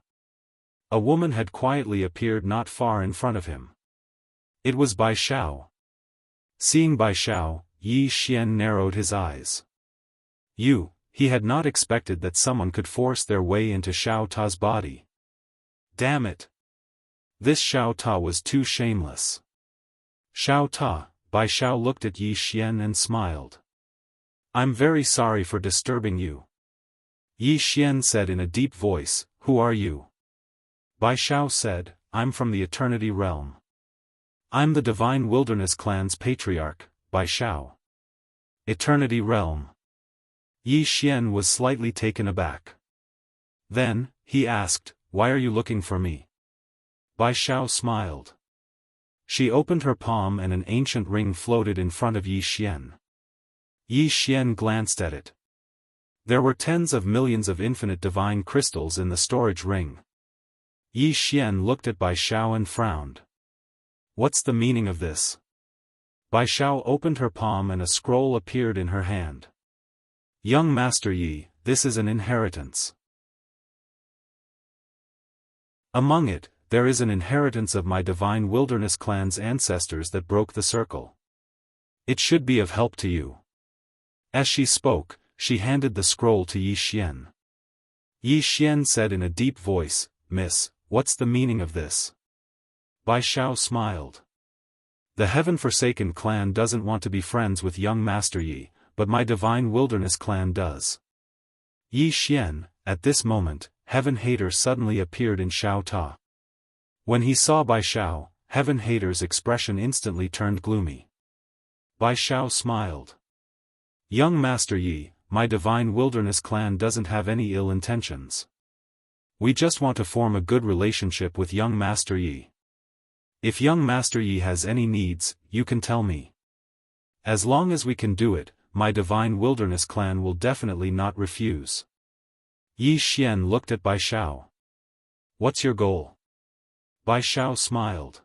A woman had quietly appeared not far in front of him. It was Bai Xiao. Seeing Bai Xiao, Yi Xian narrowed his eyes. He had not expected that someone could force their way into Xiao Ta's body. Damn it! This Xiao Ta was too shameless. Xiao Ta, Bai Xiao looked at Yi Xian and smiled. I'm very sorry for disturbing you. Yi Xian said in a deep voice, who are you? Bai Xiao said, I'm from the Eternity Realm. I'm the Divine Wilderness Clan's patriarch, Bai Xiao. Eternity Realm. Yi Xian was slightly taken aback. Then, he asked, why are you looking for me? Bai Xiao smiled. She opened her palm and an ancient ring floated in front of Yi Xian. Yi Xian glanced at it. There were tens of millions of infinite divine crystals in the storage ring. Yi Xian looked at Bai Xiao and frowned. What's the meaning of this? Bai Xiao opened her palm and a scroll appeared in her hand. Young Master Yi, this is an inheritance. Among it, there is an inheritance of my Divine Wilderness Clan's ancestors that broke the circle. It should be of help to you. As she spoke, she handed the scroll to Yi Xian. Yi Xian said in a deep voice, Miss, what's the meaning of this? Bai Xiao smiled. The Heaven-Forsaken clan doesn't want to be friends with young Master Yi, but my Divine Wilderness clan does. Yi Xian, at this moment, Heaven Hater suddenly appeared in Xiao Ta. When he saw Bai Xiao, Heaven Hater's expression instantly turned gloomy. Bai Xiao smiled. Young Master Yi, my Divine Wilderness clan doesn't have any ill intentions. We just want to form a good relationship with young Master Yi. If young Master Yi has any needs, you can tell me. As long as we can do it, my Divine Wilderness clan will definitely not refuse. Yi Xian looked at Bai Xiao. What's your goal? Bai Xiao smiled.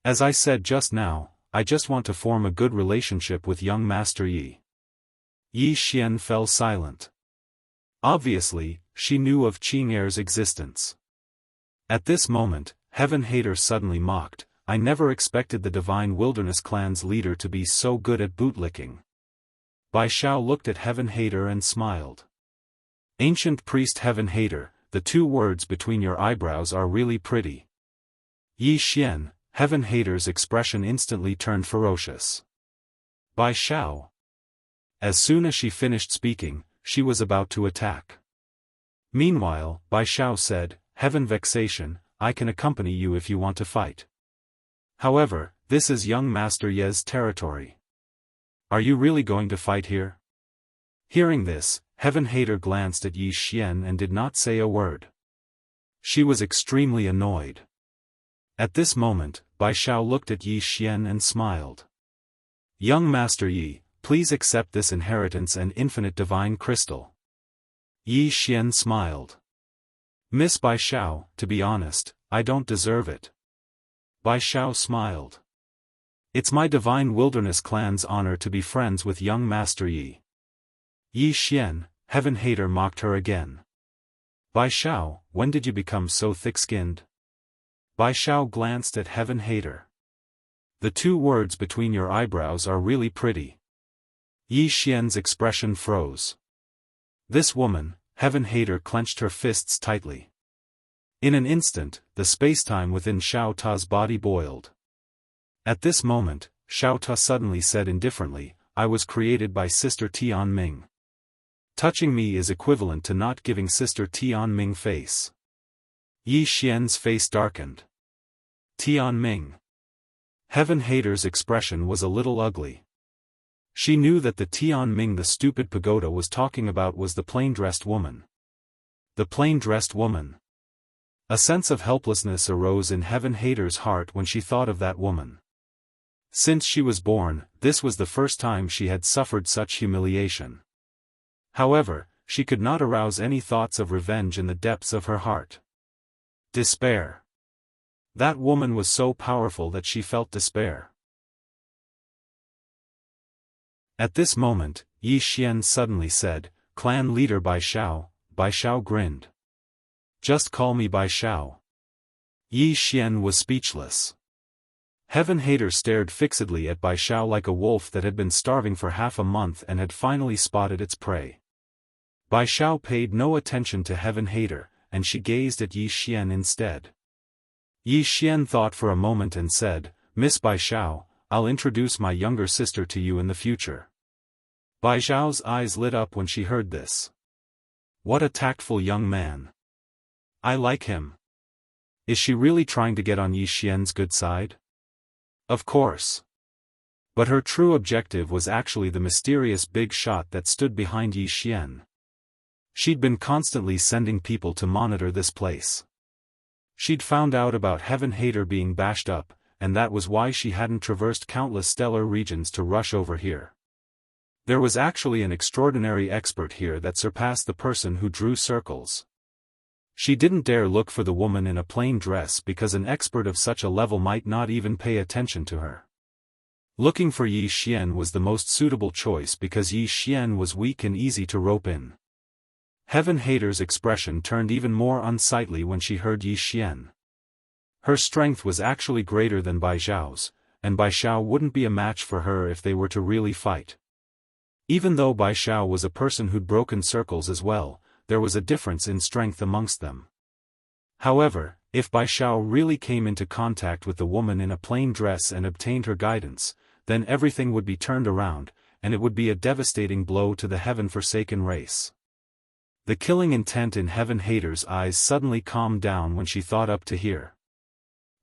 As I said just now, I just want to form a good relationship with young Master Yi. Yi Xian fell silent. Obviously, she knew of Qing'er's existence. At this moment, Heaven Hater suddenly mocked, I never expected the Divine Wilderness clan's leader to be so good at bootlicking. Bai Xiao looked at Heaven Hater and smiled. Ancient Priest Heaven Hater, the 2 words between your eyebrows are really pretty. Yi Xian, Heaven Hater's expression instantly turned ferocious. Bai Xiao. As soon as she finished speaking, she was about to attack. Meanwhile, Bai Xiao said, Heaven Vexation, I can accompany you if you want to fight. However, this is young Master Ye's territory. Are you really going to fight here? Hearing this, Heaven Hater glanced at Yi Xian and did not say a word. She was extremely annoyed. At this moment, Bai Xiao looked at Yi Xian and smiled. Young Master Yi, please accept this inheritance and infinite divine crystal. Yi Xian smiled. Miss Bai Xiao, to be honest, I don't deserve it. Bai Xiao smiled. It's my divine wilderness clan's honor to be friends with young Master Yi. Yi Xian, Heaven Hater mocked her again. Bai Xiao, when did you become so thick-skinned? Bai Xiao glanced at Heaven Hater. The two words between your eyebrows are really pretty. Yi Xian's expression froze. This woman, Heaven Hater clenched her fists tightly. In an instant, the spacetime within Xiao Ta's body boiled. At this moment, Xiao Ta suddenly said indifferently, I was created by Sister Tian Ming. Touching me is equivalent to not giving Sister Tian Ming face. Yi Xian's face darkened. Tian Ming. Heaven Hater's expression was a little ugly. She knew that the Tian Ming the stupid pagoda was talking about was the plain-dressed woman. The plain-dressed woman. A sense of helplessness arose in Heaven Hater's heart when she thought of that woman. Since she was born, this was the first time she had suffered such humiliation. However, she could not arouse any thoughts of revenge in the depths of her heart. Despair. That woman was so powerful that she felt despair. At this moment, Yi Xian suddenly said, Clan leader Bai Xiao. Bai Xiao grinned. Just call me Bai Xiao. Yi Xian was speechless. Heaven Hater stared fixedly at Bai Xiao like a wolf that had been starving for half a month and had finally spotted its prey. Bai Xiao paid no attention to Heaven Hater, and she gazed at Yi Xian instead. Yi Xian thought for a moment and said, Miss Bai Xiao, I'll introduce my younger sister to you in the future. Bai Xiao's eyes lit up when she heard this. What a tactful young man. I like him. Is she really trying to get on Yi Xian's good side? Of course. But her true objective was actually the mysterious big shot that stood behind Yi Xian. She'd been constantly sending people to monitor this place. She'd found out about Heaven Hater being bashed up, and that was why she hadn't traversed countless stellar regions to rush over here. There was actually an extraordinary expert here that surpassed the person who drew circles. She didn't dare look for the woman in a plain dress because an expert of such a level might not even pay attention to her. Looking for Yi Xian was the most suitable choice because Yi Xian was weak and easy to rope in. Heaven Hater's expression turned even more unsightly when she heard Yi Xian. Her strength was actually greater than Bai Xiao's, and Bai Xiao wouldn't be a match for her if they were to really fight. Even though Bai Xiao was a person who'd broken circles as well, there was a difference in strength amongst them. However, if Bai Xiao really came into contact with the woman in a plain dress and obtained her guidance, then everything would be turned around, and it would be a devastating blow to the heaven-forsaken race. The killing intent in Heaven Hater's eyes suddenly calmed down when she thought up to here.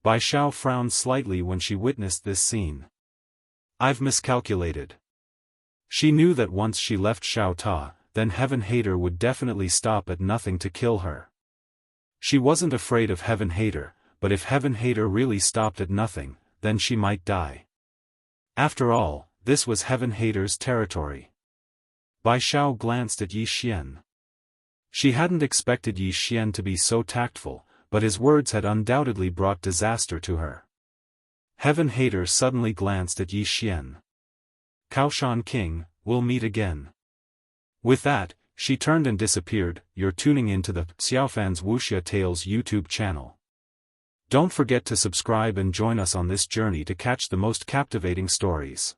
Bai Xiao frowned slightly when she witnessed this scene. I've miscalculated. She knew that once she left Xiao Ta, then Heaven Hater would definitely stop at nothing to kill her. She wasn't afraid of Heaven Hater, but if Heaven Hater really stopped at nothing, then she might die. After all, this was Heaven Hater's territory. Bai Xiao glanced at Yi Xian. She hadn't expected Yi Xian to be so tactful, but his words had undoubtedly brought disaster to her. Heaven Hater suddenly glanced at Yi Xian. Kaoshan King, we'll meet again. With that, she turned and disappeared. You're tuning into the Xiaofan's Wuxia Tales YouTube channel. Don't forget to subscribe and join us on this journey to catch the most captivating stories.